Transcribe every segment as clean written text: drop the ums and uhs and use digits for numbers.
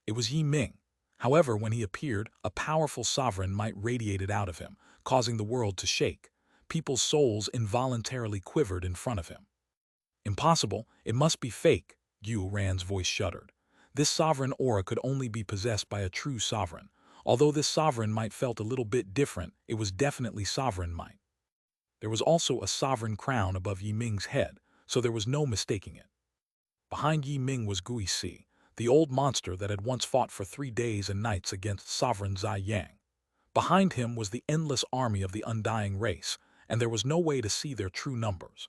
It was Yi Ming. However, when he appeared, a powerful sovereign might radiated out of him, causing the world to shake. People's souls involuntarily quivered in front of him. Impossible, it must be fake, Xuanhuan's voice shuddered. This sovereign aura could only be possessed by a true sovereign. Although this sovereign might felt a little bit different, it was definitely sovereign might. There was also a sovereign crown above Yi Ming's head, so there was no mistaking it. Behind Yi Ming was Gui Si, the old monster that had once fought for 3 days and nights against sovereign Zai Yang. Behind him was the endless army of the undying race, and there was no way to see their true numbers.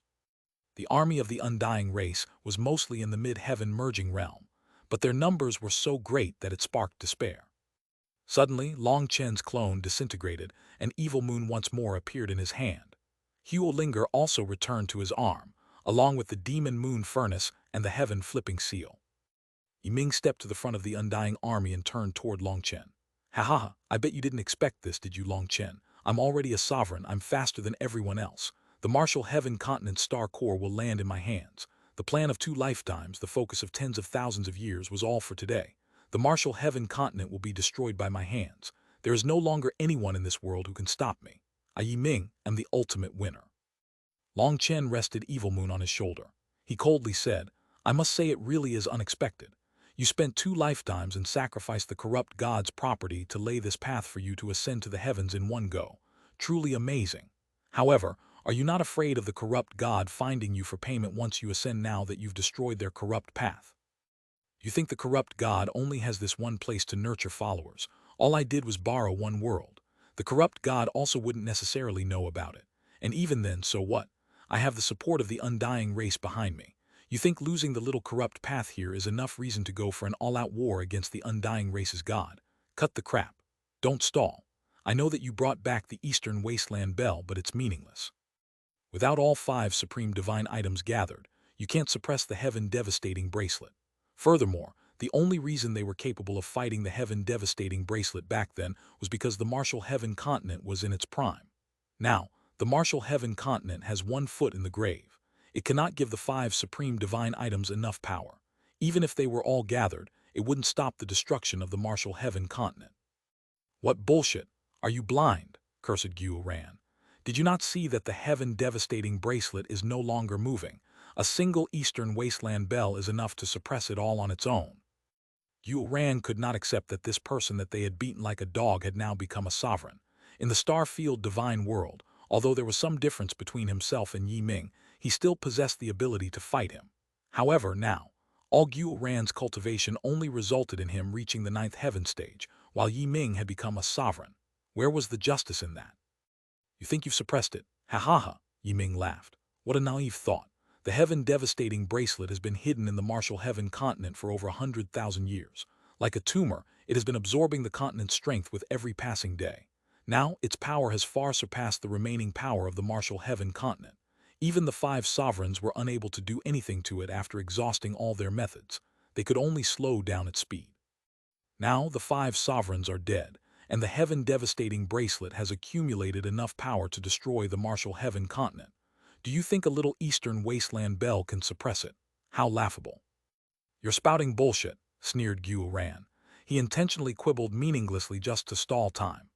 The army of the undying race was mostly in the mid-heaven merging realm, but their numbers were so great that it sparked despair. Suddenly, Long Chen's clone disintegrated, and Evil Moon once more appeared in his hand. Huolinger also returned to his arm, along with the demon moon furnace and the heaven flipping seal. Yi Ming stepped to the front of the undying army and turned toward Long Chen. Ha ha ha, I bet you didn't expect this, did you, Long Chen? I'm already a sovereign, I'm faster than everyone else. The Martial Heaven Continent Star Core will land in my hands. The plan of 2 lifetimes, the focus of tens of thousands of years, was all for today. The Martial Heaven Continent will be destroyed by my hands. There is no longer anyone in this world who can stop me. I, Yi Ming, am the ultimate winner. Long Chen rested Evil Moon on his shoulder. He coldly said, I must say it really is unexpected. You spent 2 lifetimes and sacrificed the corrupt god's property to lay this path for you to ascend to the heavens in one go. Truly amazing. However, are you not afraid of the corrupt god finding you for payment once you ascend now that you've destroyed their corrupt path? You think the corrupt god only has this one place to nurture followers. All I did was borrow one world. The corrupt god also wouldn't necessarily know about it. And even then, so what? I have the support of the undying race behind me. You think losing the little corrupt path here is enough reason to go for an all-out war against the undying race's god? Cut the crap. Don't stall. I know that you brought back the Eastern Wasteland Bell, but it's meaningless. Without all 5 supreme divine items gathered, you can't suppress the heaven-devastating bracelet. Furthermore, the only reason they were capable of fighting the heaven-devastating bracelet back then was because the Martial Heaven Continent was in its prime. Now, the Martial Heaven Continent has 1 foot in the grave. It cannot give the 5 supreme divine items enough power. Even if they were all gathered, it wouldn't stop the destruction of the Martial Heaven Continent. What bullshit? Are you blind? Cursed Xuanhuan. Did you not see that the heaven-devastating bracelet is no longer moving? A single Eastern Wasteland Bell is enough to suppress it all on its own. Xuanhuan could not accept that this person that they had beaten like a dog had now become a sovereign. In the Starfield Divine World, although there was some difference between himself and Yi Ming, he still possessed the ability to fight him. However, now, all Xuanhuan's cultivation only resulted in him reaching the 9th heaven stage, while Yi Ming had become a sovereign. Where was the justice in that? You think you've suppressed it? Ha ha ha, Yi Ming laughed. What a naive thought. The heaven-devastating bracelet has been hidden in the Martial Heaven Continent for over 100,000 years. Like a tumor, it has been absorbing the continent's strength with every passing day. Now, its power has far surpassed the remaining power of the Martial Heaven Continent. Even the 5 sovereigns were unable to do anything to it after exhausting all their methods. They could only slow down its speed. Now, the 5 sovereigns are dead, and the heaven-devastating bracelet has accumulated enough power to destroy the Martial Heaven Continent. Do you think a little Eastern Wasteland Bell can suppress it? How laughable. You're spouting bullshit, sneered Xuanhuan. He intentionally quibbled meaninglessly just to stall time.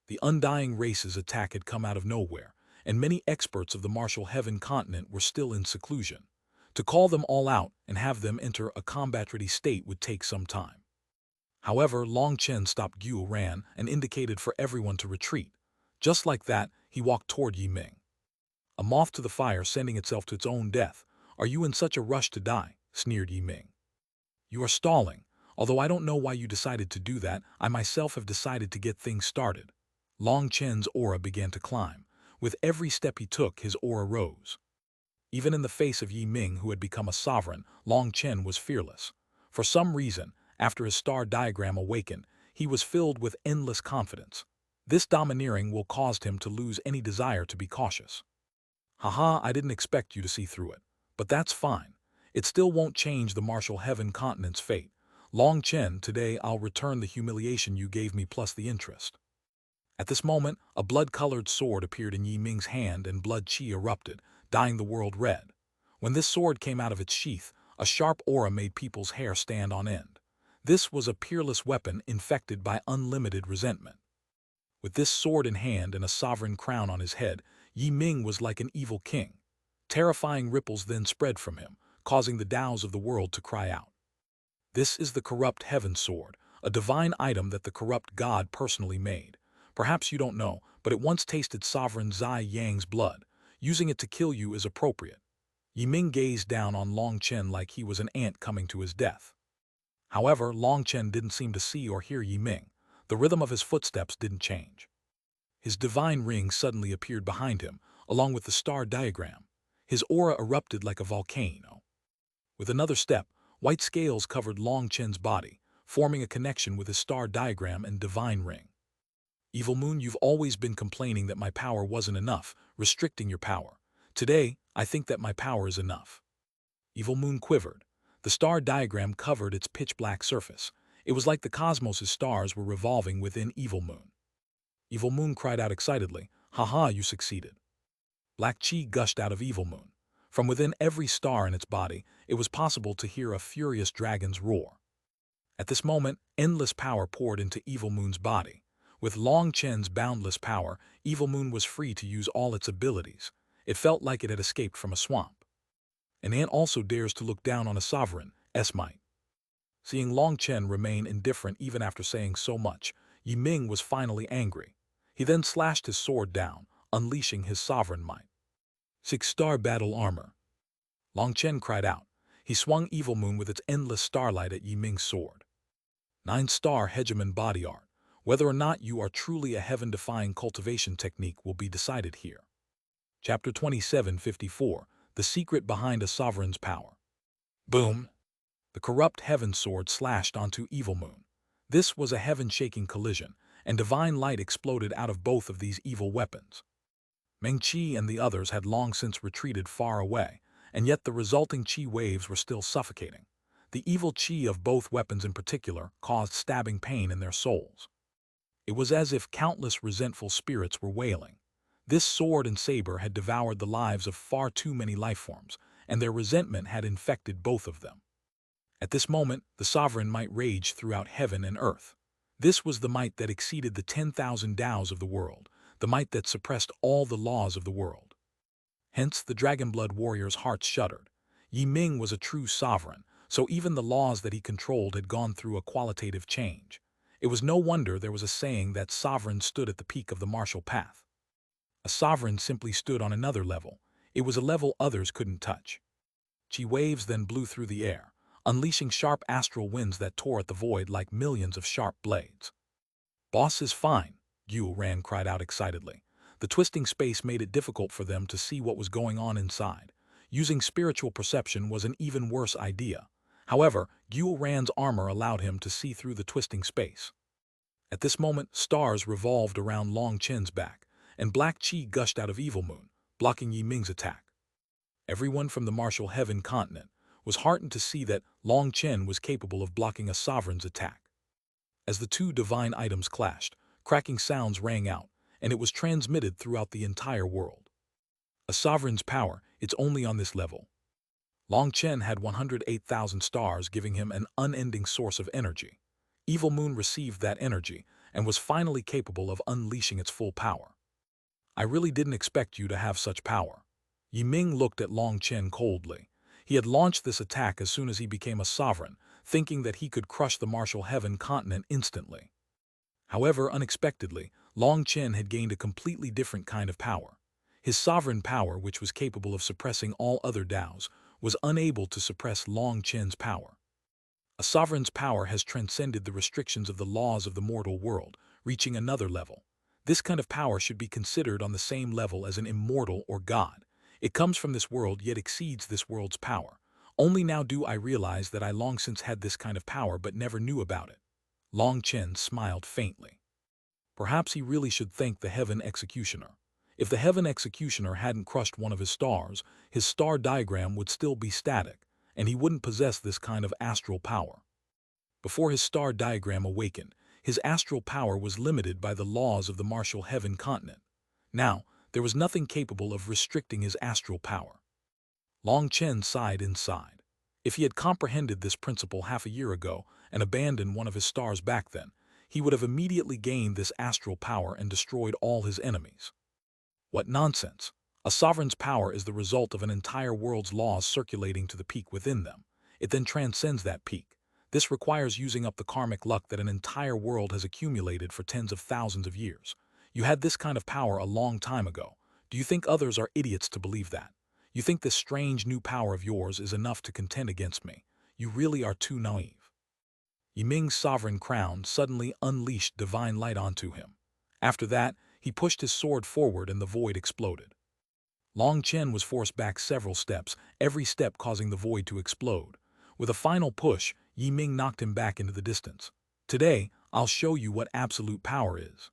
The undying race's attack had come out of nowhere, and many experts of the Martial Heaven Continent were still in seclusion. To call them all out and have them enter a combat-ready state would take some time. However, Long Chen stopped Xuanhuan and indicated for everyone to retreat. Just like that, he walked toward Yi Ming. A moth to the fire sending itself to its own death. Are you in such a rush to die? Sneered Yi Ming. You are stalling. Although I don't know why you decided to do that, I myself have decided to get things started. Long Chen's aura began to climb. With every step he took, his aura rose. Even in the face of Yi Ming, who had become a sovereign, Long Chen was fearless. For some reason, after his star diagram awakened, he was filled with endless confidence. This domineering will cause him to lose any desire to be cautious. Haha, I didn't expect you to see through it. But that's fine. It still won't change the Martial Heaven Continent's fate. Long Chen, today I'll return the humiliation you gave me plus the interest. At this moment, a blood-colored sword appeared in Yi Ming's hand and blood chi erupted, dyeing the world red. When this sword came out of its sheath, a sharp aura made people's hair stand on end. This was a peerless weapon infected by unlimited resentment. With this sword in hand and a sovereign crown on his head, Yi Ming was like an evil king. Terrifying ripples then spread from him, causing the Taos of the world to cry out. This is the corrupt heaven sword, a divine item that the corrupt god personally made. Perhaps you don't know, but it once tasted sovereign Zai Yang's blood. Using it to kill you is appropriate. Yi Ming gazed down on Long Chen like he was an ant coming to his death. However, Long Chen didn't seem to see or hear Yi Ming. The rhythm of his footsteps didn't change. His divine ring suddenly appeared behind him, along with the star diagram. His aura erupted like a volcano. With another step, white scales covered Long Chen's body, forming a connection with his star diagram and divine ring. Evil Moon, you've always been complaining that my power wasn't enough, restricting your power. Today, I think that my power is enough. Evil Moon quivered. The star diagram covered its pitch-black surface. It was like the cosmos' stars were revolving within Evil Moon. Evil Moon cried out excitedly, "Ha, you succeeded." Black chi gushed out of Evil Moon. From within every star in its body, it was possible to hear a furious dragon's roar. At this moment, endless power poured into Evil Moon's body. With Long Chen's boundless power, Evil Moon was free to use all its abilities. It felt like it had escaped from a swamp. An ant also dares to look down on a sovereign's might. Seeing Long Chen remain indifferent even after saying so much, Yi Ming was finally angry. He then slashed his sword down, unleashing his sovereign might. 6-star battle armor. Long Chen cried out. He swung Evil Moon with its endless starlight at Yi Ming's sword. 9-star Hegemon body art. Whether or not you are truly a heaven-defying cultivation technique will be decided here. Chapter 2754, The Secret Behind a Sovereign's Power. Boom! The corrupt heaven sword slashed onto Evil Moon. This was a heaven-shaking collision, and divine light exploded out of both of these evil weapons. Meng Qi and the others had long since retreated far away, and yet the resulting Qi waves were still suffocating. The evil Qi of both weapons in particular caused stabbing pain in their souls. It was as if countless resentful spirits were wailing. This sword and saber had devoured the lives of far too many lifeforms, and their resentment had infected both of them. At this moment, the sovereign might raged throughout heaven and earth. This was the might that exceeded the 10,000 Taos of the world, the might that suppressed all the laws of the world. Hence, the Dragonblood warrior's hearts shuddered. Yi Ming was a true sovereign, so even the laws that he controlled had gone through a qualitative change. It was no wonder there was a saying that sovereigns stood at the peak of the martial path. A sovereign simply stood on another level. It was a level others couldn't touch. Qi waves then blew through the air, unleashing sharp astral winds that tore at the void like millions of sharp blades. "Boss is fine," Xuanhuan cried out excitedly. The twisting space made it difficult for them to see what was going on inside. Using spiritual perception was an even worse idea. However, Xuanhuan's armor allowed him to see through the twisting space. At this moment, stars revolved around Long Chen's back, and black chi gushed out of Evil Moon, blocking Yi Ming's attack. Everyone from the martial heaven continent was heartened to see that Long Chen was capable of blocking a sovereign's attack. As the two divine items clashed, cracking sounds rang out, and it was transmitted throughout the entire world. A sovereign's power, it's only on this level. Long Chen had 108,000 stars, giving him an unending source of energy. Evil Moon received that energy and was finally capable of unleashing its full power. "I really didn't expect you to have such power." Yi Ming looked at Long Chen coldly. He had launched this attack as soon as he became a sovereign, thinking that he could crush the martial heaven continent instantly. However, unexpectedly, Long Chen had gained a completely different kind of power. His sovereign power, which was capable of suppressing all other Taos, was unable to suppress Long Chen's power. A sovereign's power has transcended the restrictions of the laws of the mortal world, reaching another level. This kind of power should be considered on the same level as an immortal or god. It comes from this world yet exceeds this world's power. Only now do I realize that I long since had this kind of power but never knew about it. Long Chen smiled faintly. Perhaps he really should thank the Heaven Executioner. If the Heaven Executioner hadn't crushed one of his star diagram would still be static, and he wouldn't possess this kind of astral power. Before his star diagram awakened, his astral power was limited by the laws of the martial heaven continent. Now, there was nothing capable of restricting his astral power. Long Chen sighed inside. If he had comprehended this principle half a year ago and abandoned one of his stars back then, he would have immediately gained this astral power and destroyed all his enemies. What nonsense! A sovereign's power is the result of an entire world's laws circulating to the peak within them. It then transcends that peak. This requires using up the karmic luck that an entire world has accumulated for tens of thousands of years. You had this kind of power a long time ago. Do you think others are idiots to believe that? You think this strange new power of yours is enough to contend against me? You really are too naive. Yiming's sovereign crown suddenly unleashed divine light onto him. After that, he pushed his sword forward and the void exploded. Long Chen was forced back several steps, every step causing the void to explode. With a final push, Yiming knocked him back into the distance. Today, I'll show you what absolute power is.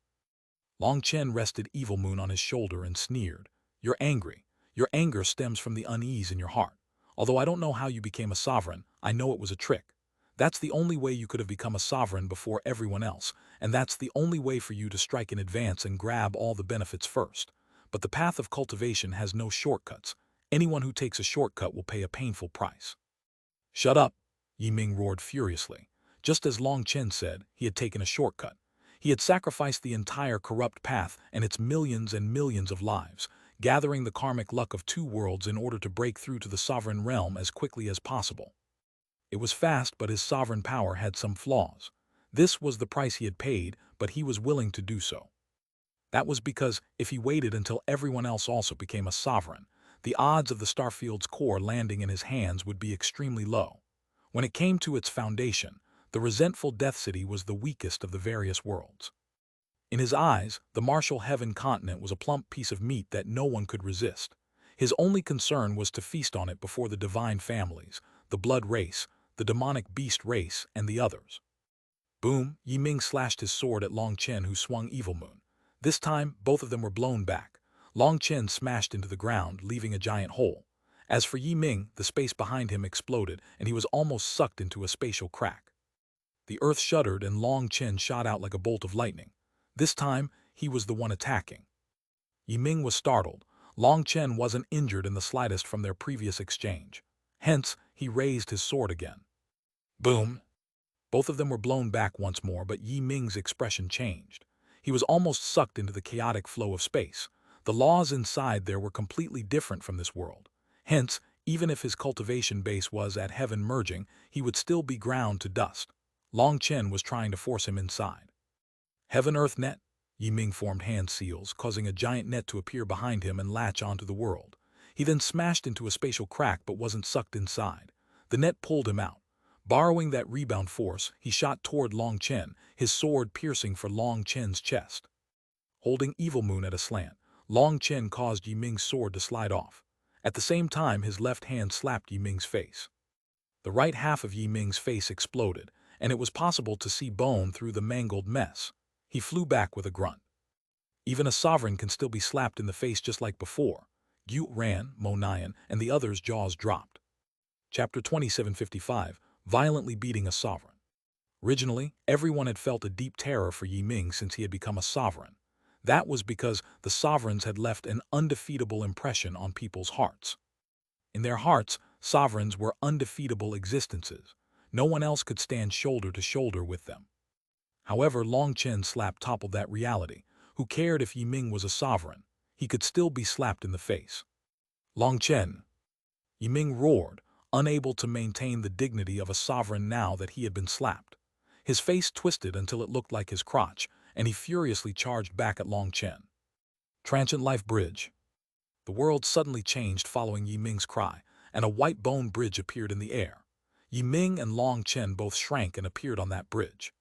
Long Chen rested Evil Moon on his shoulder and sneered. You're angry. Your anger stems from the unease in your heart. Although I don't know how you became a sovereign, I know it was a trick. That's the only way you could have become a sovereign before everyone else, and that's the only way for you to strike in advance and grab all the benefits first. But the path of cultivation has no shortcuts. Anyone who takes a shortcut will pay a painful price. Shut up, Yiming roared furiously. Just as Long Chen said, he had taken a shortcut. He had sacrificed the entire corrupt path and its millions and millions of lives, gathering the karmic luck of two worlds in order to break through to the sovereign realm as quickly as possible. It was fast, but his sovereign power had some flaws. This was the price he had paid, but he was willing to do so. That was because if he waited until everyone else also became a sovereign, the odds of the Starfield's core landing in his hands would be extremely low. When it came to its foundation, the resentful Death City was the weakest of the various worlds. In his eyes, the martial heaven continent was a plump piece of meat that no one could resist. His only concern was to feast on it before the divine families, the blood race, the demonic beast race, and the others. Boom, Yiming slashed his sword at Long Chen, who swung Evil Moon. This time, both of them were blown back. Long Chen smashed into the ground, leaving a giant hole. As for Yiming, the space behind him exploded, and he was almost sucked into a spatial crack. The earth shuddered, and Long Chen shot out like a bolt of lightning. This time, he was the one attacking. Yiming was startled. Long Chen wasn't injured in the slightest from their previous exchange. Hence, he raised his sword again. Boom! Both of them were blown back once more, but Yiming's expression changed. He was almost sucked into the chaotic flow of space. The laws inside there were completely different from this world. Hence, even if his cultivation base was at heaven merging, he would still be ground to dust. Long Chen was trying to force him inside. Heaven-Earth net? Yiming formed hand seals, causing a giant net to appear behind him and latch onto the world. He then smashed into a spatial crack but wasn't sucked inside. The net pulled him out. Borrowing that rebound force, he shot toward Long Chen, his sword piercing for Long Chen's chest. Holding Evil Moon at a slant, Long Chen caused Yiming's sword to slide off. At the same time, his left hand slapped Yiming's face. The right half of Yiming's face exploded, and it was possible to see bone through the mangled mess. He flew back with a grunt. Even a sovereign can still be slapped in the face just like before. Yu ran, Mo Nyan, and the others' jaws dropped. Chapter 2755. Violently beating a sovereign. Originally, everyone had felt a deep terror for Yiming since he had become a sovereign. That was because the sovereigns had left an undefeatable impression on people's hearts. In their hearts, sovereigns were undefeatable existences. No one else could stand shoulder to shoulder with them. However, Long Chen's slap toppled that reality. Who cared if Yiming was a sovereign? He could still be slapped in the face. Long Chen! Yiming roared, unable to maintain the dignity of a sovereign now that he had been slapped. His face twisted until it looked like his crotch, and he furiously charged back at Long Chen. Transient Life Bridge. The world suddenly changed following Yiming's cry, and a white bone bridge appeared in the air. Yiming and Long Chen both shrank and appeared on that bridge.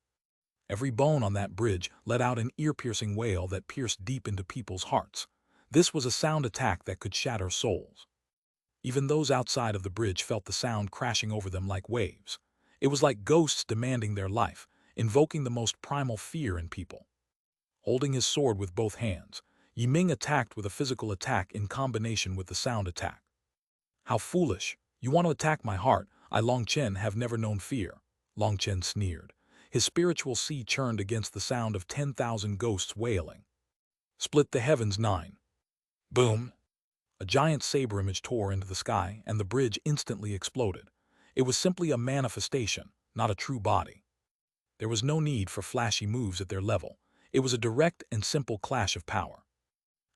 Every bone on that bridge let out an ear-piercing wail that pierced deep into people's hearts. This was a sound attack that could shatter souls. Even those outside of the bridge felt the sound crashing over them like waves. It was like ghosts demanding their life, invoking the most primal fear in people. Holding his sword with both hands, Yiming attacked with a physical attack in combination with the sound attack. How foolish! You want to attack my heart? I, Long Chen, have never known fear. Long Chen sneered. His spiritual sea churned against the sound of 10,000 ghosts wailing. Split the heavens 9. Boom! A giant saber image tore into the sky, and the bridge instantly exploded. It was simply a manifestation, not a true body. There was no need for flashy moves at their level. It was a direct and simple clash of power.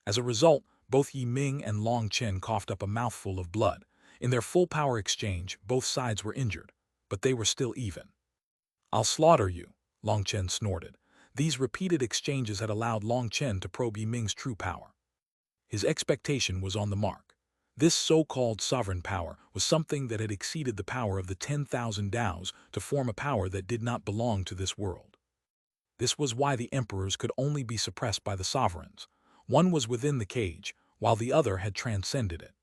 As a result, both Yi Ming and Long Chen coughed up a mouthful of blood. In their full power exchange, both sides were injured, but they were still even. "I'll slaughter you," Long Chen snorted. These repeated exchanges had allowed Long Chen to probe Yi Ming's true power. His expectation was on the mark. This so-called sovereign power was something that had exceeded the power of the 10,000 Daos to form a power that did not belong to this world. This was why the emperors could only be suppressed by the sovereigns. One was within the cage, while the other had transcended it.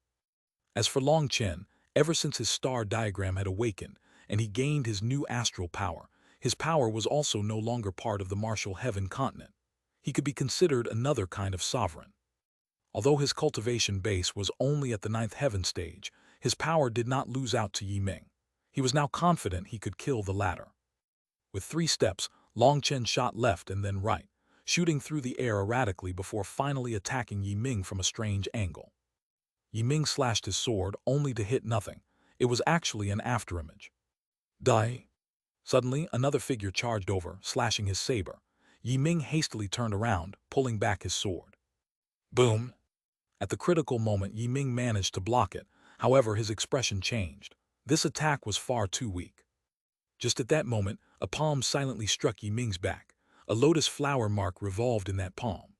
As for Long Chen, ever since his star diagram had awakened and he gained his new astral power, his power was also no longer part of the martial heaven continent. He could be considered another kind of sovereign. Although his cultivation base was only at the 9th heaven stage, his power did not lose out to Yi Ming. He was now confident he could kill the latter. With 3 steps, Long Chen shot left and then right, shooting through the air erratically before finally attacking Yi Ming from a strange angle. Yi Ming slashed his sword only to hit nothing. It was actually an afterimage. Die! Suddenly, another figure charged over, slashing his saber. Yi Ming hastily turned around, pulling back his sword. Boom! At the critical moment, Yi Ming managed to block it. However, his expression changed. This attack was far too weak. Just at that moment, a palm silently struck Yi Ming's back. A lotus flower mark revolved in that palm.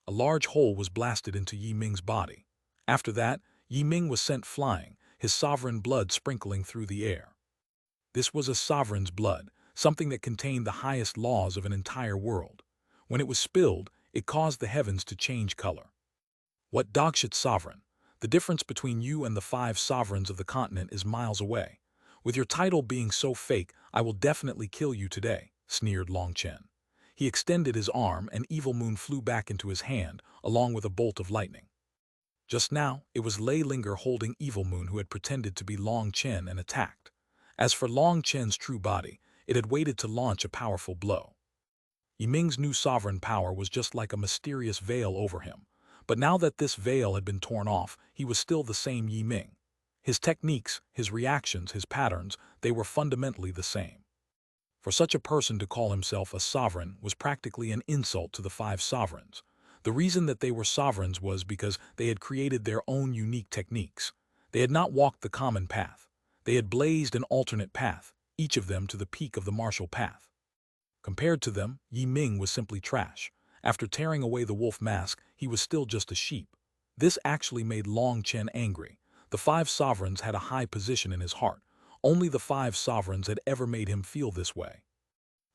A large hole was blasted into Yi Ming's body. After that, Yi Ming was sent flying, his sovereign blood sprinkling through the air. This was a sovereign's blood, something that contained the highest laws of an entire world. When it was spilled, it caused the heavens to change color. What dogshit sovereign? The difference between you and the 5 sovereigns of the continent is miles away. With your title being so fake, I will definitely kill you today, sneered Long Chen. He extended his arm and Evil Moon flew back into his hand, along with a bolt of lightning. Just now, it was Lei Linger holding Evil Moon who had pretended to be Long Chen and attacked. As for Long Chen's true body, it had waited to launch a powerful blow. Yi Ming's new sovereign power was just like a mysterious veil over him. But now that this veil had been torn off, he was still the same Yi Ming. His techniques, his reactions, his patterns, they were fundamentally the same. For such a person to call himself a sovereign was practically an insult to the 5 sovereigns. The reason that they were sovereigns was because they had created their own unique techniques. They had not walked the common path. They had blazed an alternate path, each of them to the peak of the martial path. Compared to them, Yi Ming was simply trash. After tearing away the wolf mask, he was still just a sheep. This actually made Long Chen angry. The 5 sovereigns had a high position in his heart. Only the 5 sovereigns had ever made him feel this way.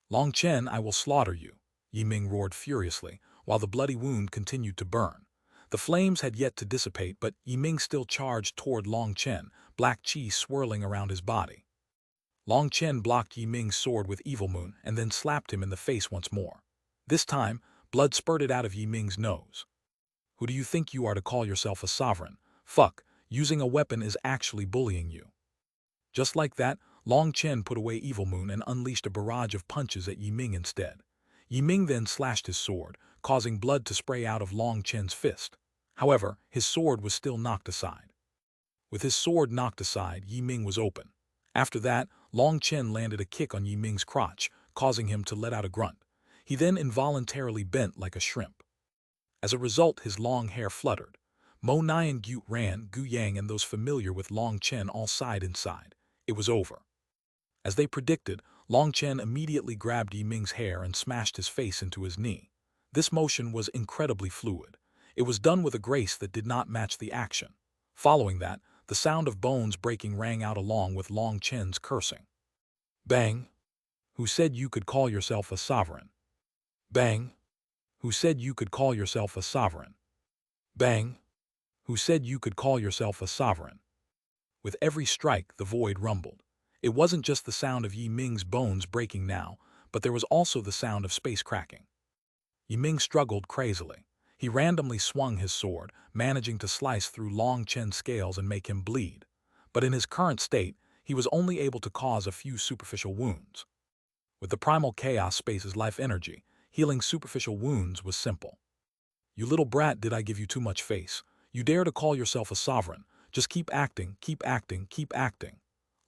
Long Chen, I will slaughter you, Yi Ming roared furiously, while the bloody wound continued to burn. The flames had yet to dissipate, but Yi Ming still charged toward Long Chen, black chi swirling around his body. Long Chen blocked Yi Ming's sword with Evil Moon and then slapped him in the face once more. This time, blood spurted out of Yi Ming's nose. Who do you think you are to call yourself a sovereign? Fuck, using a weapon is actually bullying you. Just like that, Long Chen put away Evil Moon and unleashed a barrage of punches at Yi Ming instead. Yi Ming then slashed his sword, causing blood to spray out of Long Chen's fist. However, his sword was still knocked aside. With his sword knocked aside, Yi Ming was open. After that, Long Chen landed a kick on Yi Ming's crotch, causing him to let out a grunt. He then involuntarily bent like a shrimp. As a result, his long hair fluttered. Mo Nian Gu Ran, Gu Yang and those familiar with Long Chen all sighed inside. It was over. As they predicted, Long Chen immediately grabbed Yi Ming's hair and smashed his face into his knee. This motion was incredibly fluid. It was done with a grace that did not match the action. Following that, the sound of bones breaking rang out along with Long Chen's cursing. Bang! Who said you could call yourself a sovereign? Bang! Who said you could call yourself a sovereign? Bang! Who said you could call yourself a sovereign? With every strike, the void rumbled. It wasn't just the sound of Yi Ming's bones breaking now, but there was also the sound of space cracking. Yi Ming struggled crazily. He randomly swung his sword, managing to slice through Long Chen's scales and make him bleed. But in his current state, he was only able to cause a few superficial wounds. With the primal chaos space's life energy, healing superficial wounds was simple. You little brat, did I give you too much face? You dare to call yourself a sovereign? Just keep acting, keep acting, keep acting.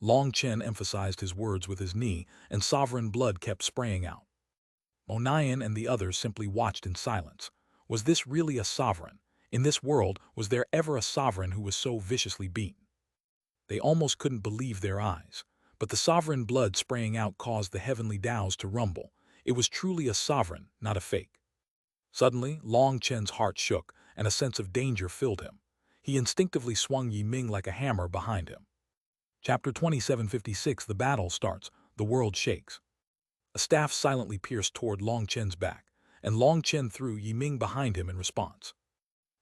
Long Chen emphasized his words with his knee, and sovereign blood kept spraying out. Monayan and the others simply watched in silence. Was this really a sovereign? In this world, was there ever a sovereign who was so viciously beaten? They almost couldn't believe their eyes. But the sovereign blood spraying out caused the heavenly Taos to rumble. It was truly a sovereign, not a fake. Suddenly, Long Chen's heart shook, and a sense of danger filled him. He instinctively swung Yi Ming like a hammer behind him. Chapter 2756. The battle starts. The world shakes. A staff silently pierced toward Long Chen's back, and Long Chen threw Yi Ming behind him in response.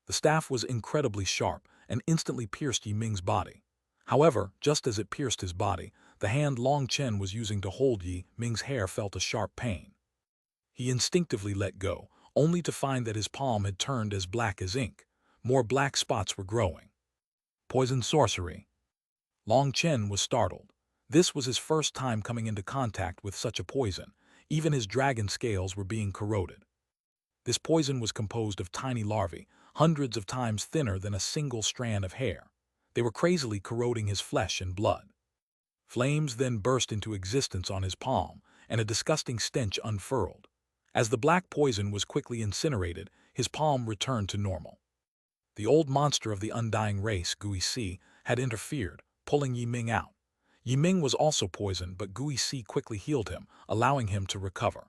The staff was incredibly sharp and instantly pierced Yi Ming's body. However, just as it pierced his body, the hand Long Chen was using to hold Yi Ming's hair felt a sharp pain. He instinctively let go, only to find that his palm had turned as black as ink. More black spots were growing. Poison sorcery. Long Chen was startled. This was his first time coming into contact with such a poison. Even his dragon scales were being corroded. This poison was composed of tiny larvae, hundreds of times thinner than a single strand of hair. They were crazily corroding his flesh and blood. Flames then burst into existence on his palm, and a disgusting stench unfurled. As the black poison was quickly incinerated, his palm returned to normal. The old monster of the undying race, Gui Si, had interfered, pulling Yi Ming out. Yi Ming was also poisoned, but Gui Si quickly healed him, allowing him to recover.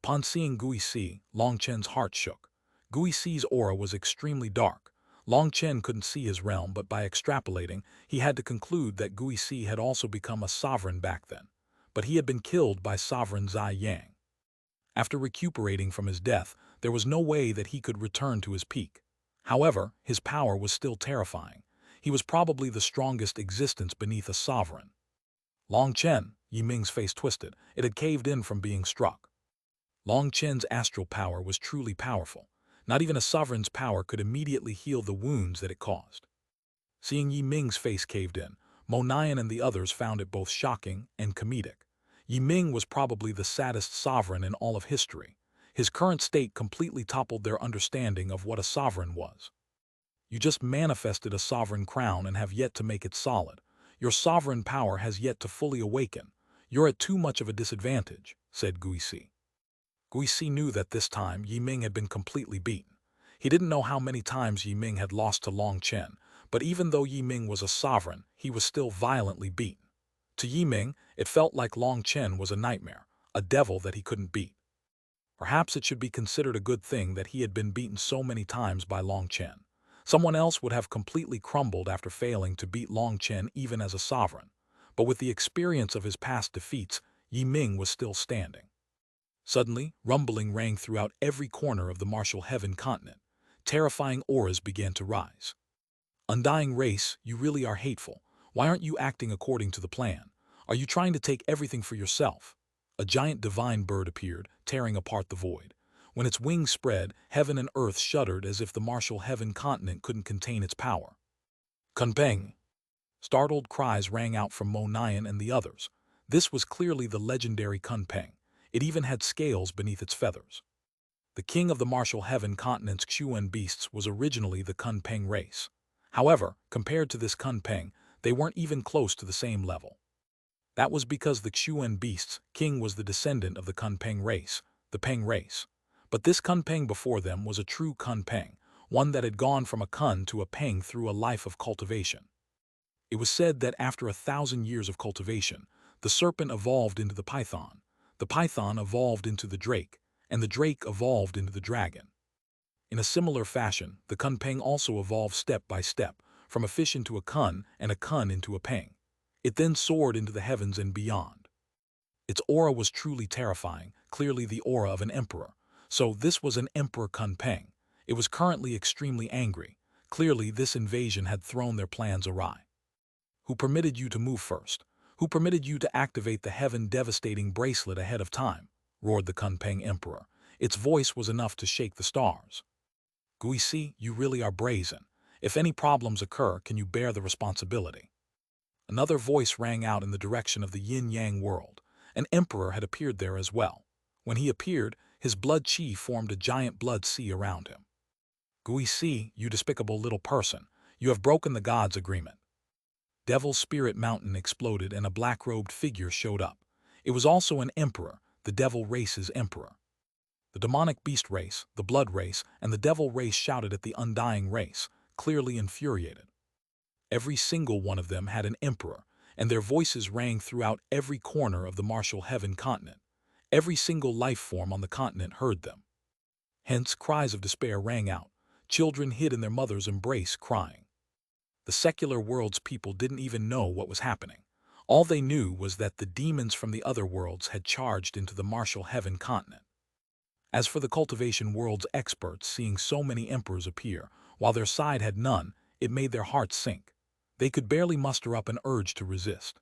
Upon seeing Gui Si, Long Chen's heart shook. Gui Si's aura was extremely dark. Long Chen couldn't see his realm, but by extrapolating, he had to conclude that Gui Si had also become a sovereign back then. But he had been killed by sovereign Zai Yang. After recuperating from his death, there was no way that he could return to his peak. However, his power was still terrifying. He was probably the strongest existence beneath a sovereign. Long Chen, Yi Ming's face twisted. It had caved in from being struck. Long Chen's astral power was truly powerful. Not even a sovereign's power could immediately heal the wounds that it caused. Seeing Yi Ming's face caved in, Mo Nian and the others found it both shocking and comedic. Yi Ming was probably the saddest sovereign in all of history. His current state completely toppled their understanding of what a sovereign was. You just manifested a sovereign crown and have yet to make it solid. Your sovereign power has yet to fully awaken. You're at too much of a disadvantage, said Gui Si. Gui Si knew that this time Yi Ming had been completely beaten. He didn't know how many times Yi Ming had lost to Long Chen, but even though Yi Ming was a sovereign, he was still violently beaten. To Yi Ming, it felt like Long Chen was a nightmare, a devil that he couldn't beat. Perhaps it should be considered a good thing that he had been beaten so many times by Long Chen. Someone else would have completely crumbled after failing to beat Long Chen even as a sovereign. But with the experience of his past defeats, Yi Ming was still standing. Suddenly, rumbling rang throughout every corner of the martial heaven continent. Terrifying auras began to rise. Undying race, you really are hateful. Why aren't you acting according to the plan? Are you trying to take everything for yourself? A giant divine bird appeared, tearing apart the void. When its wings spread, heaven and earth shuddered as if the martial heaven continent couldn't contain its power. Kunpeng! Startled cries rang out from Mo Nian and the others. This was clearly the legendary Kunpeng. It even had scales beneath its feathers. The king of the martial heaven continent's Xuanhuan beasts was originally the Kunpeng race. However, compared to this Kunpeng, they weren't even close to the same level. That was because the Xuanhuan beasts' king was the descendant of the Kunpeng race, the Peng race. But this Kunpeng before them was a true Kunpeng, one that had gone from a Kun to a Peng through a life of cultivation. It was said that after 1,000 years of cultivation, the serpent evolved into the python evolved into the drake, and the drake evolved into the dragon. In a similar fashion, the Kunpeng also evolved step by step, from a fish into a kun and a kun into a peng. It then soared into the heavens and beyond. Its aura was truly terrifying, clearly the aura of an emperor. So this was an Emperor Kunpeng. It was currently extremely angry. Clearly this invasion had thrown their plans awry. Who permitted you to move first? Who permitted you to activate the heaven-devastating bracelet ahead of time? Roared the Kunpeng Emperor. Its voice was enough to shake the stars. Gui Si, you really are brazen. If any problems occur, can you bear the responsibility? Another voice rang out in the direction of the yin-yang world. An emperor had appeared there as well. When he appeared, his blood chi formed a giant blood sea around him. Gui Si, you despicable little person, you have broken the gods' agreement. Devil Spirit Mountain exploded and a black-robed figure showed up. It was also an emperor, the devil race's emperor. The demonic beast race, the blood race, and the devil race shouted at the undying race, clearly infuriated. Every single one of them had an emperor, and their voices rang throughout every corner of the martial heaven continent. Every single life form on the continent heard them. Hence, cries of despair rang out. Children hid in their mother's embrace, crying. The secular world's people didn't even know what was happening. All they knew was that the demons from the other worlds had charged into the martial heaven continent. As for the cultivation world's experts, seeing so many emperors appear, while their side had none, it made their hearts sink. They could barely muster up an urge to resist.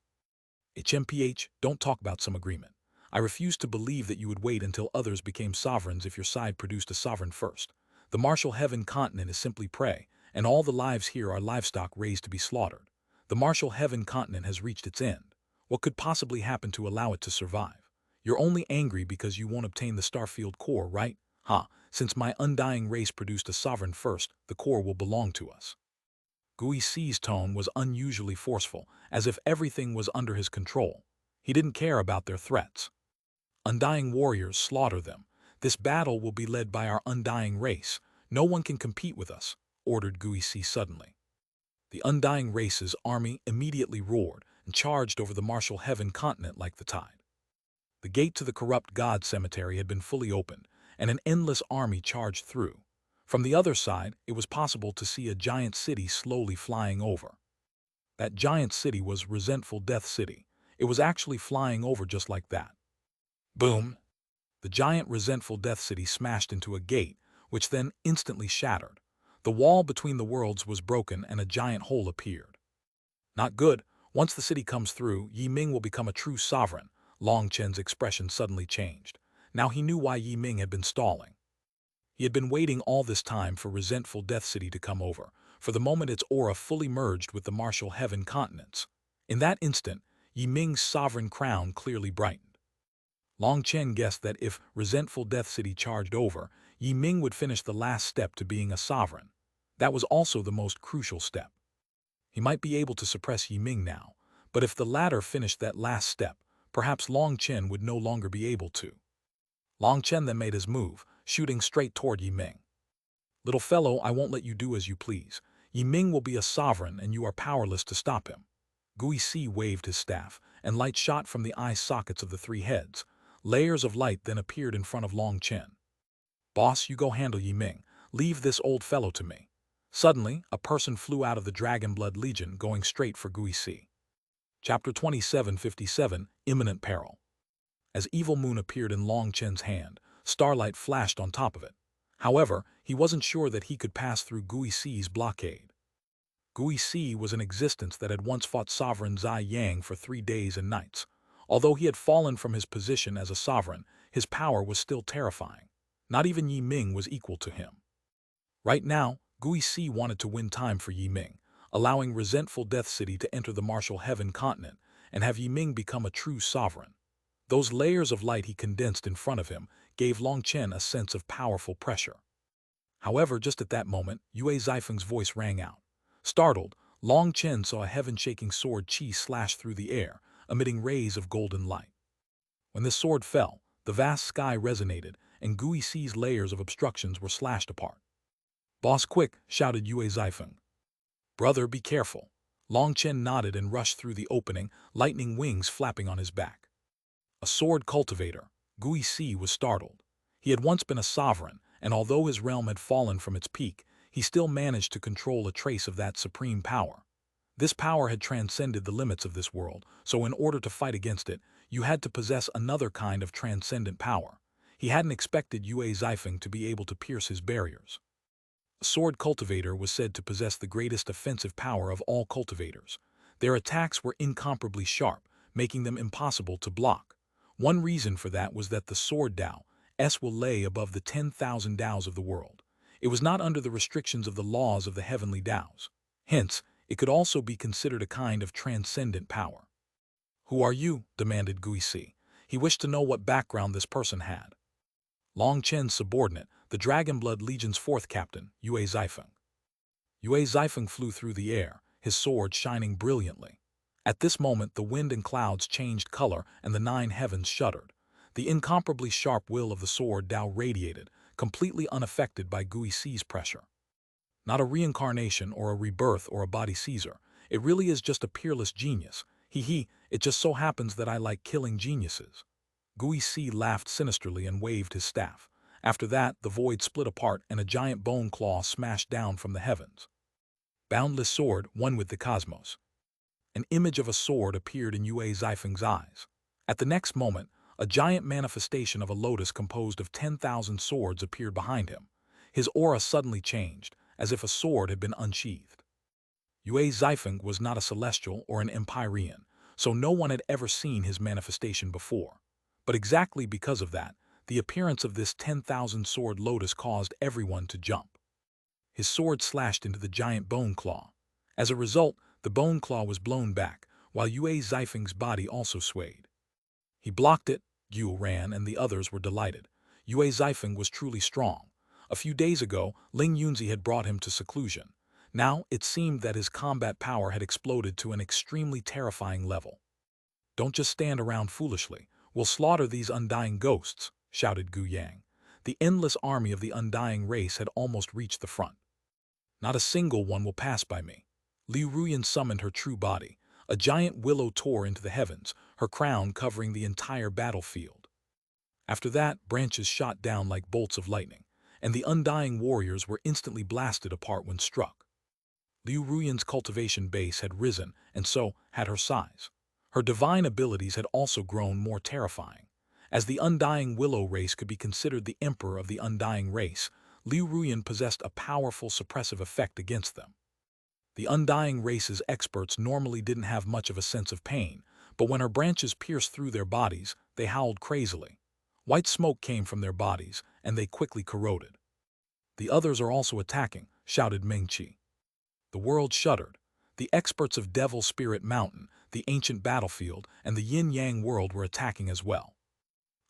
HMPH, don't talk about some agreement. I refuse to believe that you would wait until others became sovereigns if your side produced a sovereign first. The martial heaven continent is simply prey, and all the lives here are livestock raised to be slaughtered. The martial heaven continent has reached its end. What could possibly happen to allow it to survive? You're only angry because you won't obtain the Starfield core, right? Since my undying race produced a sovereign first, the core will belong to us. Gui Si's tone was unusually forceful, as if everything was under his control. He didn't care about their threats. Undying warriors, slaughter them. This battle will be led by our undying race. No one can compete with us, ordered Gui Si suddenly. The undying race's army immediately roared and charged over the martial heaven continent like the tide. The gate to the corrupt god cemetery had been fully opened, and an endless army charged through. From the other side, it was possible to see a giant city slowly flying over. That giant city was Resentful Death City. It was actually flying over just like that. Boom! The giant Resentful Death City smashed into a gate, which then instantly shattered. The wall between the worlds was broken and a giant hole appeared. Not good. Once the city comes through, Yi Ming will become a true sovereign. Long Chen's expression suddenly changed. Now he knew why Yi Ming had been stalling. He had been waiting all this time for Resentful Death City to come over, for the moment its aura fully merged with the martial heaven continents. In that instant, Yi Ming's sovereign crown clearly brightened. Long Chen guessed that if Resentful Death City charged over, Yi Ming would finish the last step to being a sovereign. That was also the most crucial step. He might be able to suppress Yi Ming now, but if the latter finished that last step, perhaps Long Chen would no longer be able to. Long Chen then made his move, shooting straight toward Yi Ming. Little fellow, I won't let you do as you please. Yi Ming will be a sovereign and you are powerless to stop him. Gui Si waved his staff, and light shot from the eye sockets of the three heads. Layers of light then appeared in front of Long Chen. Boss, you go handle Yi Ming. Leave this old fellow to me. Suddenly, a person flew out of the Dragon Blood Legion going straight for Gui Si. Chapter 2757, Imminent Peril. As Evil Moon appeared in Long Chen's hand, starlight flashed on top of it. However, he wasn't sure that he could pass through Gui Si's blockade. Gui Si was an existence that had once fought Sovereign Zai Yang for 3 days and nights. Although he had fallen from his position as a sovereign, his power was still terrifying. Not even Yi Ming was equal to him. Right now, Gui Si wanted to win time for Yi Ming, allowing Resentful Death City to enter the martial heaven continent and have Yi Ming become a true sovereign. Those layers of light he condensed in front of him gave Long Chen a sense of powerful pressure. However, just at that moment, Yue Zaifeng's voice rang out. Startled, Long Chen saw a heaven-shaking sword chi slash through the air, emitting rays of golden light. When this sword fell, the vast sky resonated, and Gui Si's layers of obstructions were slashed apart. Boss, quick, shouted Yue Zaifeng. Brother, be careful. Long Chen nodded and rushed through the opening, lightning wings flapping on his back. A sword cultivator, Gui Si was startled. He had once been a sovereign, and although his realm had fallen from its peak, he still managed to control a trace of that supreme power. This power had transcended the limits of this world, so in order to fight against it, you had to possess another kind of transcendent power. He hadn't expected Yue Zaifeng to be able to pierce his barriers. A sword cultivator was said to possess the greatest offensive power of all cultivators. Their attacks were incomparably sharp, making them impossible to block. One reason for that was that the sword Dao will lay above the 10,000 Daos of the world. It was not under the restrictions of the laws of the heavenly Daos. Hence, it could also be considered a kind of transcendent power. Who are you? Demanded Gui Si. He wished to know what background this person had. Long Chen's subordinate, the Dragon Blood Legion's 4th captain, Yue Zaifeng. Yue Zaifeng flew through the air, his sword shining brilliantly. At this moment the wind and clouds changed color and the nine heavens shuddered. The incomparably sharp will of the sword Dao radiated, completely unaffected by Gui Si's pressure. Not a reincarnation or a rebirth or a body Caesar. It really is just a peerless genius. It just so happens that I like killing geniuses. Gui Si laughed sinisterly and waved his staff. After that, the void split apart and a giant bone claw smashed down from the heavens. Boundless sword, one with the cosmos. An image of a sword appeared in Yue Zifeng's eyes. At the next moment, a giant manifestation of a lotus composed of 10,000 swords appeared behind him. His aura suddenly changed, as if a sword had been unsheathed. Yue Zifeng was not a celestial or an empyrean, so no one had ever seen his manifestation before. But exactly because of that, the appearance of this 10,000 sword lotus caused everyone to jump. His sword slashed into the giant bone claw. As a result, the bone claw was blown back, while Yue Zifeng's body also swayed. He blocked it, Yu ran, and the others were delighted. Yue Zifeng was truly strong. A few days ago, Ling Yunzi had brought him to seclusion. Now, it seemed that his combat power had exploded to an extremely terrifying level. "Don't just stand around foolishly. We'll slaughter these undying ghosts," shouted Gu Yang. The endless army of the undying race had almost reached the front. "Not a single one will pass by me." Liu Ruyan summoned her true body. A giant willow tore into the heavens, her crown covering the entire battlefield. After that, branches shot down like bolts of lightning, and the undying warriors were instantly blasted apart when struck. Liu Ruyan's cultivation base had risen, and so had her size. Her divine abilities had also grown more terrifying. As the undying willow race could be considered the emperor of the undying race, Liu Ruyan possessed a powerful suppressive effect against them. The undying race's experts normally didn't have much of a sense of pain, but when her branches pierced through their bodies, they howled crazily. White smoke came from their bodies, and they quickly corroded. "The others are also attacking," shouted Mengqi. The world shuddered. The experts of Devil Spirit Mountain, the ancient battlefield, and the yin-yang world were attacking as well.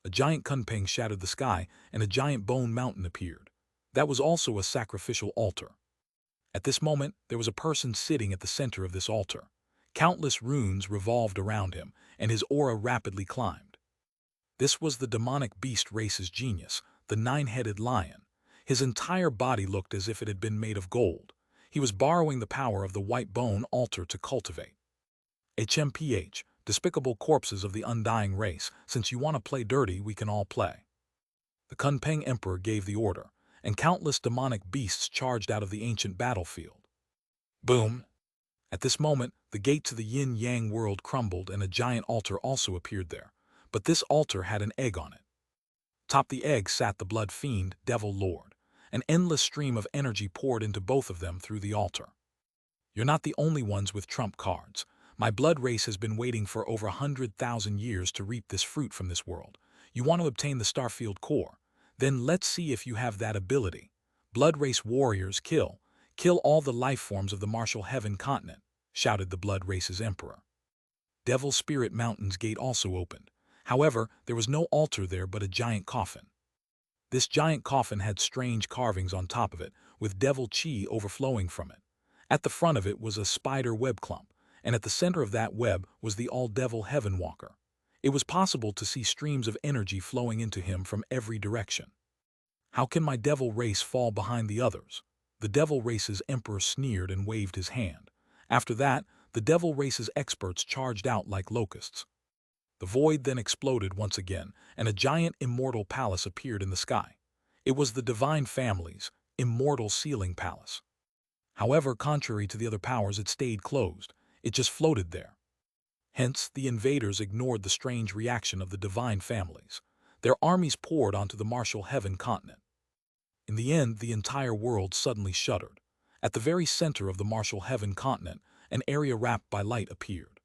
A giant kunpeng shattered the sky, and a giant bone mountain appeared. That was also a sacrificial altar. At this moment, there was a person sitting at the center of this altar. Countless runes revolved around him, and his aura rapidly climbed. This was the demonic beast race's genius, the nine-headed lion. His entire body looked as if it had been made of gold. He was borrowing the power of the white bone altar to cultivate. HMPH, despicable corpses of the undying race, since you want to play dirty, we can all play. The Kunpeng Emperor gave the order, and countless demonic beasts charged out of the ancient battlefield. Boom! At this moment, the gate to the yin-yang world crumbled and a giant altar also appeared there. But this altar had an egg on it. Atop the egg sat the blood fiend, Devil Lord. An endless stream of energy poured into both of them through the altar. "You're not the only ones with trump cards. My blood race has been waiting for over 100,000 years to reap this fruit from this world. You want to obtain the Starfield core? Then let's see if you have that ability. Blood race warriors, kill all the life forms of the martial heaven continent," shouted the blood race's emperor. Devil Spirit Mountain's gate also opened. However, there was no altar there but a giant coffin. This giant coffin had strange carvings on top of it, with devil chi overflowing from it. At the front of it was a spider web clump, and at the center of that web was the all-devil heaven walker. It was possible to see streams of energy flowing into him from every direction. "How can my devil race fall behind the others?" The devil race's emperor sneered and waved his hand. After that, the devil race's experts charged out like locusts. The void then exploded once again, and a giant immortal palace appeared in the sky. It was the divine family's immortal sealing palace. However, contrary to the other powers, it stayed closed. It just floated there. Hence, the invaders ignored the strange reaction of the divine families. Their armies poured onto the martial heaven continent. In the end, the entire world suddenly shuddered. At the very center of the martial heaven continent, an area wrapped by light appeared.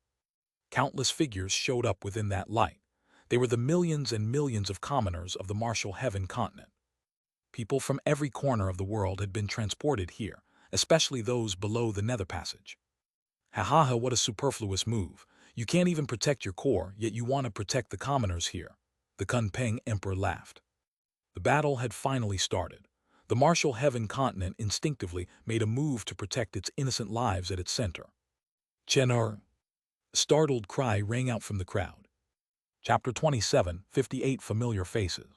Countless figures showed up within that light. They were the millions and millions of commoners of the martial heaven continent. People from every corner of the world had been transported here, especially those below the nether passage. Ha, what a superfluous move. You can't even protect your core, yet you want to protect the commoners here. The Kunpeng Emperor laughed. The battle had finally started. The martial heaven continent instinctively made a move to protect its innocent lives at its center. Chen A startled cry rang out from the crowd. Chapter 27, 58 Familiar Faces.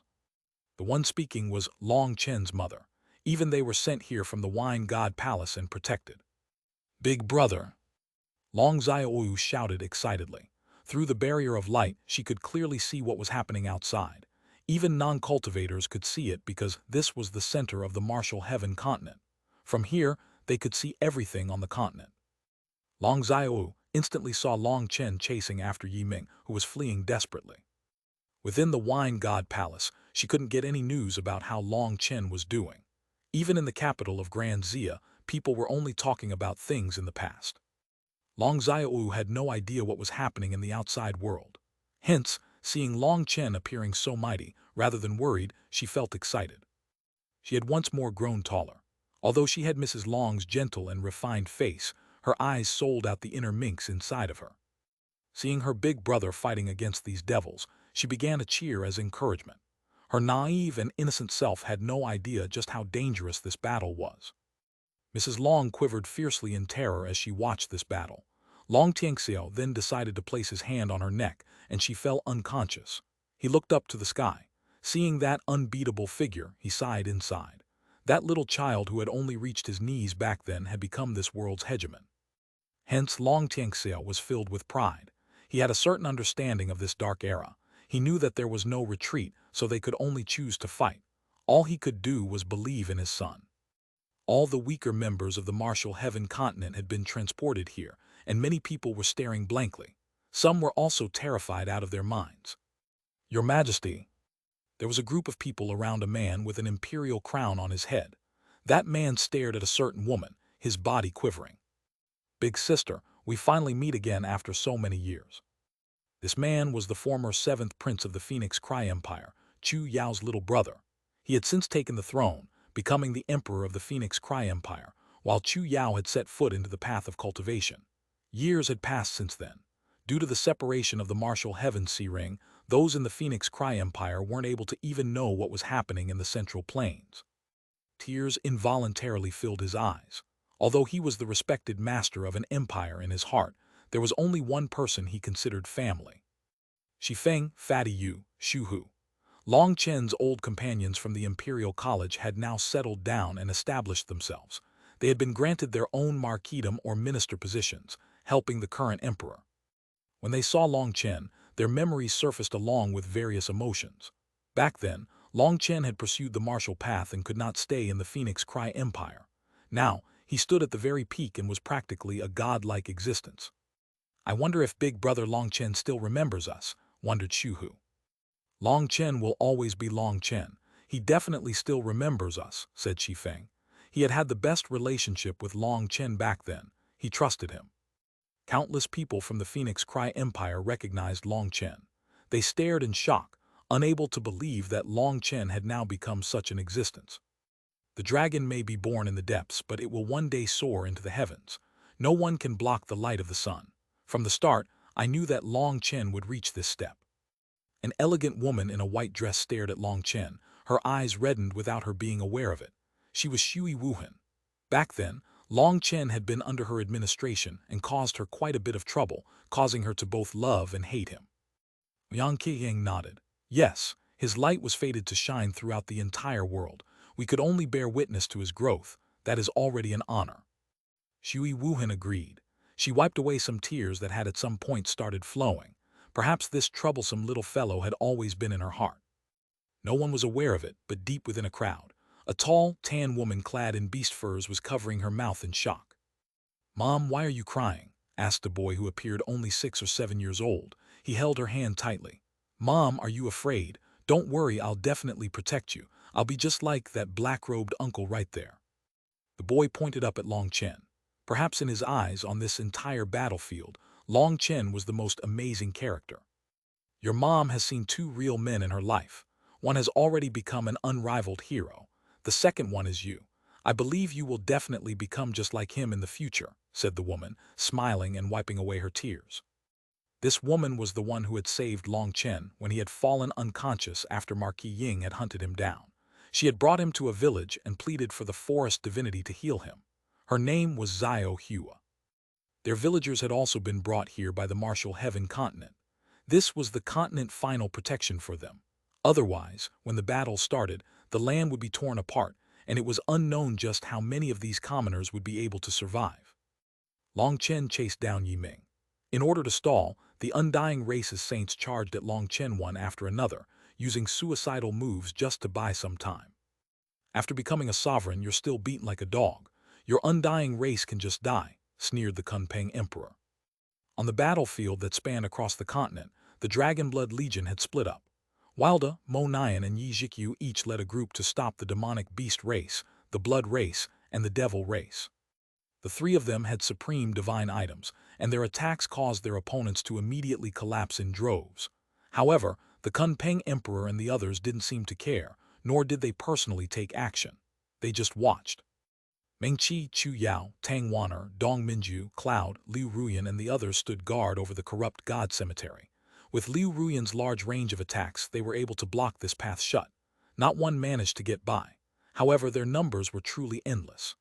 The one speaking was Long Chen's mother. Even they were sent here from the Wine God Palace and protected. Big brother! Long Xiaoyu shouted excitedly. Through the barrier of light, she could clearly see what was happening outside. Even non-cultivators could see it because this was the center of the martial heaven continent. From here, they could see everything on the continent. Long Xiaoyu instantly saw Long Chen chasing after Yi Ming, who was fleeing desperately. Within the Wine God Palace, she couldn't get any news about how Long Chen was doing. Even in the capital of Grand Xia, people were only talking about things in the past. Long Xiaoyu had no idea what was happening in the outside world. Hence, seeing Long Chen appearing so mighty, rather than worried, she felt excited. She had once more grown taller. Although she had Mrs. Long's gentle and refined face, her eyes sold out the inner minx inside of her. Seeing her big brother fighting against these devils, she began to cheer as encouragement. Her naive and innocent self had no idea just how dangerous this battle was. Mrs. Long quivered fiercely in terror as she watched this battle. Long Tianxiao then decided to place his hand on her neck, and she fell unconscious. He looked up to the sky. Seeing that unbeatable figure, he sighed inside. That little child who had only reached his knees back then had become this world's hegemon. Hence, Long Tianxiao was filled with pride. He had a certain understanding of this dark era. He knew that there was no retreat, so they could only choose to fight. All he could do was believe in his son. All the weaker members of the martial heaven continent had been transported here, and many people were staring blankly. Some were also terrified out of their minds. Your Majesty, there was a group of people around a man with an imperial crown on his head. That man stared at a certain woman, his body quivering. Big sister, we finally meet again after so many years. This man was the former 7th prince of the Phoenix Cry Empire, Chu Yao's little brother. He had since taken the throne, becoming the emperor of the Phoenix Cry Empire, while Chu Yao had set foot into the path of cultivation. Years had passed since then. Due to the separation of the martial heaven sea ring, those in the Phoenix Cry Empire weren't able to even know what was happening in the Central Plains. Tears involuntarily filled his eyes. Although he was the respected master of an empire in his heart, there was only one person he considered family. Shifeng, Fatty Yu, Shu Hu. Long Chen's old companions from the Imperial College had now settled down and established themselves. They had been granted their own marquisdom or minister positions, helping the current emperor. When they saw Long Chen, their memories surfaced along with various emotions. Back then, Long Chen had pursued the martial path and could not stay in the Phoenix Cry Empire. Now, he stood at the very peak and was practically a godlike existence. I wonder if big brother Long Chen still remembers us, wondered Shu Hu. Long Chen will always be Long Chen. He definitely still remembers us, said Shifeng. He had had the best relationship with Long Chen back then. He trusted him. Countless people from the Phoenix Cry Empire recognized Long Chen. They stared in shock, unable to believe that Long Chen had now become such an existence. The dragon may be born in the depths, but it will one day soar into the heavens. No one can block the light of the sun. From the start, I knew that Long Chen would reach this step. An elegant woman in a white dress stared at Long Chen, her eyes reddened without her being aware of it. She was Shui Wuhan. Back then, Long Chen had been under her administration and caused her quite a bit of trouble, causing her to both love and hate him. Yang Qiyang nodded. Yes, his light was fated to shine throughout the entire world. We could only bear witness to his growth. That is already an honor. Shui Wuhan agreed. She wiped away some tears that had at some point started flowing. Perhaps this troublesome little fellow had always been in her heart. No one was aware of it, but deep within a crowd, a tall, tan woman clad in beast furs was covering her mouth in shock. Mom, why are you crying? Asked a boy who appeared only 6 or 7 years old. He held her hand tightly. Mom, are you afraid? Don't worry, I'll definitely protect you. I'll be just like that black-robed uncle right there. The boy pointed up at Long Chen. Perhaps in his eyes, on this entire battlefield, Long Chen was the most amazing character. Your mom has seen 2 real men in her life. One has already become an unrivaled hero. The second one is you. I believe you will definitely become just like him in the future, said the woman, smiling and wiping away her tears. This woman was the one who had saved Long Chen when he had fallen unconscious after Marquis Ying had hunted him down. She had brought him to a village and pleaded for the forest divinity to heal him. Her name was Xiao Hua. Their villagers had also been brought here by the martial heaven continent. This was the continent's final protection for them. Otherwise, when the battle started, the land would be torn apart, and it was unknown just how many of these commoners would be able to survive. Long Chen chased down Yi Ming. In order to stall, the undying race's saints charged at Long Chen one after another, using suicidal moves just to buy some time. After becoming a sovereign, you're still beaten like a dog. Your undying race can just die, sneered the Kunpeng emperor. On the battlefield that spanned across the continent, the Dragonblood Legion had split up. Wilda, Mo Nian, and Yi Zhikyu each led a group to stop the demonic beast race, the blood race, and the devil race. The three of them had supreme divine items, and their attacks caused their opponents to immediately collapse in droves. However, the Kunpeng emperor and the others didn't seem to care, nor did they personally take action. They just watched. Mengqi, Chu Yao, Tang Waner, Dong Minju, Cloud, Liu Ruyan, and the others stood guard over the corrupt god cemetery. With Liu Ruyan's large range of attacks, they were able to block this path shut. Not one managed to get by. However, their numbers were truly endless.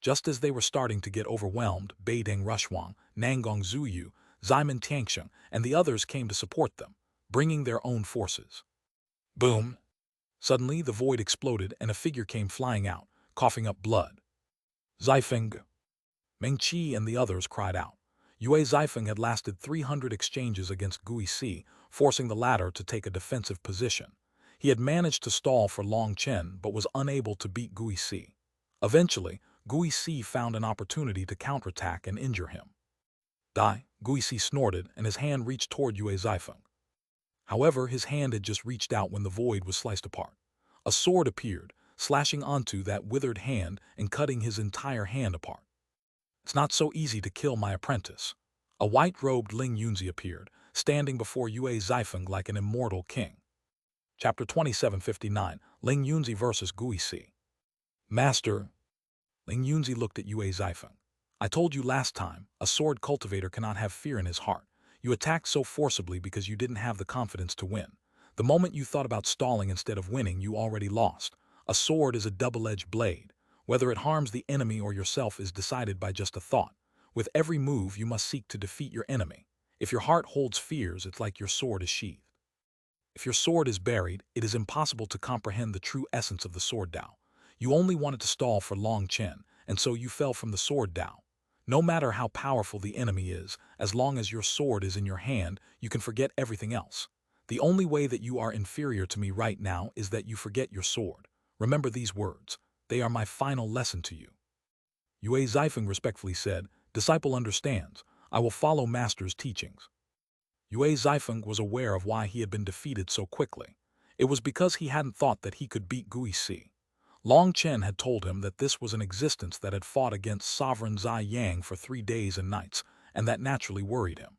Just as they were starting to get overwhelmed, Beideng Rushwang, Nangong Zuyu, Ximen Tiangsheng, and the others came to support them, bringing their own forces. Boom! Suddenly, the void exploded and a figure came flying out, coughing up blood. Zifeng! Mengqi and the others cried out. Yue Zifeng had lasted 300 exchanges against Gui Si, forcing the latter to take a defensive position. He had managed to stall for Long Chen but was unable to beat Gui Si. Eventually, Gui Si found an opportunity to counterattack and injure him. Die, Gui Si snorted and his hand reached toward Yue Zifeng. However, his hand had just reached out when the void was sliced apart. A sword appeared, slashing onto that withered hand and cutting his entire hand apart. It's not so easy to kill my apprentice. A white-robed Ling Yunzi appeared, standing before Yue Zifeng like an immortal king. Chapter 2759, Ling Yunzi vs. Gui Si. Master. Ling Yunzi looked at Yue Zifeng. I told you last time, a sword cultivator cannot have fear in his heart. You attacked so forcibly because you didn't have the confidence to win. The moment you thought about stalling instead of winning, you already lost. A sword is a double-edged blade. Whether it harms the enemy or yourself is decided by just a thought. With every move, you must seek to defeat your enemy. If your heart holds fears, it's like your sword is sheathed. If your sword is buried, it is impossible to comprehend the true essence of the sword Dao. You only wanted to stall for Long Chen, and so you fell from the sword Dao. No matter how powerful the enemy is, as long as your sword is in your hand, you can forget everything else. The only way that you are inferior to me right now is that you forget your sword. Remember these words. They are my final lesson to you. Yue Zifeng respectfully said, Disciple understands. I will follow Master's teachings. Yue Zifeng was aware of why he had been defeated so quickly. It was because he hadn't thought that he could beat Gui Si. Long Chen had told him that this was an existence that had fought against Sovereign Zai Yang for 3 days and nights, and that naturally worried him.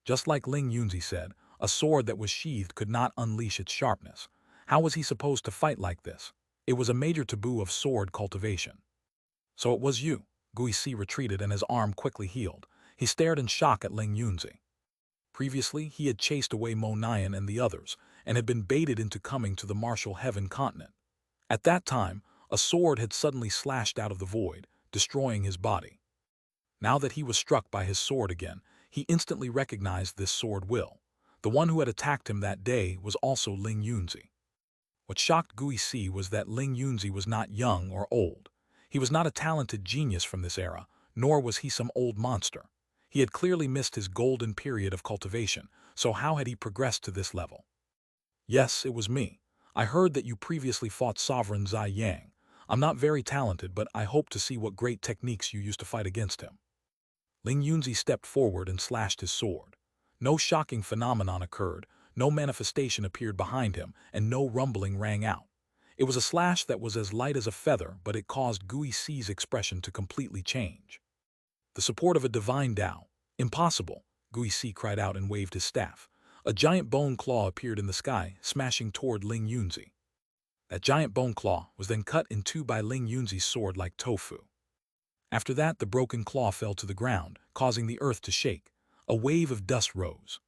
Just like Ling Yunzi said, a sword that was sheathed could not unleash its sharpness. How was he supposed to fight like this? It was a major taboo of sword cultivation. So it was you. Gui Si retreated and his arm quickly healed. He stared in shock at Ling Yunzi. Previously, he had chased away Mo Nian and the others, and had been baited into coming to the martial heaven continent. At that time, a sword had suddenly slashed out of the void, destroying his body. Now that he was struck by his sword again, he instantly recognized this sword will. The one who had attacked him that day was also Ling Yunzi. What shocked Gui Si was that Ling Yunzi was not young or old. He was not a talented genius from this era, nor was he some old monster. He had clearly missed his golden period of cultivation, so how had he progressed to this level? Yes, it was me. I heard that you previously fought Sovereign Zai Yang. I'm not very talented, but I hope to see what great techniques you used to fight against him. Ling Yunzi stepped forward and slashed his sword. No shocking phenomenon occurred, no manifestation appeared behind him, and no rumbling rang out. It was a slash that was as light as a feather, but it caused Gui Si's expression to completely change. The support of a divine Tao. Impossible, Gui Si cried out and waved his staff. A giant bone claw appeared in the sky, smashing toward Ling Yunzi. That giant bone claw was then cut in two by Ling Yunzi's sword like tofu. After that, the broken claw fell to the ground, causing the earth to shake. A wave of dust rose.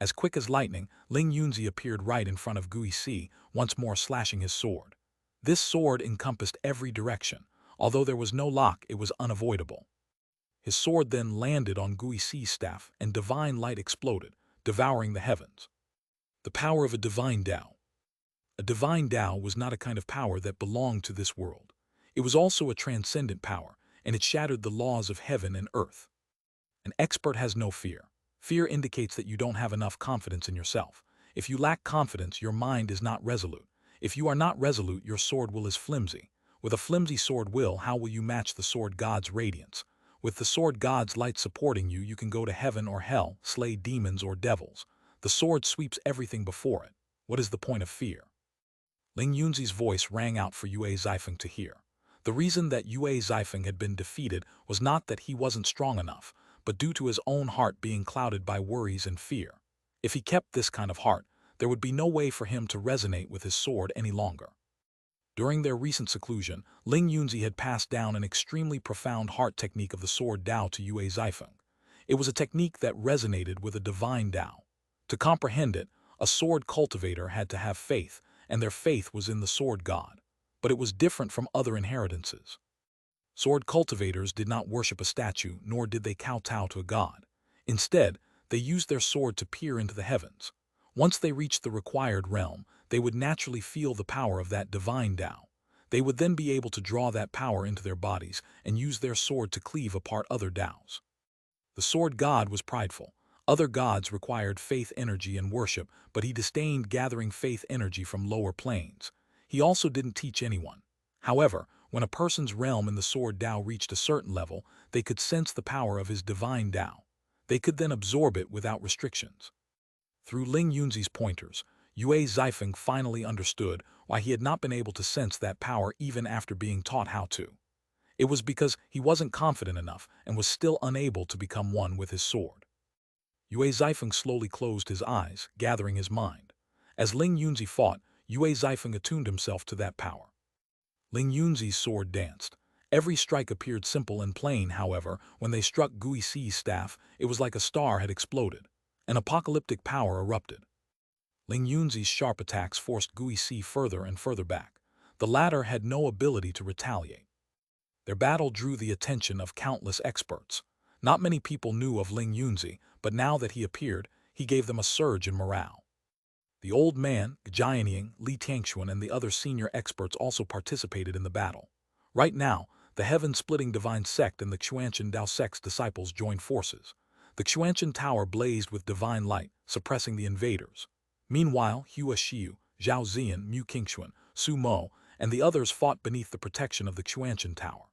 As quick as lightning, Ling Yunzi appeared right in front of Gui Si, once more slashing his sword. This sword encompassed every direction. Although there was no lock, it was unavoidable. His sword then landed on Guixi's staff, and divine light exploded, devouring the heavens. The power of a divine Tao. A divine Tao was not a kind of power that belonged to this world. It was also a transcendent power, and it shattered the laws of heaven and earth. An expert has no fear. Fear indicates that you don't have enough confidence in yourself. If you lack confidence, your mind is not resolute. If you are not resolute, your sword will is flimsy. With a flimsy sword will, how will you match the sword god's radiance? With the sword god's light supporting you, you can go to heaven or hell, slay demons or devils. The sword sweeps everything before it. What is the point of fear? Ling Yunzi's voice rang out for Yue Zifeng to hear. The reason that Yue Zifeng had been defeated was not that he wasn't strong enough, but due to his own heart being clouded by worries and fear. If he kept this kind of heart, there would be no way for him to resonate with his sword any longer. During their recent seclusion, Ling Yunzi had passed down an extremely profound heart technique of the sword Dao to Yue Zifeng. It was a technique that resonated with a divine Dao. To comprehend it, a sword cultivator had to have faith, and their faith was in the sword god. But it was different from other inheritances. Sword cultivators did not worship a statue, nor did they kowtow to a god. Instead, they used their sword to peer into the heavens. Once they reached the required realm, they would naturally feel the power of that divine Tao. They would then be able to draw that power into their bodies and use their sword to cleave apart other Taos. The sword god was prideful. Other gods required faith energy and worship, but he disdained gathering faith energy from lower planes. He also didn't teach anyone. However, when a person's realm in the sword Tao reached a certain level, they could sense the power of his divine Tao. They could then absorb it without restrictions. Through Ling Yunzi's pointers, Yue Zifeng finally understood why he had not been able to sense that power even after being taught how to. It was because he wasn't confident enough and was still unable to become one with his sword. Yue Zifeng slowly closed his eyes, gathering his mind. As Ling Yunzi fought, Yue Zifeng attuned himself to that power. Ling Yunzi's sword danced. Every strike appeared simple and plain, however, when they struck Guixi's staff, it was like a star had exploded. An apocalyptic power erupted. Ling Yunzi's sharp attacks forced Guixi further and further back. The latter had no ability to retaliate. Their battle drew the attention of countless experts. Not many people knew of Ling Yunzi, but now that he appeared, he gave them a surge in morale. The old man, Jianying, Li Tiangxuan, and the other senior experts also participated in the battle. Right now, the heaven-splitting divine sect and the Xuanhuan Dao sect's disciples joined forces. The Xuanhuan Tower blazed with divine light, suppressing the invaders. Meanwhile, Hua Xiu, Zhao Ziyan, Mu Qingxuan, Su Mo, and the others fought beneath the protection of the Xuanhuan Tower.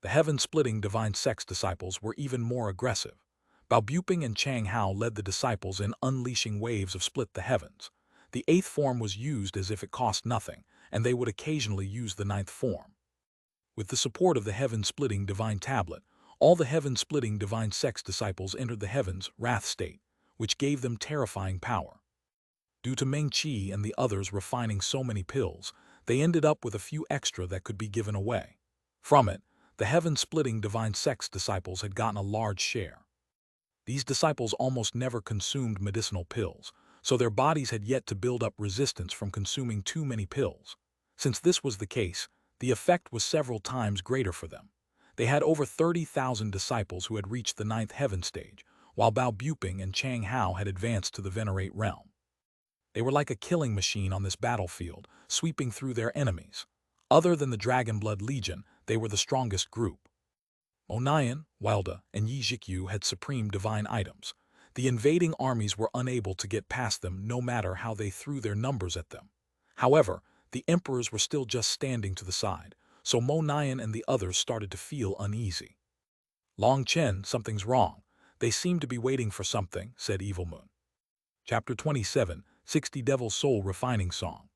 The heaven-splitting divine sect's disciples were even more aggressive. Bao Buping and Chang Hao led the disciples in unleashing waves of split the heavens. The eighth form was used as if it cost nothing, and they would occasionally use the ninth form. With the support of the heaven-splitting divine tablet, all the heaven-splitting divine sect's disciples entered the heavens' wrath state, which gave them terrifying power. Due to Meng Qi and the others refining so many pills, they ended up with a few extra that could be given away. From it, the heaven-splitting divine sect's disciples had gotten a large share. These disciples almost never consumed medicinal pills, so their bodies had yet to build up resistance from consuming too many pills. Since this was the case, the effect was several times greater for them. They had over 30,000 disciples who had reached the ninth heaven stage, while Bao Buping and Chang Hao had advanced to the venerate realm. They were like a killing machine on this battlefield, sweeping through their enemies. Other than the Dragonblood Legion, they were the strongest group. Monayan, Wilda, and Yi Jikyu had supreme divine items. The invading armies were unable to get past them no matter how they threw their numbers at them. However, the emperors were still just standing to the side, so Monayan and the others started to feel uneasy. Long Chen, something's wrong. They seem to be waiting for something, said Evil Moon. Chapter 27, 60 Devil Soul Refining Song.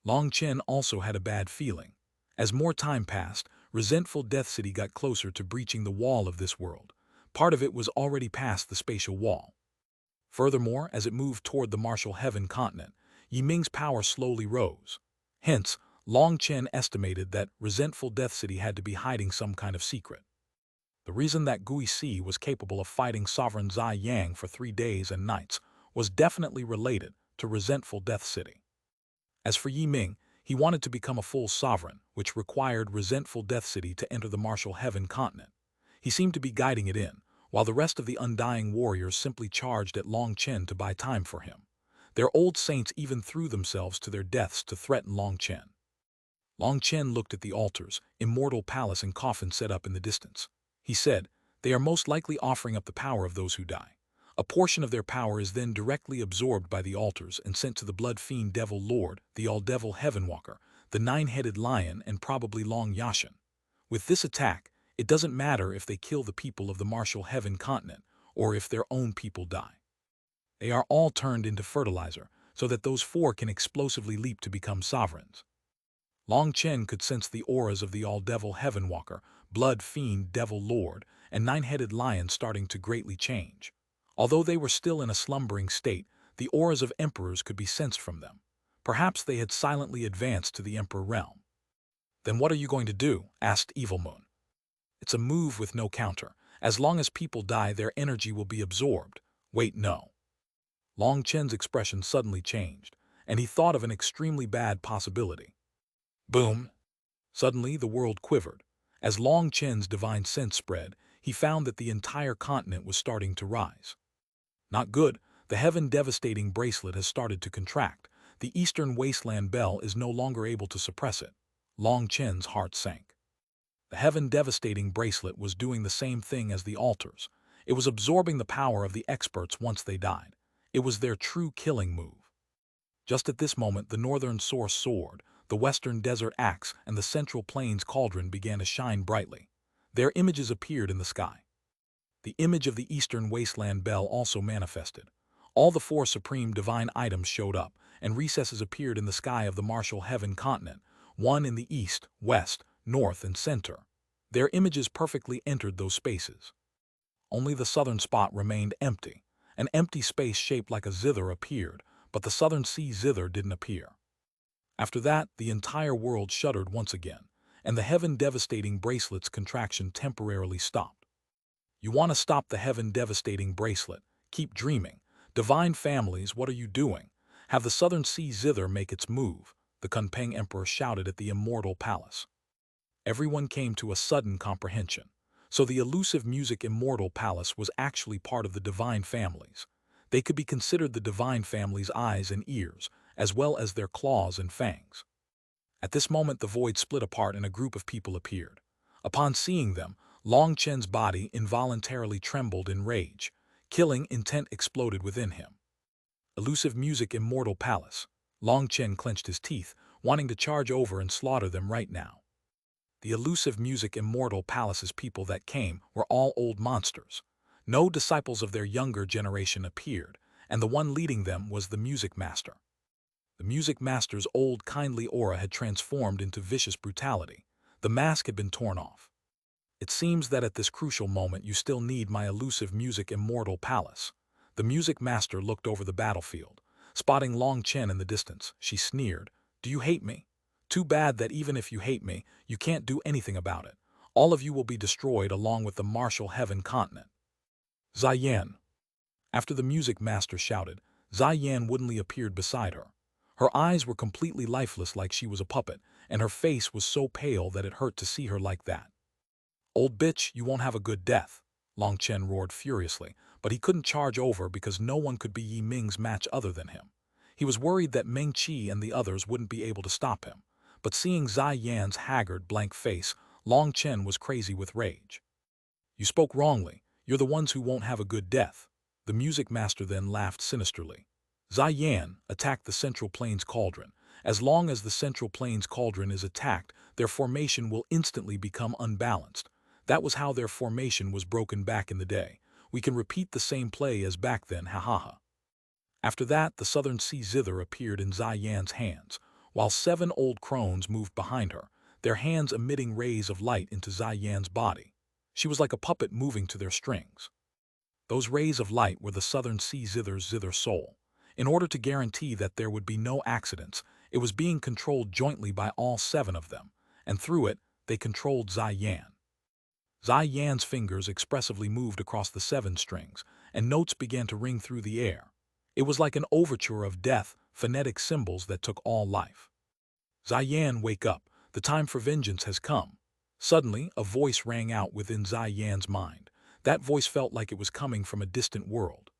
Long Chen also had a bad feeling. As more time passed, resentful Death City got closer to breaching the wall of this world. Part of it was already past the spatial wall. Furthermore, as it moved toward the martial heaven continent, Yiming's power slowly rose. Hence, Long Chen estimated that resentful Death City had to be hiding some kind of secret. The reason that Guixi was capable of fighting Sovereign Zai Yang for 3 days and nights was definitely related to resentful Death City. As for Yiming, he wanted to become a full sovereign, which required resentful Death City to enter the martial heaven continent. He seemed to be guiding it in, while the rest of the undying warriors simply charged at Long Chen to buy time for him. Their old saints even threw themselves to their deaths to threaten Long Chen. Long Chen looked at the altars, immortal palace and coffin set up in the distance. He said, "They are most likely offering up the power of those who die. A portion of their power is then directly absorbed by the altars and sent to the blood fiend devil lord, the all-devil heavenwalker, the nine-headed lion, and probably Long Yashin. With this attack, it doesn't matter if they kill the people of the martial heaven continent or if their own people die. They are all turned into fertilizer so that those four can explosively leap to become sovereigns." Long Chen could sense the auras of the all-devil heavenwalker, blood fiend devil lord, and nine-headed lion starting to greatly change. Although they were still in a slumbering state, the auras of emperors could be sensed from them. Perhaps they had silently advanced to the emperor realm. "Then what are you going to do?" asked Evil Moon. "It's a move with no counter. As long as people die, their energy will be absorbed. Wait, no." Long Chen's expression suddenly changed, and he thought of an extremely bad possibility. Boom! Suddenly the world quivered. As Long Chen's divine sense spread, he found that the entire continent was starting to rise. Not good. The heaven-devastating bracelet has started to contract. The eastern wasteland bell is no longer able to suppress it. Long Chen's heart sank. The heaven-devastating bracelet was doing the same thing as the altars. It was absorbing the power of the experts once they died. It was their true killing move. Just at this moment, the northern source sword, the western desert axe, and the central plains cauldron began to shine brightly. Their images appeared in the sky. The image of the eastern wasteland bell also manifested. All the four supreme divine items showed up, and recesses appeared in the sky of the martial heaven continent, one in the east, west, north, and center. Their images perfectly entered those spaces. Only the southern spot remained empty. An empty space shaped like a zither appeared, but the southern sea zither didn't appear. After that, the entire world shuddered once again, and the heaven-devastating bracelet's contraction temporarily stopped. You want to stop the heaven-devastating bracelet? Keep dreaming. Divine families, what are you doing? Have the southern sea zither make its move, the Kunpeng Emperor shouted at the immortal palace. Everyone came to a sudden comprehension. So the elusive music immortal palace was actually part of the divine families. They could be considered the divine family's eyes and ears, as well as their claws and fangs. At this moment the void split apart and a group of people appeared. Upon seeing them, Long Chen's body involuntarily trembled in rage. Killing intent exploded within him. Elusive music immortal palace. Long Chen clenched his teeth, wanting to charge over and slaughter them right now. The elusive music immortal palace's people that came were all old monsters. No disciples of their younger generation appeared, and the one leading them was the music master. The music master's old kindly aura had transformed into vicious brutality. The mask had been torn off. "It seems that at this crucial moment you still need my elusive music immortal palace." The music master looked over the battlefield. Spotting Long Chen in the distance, she sneered, "Do you hate me? Too bad that even if you hate me, you can't do anything about it. All of you will be destroyed along with the martial heaven continent." Ziyan. After the music master shouted, Ziyan woodenly appeared beside her. Her eyes were completely lifeless like she was a puppet, and her face was so pale that it hurt to see her like that. "Old bitch, you won't have a good death," Long Chen roared furiously, but he couldn't charge over because no one could be Yi Ming's match other than him. He was worried that Meng Qi and the others wouldn't be able to stop him, but seeing Ziyan's haggard, blank face, Long Chen was crazy with rage. "You spoke wrongly. You're the ones who won't have a good death." The music master then laughed sinisterly. Ziyan attacked the Central Plains Cauldron. As long as the Central Plains Cauldron is attacked, their formation will instantly become unbalanced. That was how their formation was broken back in the day. We can repeat the same play as back then, ha ha ha. After that, the southern sea zither appeared in Ziyan's hands, while 7 old crones moved behind her, their hands emitting rays of light into Ziyan's body. She was like a puppet moving to their strings. Those rays of light were the southern sea zither's zither soul. In order to guarantee that there would be no accidents, it was being controlled jointly by all 7 of them, and through it, they controlled Ziyan. Ziyan's fingers expressively moved across the 7 strings, and notes began to ring through the air. It was like an overture of death, phonetic symbols that took all life. "Ziyan, wake up. The time for vengeance has come." Suddenly, a voice rang out within Zai Yan's mind. That voice felt like it was coming from a distant world.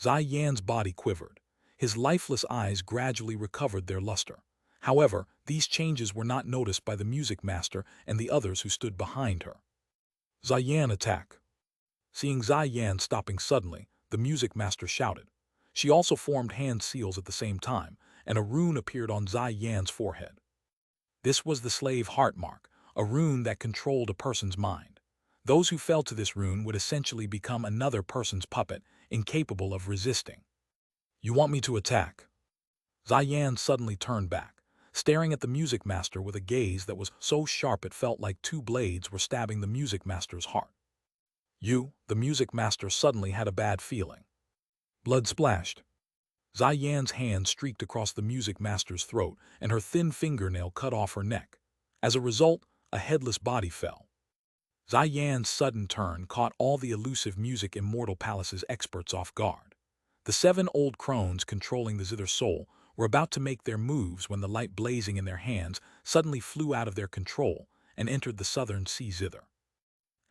Zai Yan's body quivered. His lifeless eyes gradually recovered their luster. However, these changes were not noticed by the music master and the others who stood behind her. Zai Yan, attack! Seeing Zai Yan stopping suddenly, the music master shouted. She also formed hand seals at the same time, and a rune appeared on Zai Yan's forehead. This was the slave heart mark, a rune that controlled a person's mind. Those who fell to this rune would essentially become another person's puppet, incapable of resisting. You want me to attack? Zai Yan suddenly turned back, staring at the music master with a gaze that was so sharp it felt like two blades were stabbing the music master's heart. The music master suddenly had a bad feeling. Blood splashed. Zai Yan's hand streaked across the music master's throat, and her thin fingernail cut off her neck. As a result, a headless body fell. Zai Yan's sudden turn caught all the elusive music Immortal Palace's experts off guard. The 7 old crones controlling the Zither soul were about to make their moves when the light blazing in their hands suddenly flew out of their control and entered the southern sea Zither.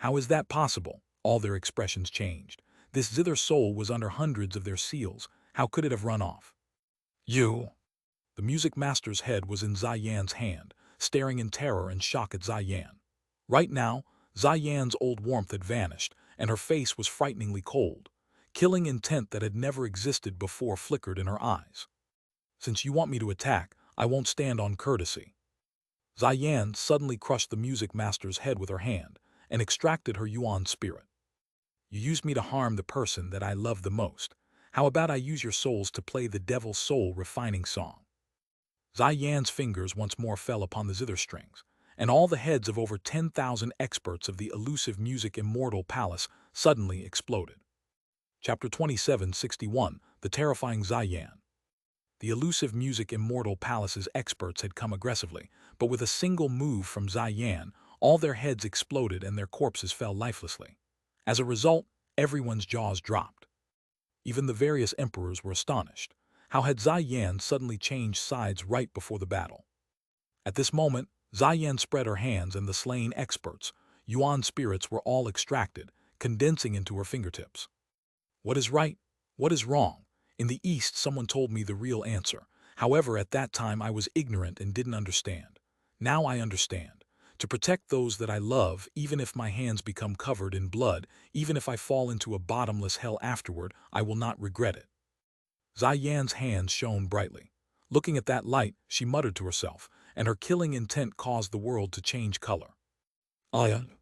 How is that possible? All their expressions changed. This Zither soul was under hundreds of their seals. How could it have run off? You! The music master's head was in Zai Yan's hand, staring in terror and shock at Zai Yan. Right now, Zai Yan's old warmth had vanished, and her face was frighteningly cold. Killing intent that had never existed before flickered in her eyes. Since you want me to attack, I won't stand on courtesy. Zai Yan suddenly crushed the music master's head with her hand and extracted her Yuan spirit. You used me to harm the person that I love the most. How about I use your souls to play the devil's soul refining song? Zai Yan's fingers once more fell upon the zither strings, and all the heads of over 10,000 experts of the elusive music Immortal Palace suddenly exploded. Chapter 2761, The Terrifying Zai Yan. The elusive music Immortal Palace's experts had come aggressively, but with a single move from Zai Yan, all their heads exploded and their corpses fell lifelessly. As a result, everyone's jaws dropped. Even the various emperors were astonished. How had Zai Yan suddenly changed sides right before the battle? At this moment, Zai Yan spread her hands and the slain experts, Yuan spirits were all extracted, condensing into her fingertips. What is right? What is wrong? In the East, someone told me the real answer. However, at that time I was ignorant and didn't understand. Now I understand. To protect those that I love, even if my hands become covered in blood, even if I fall into a bottomless hell afterward, I will not regret it. Zai Yan's hands shone brightly. Looking at that light, she muttered to herself, and her killing intent caused the world to change color. Ion.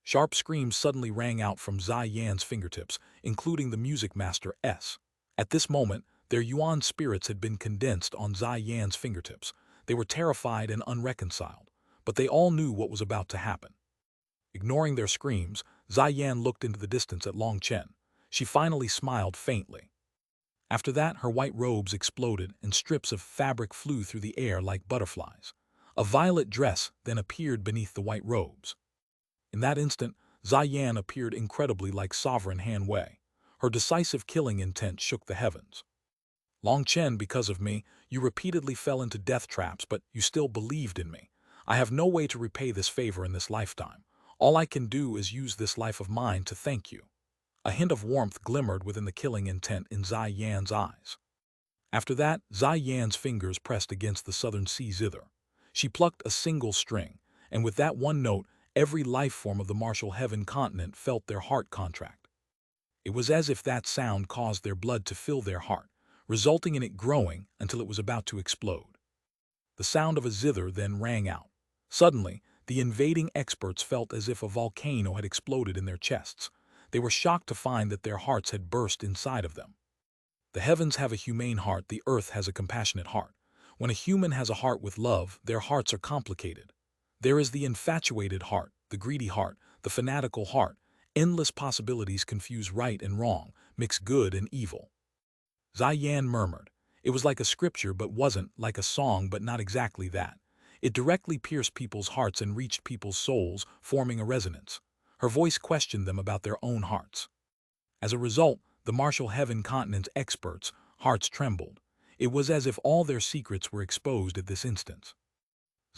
Sharp screams suddenly rang out from Zai Yan's fingertips, including the music master S. At this moment, their Yuan spirits had been condensed on Zai Yan's fingertips. They were terrified and unreconciled, but they all knew what was about to happen. Ignoring their screams, Zai Yan looked into the distance at Long Chen. She finally smiled faintly. After that, her white robes exploded and strips of fabric flew through the air like butterflies. A violet dress then appeared beneath the white robes. In that instant, Zai Yan appeared incredibly like Sovereign Han Wei. Her decisive killing intent shook the heavens. Long Chen, because of me, you repeatedly fell into death traps, but you still believed in me. I have no way to repay this favor in this lifetime. All I can do is use this life of mine to thank you. A hint of warmth glimmered within the killing intent in Zai Yan's eyes. After that, Zai Yan's fingers pressed against the southern sea zither. She plucked a single string, and with that one note, every life form of the martial heaven continent felt their heart contract. It was as if that sound caused their blood to fill their heart, resulting in it growing until it was about to explode. The sound of a zither then rang out. Suddenly, the invading experts felt as if a volcano had exploded in their chests. They were shocked to find that their hearts had burst inside of them. The heavens have a humane heart, the earth has a compassionate heart. When a human has a heart with love, their hearts are complicated. There is the infatuated heart, the greedy heart, the fanatical heart. Endless possibilities confuse right and wrong, mix good and evil. Zai Yan murmured. It was like a scripture but wasn't, like a song but not exactly that. It directly pierced people's hearts and reached people's souls, forming a resonance. Her voice questioned them about their own hearts. As a result, the martial heaven continent's experts' hearts trembled. It was as if all their secrets were exposed at this instant.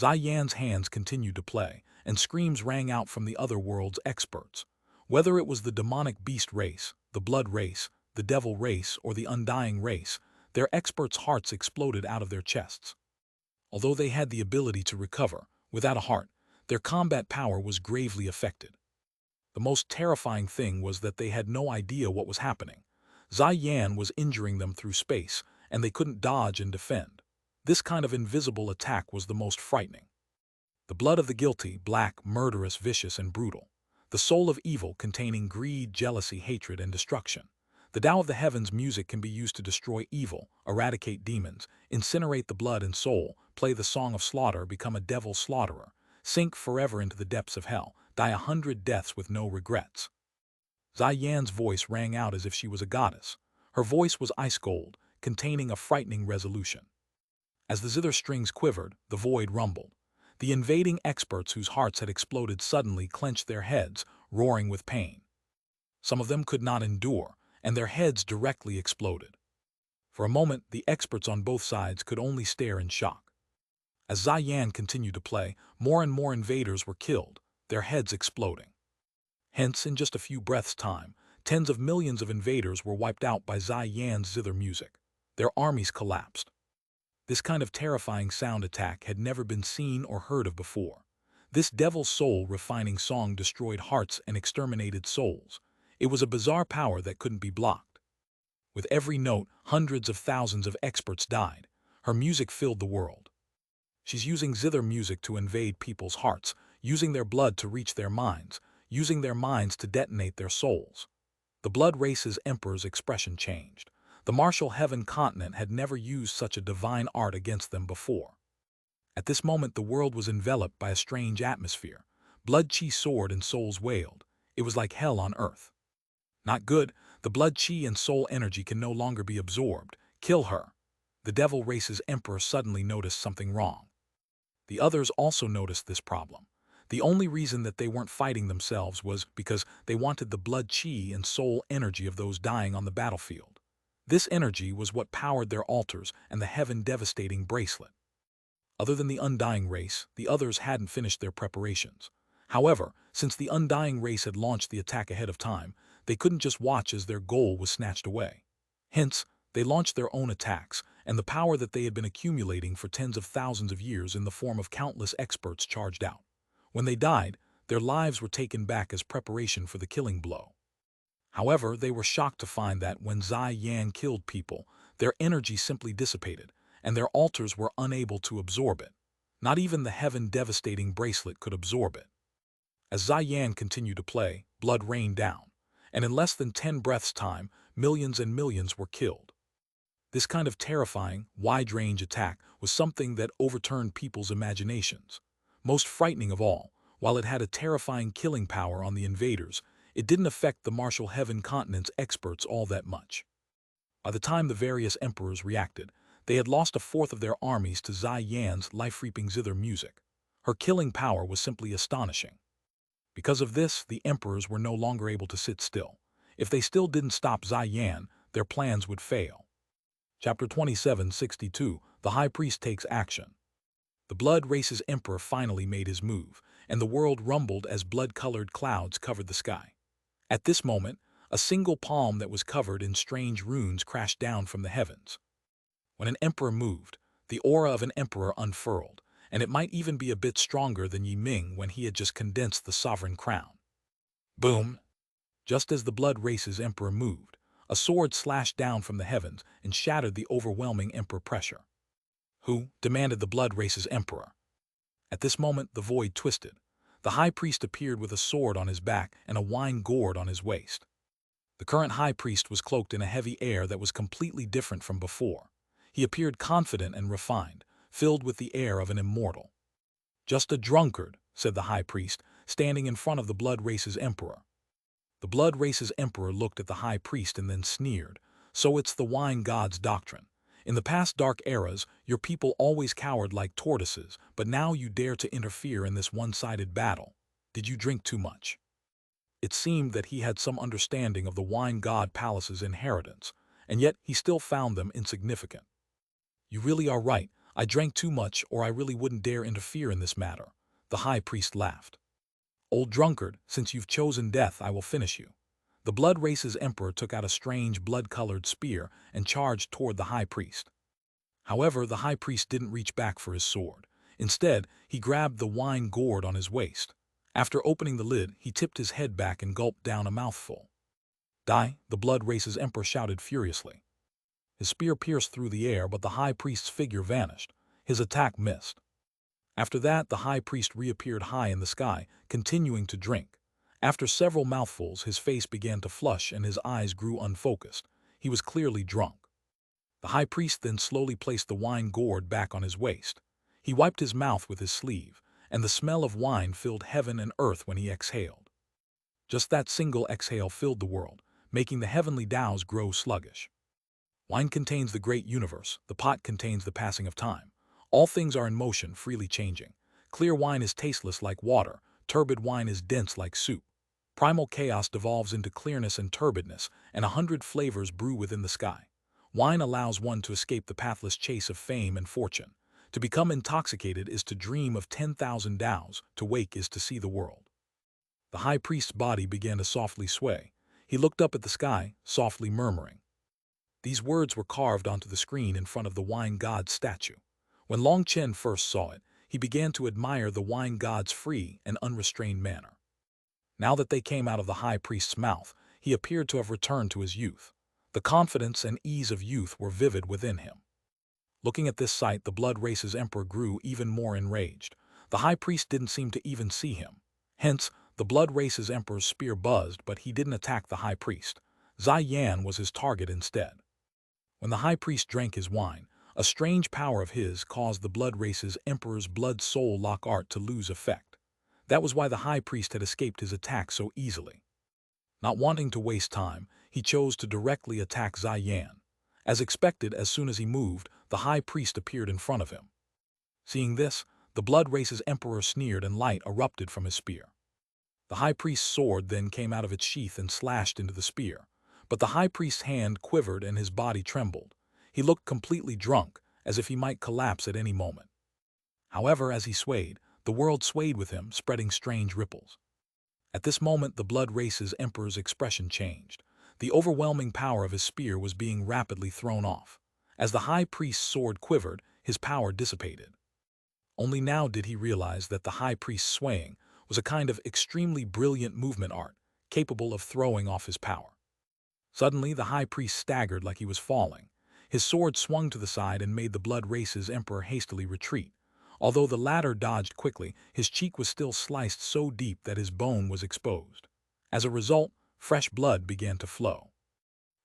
Yan's hands continued to play, and screams rang out from the other world's experts. Whether it was the demonic beast race, the blood race, the devil race, or the undying race, their experts' hearts exploded out of their chests. Although they had the ability to recover, without a heart, their combat power was gravely affected. The most terrifying thing was that they had no idea what was happening. Yan was injuring them through space, and they couldn't dodge and defend. This kind of invisible attack was the most frightening. The blood of the guilty, black, murderous, vicious, and brutal. The soul of evil containing greed, jealousy, hatred, and destruction. The Tao of the Heavens music can be used to destroy evil, eradicate demons, incinerate the blood and soul, play the song of slaughter, become a devil slaughterer, sink forever into the depths of hell, die 100 deaths with no regrets. Yan's voice rang out as if she was a goddess. Her voice was ice gold, containing a frightening resolution. As the zither strings quivered, the void rumbled. The invading experts whose hearts had exploded suddenly clenched their heads, roaring with pain. Some of them could not endure, and their heads directly exploded. For a moment, the experts on both sides could only stare in shock. As Yan continued to play, more and more invaders were killed, their heads exploding. Hence, in just a few breaths' time, tens of millions of invaders were wiped out by Yan's zither music. Their armies collapsed. This kind of terrifying sound attack had never been seen or heard of before. This devil's soul-refining song destroyed hearts and exterminated souls. It was a bizarre power that couldn't be blocked. With every note, hundreds of thousands of experts died. Her music filled the world. She's using zither music to invade people's hearts, using their blood to reach their minds, using their minds to detonate their souls. The blood race's emperor's expression changed. The martial heaven continent had never used such a divine art against them before. At this moment the world was enveloped by a strange atmosphere. Blood chi soared and souls wailed. It was like hell on earth. Not good. The blood chi and soul energy can no longer be absorbed. Kill her. The devil race's emperor suddenly noticed something wrong. The others also noticed this problem. The only reason that they weren't fighting themselves was because they wanted the blood chi and soul energy of those dying on the battlefield. This energy was what powered their altars and the heaven-devastating bracelet. Other than the undying race, the others hadn't finished their preparations. However, since the undying race had launched the attack ahead of time, they couldn't just watch as their goal was snatched away. Hence, they launched their own attacks, and the power that they had been accumulating for tens of thousands of years in the form of countless experts charged out. When they died, their lives were taken back as preparation for the killing blow. However, they were shocked to find that when Yan killed people, their energy simply dissipated, and their altars were unable to absorb it. Not even the heaven-devastating bracelet could absorb it. As Yan continued to play, blood rained down, and in less than 10 breaths' time, millions and millions were killed. This kind of terrifying, wide-range attack was something that overturned people's imaginations. Most frightening of all, while it had a terrifying killing power on the invaders, it didn't affect the martial heaven continent's experts all that much. By the time the various emperors reacted, they had lost a fourth of their armies to Yan's life-reaping zither music. Her killing power was simply astonishing. Because of this, the emperors were no longer able to sit still. If they still didn't stop Yan, their plans would fail. Chapter 2762, The High Priest Takes Action. The blood race's emperor finally made his move, and the world rumbled as blood-colored clouds covered the sky. At this moment, a single palm that was covered in strange runes crashed down from the heavens. When an emperor moved, the aura of an emperor unfurled, and it might even be a bit stronger than Yi Ming when he had just condensed the sovereign crown. Boom! Just as the blood race's emperor moved, a sword slashed down from the heavens and shattered the overwhelming emperor pressure. Who? Demanded the blood race's emperor. At this moment, the void twisted. The high priest appeared with a sword on his back and a wine gourd on his waist. The current high priest was cloaked in a heavy air that was completely different from before. He appeared confident and refined, filled with the air of an immortal. Just a drunkard, said the high priest, standing in front of the blood race's emperor. The blood race's emperor looked at the high priest and then sneered. So it's the wine god's doctrine. In the past dark eras, your people always cowered like tortoises, but now you dare to interfere in this one-sided battle. Did you drink too much? It seemed that he had some understanding of the wine god palace's inheritance, and yet he still found them insignificant. You really are right. I drank too much, or I really wouldn't dare interfere in this matter." The high priest laughed. "Old drunkard, since you've chosen death, I will finish you." The blood race's emperor took out a strange blood-colored spear and charged toward the high priest. However, the high priest didn't reach back for his sword. Instead, he grabbed the wine gourd on his waist. After opening the lid, he tipped his head back and gulped down a mouthful. "Die!" the blood race's emperor shouted furiously. His spear pierced through the air, but the high priest's figure vanished. His attack missed. After that, the high priest reappeared high in the sky, continuing to drink. After several mouthfuls, his face began to flush and his eyes grew unfocused. He was clearly drunk. The high priest then slowly placed the wine gourd back on his waist. He wiped his mouth with his sleeve, and the smell of wine filled heaven and earth when he exhaled. Just that single exhale filled the world, making the heavenly Tao's grow sluggish. Wine contains the great universe, the pot contains the passing of time. All things are in motion, freely changing. Clear wine is tasteless like water, turbid wine is dense like soup. Primal chaos devolves into clearness and turbidness, and 100 flavors brew within the sky. Wine allows one to escape the pathless chase of fame and fortune. To become intoxicated is to dream of 10,000 Taos, to wake is to see the world. The high priest's body began to softly sway. He looked up at the sky, softly murmuring. These words were carved onto the screen in front of the wine god's statue. When Long Chen first saw it, he began to admire the wine god's free and unrestrained manner. Now that they came out of the high priest's mouth, he appeared to have returned to his youth. The confidence and ease of youth were vivid within him. Looking at this sight, the blood race's emperor grew even more enraged. The high priest didn't seem to even see him. Hence, the blood race's emperor's spear buzzed, but he didn't attack the high priest. Xuanhuan was his target instead. When the high priest drank his wine, a strange power of his caused the blood race's emperor's blood-soul lock art to lose effect. That was why the high priest had escaped his attack so easily. Not wanting to waste time, he chose to directly attack Xuanhuan. As expected, as soon as he moved, the high priest appeared in front of him. Seeing this, the blood race's emperor sneered and light erupted from his spear. The high priest's sword then came out of its sheath and slashed into the spear. But the high priest's hand quivered and his body trembled. He looked completely drunk, as if he might collapse at any moment. However, as he swayed, the world swayed with him, spreading strange ripples. At this moment, the blood race's emperor's expression changed. The overwhelming power of his spear was being rapidly thrown off. As the high priest's sword quivered, his power dissipated. Only now did he realize that the high priest's swaying was a kind of extremely brilliant movement art, capable of throwing off his power. Suddenly, the high priest staggered like he was falling. His sword swung to the side and made the blood race's emperor hastily retreat. Although the latter dodged quickly, his cheek was still sliced so deep that his bone was exposed. As a result, fresh blood began to flow.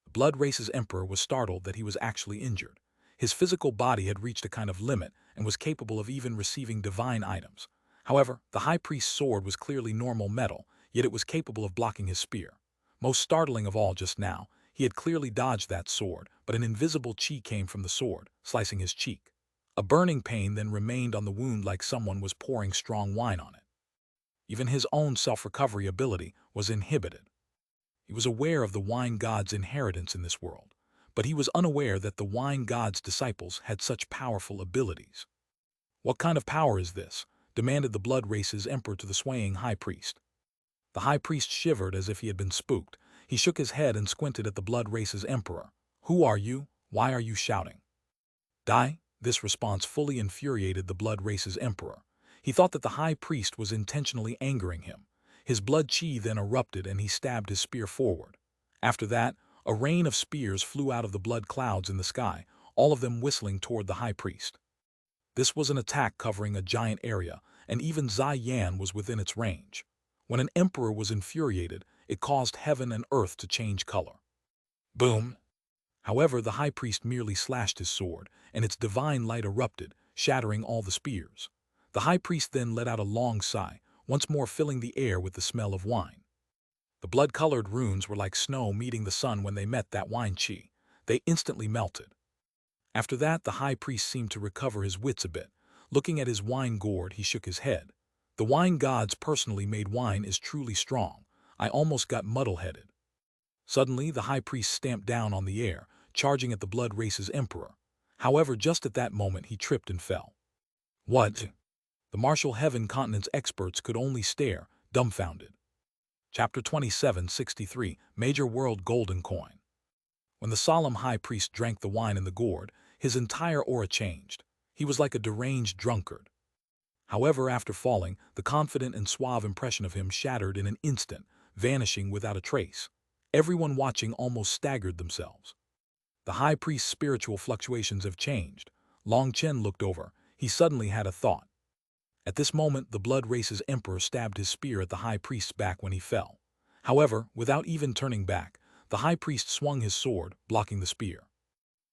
The blood race's emperor was startled that he was actually injured. His physical body had reached a kind of limit and was capable of even receiving divine items. However, the high priest's sword was clearly normal metal, yet it was capable of blocking his spear. Most startling of all just now, he had clearly dodged that sword, but an invisible chi came from the sword, slicing his cheek. A burning pain then remained on the wound like someone was pouring strong wine on it. Even his own self-recovery ability was inhibited. He was aware of the wine god's inheritance in this world, but he was unaware that the wine god's disciples had such powerful abilities. "What kind of power is this?" demanded the blood race's emperor to the swaying high priest. The high priest shivered as if he had been spooked. He shook his head and squinted at the blood race's emperor. "Who are you? Why are you shouting?" "Die?" This response fully infuriated the blood race's emperor. He thought that the high priest was intentionally angering him. His blood chi then erupted and he stabbed his spear forward. After that, a rain of spears flew out of the blood clouds in the sky, all of them whistling toward the high priest. This was an attack covering a giant area, and even Xuanhuan was within its range. When an emperor was infuriated, it caused heaven and earth to change color. Boom! However, the high priest merely slashed his sword, and its divine light erupted, shattering all the spears. The high priest then let out a long sigh, once more filling the air with the smell of wine. The blood-colored runes were like snow meeting the sun when they met that wine chi. They instantly melted. After that, the high priest seemed to recover his wits a bit. Looking at his wine gourd, he shook his head. "The wine god's personally made wine is truly strong. I almost got muddle-headed." Suddenly, the high priest stamped down on the air, charging at the blood race's emperor. However, just at that moment he tripped and fell. What? The martial heaven continent's experts could only stare, dumbfounded. Chapter 2763, Major World Golden Coin. When the solemn high priest drank the wine in the gourd, his entire aura changed. He was like a deranged drunkard. However, after falling, the confident and suave impression of him shattered in an instant, vanishing without a trace. Everyone watching almost staggered themselves. The high priest's spiritual fluctuations have changed. Chen looked over. He suddenly had a thought. At this moment, the blood race's emperor stabbed his spear at the high priest's back when he fell. However, without even turning back, the high priest swung his sword, blocking the spear.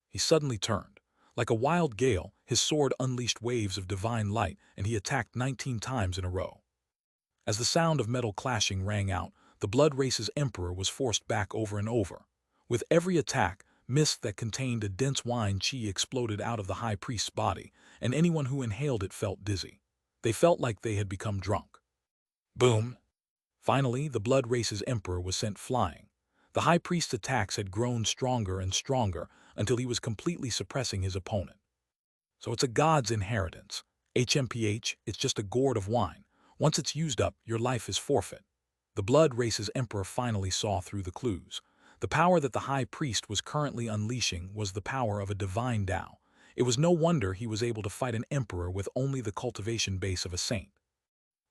He suddenly turned. Like a wild gale, his sword unleashed waves of divine light, and he attacked 19 times in a row. As the sound of metal clashing rang out, the blood race's emperor was forced back over and over. With every attack, mist that contained a dense wine qi exploded out of the high priest's body, and anyone who inhaled it felt dizzy. They felt like they had become drunk. Boom! Finally, the blood race's emperor was sent flying. The high priest's attacks had grown stronger and stronger until he was completely suppressing his opponent. So it's a god's inheritance. HMPH, it's just a gourd of wine. Once it's used up, your life is forfeit. The blood race's emperor finally saw through the clues. The power that the high priest was currently unleashing was the power of a divine Tao. It was no wonder he was able to fight an emperor with only the cultivation base of a saint.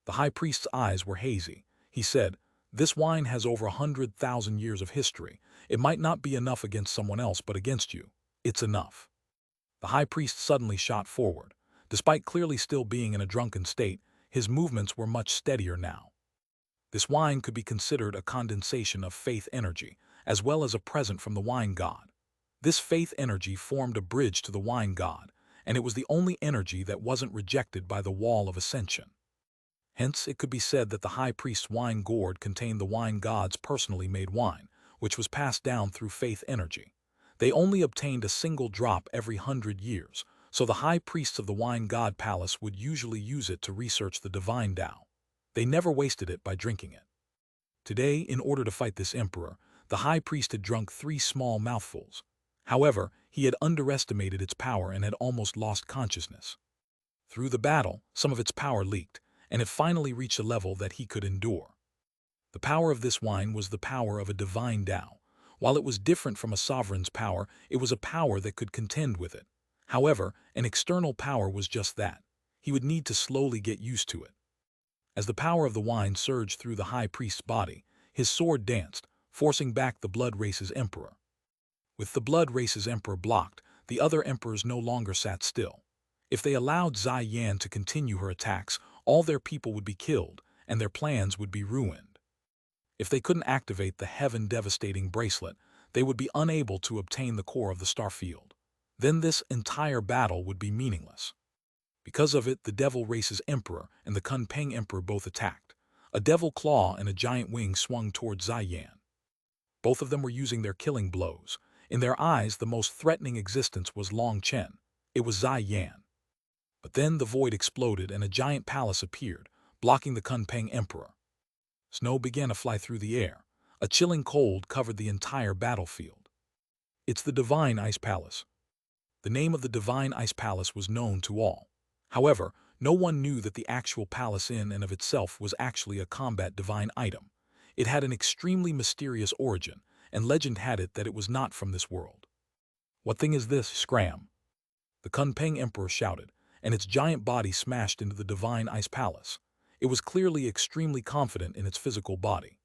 The high priest's eyes were hazy. He said, "This wine has over 100,000 years of history. It might not be enough against someone else, but against you, it's enough." The high priest suddenly shot forward. Despite clearly still being in a drunken state, his movements were much steadier now. This wine could be considered a condensation of faith energy, as well as a present from the wine god. This faith energy formed a bridge to the wine god, and it was the only energy that wasn't rejected by the wall of ascension. Hence, it could be said that the high priest's wine gourd contained the wine god's personally made wine, which was passed down through faith energy. They only obtained a single drop every 100 years, so the high priests of the wine god palace would usually use it to research the divine Tao. They never wasted it by drinking it. Today, in order to fight this emperor, the high priest had drunk 3 small mouthfuls. However, he had underestimated its power and had almost lost consciousness. Through the battle, some of its power leaked, and it finally reached a level that he could endure. The power of this wine was the power of a divine Tao. While it was different from a sovereign's power, it was a power that could contend with it. However, an external power was just that. He would need to slowly get used to it. As the power of the wine surged through the high priest's body, his sword danced, forcing back the blood race's emperor. With the blood race's emperor blocked, the other emperors no longer sat still. If they allowed Xuanhuan to continue her attacks, all their people would be killed, and their plans would be ruined. If they couldn't activate the heaven-devastating bracelet, they would be unable to obtain the core of the star field. Then this entire battle would be meaningless. Because of it, the devil race's emperor and the Kunpeng emperor both attacked. A devil claw and a giant wing swung towards Xuanhuan. Both of them were using their killing blows. In their eyes, the most threatening existence was Chen. It was Xuanhuan. But then the void exploded and a giant palace appeared, blocking the Kunpeng emperor. Snow began to fly through the air. A chilling cold covered the entire battlefield. It's the Divine Ice Palace. The name of the Divine Ice Palace was known to all. However, no one knew that the actual palace in and of itself was actually a combat divine item. It had an extremely mysterious origin, and legend had it that it was not from this world. "What thing is this, Scram?" the Kunpeng emperor shouted, and its giant body smashed into the Divine Ice Palace. It was clearly extremely confident in its physical body.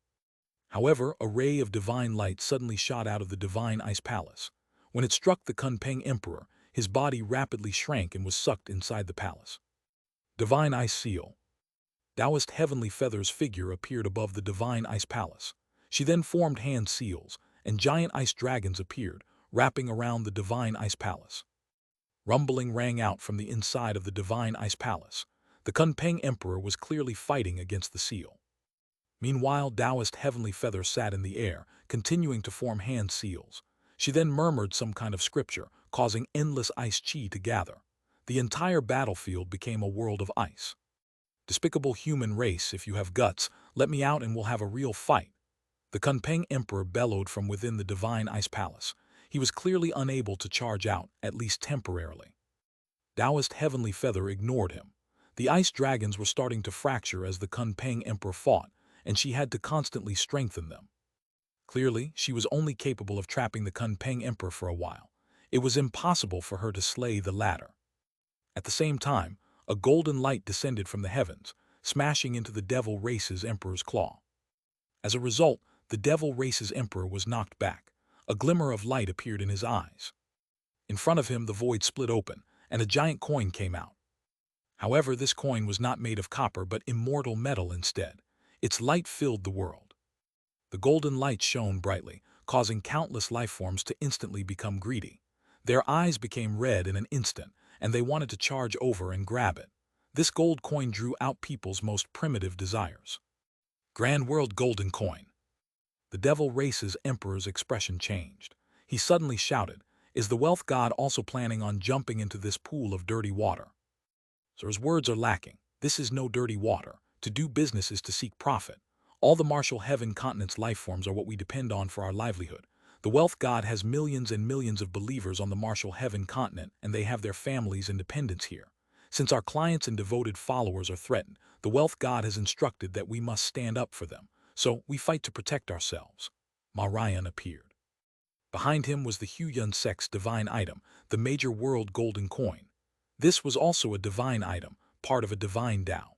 However, a ray of divine light suddenly shot out of the Divine Ice Palace. When it struck the Kunpeng emperor, his body rapidly shrank and was sucked inside the palace. Divine Ice Seal. Taoist Heavenly Feather's figure appeared above the Divine Ice Palace. She then formed hand seals, and giant ice dragons appeared, wrapping around the Divine Ice Palace. Rumbling rang out from the inside of the Divine Ice Palace. The Kunpeng emperor was clearly fighting against the seal. Meanwhile, Taoist Heavenly Feather sat in the air, continuing to form hand seals. She then murmured some kind of scripture, causing endless ice chi to gather. The entire battlefield became a world of ice. "Despicable human race, if you have guts, let me out and we'll have a real fight." The Kunpeng emperor bellowed from within the Divine Ice Palace. He was clearly unable to charge out, at least temporarily. Taoist Heavenly Feather ignored him. The ice dragons were starting to fracture as the Kunpeng Emperor fought, and she had to constantly strengthen them. Clearly, she was only capable of trapping the Kunpeng Emperor for a while. It was impossible for her to slay the latter. At the same time, a golden light descended from the heavens, smashing into the Devil Race's Emperor's claw. As a result, the Devil Race's Emperor was knocked back. A glimmer of light appeared in his eyes. In front of him, the void split open, and a giant coin came out. However, this coin was not made of copper but immortal metal instead. Its light filled the world. The golden light shone brightly, causing countless lifeforms to instantly become greedy. Their eyes became red in an instant, and they wanted to charge over and grab it. This gold coin drew out people's most primitive desires. Grand World Golden Coin. The Devil Race's Emperor's expression changed. He suddenly shouted, "Is the wealth god also planning on jumping into this pool of dirty water?" So his words are lacking. This is no dirty water. To do business is to seek profit. All the martial heaven continent's lifeforms are what we depend on for our livelihood. The wealth god has millions and millions of believers on the martial heaven continent, and they have their families and dependents here. Since our clients and devoted followers are threatened, the wealth god has instructed that we must stand up for them. So we fight to protect ourselves. Marian appeared. Behind him was the Huyan sect's divine item, the major world golden coin. This was also a divine item, part of a divine Tao.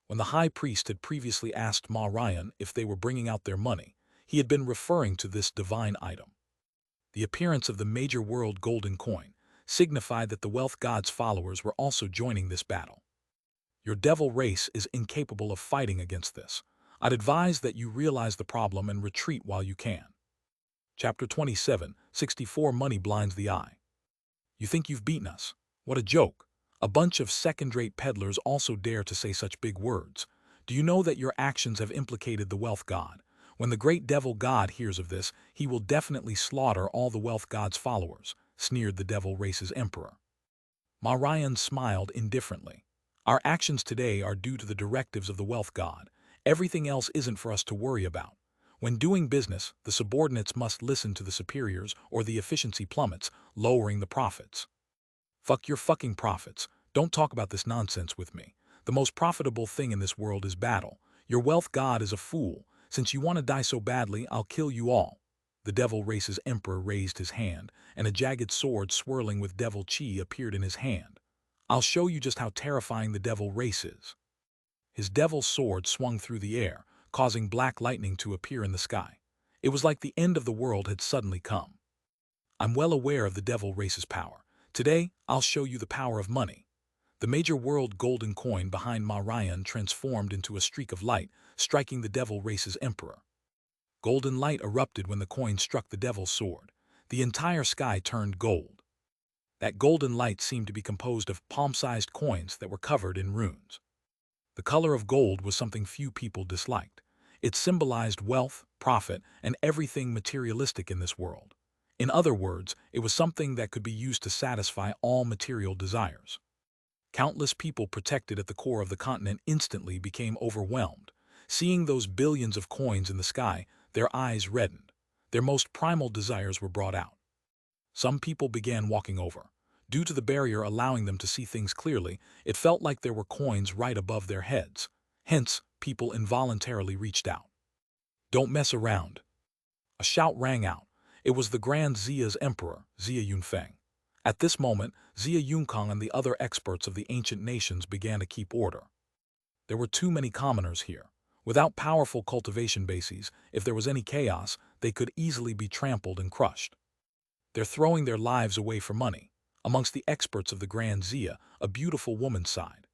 When the high priest had previously asked Marian if they were bringing out their money, he had been referring to this divine item. The appearance of the major world golden coin signified that the wealth god's followers were also joining this battle. Your devil race is incapable of fighting against this. I'd advise that you realize the problem and retreat while you can. Chapter 27, 64 Money Blinds the Eye. You think you've beaten us? What a joke. A bunch of second-rate peddlers also dare to say such big words. Do you know that your actions have implicated the wealth god? When the great devil god hears of this, he will definitely slaughter all the wealth god's followers, sneered the devil race's emperor. Marian smiled indifferently. Our actions today are due to the directives of the wealth god. Everything else isn't for us to worry about. When doing business, the subordinates must listen to the superiors or the efficiency plummets, lowering the profits. Fuck your fucking profits. Don't talk about this nonsense with me. The most profitable thing in this world is battle. Your wealth god is a fool. Since you want to die so badly, I'll kill you all. The devil race's emperor raised his hand, and a jagged sword swirling with devil chi appeared in his hand. I'll show you just how terrifying the devil race is. His devil sword swung through the air, causing black lightning to appear in the sky. It was like the end of the world had suddenly come. I'm well aware of the devil race's power. Today, I'll show you the power of money. The major world golden coin behind Marian transformed into a streak of light, striking the devil race's emperor. Golden light erupted when the coin struck the devil's sword. The entire sky turned gold. That golden light seemed to be composed of palm-sized coins that were covered in runes. The color of gold was something few people disliked. It symbolized wealth, profit, and everything materialistic in this world. In other words, it was something that could be used to satisfy all material desires. Countless people protected at the core of the continent instantly became overwhelmed. Seeing those billions of coins in the sky, their eyes reddened. Their most primal desires were brought out. Some people began walking over. Due to the barrier allowing them to see things clearly, it felt like there were coins right above their heads. Hence, people involuntarily reached out. Don't mess around. A shout rang out. It was the Grand Zia's emperor, Zia Yunfeng. At this moment, Zia Yunkang and the other experts of the ancient nations began to keep order. There were too many commoners here. Without powerful cultivation bases, if there was any chaos, they could easily be trampled and crushed. They're throwing their lives away for money. Amongst the experts of the Grand Zia, a beautiful woman sighed.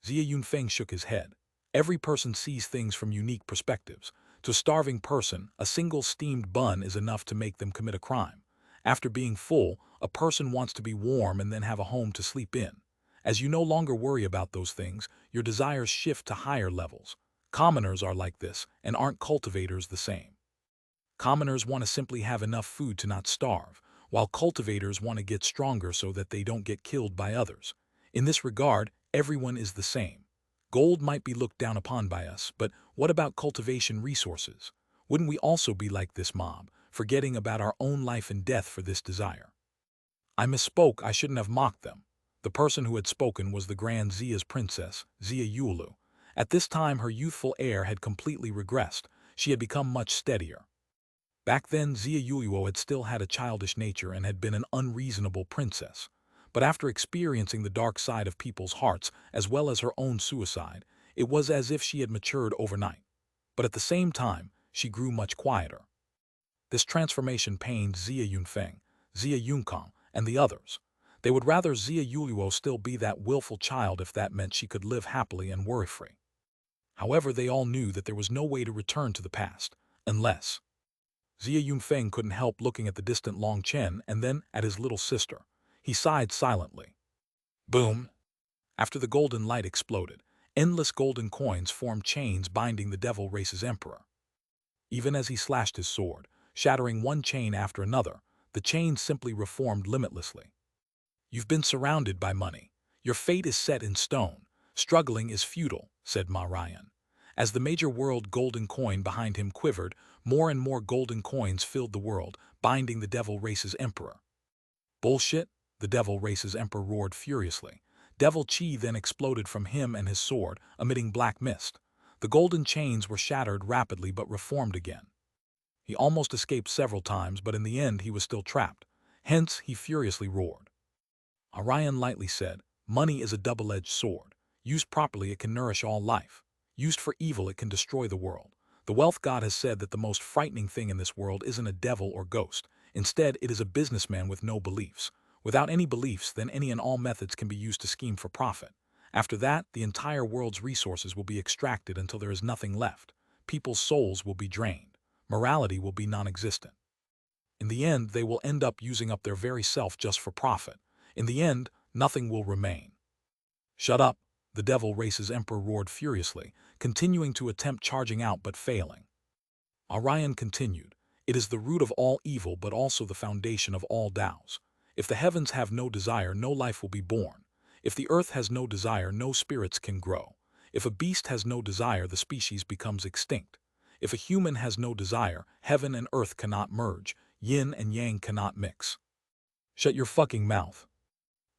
Zia Yunfeng shook his head. Every person sees things from unique perspectives. To a starving person, a single steamed bun is enough to make them commit a crime. After being full, a person wants to be warm and then have a home to sleep in. As you no longer worry about those things, your desires shift to higher levels. Commoners are like this, and aren't cultivators the same. Commoners want to simply have enough food to not starve, while cultivators want to get stronger so that they don't get killed by others. In this regard, everyone is the same. Gold might be looked down upon by us, but what about cultivation resources? Wouldn't we also be like this mob, forgetting about our own life and death for this desire. I misspoke, I shouldn't have mocked them. The person who had spoken was the Grand Zia's princess, Zia Yulu. At this time her youthful air had completely regressed. She had become much steadier. Back then Zia Yuluo had still had a childish nature and had been an unreasonable princess. But after experiencing the dark side of people's hearts, as well as her own suicide, it was as if she had matured overnight. But at the same time, she grew much quieter. This transformation pained Zia Yunfeng, Zia Yunkong, and the others. They would rather Zia Yuluo still be that willful child if that meant she could live happily and worry-free. However, they all knew that there was no way to return to the past, unless... Zia Yunfeng couldn't help looking at the distant Long Chen and then at his little sister. He sighed silently. Boom! After the golden light exploded, endless golden coins formed chains binding the devil race's emperor. Even as he slashed his sword, shattering one chain after another, the chains simply reformed limitlessly. You've been surrounded by money. Your fate is set in stone. Struggling is futile, said Ma Ryan. As the major world golden coin behind him quivered, more and more golden coins filled the world, binding the devil race's emperor. Bullshit, the devil race's emperor roared furiously. Devil chi then exploded from him and his sword, emitting black mist. The golden chains were shattered rapidly but reformed again. He almost escaped several times, but in the end he was still trapped. Hence, he furiously roared. Orion lightly said, money is a double-edged sword. Used properly, it can nourish all life. Used for evil, it can destroy the world. The wealth god has said that the most frightening thing in this world isn't a devil or ghost. Instead, it is a businessman with no beliefs. Without any beliefs, then any and all methods can be used to scheme for profit. After that, the entire world's resources will be extracted until there is nothing left. People's souls will be drained. Morality will be non-existent. In the end, they will end up using up their very self just for profit. In the end, nothing will remain. Shut up, the devil race's emperor roared furiously, continuing to attempt charging out but failing. Orion continued, it is the root of all evil but also the foundation of all Taos. If the heavens have no desire, no life will be born. If the earth has no desire, no spirits can grow. If a beast has no desire, the species becomes extinct. If a human has no desire, heaven and earth cannot merge, yin and yang cannot mix. Shut your fucking mouth.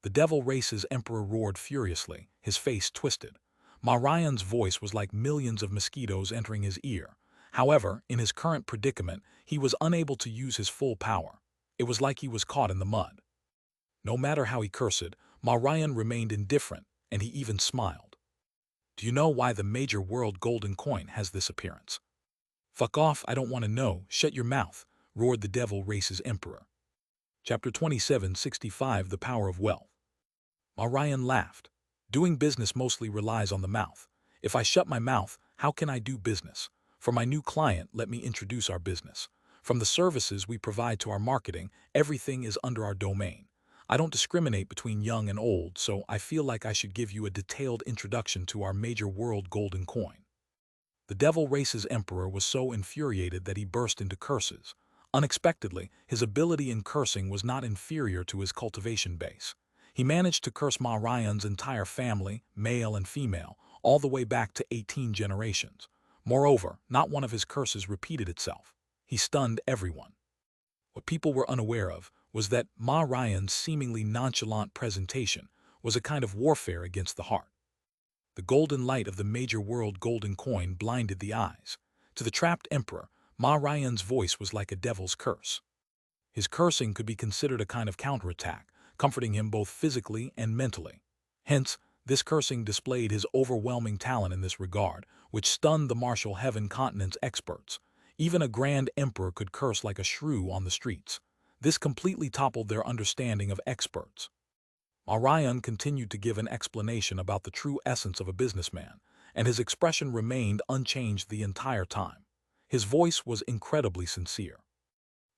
The devil race's emperor roared furiously, his face twisted. Ma Ryan's voice was like millions of mosquitoes entering his ear. However, in his current predicament, he was unable to use his full power. It was like he was caught in the mud. No matter how he cursed, Ma Ryan remained indifferent, and he even smiled. Do you know why the major world golden coin has this appearance? Fuck off, I don't want to know, shut your mouth, roared the devil race's emperor. Chapter 2765 The Power of Wealth. Ma Ryan laughed. Doing business mostly relies on the mouth. If I shut my mouth, how can I do business? For my new client, let me introduce our business. From the services we provide to our marketing, everything is under our domain. I don't discriminate between young and old, so I feel like I should give you a detailed introduction to our major world golden coin. The devil race's emperor was so infuriated that he burst into curses. Unexpectedly, his ability in cursing was not inferior to his cultivation base. He managed to curse Ma Ryan's entire family, male and female, all the way back to 18 generations. Moreover, not one of his curses repeated itself. He stunned everyone. What people were unaware of was that Ma Ryan's seemingly nonchalant presentation was a kind of warfare against the heart. The golden light of the major world golden coin blinded the eyes. To the trapped emperor, Ma Ryan's voice was like a devil's curse. His cursing could be considered a kind of counterattack, comforting him both physically and mentally. Hence, this cursing displayed his overwhelming talent in this regard, which stunned the martial heaven continent's experts. Even a grand emperor could curse like a shrew on the streets. This completely toppled their understanding of experts. Orion continued to give an explanation about the true essence of a businessman, and his expression remained unchanged the entire time. His voice was incredibly sincere.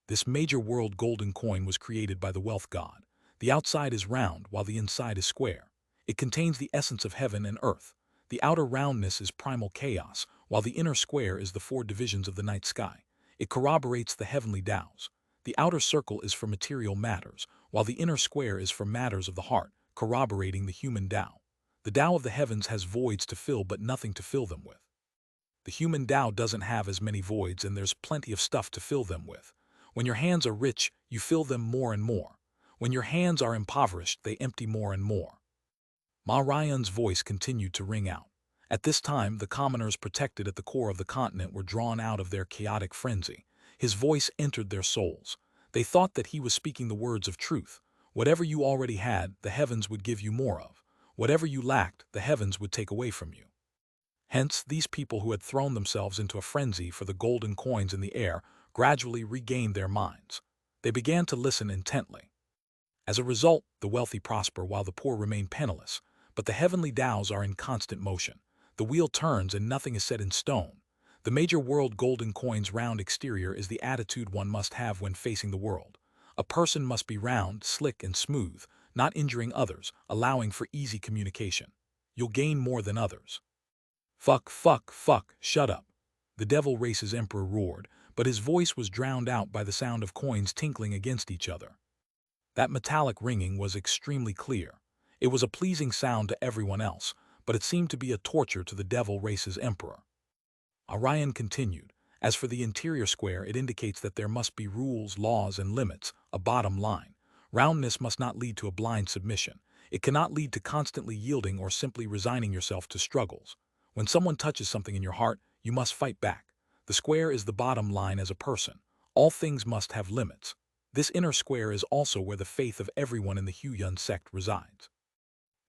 This major world golden coin was created by the wealth god. The outside is round, while the inside is square. It contains the essence of heaven and earth. The outer roundness is primal chaos, while the inner square is the 4 divisions of the night sky. It corroborates the heavenly Taos. The outer circle is for material matters, while the inner square is for matters of the heart, corroborating the human Tao. The Tao of the heavens has voids to fill but nothing to fill them with. The human Tao doesn't have as many voids, and there's plenty of stuff to fill them with. When your hands are rich, you fill them more and more. When your hands are impoverished, they empty more and more. Ma Ryan's voice continued to ring out. At this time, the commoners protected at the core of the continent were drawn out of their chaotic frenzy. His voice entered their souls. They thought that he was speaking the words of truth. Whatever you already had, the heavens would give you more of. Whatever you lacked, the heavens would take away from you. Hence, these people who had thrown themselves into a frenzy for the golden coins in the air gradually regained their minds. They began to listen intently. As a result, the wealthy prosper while the poor remain penniless. But the heavenly Taos are in constant motion. The wheel turns and nothing is set in stone. The major world golden coin's round exterior is the attitude one must have when facing the world. A person must be round, slick, and smooth, not injuring others, allowing for easy communication. You'll gain more than others. Fuck, fuck, fuck, shut up. The devil race's emperor roared, but his voice was drowned out by the sound of coins tinkling against each other. That metallic ringing was extremely clear. It was a pleasing sound to everyone else, but it seemed to be a torture to the devil race's emperor. Orion continued, as for the interior square, it indicates that there must be rules, laws, and limits, a bottom line. Roundness must not lead to a blind submission. It cannot lead to constantly yielding or simply resigning yourself to struggles. When someone touches something in your heart, you must fight back. The square is the bottom line as a person. All things must have limits. This inner square is also where the faith of everyone in the Huyan sect resides.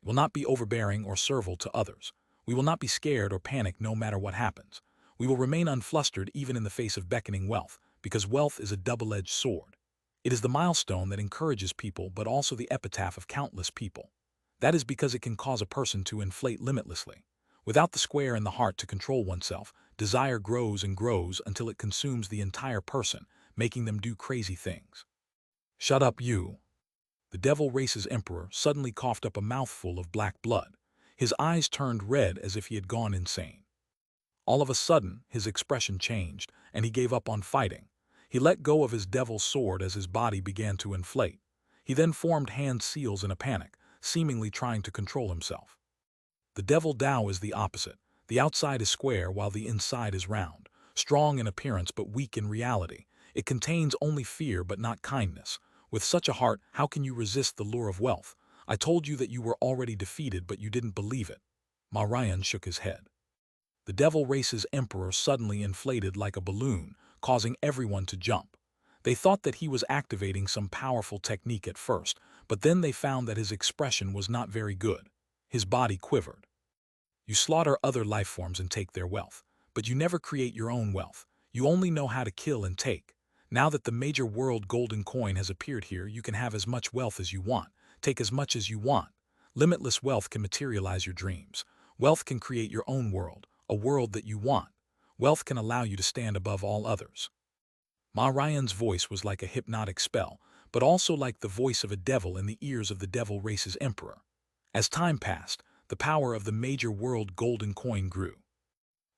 We will not be overbearing or servile to others. We will not be scared or panic no matter what happens. We will remain unflustered even in the face of beckoning wealth, because wealth is a double-edged sword. It is the milestone that encourages people but also the epitaph of countless people. That is because it can cause a person to inflate limitlessly. Without the square in the heart to control oneself, desire grows and grows until it consumes the entire person, making them do crazy things. Shut up, you. The devil race's emperor suddenly coughed up a mouthful of black blood. His eyes turned red as if he had gone insane. All of a sudden, his expression changed, and he gave up on fighting. He let go of his devil's sword as his body began to inflate. He then formed hand seals in a panic, seemingly trying to control himself. The devil Tao is the opposite. The outside is square while the inside is round, strong in appearance but weak in reality. It contains only fear but not kindness. With such a heart, how can you resist the lure of wealth? I told you that you were already defeated, but you didn't believe it. Ma Ryan shook his head. The devil race's emperor suddenly inflated like a balloon, causing everyone to jump. They thought that he was activating some powerful technique at first, but then they found that his expression was not very good. His body quivered. You slaughter other life forms and take their wealth, but you never create your own wealth. You only know how to kill and take. Now that the major world golden coin has appeared here, you can have as much wealth as you want, take as much as you want. Limitless wealth can materialize your dreams. Wealth can create your own world, a world that you want. Wealth can allow you to stand above all others. Ma Ryan's voice was like a hypnotic spell, but also like the voice of a devil in the ears of the devil race's emperor. As time passed, the power of the major world golden coin grew.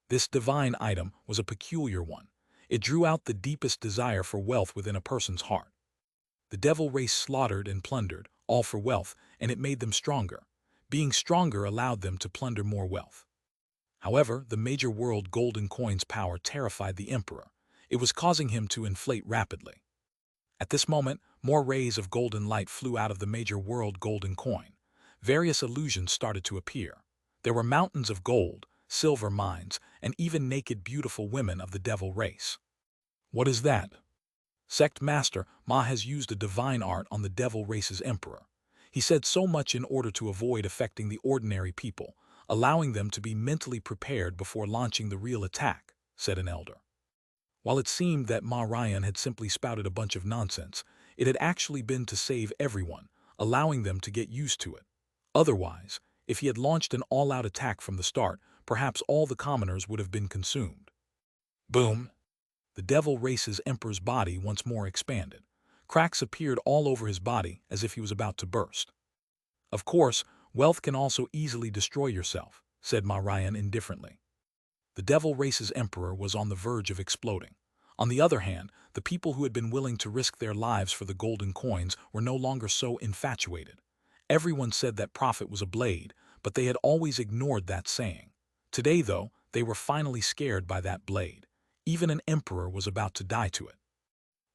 This divine item was a peculiar one. It drew out the deepest desire for wealth within a person's heart. The devil race slaughtered and plundered, all for wealth, and it made them stronger. Being stronger allowed them to plunder more wealth. However, the major world golden coin's power terrified the emperor. It was causing him to inflate rapidly. At this moment, more rays of golden light flew out of the major world golden coin. Various illusions started to appear. There were mountains of gold, silver mines, and even naked beautiful women of the devil race. What is that? Sect Master Ma has used a divine art on the devil race's emperor. He said so much in order to avoid affecting the ordinary people, allowing them to be mentally prepared before launching the real attack, said an elder. While it seemed that Ma Ryan had simply spouted a bunch of nonsense, it had actually been to save everyone, allowing them to get used to it. Otherwise, if he had launched an all-out attack from the start, perhaps all the commoners would have been consumed. Boom! The devil race's emperor's body once more expanded. Cracks appeared all over his body as if he was about to burst. Of course, wealth can also easily destroy yourself, said Ma Ryan indifferently. The devil race's emperor was on the verge of exploding. On the other hand, the people who had been willing to risk their lives for the golden coins were no longer so infatuated. Everyone said that profit was a blade, but they had always ignored that saying. Today, though, they were finally scared by that blade. Even an emperor was about to die to it.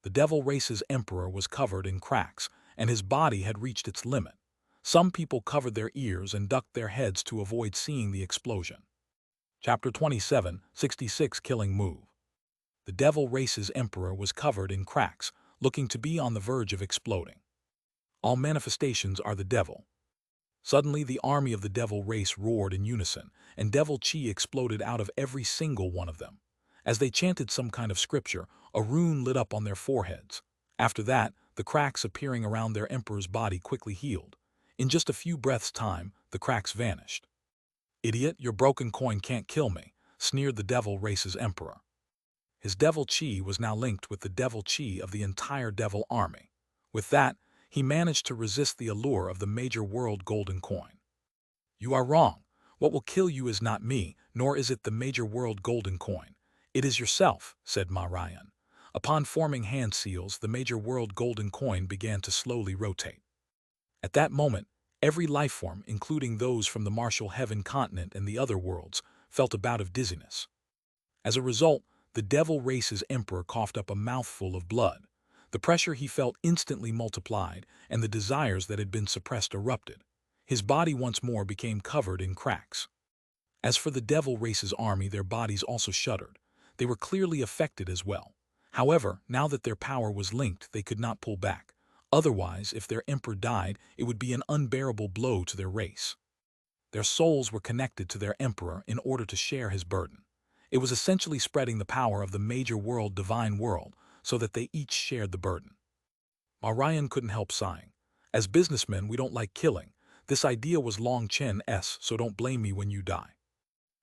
The devil race's emperor was covered in cracks, and his body had reached its limit. Some people covered their ears and ducked their heads to avoid seeing the explosion. Chapter 27, 66 Killing Move. The devil race's emperor was covered in cracks, looking to be on the verge of exploding. All manifestations are the devil. Suddenly, the army of the devil race roared in unison, and devil chi exploded out of every single one of them. As they chanted some kind of scripture, a rune lit up on their foreheads. After that, the cracks appearing around their emperor's body quickly healed. In just a few breaths' time, the cracks vanished. "Idiot, your broken coin can't kill me," sneered the devil race's emperor. His devil chi was now linked with the devil chi of the entire devil army. With that, he managed to resist the allure of the major world golden coin. "You are wrong. What will kill you is not me, nor is it the major world golden coin. It is yourself," said Ma Ryan. Upon forming hand seals, the major world golden coin began to slowly rotate. At that moment, every lifeform, including those from the martial heaven continent and the other worlds, felt a bout of dizziness. As a result, the devil race's emperor coughed up a mouthful of blood. The pressure he felt instantly multiplied, and the desires that had been suppressed erupted. His body once more became covered in cracks. As for the devil race's army, their bodies also shuddered. They were clearly affected as well. However, now that their power was linked, they could not pull back. Otherwise, if their emperor died, it would be an unbearable blow to their race. Their souls were connected to their emperor in order to share his burden. It was essentially spreading the power of the major world divine world so that they each shared the burden. Ryan couldn't help sighing. "As businessmen, we don't like killing. This idea was Long Chen's, so don't blame me when you die."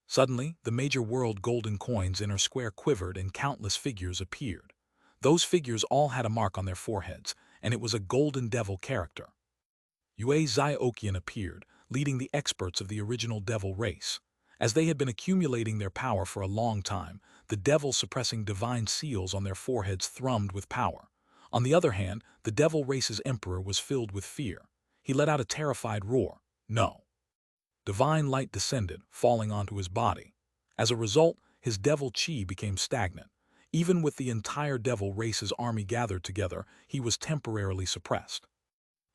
Suddenly, the major world golden coin's inner square quivered and countless figures appeared. Those figures all had a mark on their foreheads, and it was a golden devil character. Yue Ziokian appeared, leading the experts of the original devil race. As they had been accumulating their power for a long time, the devil suppressing divine seals on their foreheads thrummed with power. On the other hand, the devil race's emperor was filled with fear. He let out a terrified roar. "No!" Divine light descended, falling onto his body. As a result, his devil chi became stagnant. Even with the entire devil race's army gathered together, he was temporarily suppressed.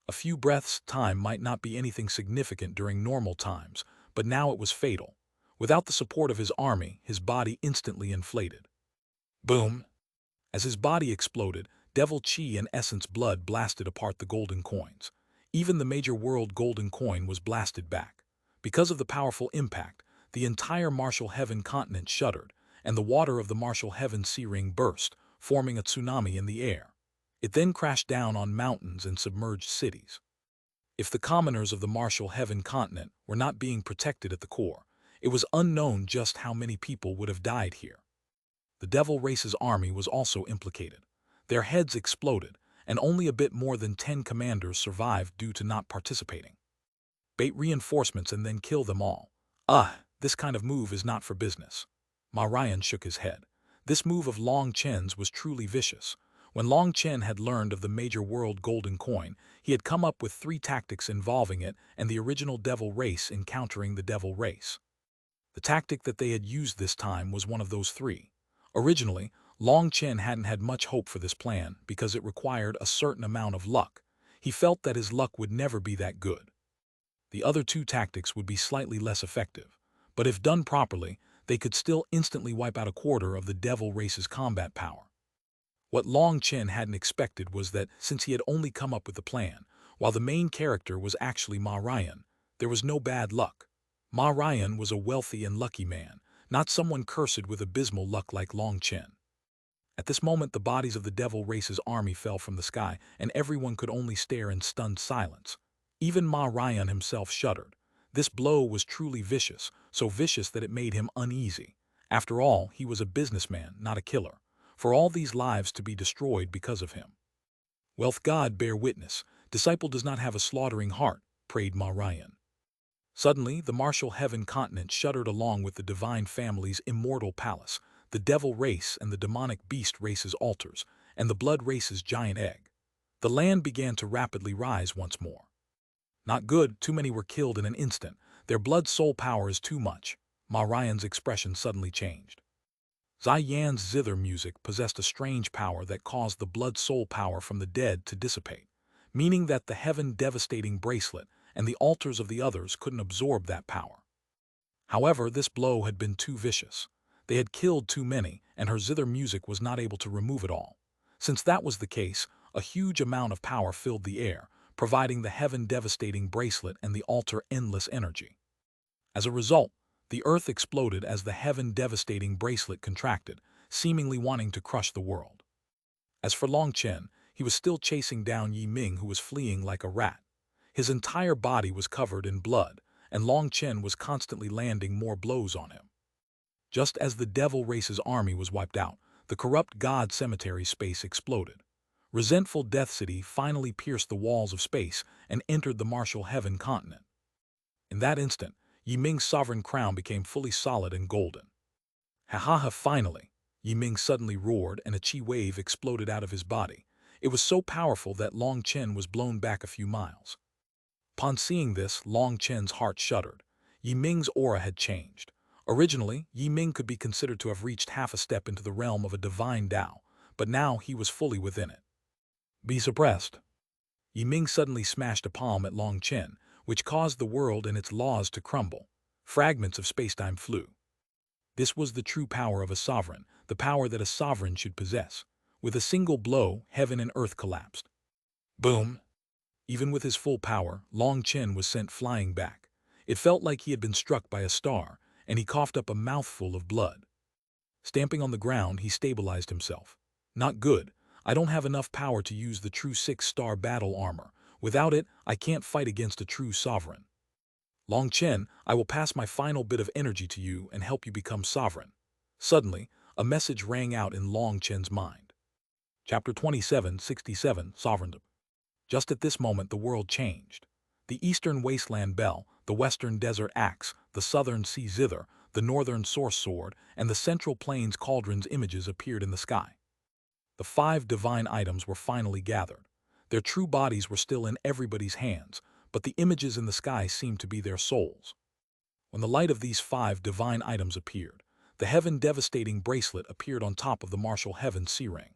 A few breaths' time might not be anything significant during normal times, but now it was fatal. Without the support of his army, his body instantly inflated. Boom! As his body exploded, devil chi and essence blood blasted apart the golden coins. Even the major world golden coin was blasted back. Because of the powerful impact, the entire martial heaven continent shuddered, and the water of the martial heaven sea ring burst, forming a tsunami in the air. It then crashed down on mountains and submerged cities. If the commoners of the martial heaven continent were not being protected at the core, it was unknown just how many people would have died here. The devil race's army was also implicated. Their heads exploded, and only a bit more than 10 commanders survived due to not participating. Bait reinforcements and then kill them all. This kind of move is not for business. Ma Ryan shook his head. This move of Long Chen's was truly vicious. When Long Chen had learned of the major world golden coin, he had come up with 3 tactics involving it and the original devil race encountering the devil race. The tactic that they had used this time was one of those 3. Originally, Long Chen hadn't had much hope for this plan because it required a certain amount of luck. He felt that his luck would never be that good. The other 2 tactics would be slightly less effective, but if done properly, they could still instantly wipe out a quarter of the devil race's combat power. What Long Chen hadn't expected was that, since he had only come up with the plan, while the main character was actually Ma Ryan, there was no bad luck. Ma Ryan was a wealthy and lucky man, not someone cursed with abysmal luck like Long Chen. At this moment, the bodies of the devil race's army fell from the sky, and everyone could only stare in stunned silence. Even Ma Ryan himself shuddered. This blow was truly vicious, so vicious that it made him uneasy. After all, he was a businessman, not a killer. For all these lives to be destroyed because of him. "Wealth God bear witness, disciple does not have a slaughtering heart," prayed Ma Ryan. Suddenly, the martial heaven continent shuddered along with the divine family's immortal palace, the devil race and the demonic beast race's altars, and the blood race's giant egg. The land began to rapidly rise once more. "Not good, too many were killed in an instant. Their blood soul power is too much." Ma Ryan's expression suddenly changed. Yan's zither music possessed a strange power that caused the blood-soul power from the dead to dissipate, meaning that the heaven-devastating bracelet and the altars of the others couldn't absorb that power. However, this blow had been too vicious. They had killed too many, and her zither music was not able to remove it all. Since that was the case, a huge amount of power filled the air, providing the heaven-devastating bracelet and the altar endless energy. As a result, the earth exploded as the heaven-devastating bracelet contracted, seemingly wanting to crush the world. As for Long Chen, he was still chasing down Yi Ming, who was fleeing like a rat. His entire body was covered in blood, and Long Chen was constantly landing more blows on him. Just as the devil race's army was wiped out, the corrupt god cemetery space exploded. Resentful Death City finally pierced the walls of space and entered the martial heaven continent. In that instant, Yi Ming's sovereign crown became fully solid and golden. Ha ha ha, finally! Yi Ming suddenly roared and a chi wave exploded out of his body. It was so powerful that Long Chen was blown back a few miles. Upon seeing this, Long Chen's heart shuddered. Yi Ming's aura had changed. Originally, Yi Ming could be considered to have reached half a step into the realm of a divine Tao, but now he was fully within it. Be suppressed. Yi Ming suddenly smashed a palm at Long Chen, which caused the world and its laws to crumble. Fragments of spacetime flew. This was the true power of a sovereign, the power that a sovereign should possess. With a single blow, heaven and earth collapsed. Boom! Even with his full power, Long Chen was sent flying back. It felt like he had been struck by a star, and he coughed up a mouthful of blood. Stamping on the ground, he stabilized himself. Not good. I don't have enough power to use the true 6-star battle armor. Without it, I can't fight against a true sovereign. Long Chen, I will pass my final bit of energy to you and help you become sovereign. Suddenly, a message rang out in Long Chen's mind. Chapter 2767, Sovereignty. Just at this moment the world changed. The eastern wasteland bell, the western desert axe, the southern sea zither, the northern source sword, and the central plains cauldron's images appeared in the sky. The 5 divine items were finally gathered. Their true bodies were still in everybody's hands, but the images in the sky seemed to be their souls. When the light of these 5 divine items appeared, the heaven-devastating bracelet appeared on top of the martial heaven sea ring.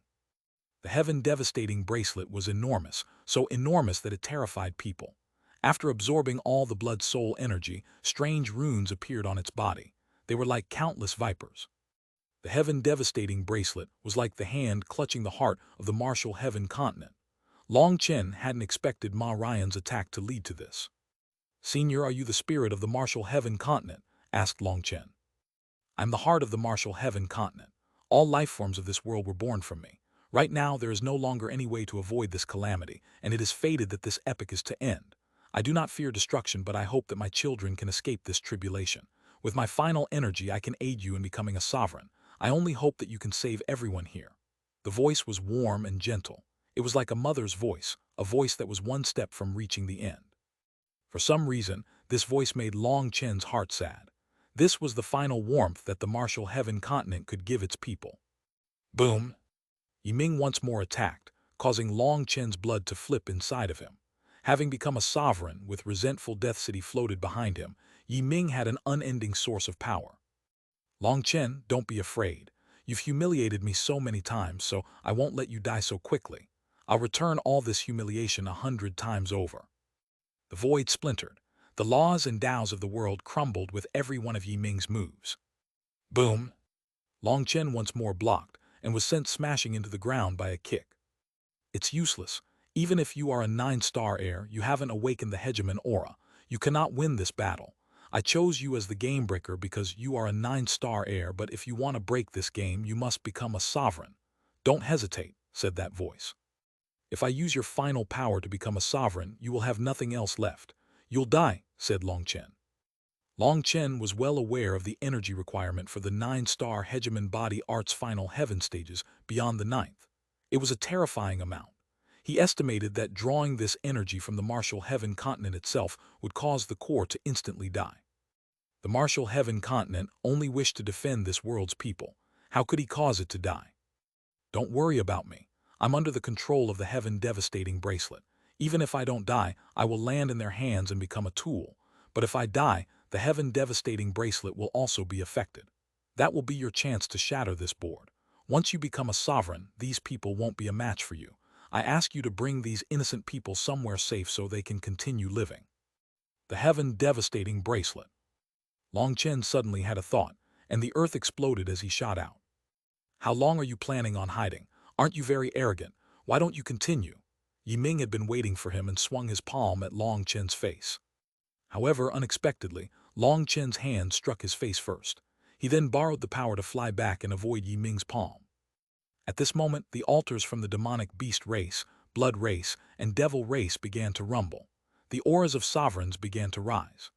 The heaven-devastating bracelet was enormous, so enormous that it terrified people. After absorbing all the blood-soul energy, strange runes appeared on its body. They were like countless vipers. The heaven-devastating bracelet was like the hand clutching the heart of the martial heaven continent. Long Chen hadn't expected Ma Ryan's attack to lead to this. "Senior, are you the spirit of the martial heaven continent?" asked Long Chen. "I'm the heart of the martial heaven continent. All life forms of this world were born from me. Right now there is no longer any way to avoid this calamity, and it is fated that this epoch is to end. I do not fear destruction, but I hope that my children can escape this tribulation. With my final energy I can aid you in becoming a sovereign. I only hope that you can save everyone here." The voice was warm and gentle. It was like a mother's voice, a voice that was one step from reaching the end. For some reason, this voice made Long Chen's heart sad. This was the final warmth that the martial heaven continent could give its people. Boom! Yi Ming once more attacked, causing Long Chen's blood to flip inside of him. Having become a sovereign with resentful Death City floated behind him, Yi Ming had an unending source of power. "Long Chen, don't be afraid. You've humiliated me so many times, so I won't let you die so quickly. I'll return all this humiliation 100 times over." The void splintered. The laws and Taos of the world crumbled with every one of Yi Ming's moves. Boom! Long Chen once more blocked, and was sent smashing into the ground by a kick. "It's useless. Even if you are a 9-star heir, you haven't awakened the Hegemon aura. You cannot win this battle. I chose you as the game breaker because you are a 9-star heir, but if you want to break this game, you must become a sovereign." "Don't hesitate," said that voice. "If I use your final power to become a sovereign, you will have nothing else left. You'll die," said Long Chen. Long Chen was well aware of the energy requirement for the 9-star Hegemon body art's final heaven stages beyond the 9th. It was a terrifying amount. He estimated that drawing this energy from the martial heaven continent itself would cause the core to instantly die. The martial heaven continent only wished to defend this world's people. How could he cause it to die? "Don't worry about me. I'm under the control of the heaven-devastating bracelet. Even if I don't die, I will land in their hands and become a tool. But if I die, the heaven-devastating bracelet will also be affected." That will be your chance to shatter this board. Once you become a sovereign, these people won't be a match for you. I ask you to bring these innocent people somewhere safe so they can continue living. The heaven devastating bracelet. Long Chen suddenly had a thought, and the earth exploded as he shot out. How long are you planning on hiding? Aren't you very arrogant? Why don't you continue? Yiming had been waiting for him and swung his palm at Long Chen's face. However, unexpectedly, Long Chen's hand struck his face first. He then borrowed the power to fly back and avoid Yiming's palm. At this moment, the altars from the demonic beast race, blood race, and devil race began to rumble. The auras of sovereigns began to rise.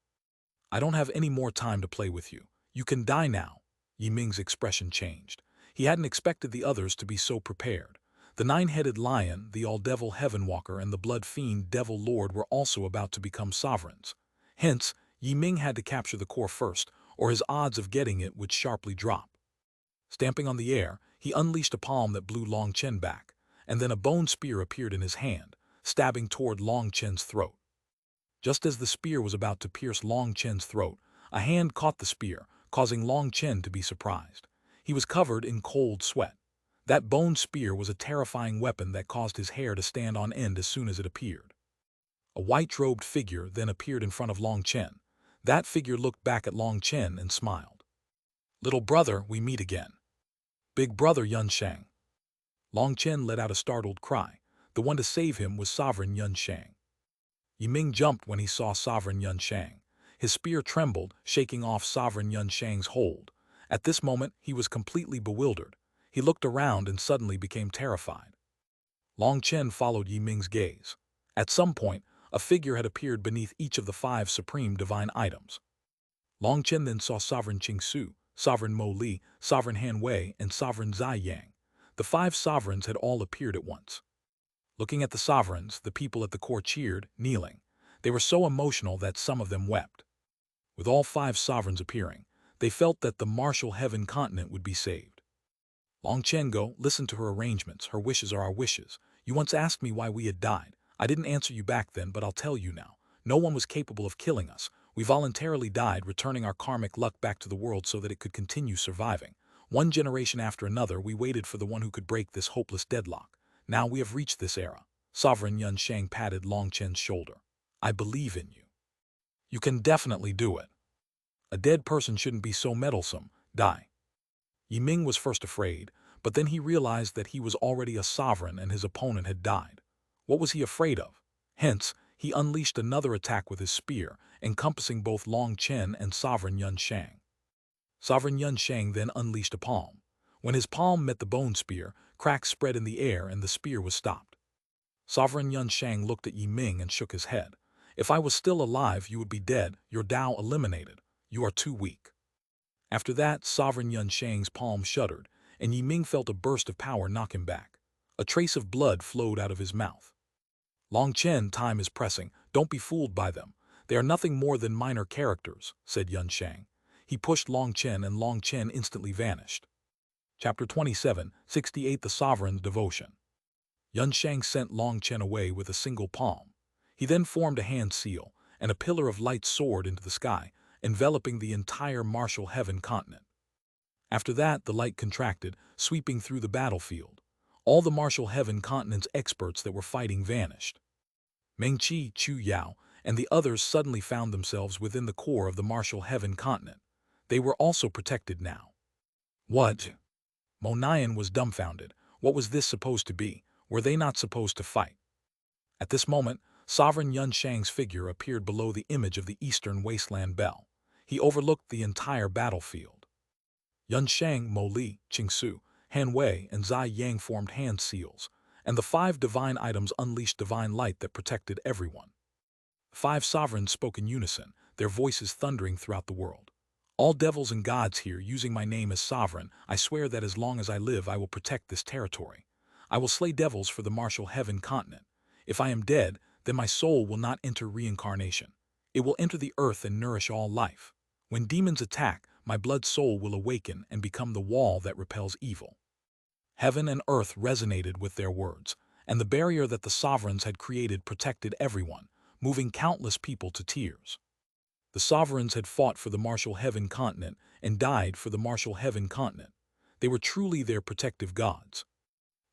I don't have any more time to play with you. You can die now. Yiming's expression changed. He hadn't expected the others to be so prepared. The nine-headed lion, the all-devil heaven walker, and the blood fiend devil lord were also about to become sovereigns. Hence, Yiming had to capture the core first, or his odds of getting it would sharply drop. Stamping on the air, he unleashed a palm that blew Long Chen back, and then a bone spear appeared in his hand, stabbing toward Long Chen's throat. Just as the spear was about to pierce Long Chen's throat, a hand caught the spear, causing Long Chen to be surprised. He was covered in cold sweat. That bone spear was a terrifying weapon that caused his hair to stand on end as soon as it appeared. A white-robed figure then appeared in front of Long Chen. That figure looked back at Long Chen and smiled. "Little brother, we meet again." "Big brother Yun Shang." Long Chen let out a startled cry. The one to save him was Sovereign Yun Shang. Yiming jumped when he saw Sovereign Yun Shang. His spear trembled, shaking off Sovereign Yun Shang's hold. At this moment, he was completely bewildered. He looked around and suddenly became terrified. Long Chen followed Yiming's gaze. At some point, a figure had appeared beneath each of the 5 supreme divine items. Long Chen then saw Sovereign Qingsu, Sovereign Mo Li, Sovereign Han Wei, and Sovereign Zai Yang. The 5 sovereigns had all appeared at once. Looking at the sovereigns, the people at the core cheered, kneeling. They were so emotional that some of them wept. With all 5 sovereigns appearing, they felt that the martial heaven continent would be saved. Long Chen, go, listen to her arrangements. Her wishes are our wishes. You once asked me why we had died. I didn't answer you back then, but I'll tell you now. No one was capable of killing us. We voluntarily died, returning our karmic luck back to the world so that it could continue surviving. One generation after another, we waited for the one who could break this hopeless deadlock. Now we have reached this era. Sovereign Yun Shang patted Long Chen's shoulder. I believe in you. You can definitely do it. A dead person shouldn't be so meddlesome. Die. Yiming was first afraid, but then he realized that he was already a sovereign and his opponent had died. What was he afraid of? Hence, he unleashed another attack with his spear, encompassing both Long Chen and Sovereign Yun Shang. Sovereign Yun Shang then unleashed a palm. When his palm met the bone spear, cracks spread in the air and the spear was stopped. Sovereign Yun Shang looked at Yiming and shook his head. If I was still alive, you would be dead, your Tao eliminated. You are too weak. After that, Sovereign Yun Shang's palm shuddered, and Yiming felt a burst of power knock him back. A trace of blood flowed out of his mouth. Long Chen, time is pressing. Don't be fooled by them. They are nothing more than minor characters, said Yun Shang. He pushed Long Chen and Long Chen instantly vanished. Chapter 27, 68 The Sovereign's Devotion. Yun Shang sent Long Chen away with a single palm. He then formed a hand seal, and a pillar of light soared into the sky, enveloping the entire martial heaven continent. After that, the light contracted, sweeping through the battlefield. All the martial heaven continent's experts that were fighting vanished. Meng Qi, Chu Yao, and the others suddenly found themselves within the core of the martial heaven continent. They were also protected now. What? Mo Nian was dumbfounded. What was this supposed to be? Were they not supposed to fight? At this moment, Sovereign Yun Shang's figure appeared below the image of the eastern wasteland bell. He overlooked the entire battlefield. Yun Shang, Mo Li, Qingsu, Han Wei, and Zai Yang formed hand seals, and the 5 divine items unleashed divine light that protected everyone. 5 sovereigns spoke in unison, their voices thundering throughout the world. All devils and gods here, using my name as sovereign, I swear that as long as I live I will protect this territory. I will slay devils for the martial heaven continent. If I am dead, then my soul will not enter reincarnation. It will enter the earth and nourish all life. When demons attack, my blood soul will awaken and become the wall that repels evil. Heaven and earth resonated with their words, and the barrier that the sovereigns had created protected everyone, moving countless people to tears. The sovereigns had fought for the martial heaven continent and died for the martial heaven continent. They were truly their protective gods.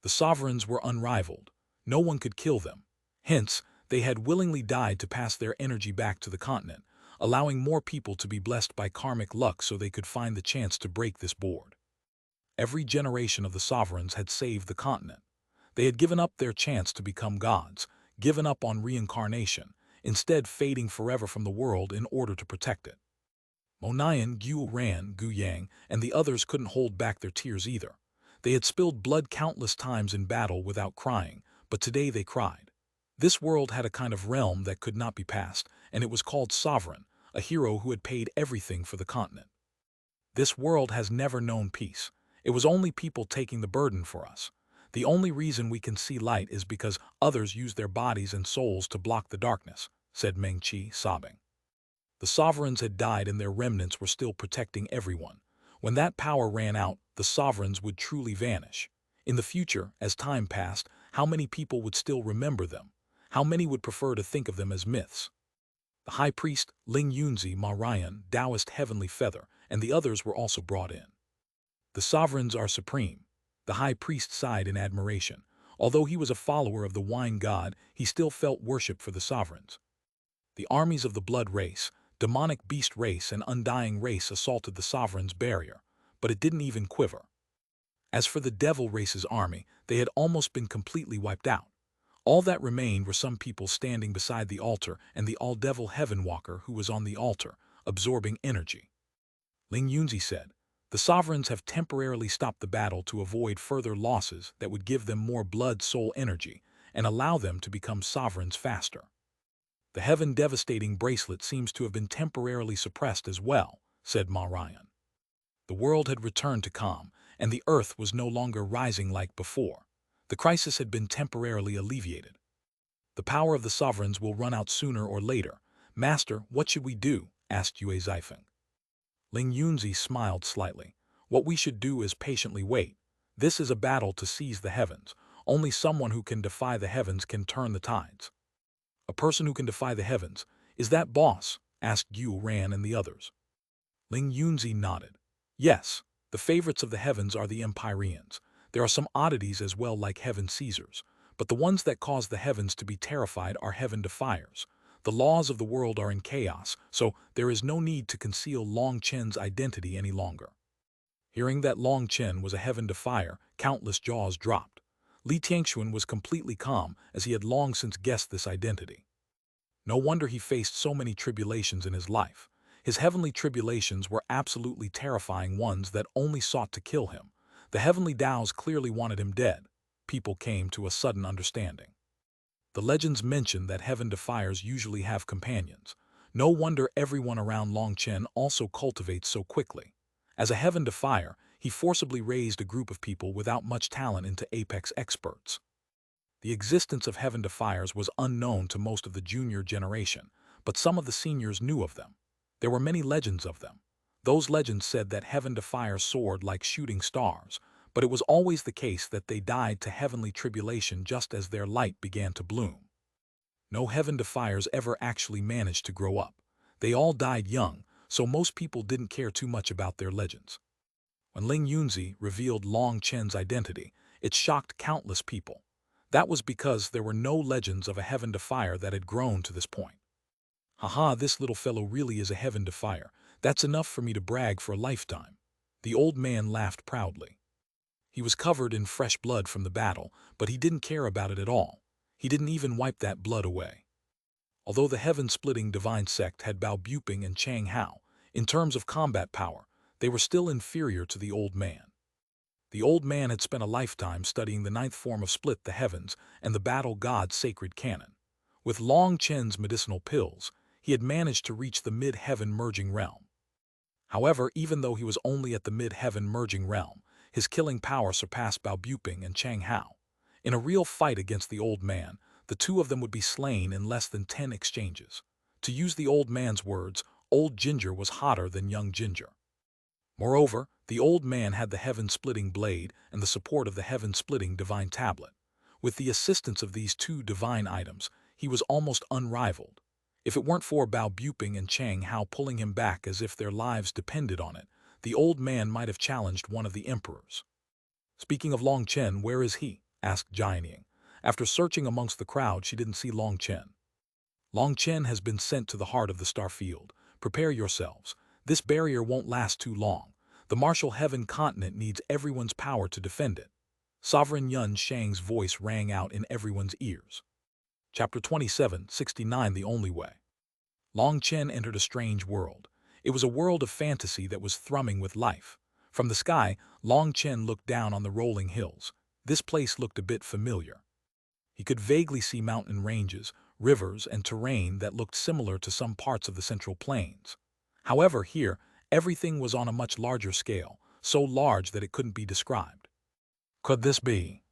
The sovereigns were unrivaled. No one could kill them. Hence, they had willingly died to pass their energy back to the continent, allowing more people to be blessed by karmic luck so they could find the chance to break this board. Every generation of the sovereigns had saved the continent. They had given up their chance to become gods, given up on reincarnation, instead fading forever from the world in order to protect it. Monian, Xuanhuan, Guyang, and the others couldn't hold back their tears either. They had spilled blood countless times in battle without crying, but today they cried. This world had a kind of realm that could not be passed, and it was called Sovereign, a hero who had paid everything for the continent. This world has never known peace. It was only people taking the burden for us. The only reason we can see light is because others use their bodies and souls to block the darkness, said Mengqi, sobbing. The sovereigns had died and their remnants were still protecting everyone. When that power ran out, the sovereigns would truly vanish. In the future, as time passed, how many people would still remember them? How many would prefer to think of them as myths? The high priest, Ling Yunzi, Ma Ryan, Taoist Heavenly Feather, and the others were also brought in. The sovereigns are supreme. The high priest sighed in admiration. Although he was a follower of the wine god, he still felt worship for the sovereigns. The armies of the blood race, demonic beast race, and undying race assaulted the sovereign's barrier, but it didn't even quiver. As for the devil race's army, they had almost been completely wiped out. All that remained were some people standing beside the altar and the all-devil heaven walker who was on the altar, absorbing energy. Ling Yunzi said, "The sovereigns have temporarily stopped the battle to avoid further losses that would give them more blood-soul energy and allow them to become sovereigns faster." "The heaven-devastating bracelet seems to have been temporarily suppressed as well," said Ma Ryan. The world had returned to calm, and the earth was no longer rising like before. The crisis had been temporarily alleviated. "The power of the sovereigns will run out sooner or later. Master, what should we do?" asked Yue Zifeng. Ling Yunzi smiled slightly. "What we should do is patiently wait. This is a battle to seize the heavens. Only someone who can defy the heavens can turn the tides." "A person who can defy the heavens. Is that boss?" asked Yu Ran and the others. Ling Yunzi nodded. "Yes, the favorites of the heavens are the Empyreans. There are some oddities as well like heaven Caesars, but the ones that cause the heavens to be terrified are heaven defiers. The laws of the world are in chaos, so there is no need to conceal Long Chen's identity any longer." Hearing that Long Chen was a heaven defier, countless jaws dropped. Li Tianxuan was completely calm, as he had long since guessed this identity. No wonder he faced so many tribulations in his life. His heavenly tribulations were absolutely terrifying ones that only sought to kill him. The heavenly Taos clearly wanted him dead. People came to a sudden understanding. The legends mention that heaven defiers usually have companions. No wonder everyone around Long Chen also cultivates so quickly. As a heaven defier, he forcibly raised a group of people without much talent into apex experts. The existence of heaven defiers was unknown to most of the junior generation, but some of the seniors knew of them. There were many legends of them. Those legends said that heaven defiers soared like shooting stars, but it was always the case that they died to heavenly tribulation just as their light began to bloom. No heaven defiers ever actually managed to grow up. They all died young, so most people didn't care too much about their legends. When Ling Yunzi revealed Long Chen's identity, it shocked countless people. That was because there were no legends of a heaven defier that had grown to this point. "Haha, this little fellow really is a heaven defier. That's enough for me to brag for a lifetime." The old man laughed proudly. He was covered in fresh blood from the battle, but he didn't care about it at all. He didn't even wipe that blood away. Although the heaven-splitting divine sect had Bao Buping and Chang Hao, in terms of combat power, they were still inferior to the old man. The old man had spent a lifetime studying the ninth form of Split the Heavens and the battle god's sacred canon. With Long Chen's medicinal pills, he had managed to reach the mid-heaven merging realm. However, even though he was only at the mid-heaven merging realm, his killing power surpassed Bao Buping and Chang Hao. In a real fight against the old man, the two of them would be slain in less than 10 exchanges. To use the old man's words, old ginger was hotter than young ginger. Moreover, the old man had the heaven-splitting blade and the support of the heaven-splitting divine tablet. With the assistance of these two divine items, he was almost unrivaled. If it weren't for Bao Buping and Chang Hao pulling him back as if their lives depended on it, the old man might have challenged one of the emperors. "Speaking of Long Chen, where is he?" asked Jianying. After searching amongst the crowd, she didn't see Long Chen. "Long Chen has been sent to the heart of the star field. Prepare yourselves. This barrier won't last too long. The martial heaven continent needs everyone's power to defend it." Sovereign Yun Shang's voice rang out in everyone's ears. Chapter 27:69 The Only Way. Long Chen entered a strange world. It was a world of fantasy that was thrumming with life. From the sky, Long Chen looked down on the rolling hills. This place looked a bit familiar. He could vaguely see mountain ranges, rivers, and terrain that looked similar to some parts of the Central Plains. However, here, everything was on a much larger scale, so large that it couldn't be described. Could this be?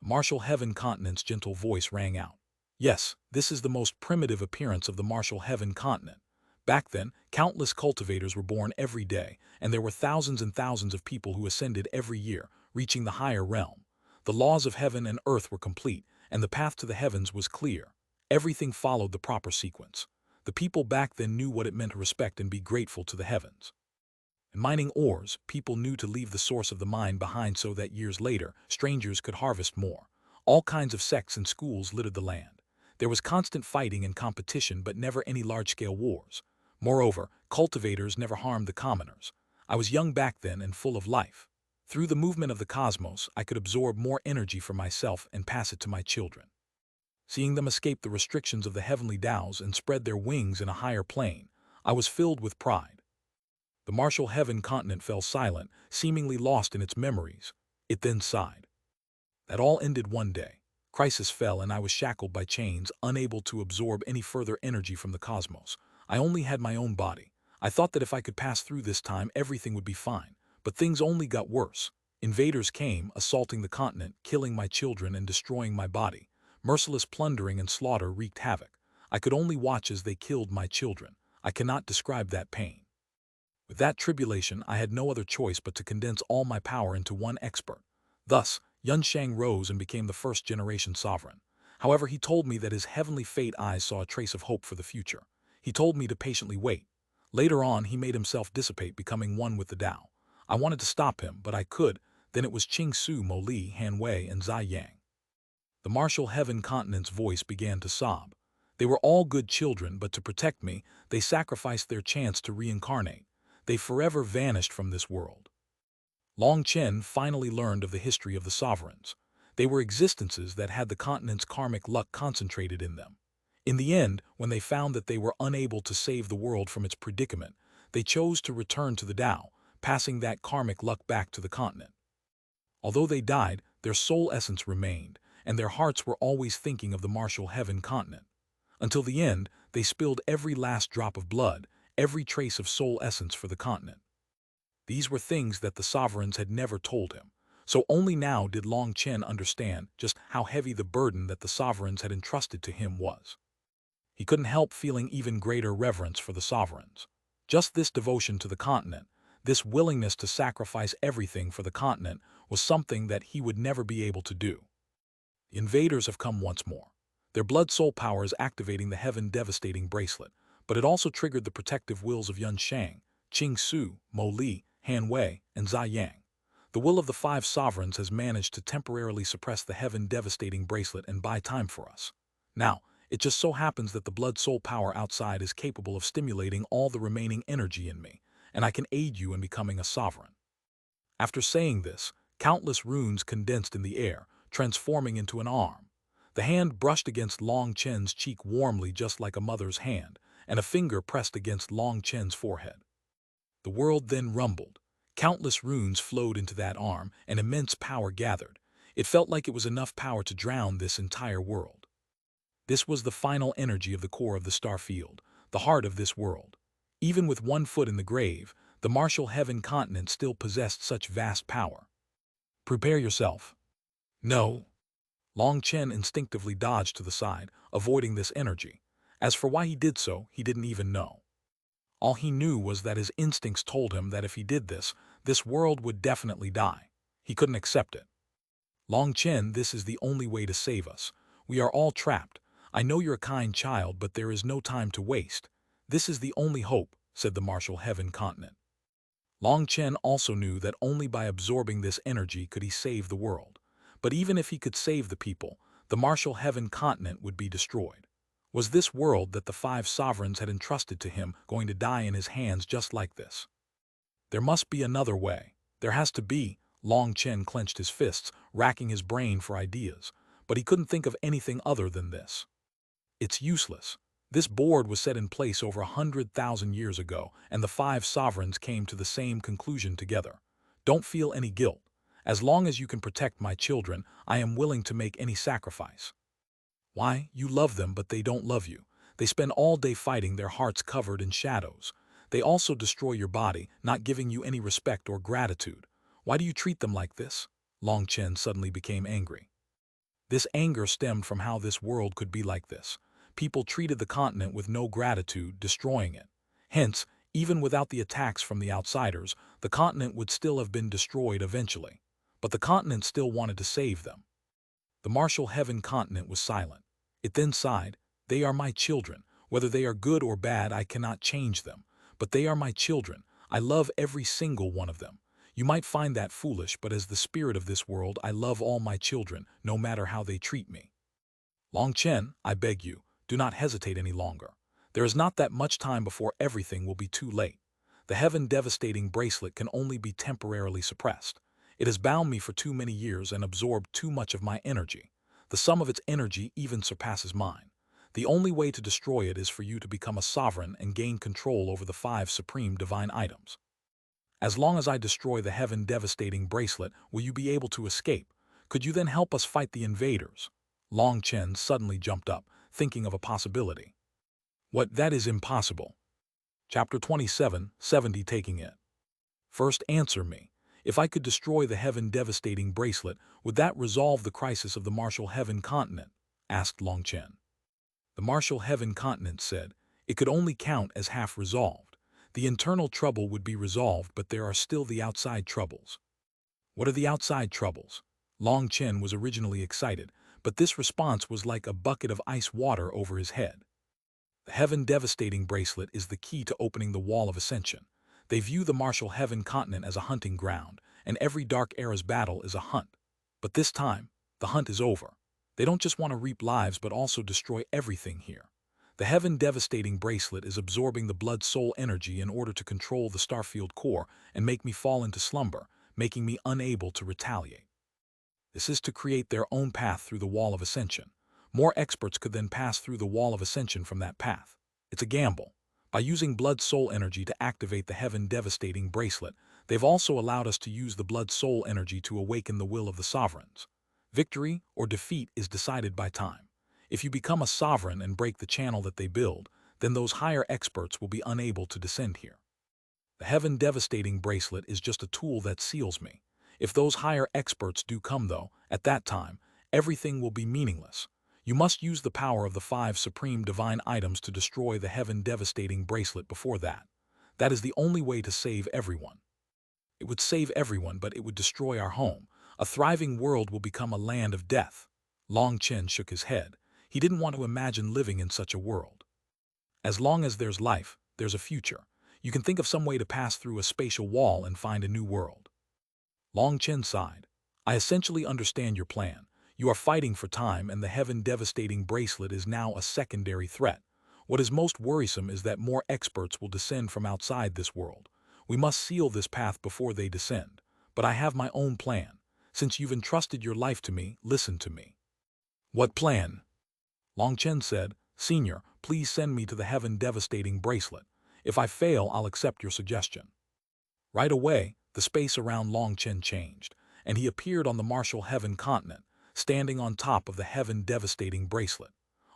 Martial Heaven Continent's gentle voice rang out. Yes, this is the most primitive appearance of the Martial Heaven Continent. Back then, countless cultivators were born every day, and there were thousands and thousands of people who ascended every year, reaching the higher realm. The laws of heaven and earth were complete, and the path to the heavens was clear. Everything followed the proper sequence. The people back then knew what it meant to respect and be grateful to the heavens. In mining ores, people knew to leave the source of the mine behind so that years later, strangers could harvest more. All kinds of sects and schools littered the land. There was constant fighting and competition, but never any large-scale wars. Moreover, cultivators never harmed the commoners. I was young back then and full of life. Through the movement of the cosmos, I could absorb more energy for myself and pass it to my children. Seeing them escape the restrictions of the heavenly Taos and spread their wings in a higher plane, I was filled with pride. The martial heaven continent fell silent, seemingly lost in its memories. It then sighed. That all ended one day. Crisis fell and I was shackled by chains, unable to absorb any further energy from the cosmos. I only had my own body. I thought that if I could pass through this time, everything would be fine. But things only got worse. Invaders came, assaulting the continent, killing my children and destroying my body. Merciless plundering and slaughter wreaked havoc. I could only watch as they killed my children. I cannot describe that pain. With that tribulation, I had no other choice but to condense all my power into one expert. Thus, Yun Shang rose and became the first-generation sovereign. However, he told me that his heavenly fate eyes saw a trace of hope for the future. He told me to patiently wait. Later on, he made himself dissipate, becoming one with the Tao. I wanted to stop him, but I could. Then it was Qing Su, Mo Li, Han Wei, and Zai Yang. The martial heaven continent's voice began to sob. They were all good children, but to protect me, they sacrificed their chance to reincarnate. They forever vanished from this world. Long Chen finally learned of the history of the sovereigns. They were existences that had the continent's karmic luck concentrated in them. In the end, when they found that they were unable to save the world from its predicament, they chose to return to the Tao, passing that karmic luck back to the continent. Although they died, their soul essence remained, and their hearts were always thinking of the martial heaven continent. Until the end, they spilled every last drop of blood, every trace of soul essence for the continent. These were things that the sovereigns had never told him, so only now did Long Chen understand just how heavy the burden that the sovereigns had entrusted to him was. He couldn't help feeling even greater reverence for the sovereigns. Just this devotion to the continent, this willingness to sacrifice everything for the continent, was something that he would never be able to do. The invaders have come once more. Their blood-soul power is activating the heaven-devastating bracelet, but it also triggered the protective wills of Yun Shang, Qing Su, Mo Li, Han Wei, and Zai Yang. The will of the five sovereigns has managed to temporarily suppress the heaven-devastating bracelet and buy time for us. Now, it just so happens that the blood-soul power outside is capable of stimulating all the remaining energy in me, and I can aid you in becoming a sovereign. After saying this, countless runes condensed in the air, transforming into an arm. The hand brushed against Long Chen's cheek warmly, just like a mother's hand, and a finger pressed against Long Chen's forehead. The world then rumbled. Countless runes flowed into that arm, and immense power gathered. It felt like it was enough power to drown this entire world. This was the final energy of the core of the star field, the heart of this world. Even with one foot in the grave, the martial heaven continent still possessed such vast power. Prepare yourself. No. Long Chen instinctively dodged to the side, avoiding this energy. As for why he did so, he didn't even know. All he knew was that his instincts told him that if he did this, this world would definitely die. He couldn't accept it. Long Chen, this is the only way to save us. We are all trapped. I know you're a kind child, but there is no time to waste. This is the only hope, said the martial heaven continent. Long Chen also knew that only by absorbing this energy could he save the world. But even if he could save the people, the martial heaven continent would be destroyed. Was this world that the 5 sovereigns had entrusted to him going to die in his hands just like this? There must be another way. There has to be. Long Chen clenched his fists, racking his brain for ideas, but he couldn't think of anything other than this. It's useless. This board was set in place over 100,000 years ago, and the 5 sovereigns came to the same conclusion together. Don't feel any guilt. As long as you can protect my children, I am willing to make any sacrifice. Why? You love them, but they don't love you. They spend all day fighting, their hearts covered in shadows. They also destroy your body, not giving you any respect or gratitude. Why do you treat them like this? Long Chen suddenly became angry. This anger stemmed from how this world could be like this. People treated the continent with no gratitude, destroying it. Hence, even without the attacks from the outsiders, the continent would still have been destroyed eventually. But the continent still wanted to save them. The martial heaven continent was silent. It then sighed, "They are my children. Whether they are good or bad, I cannot change them. But they are my children. I love every single one of them. You might find that foolish, but as the spirit of this world, I love all my children, no matter how they treat me. Long Chen, I beg you, do not hesitate any longer. There is not that much time before everything will be too late. The heaven-devastating bracelet can only be temporarily suppressed. It has bound me for too many years and absorbed too much of my energy. The sum of its energy even surpasses mine. The only way to destroy it is for you to become a sovereign and gain control over the 5 supreme divine items. As long as I destroy the heaven-devastating bracelet, will you be able to escape? Could you then help us fight the invaders?" Long Chen suddenly jumped up, thinking of a possibility. "What? That is impossible." Chapter 27, 70 Taking it. "First answer me. If I could destroy the heaven-devastating bracelet, would that resolve the crisis of the martial heaven continent?" asked Long Chen. The martial heaven continent said, "It could only count as half resolved. The internal trouble would be resolved, but there are still the outside troubles." "What are the outside troubles?" Long Chen was originally excited, but this response was like a bucket of ice water over his head. The heaven-devastating bracelet is the key to opening the wall of ascension. They view the martial heaven continent as a hunting ground, and every dark era's battle is a hunt. But this time, the hunt is over. They don't just want to reap lives but also destroy everything here. The heaven-devastating bracelet is absorbing the blood-soul energy in order to control the starfield core and make me fall into slumber, making me unable to retaliate. This is to create their own path through the wall of ascension. More experts could then pass through the wall of ascension from that path. It's a gamble. By using blood-soul energy to activate the heaven-devastating bracelet, they've also allowed us to use the blood-soul energy to awaken the will of the sovereigns. Victory or defeat is decided by time. If you become a sovereign and break the channel that they build, then those higher experts will be unable to descend here. The heaven-devastating bracelet is just a tool that seals me. If those higher experts do come, though, at that time, everything will be meaningless. You must use the power of the 5 supreme divine items to destroy the heaven-devastating bracelet before that. That is the only way to save everyone. It would save everyone, but it would destroy our home. A thriving world will become a land of death. Long Chen shook his head. He didn't want to imagine living in such a world. As long as there's life, there's a future. You can think of some way to pass through a spatial wall and find a new world. Long Chen sighed. "I essentially understand your plan. You are fighting for time, and the heaven-devastating bracelet is now a secondary threat. What is most worrisome is that more experts will descend from outside this world. We must seal this path before they descend. But I have my own plan. Since you've entrusted your life to me, listen to me." "What plan?" Long Chen said, "Senior, please send me to the heaven-devastating bracelet. If I fail, I'll accept your suggestion." Right away, the space around Long Chen changed, and he appeared on the martial heaven continent, standing on top of the heaven-devastating bracelet.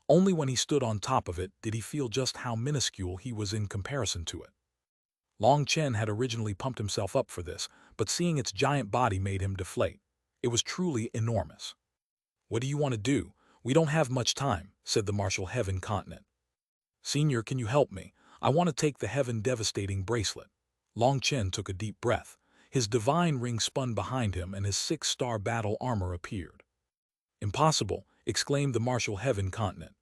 Only when he stood on top of it did he feel just how minuscule he was in comparison to it. Long Chen had originally pumped himself up for this, but seeing its giant body made him deflate. It was truly enormous. "What do you want to do? We don't have much time," said the martial heaven continent. "Senior, can you help me? I want to take the heaven-devastating bracelet." Long Chen took a deep breath. His divine ring spun behind him and his 6-star battle armor appeared. "Impossible!" exclaimed the martial heaven continent.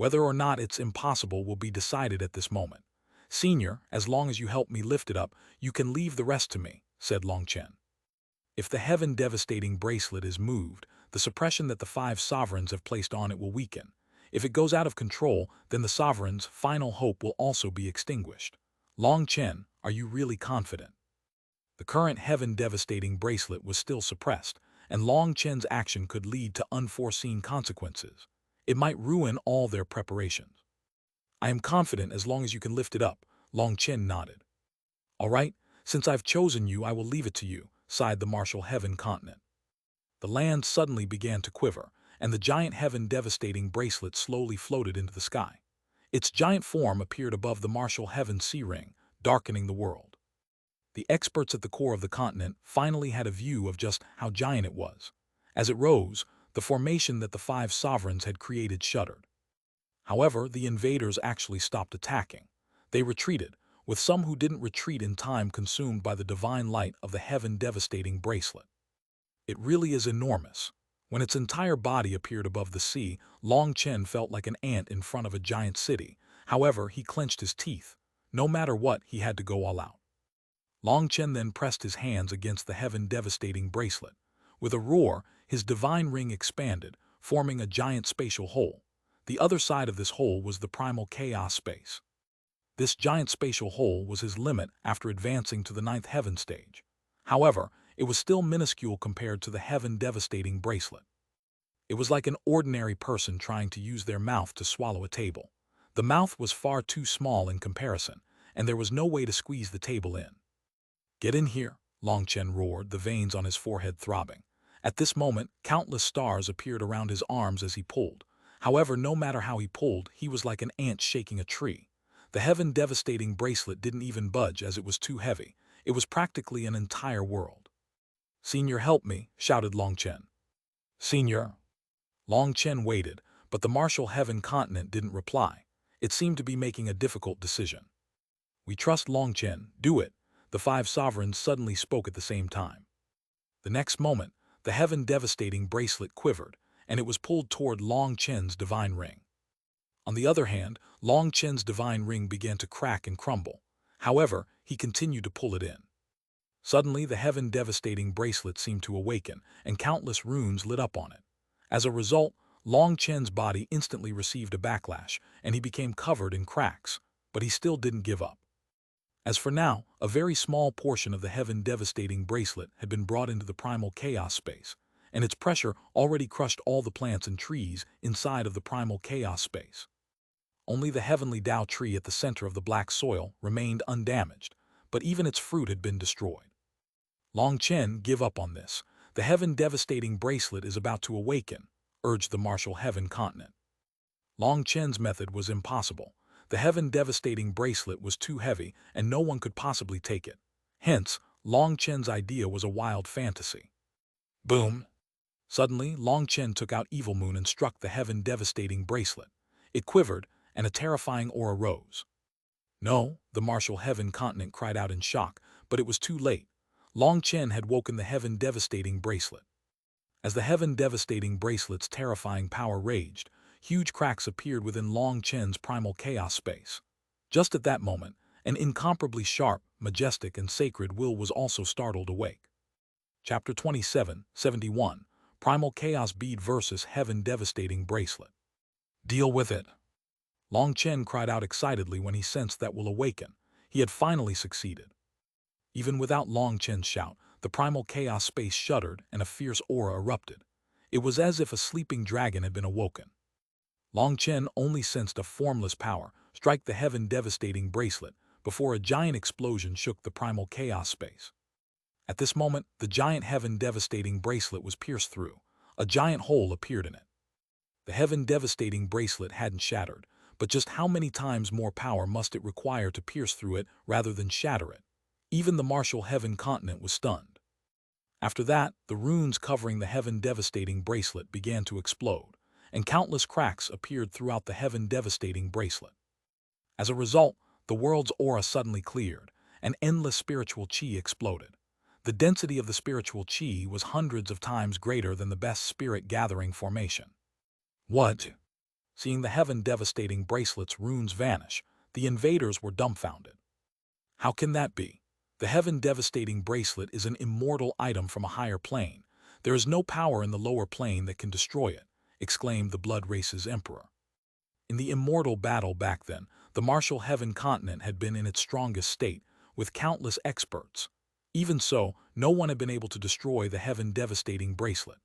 Whether or not it's impossible will be decided at this moment. Senior, as long as you help me lift it up, you can leave the rest to me, said Long Chen. If the heaven-devastating bracelet is moved, the suppression that the 5 sovereigns have placed on it will weaken. If it goes out of control, then the sovereign's final hope will also be extinguished. Long Chen, are you really confident? The current heaven-devastating bracelet was still suppressed, and Long Chen's action could lead to unforeseen consequences. It might ruin all their preparations. I am confident as long as you can lift it up, Long Chen nodded. All right, since I've chosen you, I will leave it to you, sighed the martial heaven continent. The land suddenly began to quiver, and the giant heaven-devastating bracelet slowly floated into the sky. Its giant form appeared above the martial heaven sea ring, darkening the world. The experts at the core of the continent finally had a view of just how giant it was. As it rose, the formation that the 5 sovereigns had created shuddered. However, the invaders actually stopped attacking. They retreated, with some who didn't retreat in time consumed by the divine light of the heaven-devastating bracelet. It really is enormous. When its entire body appeared above the sea, Long Chen felt like an ant in front of a giant city. However, he clenched his teeth. No matter what, he had to go all out. Long Chen then pressed his hands against the heaven-devastating bracelet. With a roar, his divine ring expanded, forming a giant spatial hole. The other side of this hole was the primal chaos space. This giant spatial hole was his limit after advancing to the 9th heaven stage. However, it was still minuscule compared to the heaven-devastating bracelet. It was like an ordinary person trying to use their mouth to swallow a table. The mouth was far too small in comparison, and there was no way to squeeze the table in. Get in here, Long Chen roared, the veins on his forehead throbbing. At this moment, countless stars appeared around his arms as he pulled. However, no matter how he pulled, he was like an ant shaking a tree. The heaven-devastating bracelet didn't even budge as it was too heavy. It was practically an entire world. Senior, help me, shouted Long Chen. Senior. Long Chen waited, but the martial heaven continent didn't reply. It seemed to be making a difficult decision. We trust Long Chen, do it. The 5 sovereigns suddenly spoke at the same time. The next moment, the heaven-devastating bracelet quivered, and it was pulled toward Long Chen's divine ring. On the other hand, Long Chen's divine ring began to crack and crumble. However, he continued to pull it in. Suddenly, the heaven-devastating bracelet seemed to awaken, and countless runes lit up on it. As a result, Long Chen's body instantly received a backlash, and he became covered in cracks, but he still didn't give up. As for now, a very small portion of the heaven-devastating bracelet had been brought into the primal chaos space, and its pressure already crushed all the plants and trees inside of the primal chaos space. Only the heavenly Tao tree at the center of the black soil remained undamaged, but even its fruit had been destroyed. Long Chen, give up on this. The heaven-devastating bracelet is about to awaken, urged the martial heaven continent. Long Chen's method was impossible. The heaven-devastating bracelet was too heavy, and no one could possibly take it. Hence, Long Chen's idea was a wild fantasy. Boom! Suddenly, Long Chen took out Evil Moon and struck the heaven-devastating bracelet. It quivered, and a terrifying aura rose. No, the martial heaven continent cried out in shock, but it was too late. Long Chen had woken the heaven-devastating bracelet. As the heaven-devastating bracelet's terrifying power raged, huge cracks appeared within Long Chen's primal chaos space. Just at that moment, an incomparably sharp, majestic, and sacred will was also startled awake. Chapter 27:71 Primal Chaos Bead versus Heaven-Devastating Bracelet. Deal with it. Long Chen cried out excitedly when he sensed that will awaken. He had finally succeeded. Even without Long Chen's shout, the primal chaos space shuddered and a fierce aura erupted. It was as if a sleeping dragon had been awoken. Long Chen only sensed a formless power strike the heaven-devastating bracelet before a giant explosion shook the primal chaos space. At this moment, the giant heaven-devastating bracelet was pierced through. A giant hole appeared in it. The heaven-devastating bracelet hadn't shattered, but just how many times more power must it require to pierce through it rather than shatter it? Even the martial heaven continent was stunned. After that, the runes covering the heaven-devastating bracelet began to explode, and countless cracks appeared throughout the heaven-devastating bracelet. As a result, the world's aura suddenly cleared, and endless spiritual qi exploded. The density of the spiritual qi was hundreds of times greater than the best spirit-gathering formation. What? Seeing the heaven-devastating bracelet's runes vanish, the invaders were dumbfounded. How can that be? The heaven-devastating bracelet is an immortal item from a higher plane. There is no power in the lower plane that can destroy it, exclaimed the Blood Race's emperor. In the immortal battle back then, the martial heaven continent had been in its strongest state, with countless experts. Even so, no one had been able to destroy the heaven-devastating bracelet.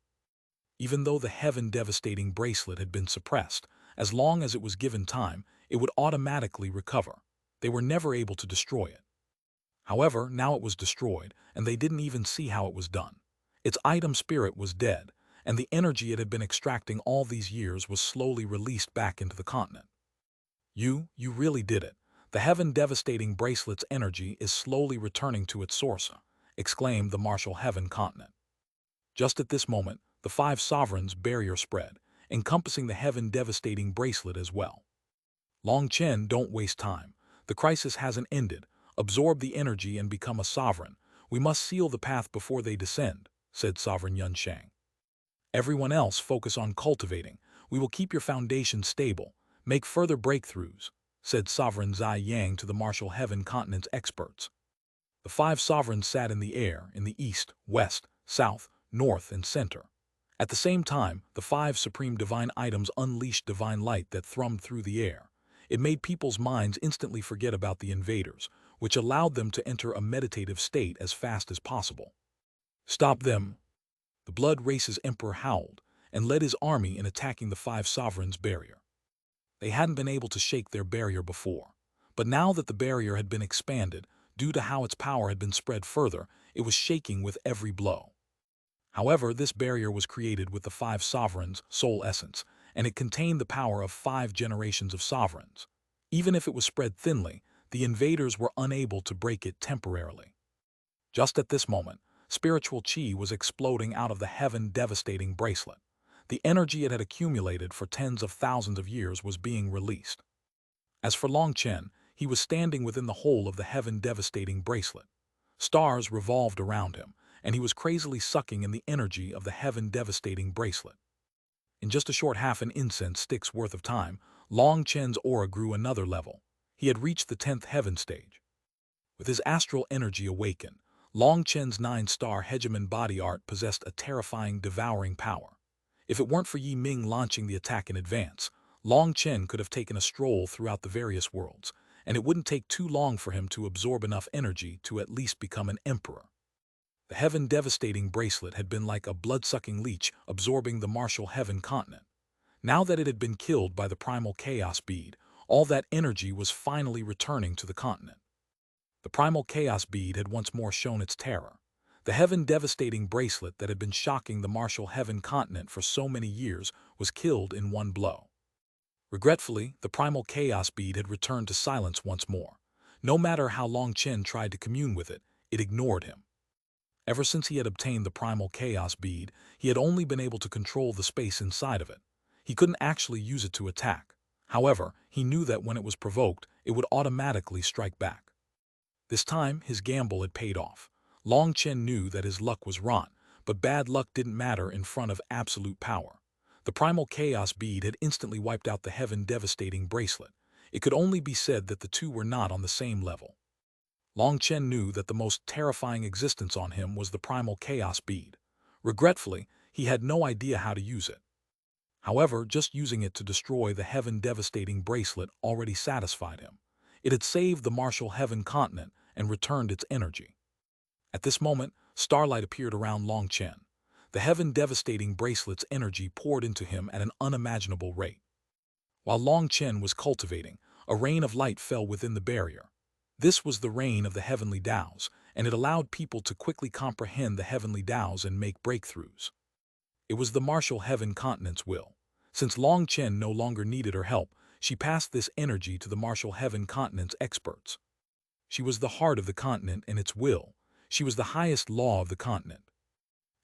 Even though the heaven-devastating bracelet had been suppressed, as long as it was given time, it would automatically recover. They were never able to destroy it. However, now it was destroyed, and they didn't even see how it was done. Its item spirit was dead, and the energy it had been extracting all these years was slowly released back into the continent. You really did it. The heaven-devastating bracelet's energy is slowly returning to its source, exclaimed the martial heaven continent. Just at this moment, the 5 sovereigns' barrier spread, encompassing the heaven-devastating bracelet as well. Long Chen, don't waste time. The crisis hasn't ended. Absorb the energy and become a sovereign. We must seal the path before they descend, said Sovereign Yunshang. Everyone else focus on cultivating. We will keep your foundation stable. Make further breakthroughs, said Sovereign Zai Yang to the martial heaven continent's experts. The 5 sovereigns sat in the air in the east, west, south, north, and center. At the same time, the 5 supreme divine items unleashed divine light that thrummed through the air. It made people's minds instantly forget about the invaders, which allowed them to enter a meditative state as fast as possible. Stop them! The Blood Race's emperor howled and led his army in attacking the 5 sovereigns' barrier. They hadn't been able to shake their barrier before, but now that the barrier had been expanded, due to how its power had been spread further, it was shaking with every blow. However, this barrier was created with the 5 sovereigns' soul essence, and it contained the power of 5 generations of sovereigns. Even if it was spread thinly, the invaders were unable to break it temporarily. Just at this moment, spiritual chi was exploding out of the heaven-devastating bracelet. The energy it had accumulated for tens of thousands of years was being released. As for Long Chen, he was standing within the hole of the heaven-devastating bracelet. Stars revolved around him, and he was crazily sucking in the energy of the heaven-devastating bracelet. In just a short half an incense stick's worth of time, Long Chen's aura grew another level. He had reached the 10th heaven stage. With his astral energy awakened, Long Chen's 9-star Hegemon body art possessed a terrifying, devouring power. If it weren't for Yi Ming launching the attack in advance, Long Chen could have taken a stroll throughout the various worlds, and it wouldn't take too long for him to absorb enough energy to at least become an emperor. The heaven-devastating bracelet had been like a blood-sucking leech absorbing the martial heaven continent. Now that it had been killed by the primal chaos bead, all that energy was finally returning to the continent. The primal chaos bead had once more shown its terror. The heaven-devastating bracelet that had been shocking the martial heaven continent for so many years was killed in one blow. Regretfully, the primal chaos bead had returned to silence once more. No matter how long Chen tried to commune with it, it ignored him. Ever since he had obtained the primal chaos bead, he had only been able to control the space inside of it. He couldn't actually use it to attack. However, he knew that when it was provoked, it would automatically strike back. This time, his gamble had paid off. Long Chen knew that his luck was rotten, but bad luck didn't matter in front of absolute power. The primal chaos bead had instantly wiped out the heaven-devastating bracelet. It could only be said that the two were not on the same level. Long Chen knew that the most terrifying existence on him was the primal chaos bead. Regretfully, he had no idea how to use it. However, just using it to destroy the heaven-devastating bracelet already satisfied him. It had saved the martial heaven continent and returned its energy. At this moment, starlight appeared around Long Chen. The heaven-devastating bracelet's energy poured into him at an unimaginable rate. While Long Chen was cultivating, a rain of light fell within the barrier. This was the rain of the heavenly Taos, and it allowed people to quickly comprehend the heavenly Taos and make breakthroughs. It was the martial heaven continent's will. Since Long Chen no longer needed her help, she passed this energy to the martial heaven continent's experts. She was the heart of the continent and its will. She was the highest law of the continent.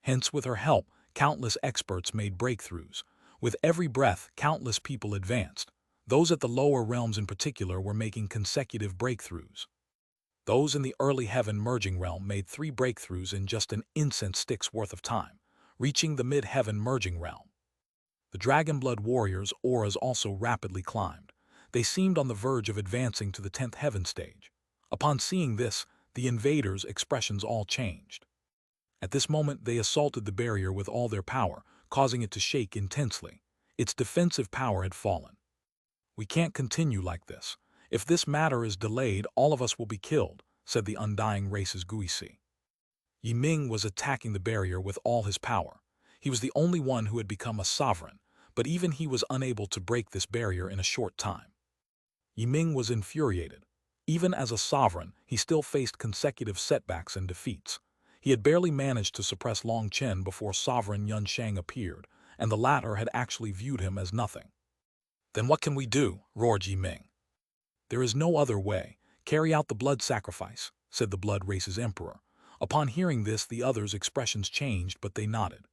Hence, with her help, countless experts made breakthroughs. With every breath, countless people advanced. Those at the lower realms in particular were making consecutive breakthroughs. Those in the early heaven merging realm made 3 breakthroughs in just an incense stick's worth of time, reaching the mid-heaven merging realm. The Dragonblood warriors' auras also rapidly climbed. They seemed on the verge of advancing to the 10th heaven stage. Upon seeing this, the invaders' expressions all changed. At this moment they assaulted the barrier with all their power, causing it to shake intensely. Its defensive power had fallen. "We can't continue like this. If this matter is delayed, all of us will be killed," said the Undying Race's Guisi. Yiming was attacking the barrier with all his power. He was the only one who had become a sovereign, but even he was unable to break this barrier in a short time. Yiming was infuriated. Even as a sovereign, he still faced consecutive setbacks and defeats. He had barely managed to suppress Long Chen before Sovereign Yunsheng appeared, and the latter had actually viewed him as nothing. "Then what can we do?" roared Yiming. "There is no other way. Carry out the blood sacrifice," said the Blood Race's emperor. Upon hearing this, the others' expressions changed, but they nodded.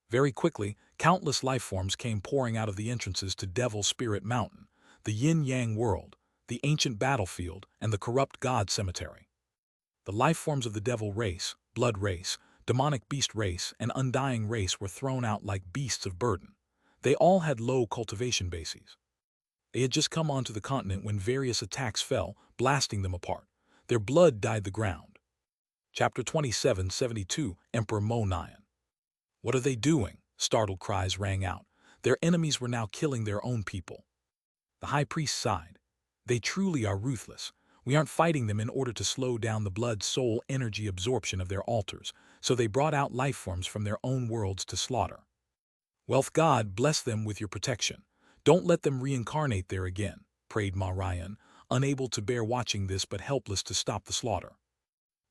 Very quickly, countless lifeforms came pouring out of the entrances to Devil Spirit Mountain, the Yin-Yang world, the ancient battlefield, and the corrupt god cemetery. The lifeforms of the Devil Race, Blood Race, Demonic Beast Race, and Undying Race were thrown out like beasts of burden. They all had low cultivation bases. They had just come onto the continent when various attacks fell, blasting them apart. Their blood dyed the ground. Chapter 2772, Emperor Mo Nian. "What are they doing?" Startled cries rang out. Their enemies were now killing their own people. The high priest sighed. "They truly are ruthless. We aren't fighting them in order to slow down the blood-soul energy absorption of their altars, so they brought out lifeforms from their own worlds to slaughter. Wealth God bless them with your protection. Don't let them reincarnate there again," prayed Ma Ryan, unable to bear watching this but helpless to stop the slaughter.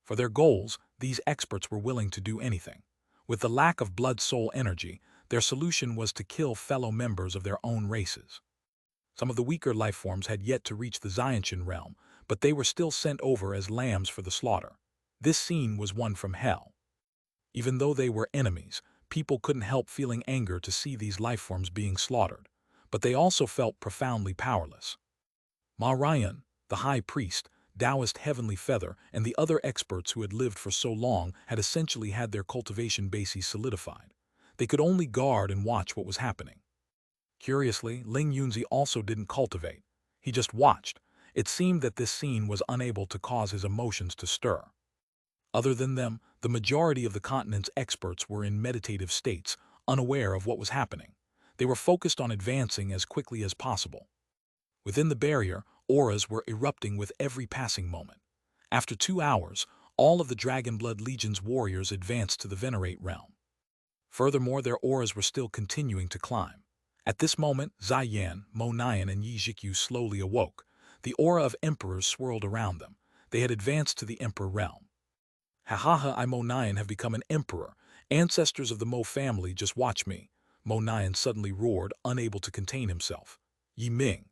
For their goals, these experts were willing to do anything. With the lack of blood-soul energy, their solution was to kill fellow members of their own races. Some of the weaker lifeforms had yet to reach the Xiantian realm, but they were still sent over as lambs for the slaughter. This scene was one from hell. Even though they were enemies, people couldn't help feeling anger to see these lifeforms being slaughtered, but they also felt profoundly powerless. Ma Ryan, the high priest, Taoist Heavenly Feather, and the other experts who had lived for so long had essentially had their cultivation bases solidified. They could only guard and watch what was happening. Curiously, Ling Yunzi also didn't cultivate. He just watched. It seemed that this scene was unable to cause his emotions to stir. Other than them, the majority of the continent's experts were in meditative states, unaware of what was happening. They were focused on advancing as quickly as possible. Within the barrier, auras were erupting with every passing moment. After 2 hours, all of the Dragonblood Legion's warriors advanced to the Venerate realm. Furthermore, their auras were still continuing to climb. At this moment, Ziyan, Mo Nian, and Yi Jikyu slowly awoke. The aura of emperors swirled around them. They had advanced to the emperor realm. "Ha, I Mo Nian have become an emperor. Ancestors of the Mo family, just watch me," Mo Nian suddenly roared, unable to contain himself. "Yiming."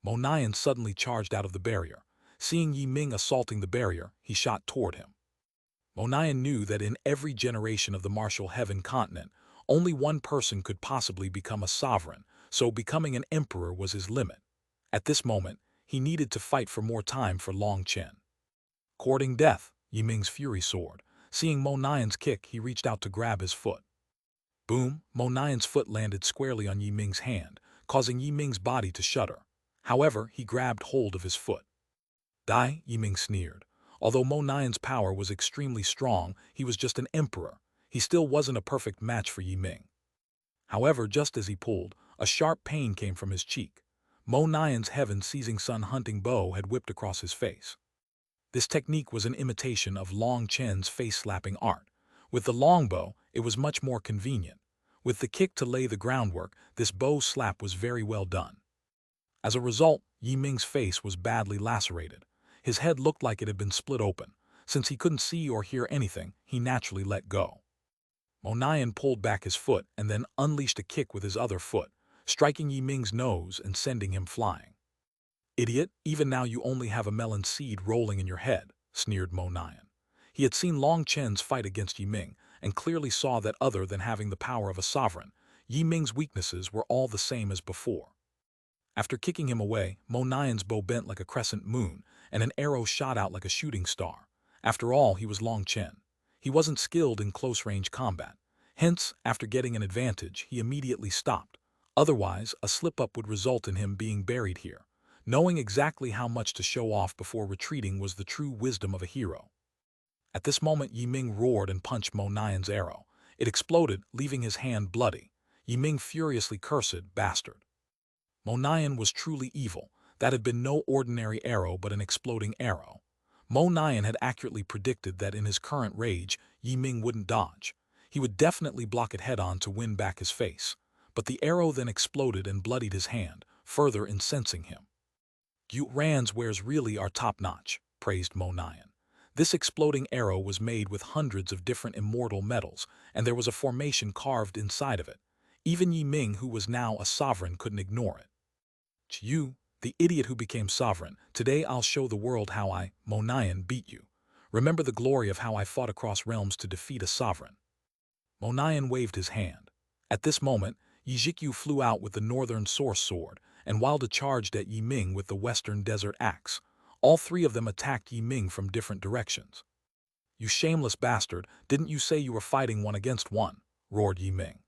Mo Nian suddenly charged out of the barrier. Seeing Yiming assaulting the barrier, he shot toward him. Mo Nian knew that in every generation of the martial heaven continent, only one person could possibly become a sovereign, so becoming an emperor was his limit. At this moment, he needed to fight for more time for Long Chen. Courting death, Yiming's fury soared. Seeing Mo Nian's kick, he reached out to grab his foot. Boom! Mo Nian's foot landed squarely on Yiming's hand, causing Yiming's body to shudder. However, he grabbed hold of his foot. "Die," Yiming sneered. Although Mo Nian's power was extremely strong, he was just an emperor. He still wasn't a perfect match for Yiming. However, just as he pulled, a sharp pain came from his cheek. Mo Nian's heaven-seizing sun-hunting bow had whipped across his face. This technique was an imitation of Long Chen's face-slapping art. With the longbow, it was much more convenient. With the kick to lay the groundwork, this bow slap was very well done. As a result, Yiming's face was badly lacerated. His head looked like it had been split open. Since he couldn't see or hear anything, he naturally let go. Mo Nian pulled back his foot and then unleashed a kick with his other foot, striking Yiming's nose and sending him flying. "Idiot, even now you only have a melon seed rolling in your head," sneered Mo Nian. He had seen Long Chen's fight against Yiming and clearly saw that other than having the power of a sovereign, Yiming's weaknesses were all the same as before. After kicking him away, Mo Nian's bow bent like a crescent moon, and an arrow shot out like a shooting star. After all, he was Long Chen. He wasn't skilled in close-range combat. Hence, after getting an advantage, he immediately stopped. Otherwise, a slip-up would result in him being buried here. Knowing exactly how much to show off before retreating was the true wisdom of a hero. At this moment, Yi Ming roared and punched Mo Nian's arrow. It exploded, leaving his hand bloody. Yi Ming furiously cursed, "Bastard." Mo Nian was truly evil. That had been no ordinary arrow but an exploding arrow. Mo Nian had accurately predicted that in his current rage, Yi Ming wouldn't dodge. He would definitely block it head-on to win back his face. But the arrow then exploded and bloodied his hand, further incensing him. "You Ran's wares really are top-notch," praised Mo Nian. This exploding arrow was made with hundreds of different immortal metals, and there was a formation carved inside of it. Even Yi Ming, who was now a sovereign, couldn't ignore it. "You, the idiot who became sovereign, today I'll show the world how I, Mo Nian, beat you. Remember the glory of how I fought across realms to defeat a sovereign." Mo Nian waved his hand. At this moment, Yi Jikyu flew out with the northern source sword, and Wilda charged at Yi Ming with the western desert axe. All three of them attacked Yi Ming from different directions. "You shameless bastard, didn't you say you were fighting one against one?" roared Yi Ming.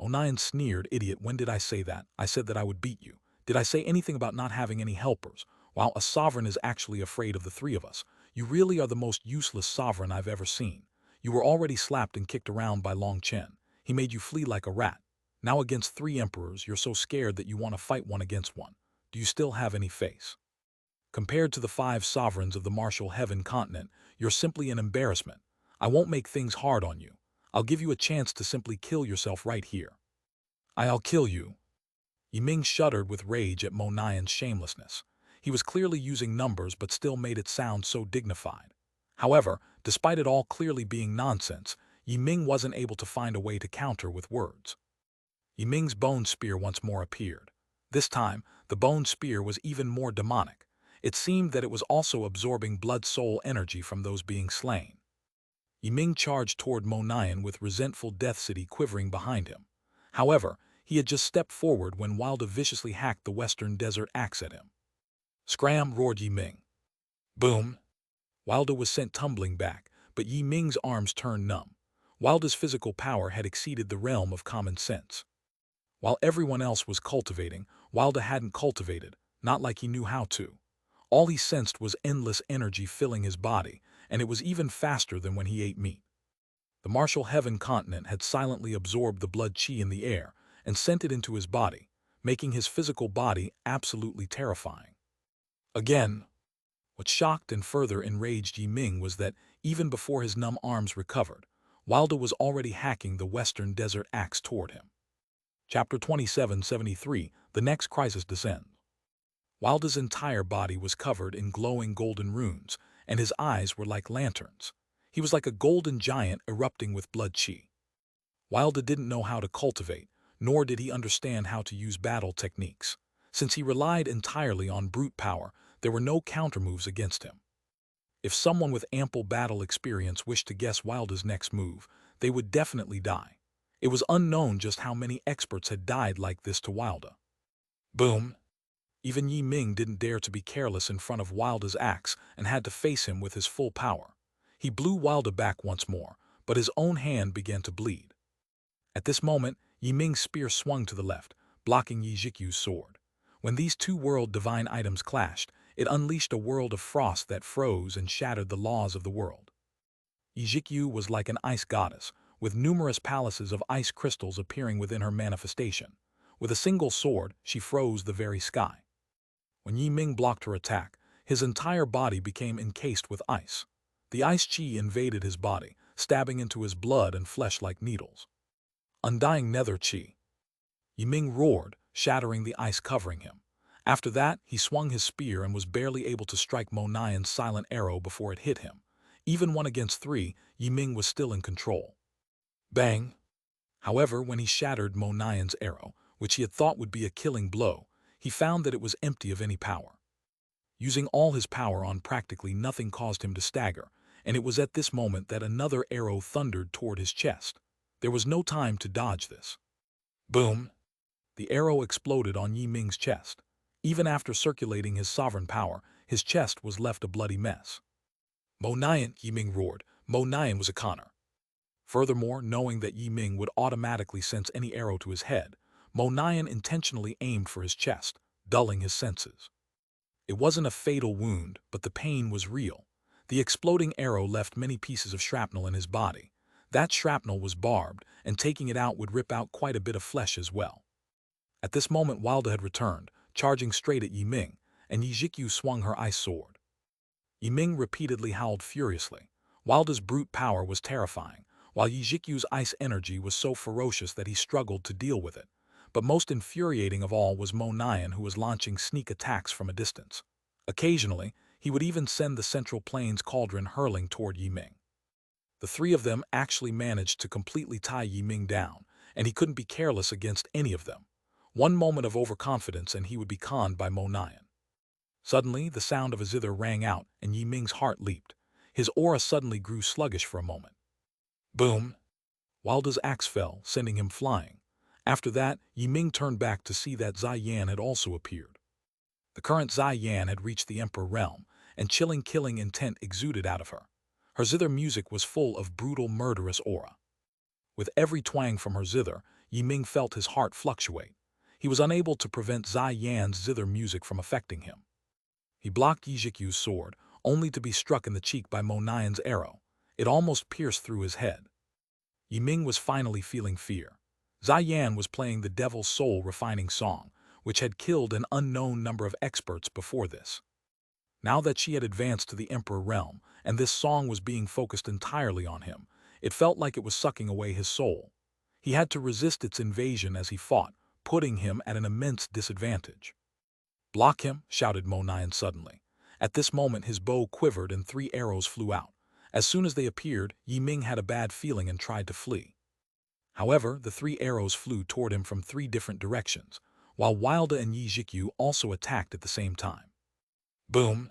O'Nien sneered, "Idiot, when did I say that? I said that I would beat you. Did I say anything about not having any helpers? While a sovereign is actually afraid of the three of us, you really are the most useless sovereign I've ever seen. You were already slapped and kicked around by Long Chen. He made you flee like a rat. Now against three emperors, you're so scared that you want to fight one against one. Do you still have any face? Compared to the 5 sovereigns of the martial heaven continent, you're simply an embarrassment. I won't make things hard on you. I'll give you a chance to simply kill yourself right here." "I'll kill you." Yi Ming shuddered with rage at Mo Nian's shamelessness. He was clearly using numbers but still made it sound so dignified. However, despite it all clearly being nonsense, Yi Ming wasn't able to find a way to counter with words. Yi Ming's bone spear once more appeared. This time, the bone spear was even more demonic. It seemed that it was also absorbing blood-soul energy from those being slain. Yi Ming charged toward Mo Nian with resentful Death City quivering behind him. However, he had just stepped forward when Wilda viciously hacked the western desert axe at him. "Scram!" roared Yi Ming. Boom! Wilda was sent tumbling back, but Yi Ming's arms turned numb. Wilda's physical power had exceeded the realm of common sense. While everyone else was cultivating, Wilda hadn't cultivated, not like he knew how to. All he sensed was endless energy filling his body, and it was even faster than when he ate meat. The martial heaven continent had silently absorbed the blood chi in the air and sent it into his body, making his physical body absolutely terrifying. Again, what shocked and further enraged Yi Ming was that, even before his numb arms recovered, Wilda was already hacking the western desert axe toward him. Chapter 2773, The Next Crisis Descends. Wilda's entire body was covered in glowing golden runes, and his eyes were like lanterns. He was like a golden giant erupting with blood chi. Wilda didn't know how to cultivate, nor did he understand how to use battle techniques. Since he relied entirely on brute power, there were no countermoves against him. If someone with ample battle experience wished to guess Wilda's next move, they would definitely die. It was unknown just how many experts had died like this to Wilda. Boom! Even Yi Ming didn't dare to be careless in front of Wilda's axe and had to face him with his full power. He blew Wilda back once more, but his own hand began to bleed. At this moment, Yi Ming's spear swung to the left, blocking Yi Jikyu's sword. When these two world divine items clashed, it unleashed a world of frost that froze and shattered the laws of the world. Yi Jikyu was like an ice goddess, with numerous palaces of ice crystals appearing within her manifestation. With a single sword, she froze the very sky. When Yi Ming blocked her attack, his entire body became encased with ice. The ice chi invaded his body, stabbing into his blood and flesh like needles. Undying nether chi. Yi Ming roared, shattering the ice covering him. After that, he swung his spear and was barely able to strike Mo Nian's silent arrow before it hit him. Even 1 against 3, Yi Ming was still in control. Bang! However, when he shattered Mo Nian's arrow, which he had thought would be a killing blow, he found that it was empty of any power. Using all his power on practically nothing caused him to stagger, and it was at this moment that another arrow thundered toward his chest. There was no time to dodge this. Boom! The arrow exploded on Yi Ming's chest. Even after circulating his sovereign power, his chest was left a bloody mess. "Mo Nian," Yi Ming roared. "Mo Nian was a conner." Furthermore, knowing that Yi Ming would automatically sense any arrow to his head, Mo Nian intentionally aimed for his chest, dulling his senses. It wasn't a fatal wound, but the pain was real. The exploding arrow left many pieces of shrapnel in his body. That shrapnel was barbed, and taking it out would rip out quite a bit of flesh as well. At this moment, Wilda had returned, charging straight at Yi Ming, and Yi Zhikyu swung her ice sword. Yi Ming repeatedly howled furiously. Wilda's brute power was terrifying, while Yi Zhikyu's ice energy was so ferocious that he struggled to deal with it. But most infuriating of all was Mo Nian, who was launching sneak attacks from a distance. Occasionally, he would even send the Central Plains cauldron hurling toward Yi Ming. The three of them actually managed to completely tie Yi Ming down, and he couldn't be careless against any of them. One moment of overconfidence and he would be conned by Mo Nian. Suddenly, the sound of a zither rang out and Yi Ming's heart leaped. His aura suddenly grew sluggish for a moment. Boom! Wilda's axe fell, sending him flying. After that, Yi Ming turned back to see that Zai Yan had also appeared. The current Zai Yan had reached the Emperor realm, and chilling killing intent exuded out of her. Her zither music was full of brutal, murderous aura. With every twang from her zither, Yi Ming felt his heart fluctuate. He was unable to prevent Zai Yan's zither music from affecting him. He blocked Yi Zhikyu's sword, only to be struck in the cheek by Mo Nian's arrow. It almost pierced through his head. Yi Ming was finally feeling fear. Zai Yan was playing the Devil's Soul refining song, which had killed an unknown number of experts before this. Now that she had advanced to the Emperor realm, and this song was being focused entirely on him, it felt like it was sucking away his soul. He had to resist its invasion as he fought, putting him at an immense disadvantage. "Block him," shouted Mo Nian suddenly. At this moment his bow quivered and 3 arrows flew out. As soon as they appeared, Yi Ming had a bad feeling and tried to flee. However, the 3 arrows flew toward him from 3 different directions, while Wilda and Yi Zhikyu also attacked at the same time. Boom!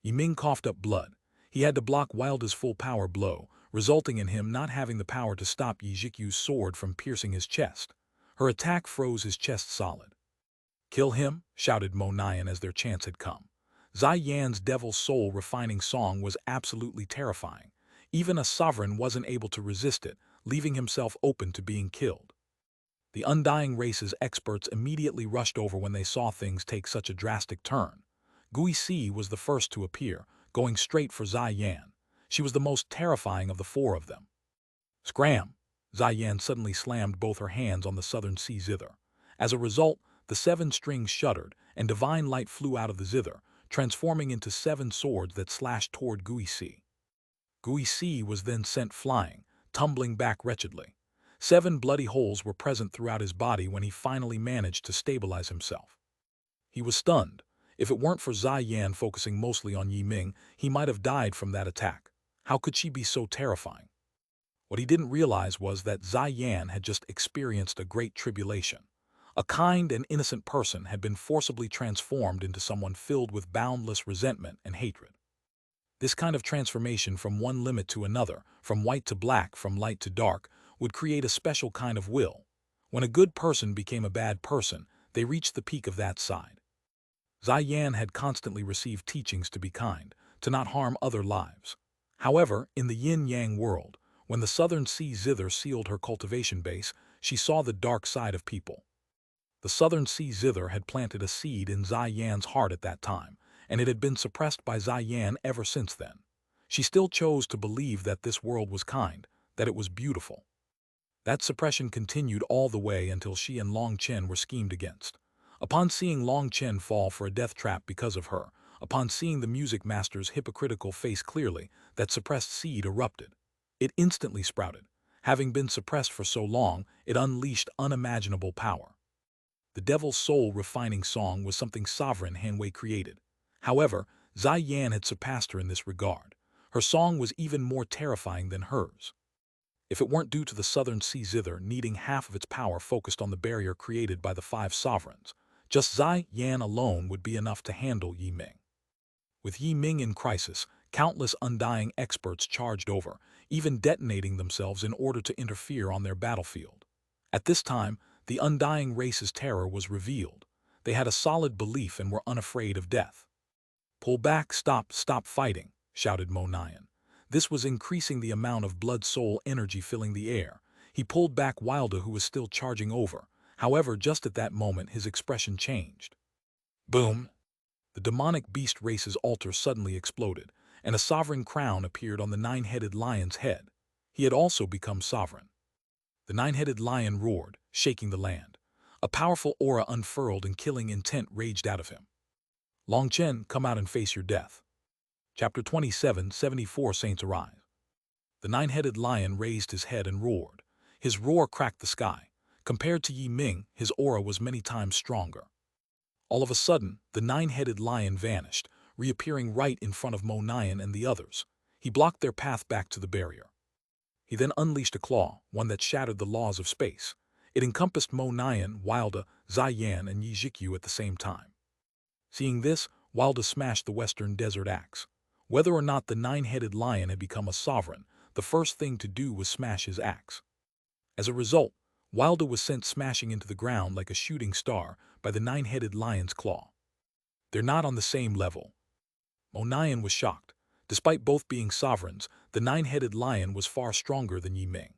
Yi Ming coughed up blood. He had to block Wilda's full power blow, resulting in him not having the power to stop Yi Zhikyu's sword from piercing his chest. Her attack froze his chest solid. "Kill him," shouted Mo Nian as their chance had come. Zai Yan's Devil's Soul refining song was absolutely terrifying. Even a sovereign wasn't able to resist it, leaving himself open to being killed. The Undying Race's experts immediately rushed over when they saw things take such a drastic turn. Gui Si was the first to appear, going straight for Zai Yan. She was the most terrifying of the 4 of them. Scram! Zai Yan suddenly slammed both her hands on the Southern Sea zither. As a result, the 7 strings shuddered, and divine light flew out of the zither, transforming into 7 swords that slashed toward Gui Si. Gui Si was then sent flying, tumbling back wretchedly. 7 bloody holes were present throughout his body when he finally managed to stabilize himself. He was stunned. If it weren't for Zai Yan focusing mostly on Yi Ming, he might have died from that attack. How could she be so terrifying? What he didn't realize was that Zai Yan had just experienced a great tribulation. A kind and innocent person had been forcibly transformed into someone filled with boundless resentment and hatred. This kind of transformation from one limit to another, from white to black, from light to dark, would create a special kind of will. When a good person became a bad person, they reached the peak of that side. Zai Yan had constantly received teachings to be kind, to not harm other lives. However, in the yin-yang world, when the Southern Sea Zither sealed her cultivation base, she saw the dark side of people. The Southern Sea Zither had planted a seed in Zai Yan's heart at that time, and it had been suppressed by Zai Yan ever since then. She still chose to believe that this world was kind, that it was beautiful. That suppression continued all the way until she and Long Chen were schemed against. Upon seeing Long Chen fall for a death trap because of her, upon seeing the music master's hypocritical face clearly, that suppressed seed erupted. It instantly sprouted. Having been suppressed for so long, it unleashed unimaginable power. The Devil's Soul refining song was something sovereign Hanwei created. However, Zai Yan had surpassed her in this regard. Her song was even more terrifying than hers. If it weren't due to the Southern Sea Zither needing half of its power focused on the barrier created by the 5 sovereigns, just Zai Yan alone would be enough to handle Yi Ming. With Yi Ming in crisis, countless Undying experts charged over, even detonating themselves in order to interfere on their battlefield. At this time, the Undying Race's terror was revealed. They had a solid belief and were unafraid of death. "Pull back, stop fighting," shouted Mo Nian. This was increasing the amount of blood-soul energy filling the air. He pulled back Wilder, who was still charging over. However, just at that moment, his expression changed. Boom! The demonic beast race's altar suddenly exploded, and a sovereign crown appeared on the nine-headed lion's head. He had also become sovereign. The nine-headed lion roared, shaking the land. A powerful aura unfurled and killing intent raged out of him. Long Chen, come out and face your death. Chapter 27, 74 Saints Arise. The nine-headed lion raised his head and roared. His roar cracked the sky. Compared to Yi Ming, his aura was many times stronger. All of a sudden, the nine-headed lion vanished, reappearing right in front of Mo Nian and the others. He blocked their path back to the barrier. He then unleashed a claw, one that shattered the laws of space. It encompassed Mo Nian, Wilda, Ziyan, and Yi Jikyu at the same time. Seeing this, Wilda smashed the Western Desert Axe. Whether or not the nine-headed lion had become a sovereign, the first thing to do was smash his axe. As a result, Wilda was sent smashing into the ground like a shooting star by the nine-headed lion's claw. They're not on the same level. Mo Nian was shocked. Despite both being sovereigns, the nine-headed lion was far stronger than Yi Ming.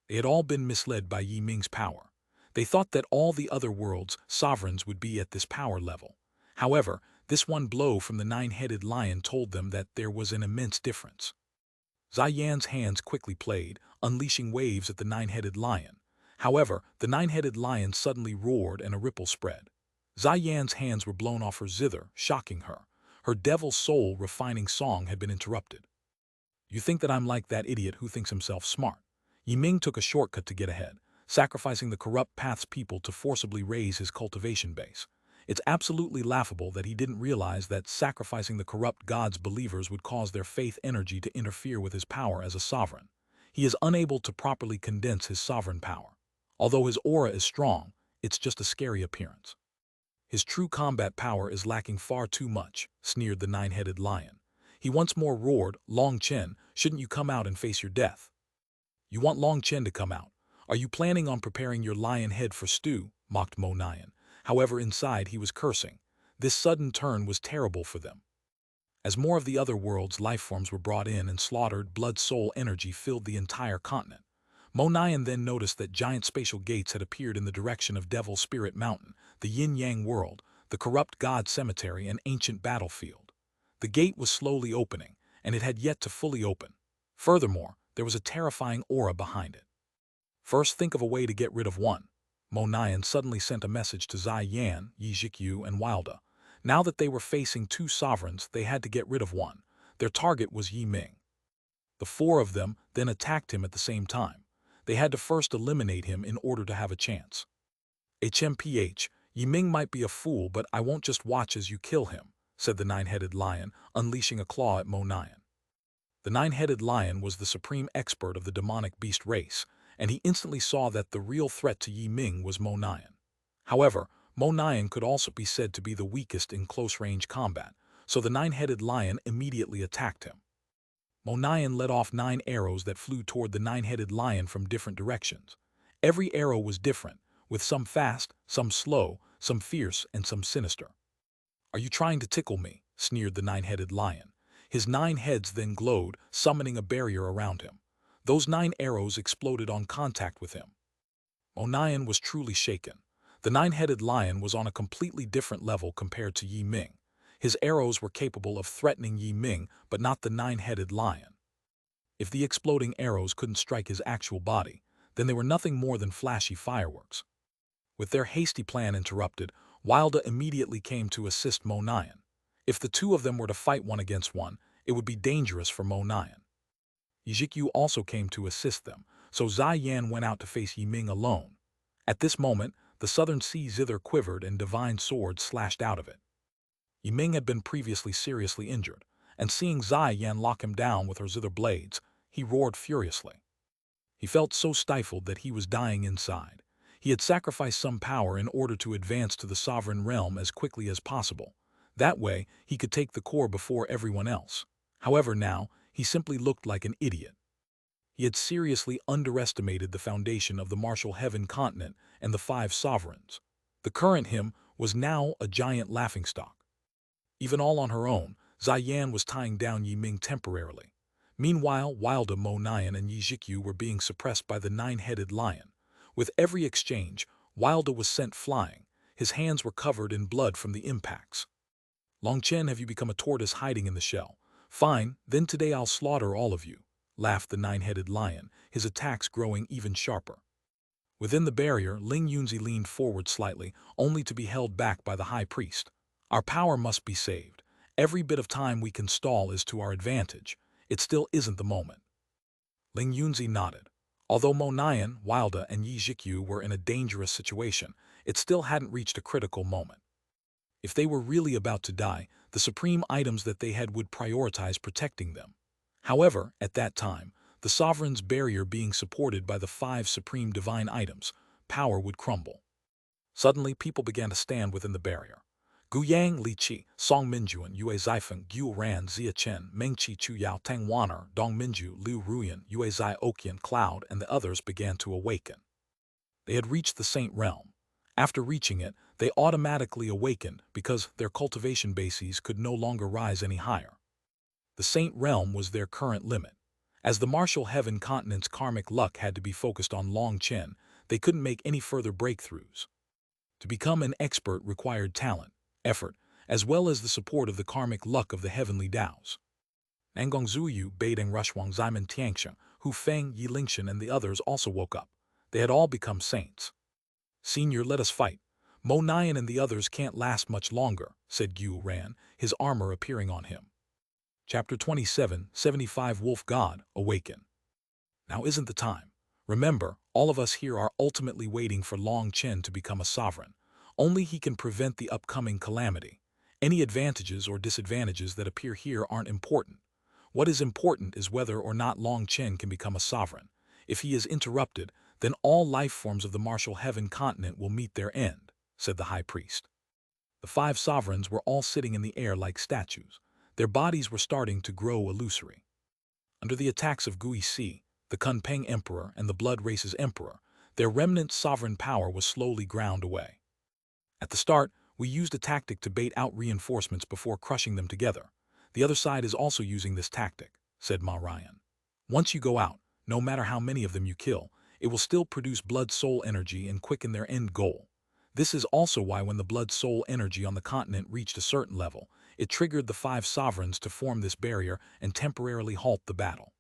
They had all been misled by Yi Ming's power. They thought that all the other worlds' sovereigns would be at this power level. However, this one blow from the nine-headed lion told them that there was an immense difference. Ziyan's hands quickly played, unleashing waves at the nine-headed lion. However, the nine-headed lion suddenly roared and a ripple spread. Ziyan's hands were blown off her zither, shocking her. Her devil soul refining song had been interrupted. You think that I'm like that idiot who thinks himself smart? Yi Ming took a shortcut to get ahead, sacrificing the corrupt path's people to forcibly raise his cultivation base. It's absolutely laughable that he didn't realize that sacrificing the corrupt god's believers would cause their faith energy to interfere with his power as a sovereign. He is unable to properly condense his sovereign power. Although his aura is strong, it's just a scary appearance. His true combat power is lacking far too much, sneered the nine-headed lion. He once more roared, Long Chen, shouldn't you come out and face your death? You want Long Chen to come out. Are you planning on preparing your lion head for stew? Mocked Mo Nian. However, inside he was cursing. This sudden turn was terrible for them. As more of the other world's lifeforms were brought in and slaughtered, blood-soul energy filled the entire continent. Mo Nian then noticed that giant spatial gates had appeared in the direction of Devil Spirit Mountain, the yin-yang world, the corrupt god cemetery, and ancient battlefield. The gate was slowly opening, and it had yet to fully open. Furthermore, there was a terrifying aura behind it. First, think of a way to get rid of one. Mo Nian suddenly sent a message to Ziyan, Yi Jikyu, and Wilda. Now that they were facing two sovereigns, they had to get rid of one. Their target was Yi Ming. The four of them then attacked him at the same time. They had to first eliminate him in order to have a chance. HMPH, Yi Ming might be a fool, but I won't just watch as you kill him, said the nine-headed lion, unleashing a claw at Mo Nian. The nine-headed lion was the supreme expert of the demonic beast race, and he instantly saw that the real threat to Yi Ming was Mo Nian. However, Mo Nian could also be said to be the weakest in close-range combat, so the nine-headed lion immediately attacked him. Mo Nian let off 9 arrows that flew toward the nine-headed lion from different directions. Every arrow was different, with some fast, some slow, some fierce, and some sinister. Are you trying to tickle me? Sneered the nine-headed lion. His 9 heads then glowed, summoning a barrier around him. Those 9 arrows exploded on contact with him. Mo Nian was truly shaken. The nine-headed lion was on a completely different level compared to Yi Ming. His arrows were capable of threatening Yi Ming, but not the nine-headed lion. If the exploding arrows couldn't strike his actual body, then they were nothing more than flashy fireworks. With their hasty plan interrupted, Wilda immediately came to assist Mo Nian. If the two of them were to fight one against one, it would be dangerous for Mo Nian. Yi Jikyu also came to assist them, so Ziyan went out to face Yi Ming alone. At this moment, the southern sea zither quivered and divine swords slashed out of it. Yi Ming had been previously seriously injured, and seeing Ziyan lock him down with her zither blades, he roared furiously. He felt so stifled that he was dying inside. He had sacrificed some power in order to advance to the sovereign realm as quickly as possible. That way, he could take the core before everyone else. However, now, he simply looked like an idiot. He had seriously underestimated the foundation of the martial heaven continent and the 5 sovereigns. The current him was now a giant laughingstock. Even all on her own, Ziyan was tying down Yi Ming temporarily. Meanwhile, Wilda, Mo Nyan, and Yi Jikyu were being suppressed by the nine-headed lion. With every exchange, Wilda was sent flying. His hands were covered in blood from the impacts. Long Chen, have you become a tortoise hiding in the shell? Fine, then today I'll slaughter all of you, laughed the nine-headed lion, his attacks growing even sharper. Within the barrier, Ling Yunzi leaned forward slightly, only to be held back by the high priest. Our power must be saved. Every bit of time we can stall is to our advantage. It still isn't the moment. Ling Yunzi nodded. Although Mo Nyan, Wilda, and Yi Jikyu were in a dangerous situation, it still hadn't reached a critical moment. If they were really about to die, the supreme items that they had would prioritize protecting them. However, at that time, the sovereign's barrier being supported by the 5 supreme divine items, power would crumble. Suddenly, people began to stand within the barrier. Gu Yang, Li Qi, Song Minjuan, Yue Zifeng, Gu Ran, Zia Chen, Meng Qi, Chu Yao, Tang Waner, Dong Minju, Liu Ruyan, Yue Zai Oqian, Cloud, and the others began to awaken. They had reached the Saint Realm. After reaching it, they automatically awakened because their cultivation bases could no longer rise any higher. The Saint Realm was their current limit. As the martial heaven continent's karmic luck had to be focused on Long Chen, they couldn't make any further breakthroughs. To become an expert required talent, effort, as well as the support of the karmic luck of the heavenly Taos. Nangong Zuyu, Beideng Rushwang, Ximen Tianxiang, Hu Feng, Yi Lingshan, and the others also woke up. They had all become saints. Senior, let us fight. Mo Nyan and the others can't last much longer, said Gu Ran, his armor appearing on him. Chapter 27, 75 Wolf God, Awaken. Now isn't the time. Remember, all of us here are ultimately waiting for Long Chen to become a sovereign. Only he can prevent the upcoming calamity. Any advantages or disadvantages that appear here aren't important. What is important is whether or not Long Chen can become a sovereign. If he is interrupted, then all life forms of the martial heaven continent will meet their end, said the high priest. The 5 sovereigns were all sitting in the air like statues. Their bodies were starting to grow illusory. Under the attacks of Gui Si, the Kunpeng Emperor and the Blood Race's Emperor, their remnant sovereign power was slowly ground away. At the start, we used a tactic to bait out reinforcements before crushing them together. The other side is also using this tactic, said Ma Ryan. Once you go out, no matter how many of them you kill, it will still produce blood-soul energy and quicken their end goal. This is also why when the blood-soul energy on the continent reached a certain level, it triggered the 5 sovereigns to form this barrier and temporarily halt the battle.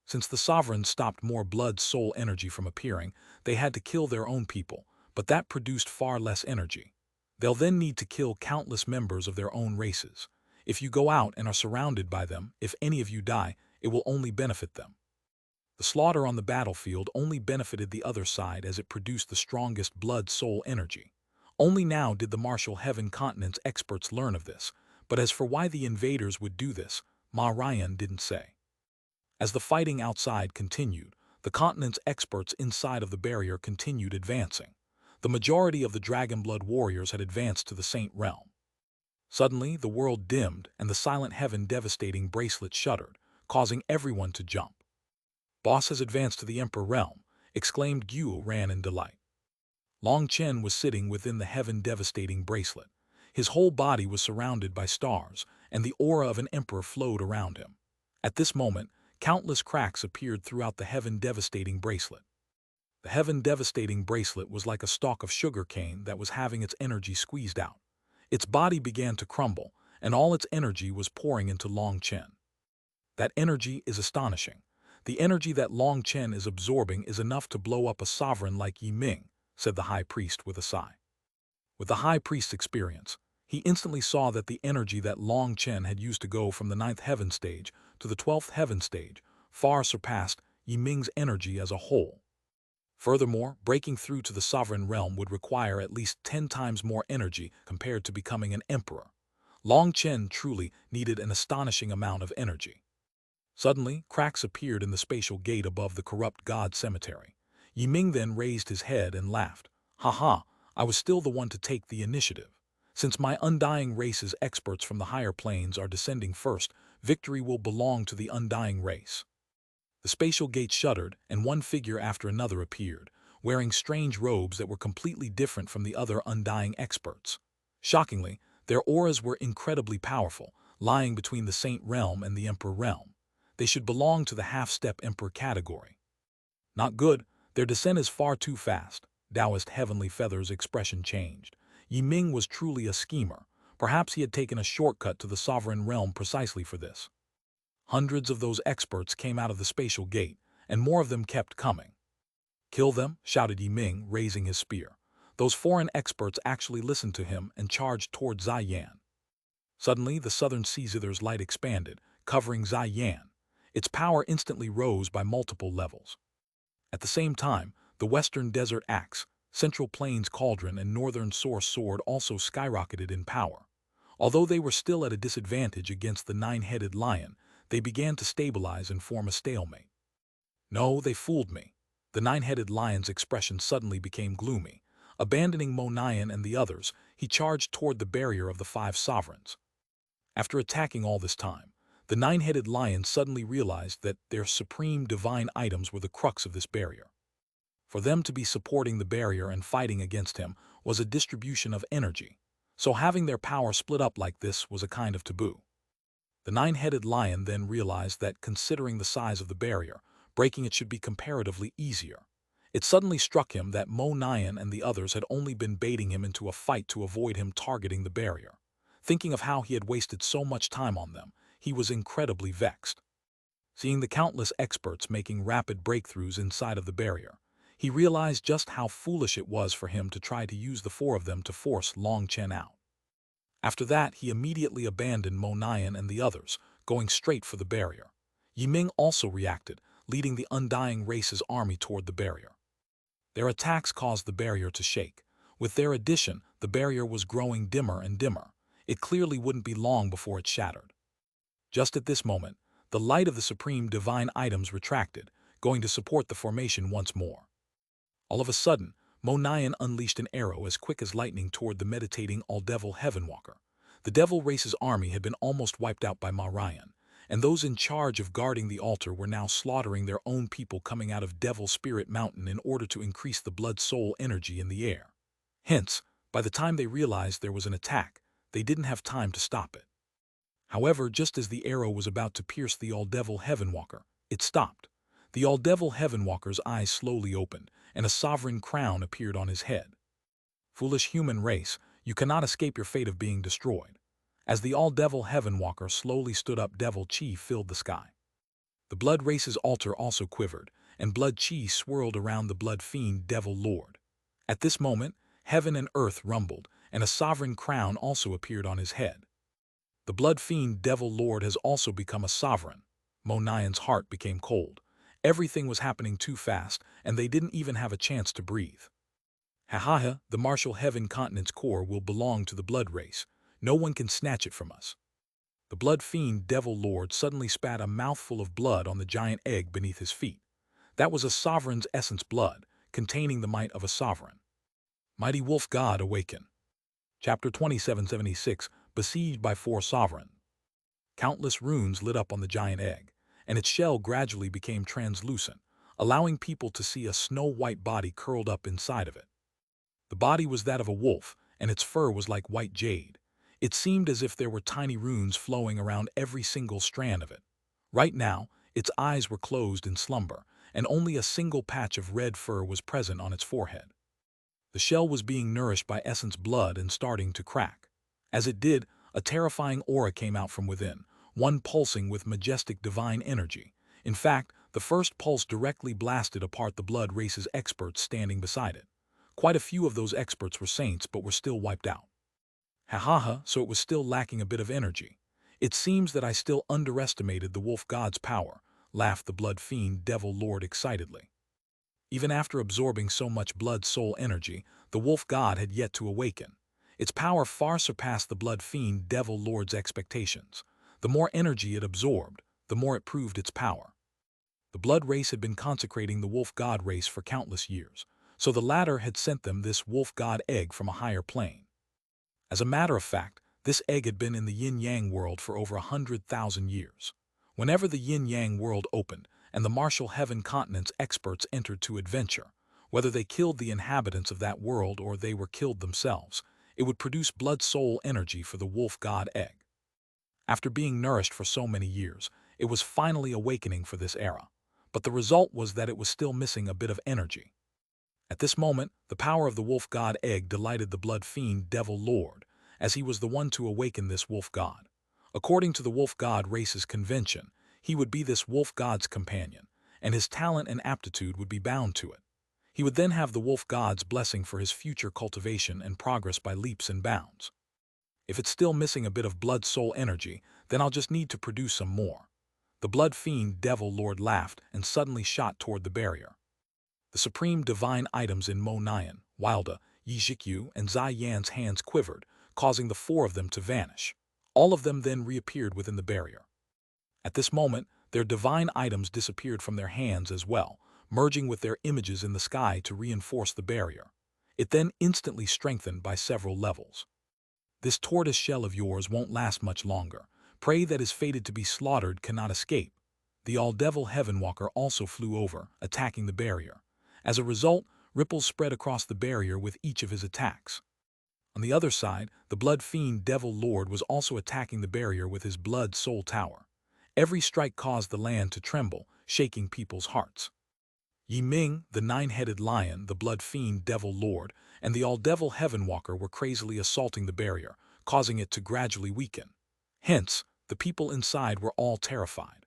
Since the sovereigns stopped more blood-soul energy from appearing, they had to kill their own people, but that produced far less energy. They'll then need to kill countless members of their own races. If you go out and are surrounded by them, if any of you die, it will only benefit them. The slaughter on the battlefield only benefited the other side as it produced the strongest blood-soul energy. Only now did the martial heaven continent's experts learn of this, but as for why the invaders would do this, Ma Ryan didn't say. As the fighting outside continued, the continent's experts inside of the barrier continued advancing. The majority of the Dragonblood warriors had advanced to the Saint Realm. Suddenly, the world dimmed and the silent heaven devastating bracelet shuddered, causing everyone to jump. Boss has advanced to the Emperor Realm, exclaimed Gu Ran in delight. Long Chen was sitting within the heaven-devastating bracelet. His whole body was surrounded by stars, and the aura of an emperor flowed around him. At this moment, countless cracks appeared throughout the heaven-devastating bracelet. The heaven-devastating bracelet was like a stalk of sugar cane that was having its energy squeezed out. Its body began to crumble, and all its energy was pouring into Long Chen. That energy is astonishing. The energy that Long Chen is absorbing is enough to blow up a sovereign like Yi Ming, said the high priest with a sigh. With the high priest's experience, he instantly saw that the energy that Long Chen had used to go from the 9th heaven stage to the 12th heaven stage far surpassed Yi Ming's energy as a whole. Furthermore, breaking through to the sovereign realm would require at least 10 times more energy compared to becoming an emperor. Long Chen truly needed an astonishing amount of energy. Suddenly, cracks appeared in the spatial gate above the corrupt god cemetery. Yi Ming then raised his head and laughed. "Ha, I was still the one to take the initiative. Since my undying race's experts from the higher planes are descending first, victory will belong to the undying race." The spatial gate shuddered, and one figure after another appeared, wearing strange robes that were completely different from the other undying experts. Shockingly, their auras were incredibly powerful, lying between the Saint Realm and the Emperor Realm. They should belong to the half-step emperor category. Not good. Their descent is far too fast. Taoist Heavenly Feather's expression changed. Yi Ming was truly a schemer. Perhaps he had taken a shortcut to the sovereign realm precisely for this. Hundreds of those experts came out of the spatial gate, and more of them kept coming. "Kill them," shouted Yi Ming, raising his spear. Those foreign experts actually listened to him and charged toward Ziyan. Suddenly, the southern sea zither's light expanded, covering Ziyan. Its power instantly rose by multiple levels. At the same time, the western desert axe, central plains cauldron, and northern source sword also skyrocketed in power. Although they were still at a disadvantage against the nine-headed lion, they began to stabilize and form a stalemate. No, they fooled me. The nine-headed lion's expression suddenly became gloomy. Abandoning Mo Nian and the others, he charged toward the barrier of the five sovereigns. After attacking all this time, the nine-headed lion suddenly realized that their supreme divine items were the crux of this barrier. For them to be supporting the barrier and fighting against him was a distribution of energy, so having their power split up like this was a kind of taboo. The nine-headed lion then realized that, considering the size of the barrier, breaking it should be comparatively easier. It suddenly struck him that Mo Nian and the others had only been baiting him into a fight to avoid him targeting the barrier. Thinking of how he had wasted so much time on them, he was incredibly vexed. Seeing the countless experts making rapid breakthroughs inside of the barrier, he realized just how foolish it was for him to try to use the four of them to force Long Chen out. After that, he immediately abandoned Mo Nian and the others, going straight for the barrier. Yi Ming also reacted, leading the Undying Race's army toward the barrier. Their attacks caused the barrier to shake. With their addition, the barrier was growing dimmer and dimmer. It clearly wouldn't be long before it shattered. Just at this moment, the light of the supreme divine items retracted, going to support the formation once more. All of a sudden, Mo Nian unleashed an arrow as quick as lightning toward the meditating all-devil Heavenwalker. The devil race's army had been almost wiped out by Ma Ryan, and those in charge of guarding the altar were now slaughtering their own people coming out of Devil Spirit Mountain in order to increase the blood-soul energy in the air. Hence, by the time they realized there was an attack, they didn't have time to stop it. However, just as the arrow was about to pierce the all-devil Heavenwalker, it stopped. The all-devil Heavenwalker's eyes slowly opened, and a sovereign crown appeared on his head. Foolish human race, you cannot escape your fate of being destroyed. As the all-devil Heavenwalker slowly stood up, devil chi filled the sky. The blood race's altar also quivered, and blood chi swirled around the blood fiend devil lord. At this moment, heaven and earth rumbled, and a sovereign crown also appeared on his head. The blood fiend devil lord has also become a sovereign. Mo Nian's heart became cold. Everything was happening too fast, and they didn't even have a chance to breathe. Ha, the martial heaven continent's core will belong to the blood race. No one can snatch it from us. The blood fiend devil lord suddenly spat a mouthful of blood on the giant egg beneath his feet. That was a sovereign's essence blood, containing the might of a sovereign. Mighty Wolf God Awaken. Chapter 2776, Besieged by Four Sovereign. Countless runes lit up on the giant egg, and its shell gradually became translucent, allowing people to see a snow-white body curled up inside of it. The body was that of a wolf, and its fur was like white jade. It seemed as if there were tiny runes flowing around every single strand of it. Right now, its eyes were closed in slumber, and only a single patch of red fur was present on its forehead. The shell was being nourished by essence blood and starting to crack. As it did, a terrifying aura came out from within, one pulsing with majestic divine energy. In fact, the first pulse directly blasted apart the blood race's experts standing beside it. Quite a few of those experts were saints but were still wiped out. So it was still lacking a bit of energy. It seems that I still underestimated the wolf god's power, laughed the blood fiend devil lord excitedly. Even after absorbing so much blood-soul energy, the wolf god had yet to awaken. Its power far surpassed the blood fiend devil lord's expectations. The more energy it absorbed, the more it proved its power. The blood race had been consecrating the wolf god race for countless years, so the latter had sent them this wolf god egg from a higher plane. As a matter of fact, this egg had been in the yin-yang world for over 100,000 years. Whenever the yin-yang world opened, and the martial heaven continent's experts entered to adventure, whether they killed the inhabitants of that world or they were killed themselves, it would produce blood-soul energy for the wolf god egg. After being nourished for so many years, It was finally awakening for this era. But the result was that it was still missing a bit of energy. At this moment, the power of the wolf god egg delighted the blood fiend devil lord, as he was the one to awaken this wolf god. According to the wolf god race's convention, he would be this wolf god's companion, and his talent and aptitude would be bound to it. He would then have the wolf god's blessing for his future cultivation and progress by leaps and bounds. If it's still missing a bit of blood soul energy, then I'll just need to produce some more. The blood fiend devil lord laughed and suddenly shot toward the barrier. The supreme divine items in Mo Nian, Wilda, Yi Jikyu, and Zai Yan's hands quivered, causing the four of them to vanish. All of them then reappeared within the barrier. At this moment, their divine items disappeared from their hands as well, merging with their images in the sky to reinforce the barrier. It then instantly strengthened by several levels. This tortoise shell of yours won't last much longer. Prey that is fated to be slaughtered cannot escape. The all-devil Heavenwalker also flew over, attacking the barrier. As a result, ripples spread across the barrier with each of his attacks. On the other side, the blood fiend devil lord was also attacking the barrier with his blood soul tower. Every strike caused the land to tremble, shaking people's hearts. Yi Ming, the nine-headed lion, the blood fiend devil lord, and the all-devil Heavenwalker were crazily assaulting the barrier, causing it to gradually weaken. Hence, the people inside were all terrified.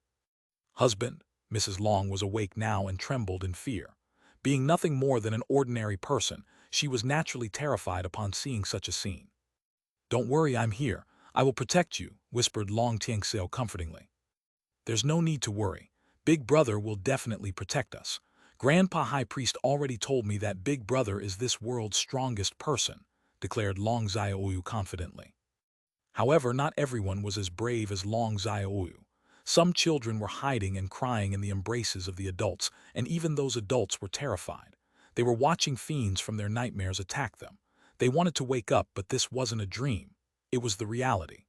Husband, Mrs. Long was awake now and trembled in fear. Being nothing more than an ordinary person, she was naturally terrified upon seeing such a scene. "Don't worry, I'm here. I will protect you," whispered Long Tianxiao comfortingly. "There's no need to worry. Big Brother will definitely protect us. Grandpa High Priest already told me that Big Brother is this world's strongest person," declared Long Xiaoyu confidently. However, not everyone was as brave as Long Xiaoyu. Some children were hiding and crying in the embraces of the adults, and even those adults were terrified. They were watching fiends from their nightmares attack them. They wanted to wake up, but this wasn't a dream. It was the reality.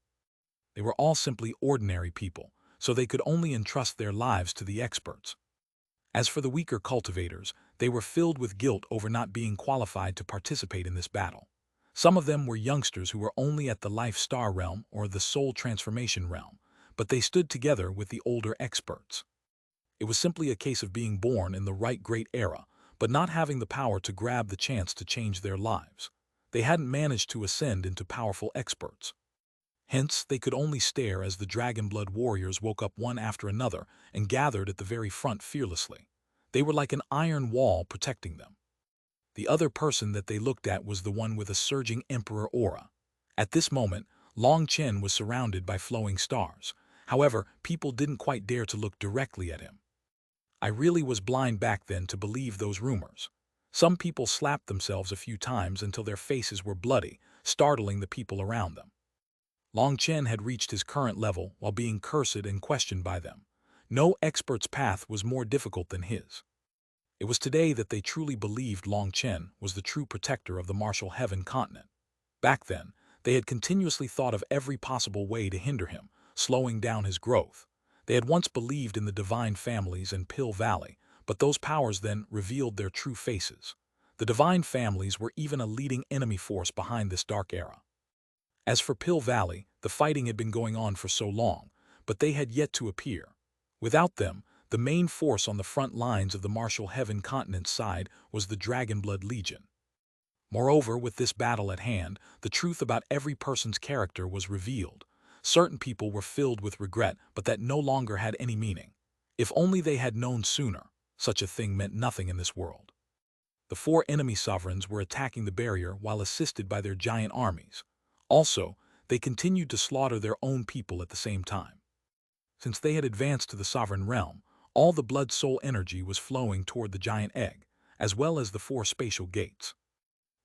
They were all simply ordinary people, so they could only entrust their lives to the experts. As for the weaker cultivators, they were filled with guilt over not being qualified to participate in this battle. Some of them were youngsters who were only at the life star realm or the soul transformation realm, but they stood together with the older experts. It was simply a case of being born in the right great era, but not having the power to grab the chance to change their lives. They hadn't managed to ascend into powerful experts. Hence, they could only stare as the Dragonblood warriors woke up one after another and gathered at the very front fearlessly. They were like an iron wall protecting them. The other person that they looked at was the one with a surging emperor aura. At this moment, Long Chen was surrounded by flowing stars. However, people didn't quite dare to look directly at him. I really was blind back then to believe those rumors. Some people slapped themselves a few times until their faces were bloody, startling the people around them. Long Chen had reached his current level while being cursed and questioned by them. No expert's path was more difficult than his. It was today that they truly believed Long Chen was the true protector of the martial heaven continent. Back then, they had continuously thought of every possible way to hinder him, slowing down his growth. They had once believed in the divine families and Pill Valley, but those powers then revealed their true faces. The divine families were even a leading enemy force behind this dark era. As for Pill Valley, the fighting had been going on for so long, but they had yet to appear. Without them, the main force on the front lines of the martial heaven continent's side was the Dragonblood Legion. Moreover, with this battle at hand, the truth about every person's character was revealed. Certain people were filled with regret, but that no longer had any meaning. If only they had known sooner, such a thing meant nothing in this world. The four enemy sovereigns were attacking the barrier while assisted by their giant armies. Also, they continued to slaughter their own people at the same time. Since they had advanced to the sovereign realm, all the blood soul energy was flowing toward the giant egg, as well as the four spatial gates.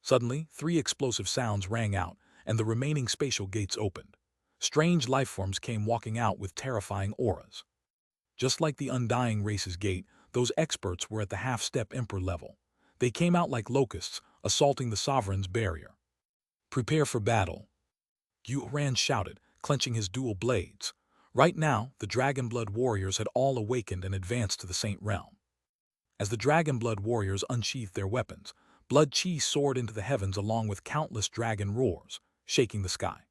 Suddenly, 3 explosive sounds rang out, and the remaining spatial gates opened. Strange lifeforms came walking out with terrifying auras. Just like the Undying Race's gate, those experts were at the half-step emperor level. They came out like locusts, assaulting the sovereign's barrier. "Prepare for battle," Xuanhuan shouted, clenching his dual blades. Right now, the Dragonblood warriors had all awakened and advanced to the Saint Realm. As the Dragonblood warriors unsheathed their weapons, blood chi soared into the heavens along with countless dragon roars, shaking the sky.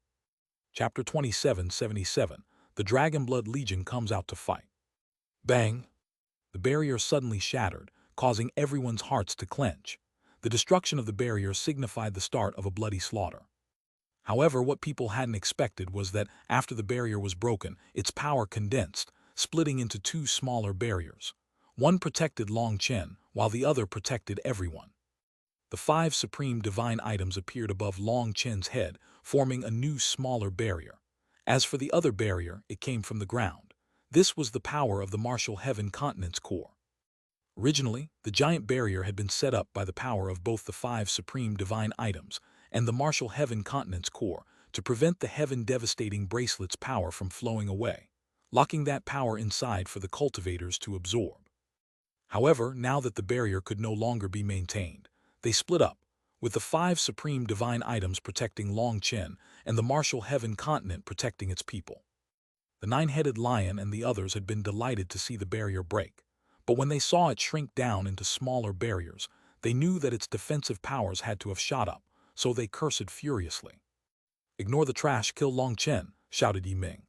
Chapter 2777, the Dragonblood Legion comes out to fight. Bang! The barrier suddenly shattered, causing everyone's hearts to clench. The destruction of the barrier signified the start of a bloody slaughter. However, what people hadn't expected was that after the barrier was broken, its power condensed, splitting into two smaller barriers. One protected Long Chen, while the other protected everyone. The 5 supreme divine items appeared above Long Chen's head, forming a new smaller barrier. As for the other barrier, it came from the ground. This was the power of the Martial Heaven Continent's core. Originally, the giant barrier had been set up by the power of both the 5 supreme divine items and the Martial Heaven Continent's core to prevent the heaven-devastating bracelet's power from flowing away, locking that power inside for the cultivators to absorb. However, now that the barrier could no longer be maintained, they split up, with the 5 supreme divine items protecting Long Chen and the Martial Heaven Continent protecting its people. The 9-headed lion and the others had been delighted to see the barrier break, but when they saw it shrink down into smaller barriers, they knew that its defensive powers had to have shot up, so they cursed furiously. "Ignore the trash, kill Long Chen," shouted Yi Ming.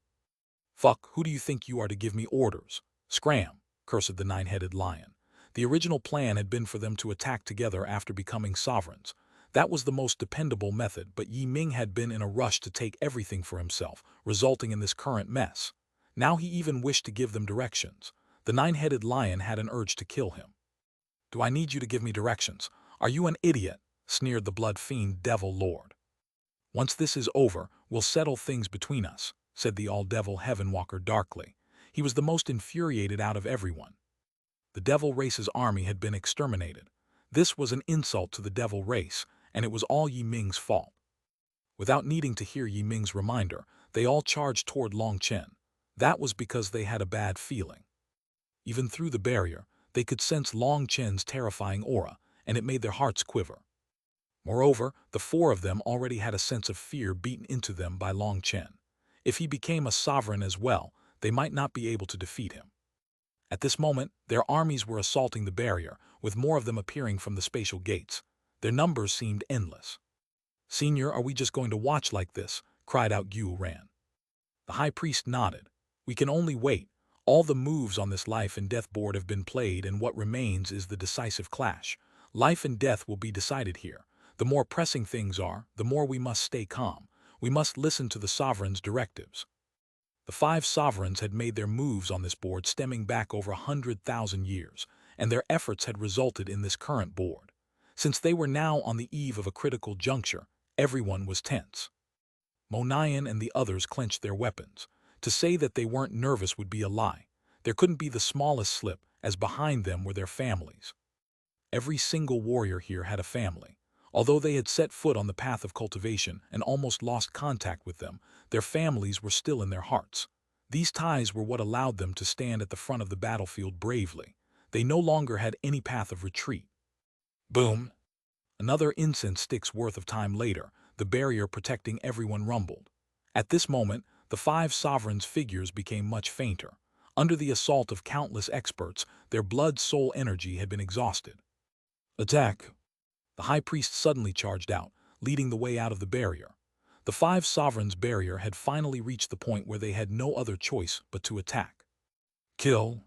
"Fuck, who do you think you are to give me orders? Scram," cursed the 9-headed lion. The original plan had been for them to attack together after becoming sovereigns. That was the most dependable method, but Yi Ming had been in a rush to take everything for himself, resulting in this current mess. Now he even wished to give them directions. The 9-headed lion had an urge to kill him. "Do I need you to give me directions? Are you an idiot?" sneered the blood fiend Devil Lord. "Once this is over, we'll settle things between us," said the all-devil Heavenwalker darkly. He was the most infuriated out of everyone. The devil race's army had been exterminated. This was an insult to the devil race, and it was all Yi Ming's fault. Without needing to hear Yi Ming's reminder, they all charged toward Long Chen. That was because they had a bad feeling. Even through the barrier, they could sense Long Chen's terrifying aura, and it made their hearts quiver. Moreover, the 4 of them already had a sense of fear beaten into them by Long Chen. If he became a sovereign as well, they might not be able to defeat him. At this moment, their armies were assaulting the barrier, with more of them appearing from the spatial gates. Their numbers seemed endless. "Senior, are we just going to watch like this?" cried out Xuanhuan. The high priest nodded. "We can only wait. All the moves on this life and death board have been played, and what remains is the decisive clash. Life and death will be decided here. The more pressing things are, the more we must stay calm. We must listen to the sovereign's directives." The 5 sovereigns had made their moves on this board stemming back over 100,000 years, and their efforts had resulted in this current board. Since they were now on the eve of a critical juncture, everyone was tense. Monian and the others clenched their weapons. To say that they weren't nervous would be a lie. There couldn't be the smallest slip, as behind them were their families. Every single warrior here had a family. Although they had set foot on the path of cultivation and almost lost contact with them, their families were still in their hearts. These ties were what allowed them to stand at the front of the battlefield bravely. They no longer had any path of retreat. Boom! Another incense stick's worth of time later, the barrier protecting everyone rumbled. At this moment, the 5 sovereigns' figures became much fainter. Under the assault of countless experts, their blood-soul energy had been exhausted. "Attack!" The high priest suddenly charged out, leading the way out of the barrier. The 5 sovereigns' barrier had finally reached the point where they had no other choice but to attack. "Kill!"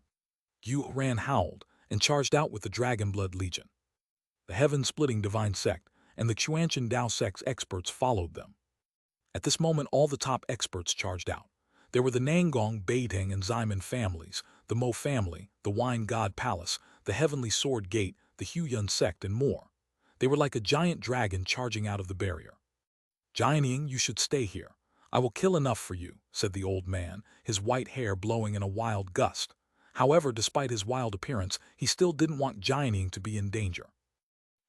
Xuanhuan howled and charged out with the Dragonblood Legion. The heaven-splitting divine sect and the Xuanchen Dao sect's experts followed them. At this moment, all the top experts charged out. There were the Nangong, Beiding, and Ximen families, the Mo family, the Wine God Palace, the Heavenly Sword Gate, the Huyun sect, and more. They were like a giant dragon charging out of the barrier. "Jianying, you should stay here. I will kill enough for you," said the old man, his white hair blowing in a wild gust. However, despite his wild appearance, he still didn't want Jianying to be in danger.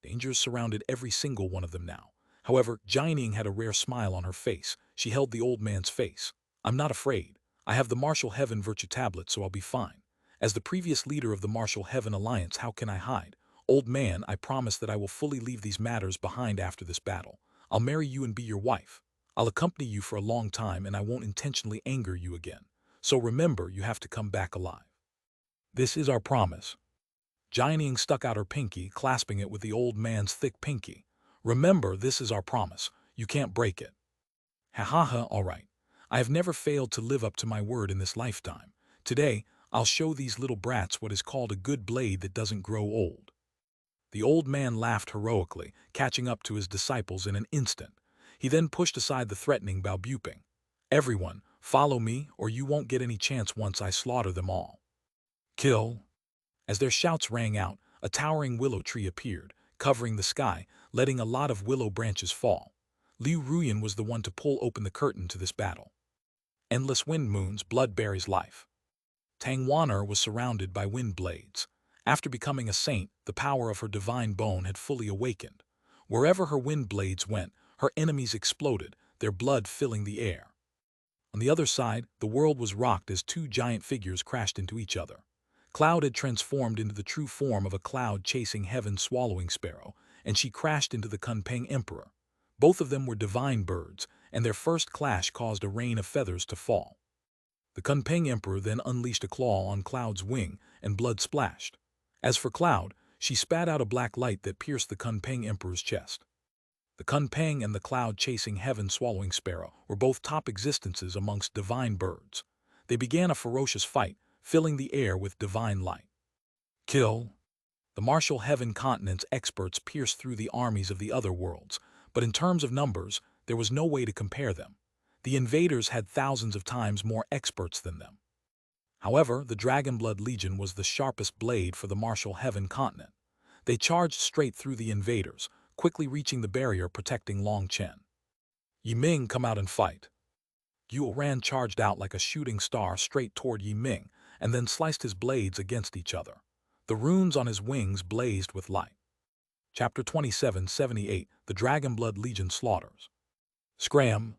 Dangers surrounded every single one of them now. However, Jianying had a rare smile on her face. She held the old man's face. "I'm not afraid. I have the Martial Heaven Virtue Tablet, so I'll be fine. As the previous leader of the Martial Heaven Alliance, how can I hide? Old man, I promise that I will fully leave these matters behind after this battle. I'll marry you and be your wife. I'll accompany you for a long time, and I won't intentionally anger you again. So remember, you have to come back alive. This is our promise." Jianying stuck out her pinky, clasping it with the old man's thick pinky. "Remember, this is our promise. You can't break it." "Ha ha ha, all right. I have never failed to live up to my word in this lifetime. Today, I'll show these little brats what is called a good blade that doesn't grow old." The old man laughed heroically, catching up to his disciples in an instant. He then pushed aside the threatening Balbuping. "Everyone, follow me, or you won't get any chance once I slaughter them all." "Kill!" As their shouts rang out, a towering willow tree appeared, covering the sky, letting a lot of willow branches fall. Liu Ruyan was the one to pull open the curtain to this battle. Endless wind moons, Bloodberry's life. Tang Wan'er was surrounded by wind blades. After becoming a saint, the power of her divine bone had fully awakened. Wherever her wind blades went, her enemies exploded, their blood filling the air. On the other side, the world was rocked as two giant figures crashed into each other. Cloud had transformed into the true form of a cloud-chasing heaven-swallowing sparrow, and she crashed into the Kunpeng Emperor. Both of them were divine birds, and their first clash caused a rain of feathers to fall. The Kunpeng Emperor then unleashed a claw on Cloud's wing, and blood splashed. As for Cloud, she spat out a black light that pierced the Kunpeng Emperor's chest. The Kunpeng and the cloud-chasing heaven-swallowing sparrow were both top existences amongst divine birds. They began a ferocious fight, filling the air with divine light. "Kill!" The martial heaven continent's experts pierced through the armies of the other worlds, but in terms of numbers, there was no way to compare them. The invaders had thousands of times more experts than them. However, the Dragonblood Legion was the sharpest blade for the martial heaven continent. They charged straight through the invaders, quickly reaching the barrier protecting Long Chen. "Yi Ming, come out and fight." Xuanhuan charged out like a shooting star straight toward Yi Ming, and then sliced his blades against each other. The runes on his wings blazed with light. Chapter 2778, The Dragonblood Legion Slaughters. "Scram!"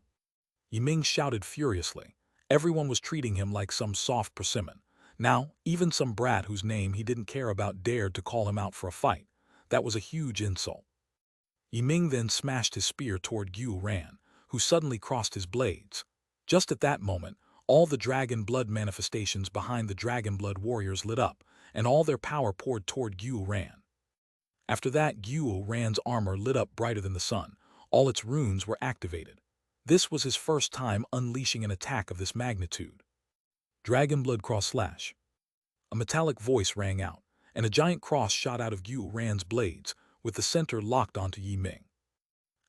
Yi Ming shouted furiously. Everyone was treating him like some soft persimmon. Now, even some brat whose name he didn't care about dared to call him out for a fight. That was a huge insult. Yi Ming then smashed his spear toward Xuanhuan, who suddenly crossed his blades. Just at that moment, all the dragon blood manifestations behind the dragon blood warriors lit up, and all their power poured toward Xuanhuan. After that, Xuanhuan's armor lit up brighter than the sun. All its runes were activated. This was his first time unleashing an attack of this magnitude. Dragonblood cross slash. A metallic voice rang out, and a giant cross shot out of Xuanhuan's blades, with the center locked onto Yi Ming.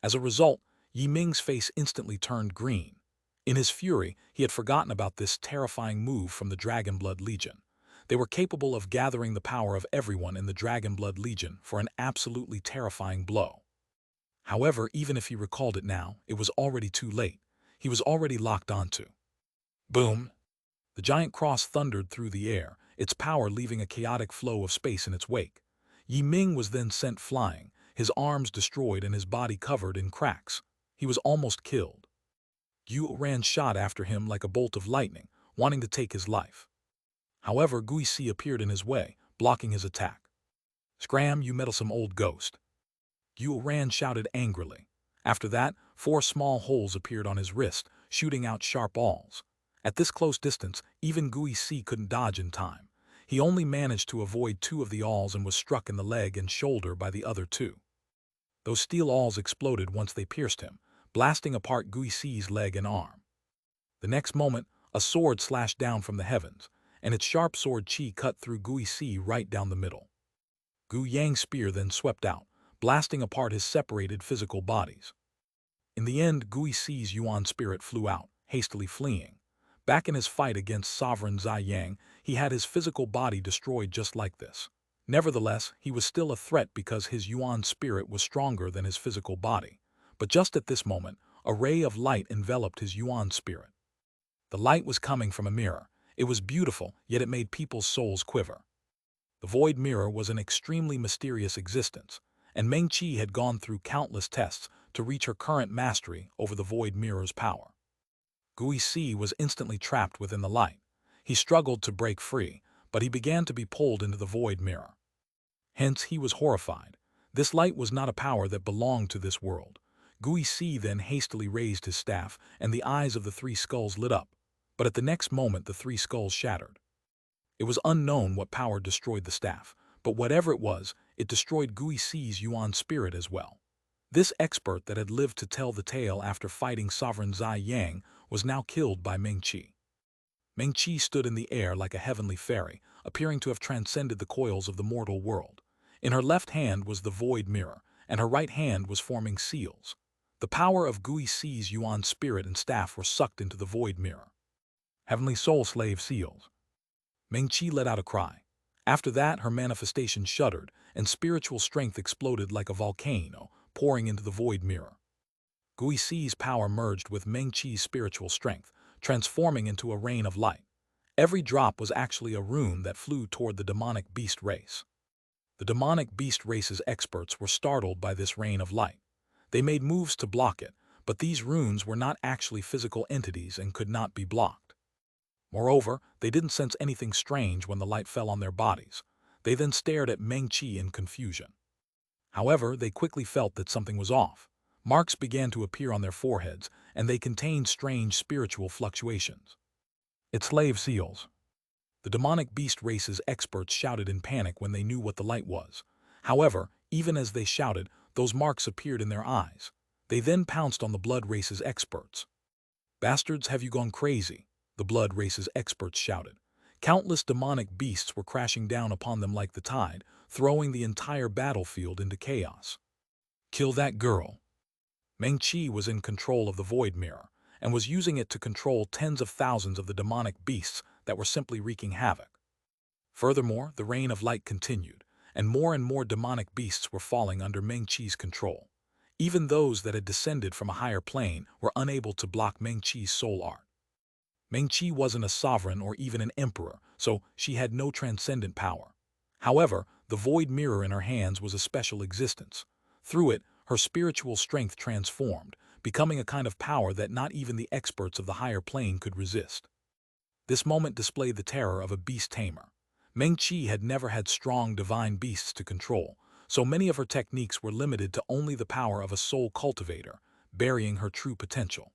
As a result, Yi Ming's face instantly turned green. In his fury, he had forgotten about this terrifying move from the Dragonblood Legion. They were capable of gathering the power of everyone in the Dragonblood Legion for an absolutely terrifying blow. However, even if he recalled it now, it was already too late. He was already locked onto. Boom! The giant cross thundered through the air, its power leaving a chaotic flow of space in its wake. Yi Ming was then sent flying, his arms destroyed and his body covered in cracks. He was almost killed. Xuanhuan shot after him like a bolt of lightning, wanting to take his life. However, Guisi appeared in his way, blocking his attack. "Scram, you meddlesome old ghost!" Xuanhuan shouted angrily. After that, 4 small holes appeared on his wrist, shooting out sharp awls. At this close distance, even Guisi couldn't dodge in time. He only managed to avoid 2 of the awls and was struck in the leg and shoulder by the other 2. Those steel awls exploded once they pierced him, blasting apart Guisi's leg and arm. The next moment, a sword slashed down from the heavens, and its sharp sword chi cut through Guisi right down the middle. Gu Yang's spear then swept out, blasting apart his separated physical bodies. In the end, Guisi's Yuan spirit flew out, hastily fleeing. Back in his fight against Sovereign Zai Yang, he had his physical body destroyed just like this. Nevertheless, he was still a threat because his Yuan spirit was stronger than his physical body. But just at this moment, a ray of light enveloped his Yuan spirit. The light was coming from a mirror. It was beautiful, yet it made people's souls quiver. The Void Mirror was an extremely mysterious existence, and Meng Qi had gone through countless tests to reach her current mastery over the Void Mirror's power. Guisi was instantly trapped within the light. He struggled to break free, but he began to be pulled into the Void Mirror. Hence, he was horrified. This light was not a power that belonged to this world. Guisi then hastily raised his staff, and the eyes of the 3 skulls lit up. But at the next moment, the 3 skulls shattered. It was unknown what power destroyed the staff, but whatever it was, it destroyed Guisi's Yuan spirit as well. This expert that had lived to tell the tale after fighting Sovereign Zai Yang was now killed by Meng-Chi. Meng-Chi stood in the air like a heavenly fairy, appearing to have transcended the coils of the mortal world. In her left hand was the void mirror, and her right hand was forming seals. The power of Gui Si's Yuan spirit and staff were sucked into the void mirror. Heavenly soul slave seals. Meng-Chi let out a cry. After that, her manifestation shuddered, and spiritual strength exploded like a volcano, pouring into the void mirror. Gui Si's power merged with Meng-Chi's spiritual strength, transforming into a rain of light. Every drop was actually a rune that flew toward the demonic beast race. The demonic beast race's experts were startled by this rain of light. They made moves to block it, but these runes were not actually physical entities and could not be blocked. Moreover, they didn't sense anything strange when the light fell on their bodies. They then stared at Meng-Chi in confusion. However, they quickly felt that something was off. Marks began to appear on their foreheads, and they contained strange spiritual fluctuations. It's slave seals. The demonic beast race's experts shouted in panic when they knew what the light was. However, even as they shouted, those marks appeared in their eyes. They then pounced on the blood race's experts. "Bastards, have you gone crazy?" the blood race's experts shouted. Countless demonic beasts were crashing down upon them like the tide, throwing the entire battlefield into chaos. "Kill that girl." Meng-Chi was in control of the void mirror, and was using it to control tens of thousands of the demonic beasts that were simply wreaking havoc. Furthermore, the rain of light continued, and more demonic beasts were falling under Meng-Chi's control. Even those that had descended from a higher plane were unable to block Meng-Chi's soul art. Meng-Chi wasn't a sovereign or even an emperor, so she had no transcendent power. However, the void mirror in her hands was a special existence. Through it, her spiritual strength transformed, becoming a kind of power that not even the experts of the higher plane could resist. This moment displayed the terror of a beast tamer. Meng-Chi had never had strong divine beasts to control, so many of her techniques were limited to only the power of a soul cultivator, burying her true potential.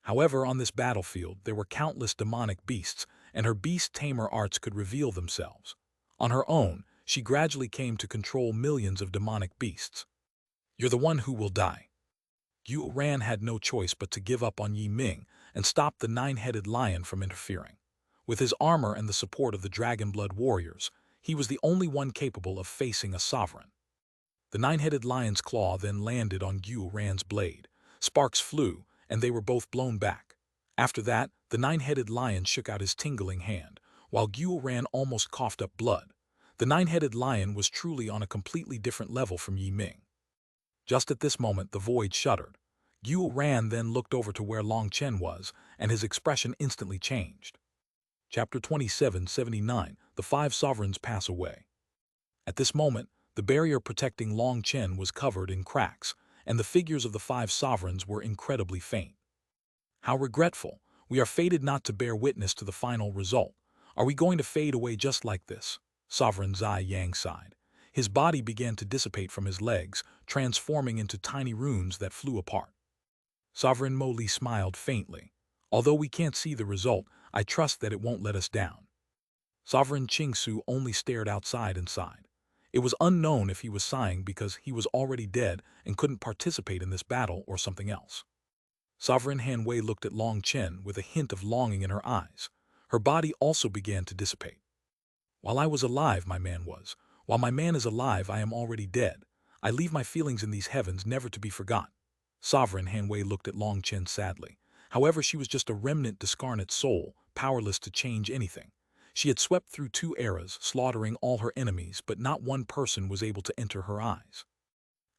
However, on this battlefield, there were countless demonic beasts, and her beast tamer arts could reveal themselves. On her own, she gradually came to control millions of demonic beasts. "You're the one who will die." Xuanhuan had no choice but to give up on Yi Ming and stop the nine-headed lion from interfering. With his armor and the support of the dragon-blood warriors, he was the only one capable of facing a sovereign. The nine-headed lion's claw then landed on Xuanhuan's blade. Sparks flew, and they were both blown back. After that, the nine-headed lion shook out his tingling hand, while Xuanhuan almost coughed up blood. The nine-headed lion was truly on a completely different level from Yi Ming. Just at this moment, the void shuddered. Xuanhuan then looked over to where Long Chen was, and his expression instantly changed. Chapter 2779, The Five Sovereigns Pass Away. At this moment, the barrier protecting Long Chen was covered in cracks, and the figures of the five sovereigns were incredibly faint. "How regretful. We are fated not to bear witness to the final result. Are we going to fade away just like this?" Sovereign Zai Yang sighed. His body began to dissipate from his legs, transforming into tiny runes that flew apart. Sovereign Mo Li smiled faintly. "Although we can't see the result, I trust that it won't let us down." Sovereign Ching Su only stared outside and sighed. It was unknown if he was sighing because he was already dead and couldn't participate in this battle or something else. Sovereign Han Wei looked at Long Chen with a hint of longing in her eyes. Her body also began to dissipate. "While I was alive, my man was. While my man is alive, I am already dead. I leave my feelings in these heavens never to be forgotten." Sovereign Han Wei looked at Long Chen sadly. However, she was just a remnant discarnate soul, powerless to change anything. She had swept through 2 eras, slaughtering all her enemies, but not one person was able to enter her eyes.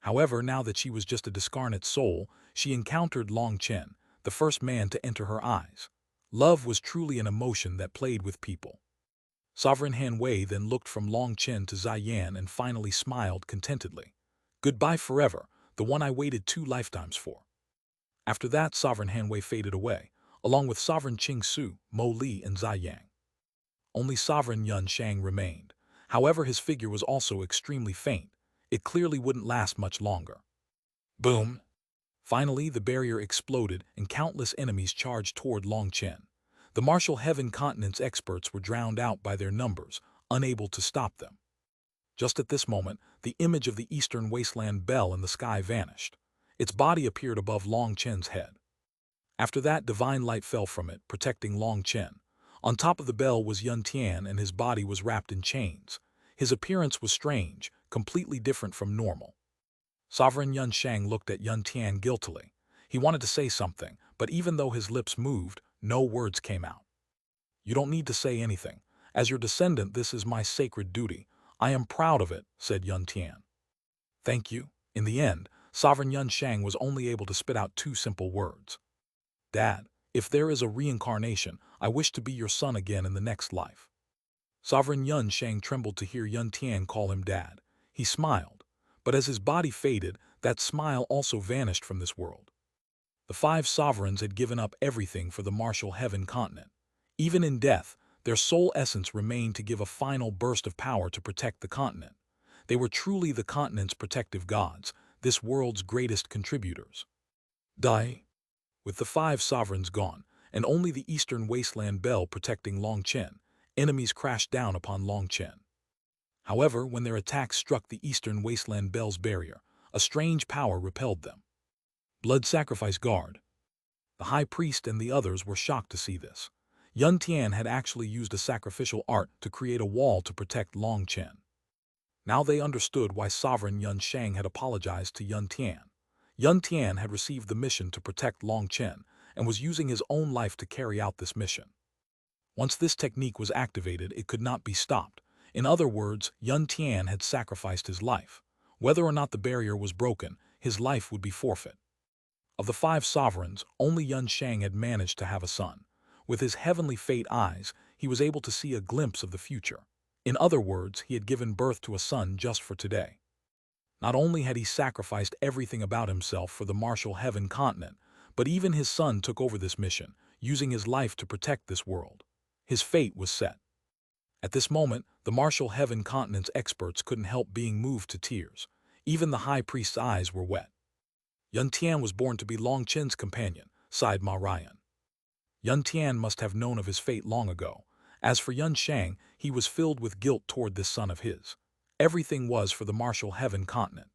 However, now that she was just a discarnate soul, she encountered Long Chen, the first man to enter her eyes. Love was truly an emotion that played with people. Sovereign Han Wei then looked from Long Chen to Zai Yan and finally smiled contentedly. "Goodbye forever, the one I waited 2 lifetimes for." After that, Sovereign Han Wei faded away, along with Sovereign Ching Su, Mo Li, and Zai Yang. Only Sovereign Yun Shang remained. However, his figure was also extremely faint. It clearly wouldn't last much longer. Boom! Finally, the barrier exploded and countless enemies charged toward Long Chen. The Martial Heaven Continent's experts were drowned out by their numbers, unable to stop them. Just at this moment, the image of the Eastern Wasteland bell in the sky vanished. Its body appeared above Long Chen's head. After that, divine light fell from it, protecting Long Chen. On top of the bell was Yun Tian, and his body was wrapped in chains. His appearance was strange, completely different from normal. Sovereign Yun Shang looked at Yun Tian guiltily. He wanted to say something, but even though his lips moved, no words came out. "You don't need to say anything. As your descendant, this is my sacred duty. I am proud of it," said Yun Tian. "Thank you." In the end, Sovereign Yun Shang was only able to spit out two simple words. "Dad, if there is a reincarnation, I wish to be your son again in the next life." Sovereign Yun Shang trembled to hear Yun Tian call him dad. He smiled, but as his body faded, that smile also vanished from this world. The five sovereigns had given up everything for the martial heaven continent. Even in death, their sole essence remained to give a final burst of power to protect the continent. They were truly the continent's protective gods, this world's greatest contributors. Die. With the five sovereigns gone, and only the eastern wasteland bell protecting Long Chen, enemies crashed down upon Long Chen. However, when their attacks struck the eastern wasteland bell's barrier, a strange power repelled them. Blood sacrifice guard. The high priest and the others were shocked to see this. Yun Tian had actually used a sacrificial art to create a wall to protect Long Chen. Now they understood why Sovereign Yun Shang had apologized to Yun Tian. Yun Tian had received the mission to protect Long Chen and was using his own life to carry out this mission. Once this technique was activated, it could not be stopped. In other words, Yun Tian had sacrificed his life. Whether or not the barrier was broken, his life would be forfeit. Of the five sovereigns, only Yun Shang had managed to have a son. With his heavenly fate eyes, he was able to see a glimpse of the future. In other words, he had given birth to a son just for today. Not only had he sacrificed everything about himself for the martial heaven continent, but even his son took over this mission, using his life to protect this world. His fate was set. At this moment, the martial heaven continent's experts couldn't help being moved to tears. Even the high priest's eyes were wet. Yun Tian was born to be Long Chen's companion, sighed Ma Ryan. Yun Tian must have known of his fate long ago. As for Yun Shang, he was filled with guilt toward this son of his. Everything was for the martial heaven continent.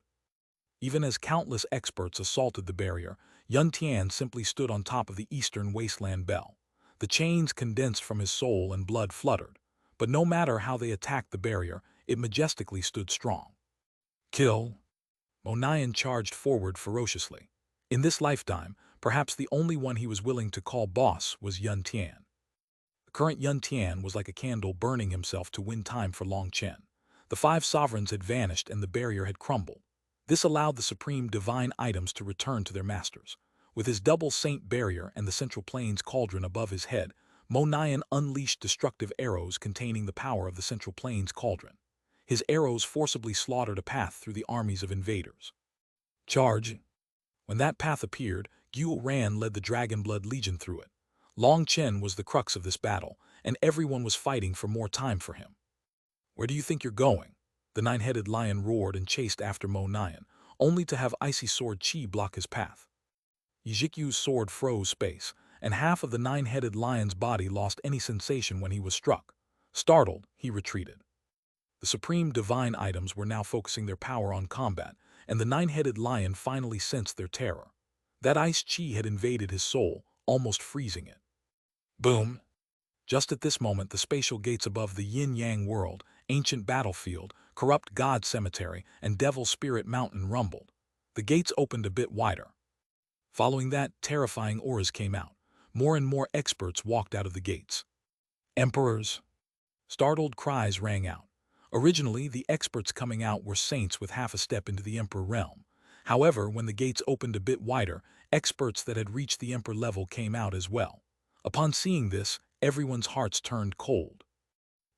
Even as countless experts assaulted the barrier, Yun Tian simply stood on top of the eastern wasteland bell. The chains condensed from his soul and blood fluttered. But no matter how they attacked the barrier, it majestically stood strong. Kill. Monian charged forward ferociously. In this lifetime, perhaps the only one he was willing to call boss was Yun Tian. The current Yun Tian was like a candle burning himself to win time for Long Chen. The five sovereigns had vanished and the barrier had crumbled. This allowed the supreme divine items to return to their masters. With his double saint barrier and the central plains cauldron above his head, Monian unleashed destructive arrows containing the power of the central plains cauldron. His arrows forcibly slaughtered a path through the armies of invaders. Charge! When that path appeared, Gu Ran led the Dragonblood Legion through it. Long Chen was the crux of this battle, and everyone was fighting for more time for him. Where do you think you're going? The nine-headed lion roared and chased after Mo Nian, only to have icy sword Qi block his path. Yijikyu's sword froze space, and half of the nine-headed lion's body lost any sensation when he was struck. Startled, he retreated. The supreme divine items were now focusing their power on combat, and the nine-headed lion finally sensed their terror. That ice Qi had invaded his soul, almost freezing it. Boom! Just at this moment, the spatial gates above the yin-yang world, ancient battlefield, corrupt god cemetery, and devil spirit mountain rumbled. The gates opened a bit wider. Following that, terrifying auras came out. More and more experts walked out of the gates. Emperors! Startled cries rang out. Originally, the experts coming out were saints with half a step into the Emperor realm. However, when the gates opened a bit wider, experts that had reached the Emperor level came out as well. Upon seeing this, everyone's hearts turned cold.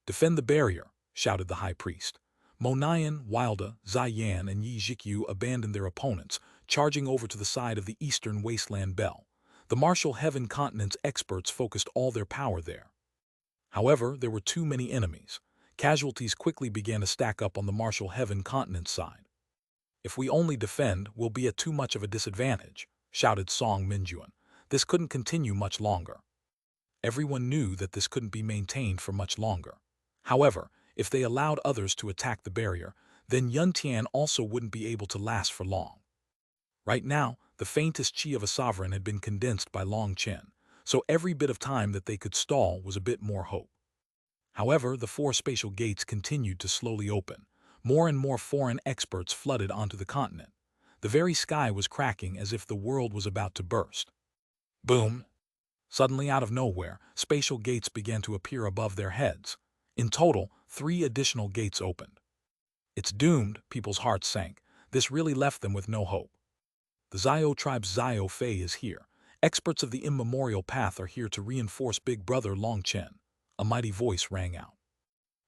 Defend the barrier, shouted the high priest. Mo Nian, Wilda, Ziyan, and Yi Jikyu abandoned their opponents, charging over to the side of the eastern wasteland bell. The martial heaven continent's experts focused all their power there. However, there were too many enemies. Casualties quickly began to stack up on the martial heaven continent's side. If we only defend, we'll be at too much of a disadvantage, shouted Song Minjuan. This couldn't continue much longer. Everyone knew that this couldn't be maintained for much longer. However, if they allowed others to attack the barrier, then Yun Tian also wouldn't be able to last for long. Right now, the faintest chi of a sovereign had been condensed by Long Chen, so every bit of time that they could stall was a bit more hope. However, the four spatial gates continued to slowly open. More and more foreign experts flooded onto the continent. The very sky was cracking as if the world was about to burst. Boom! Suddenly, out of nowhere, spatial gates began to appear above their heads. In total, 3 additional gates opened. It's doomed, people's hearts sank. This really left them with no hope. The Zio tribe's Zio Fei is here. Experts of the immemorial path are here to reinforce Big Brother Long Chen. A mighty voice rang out.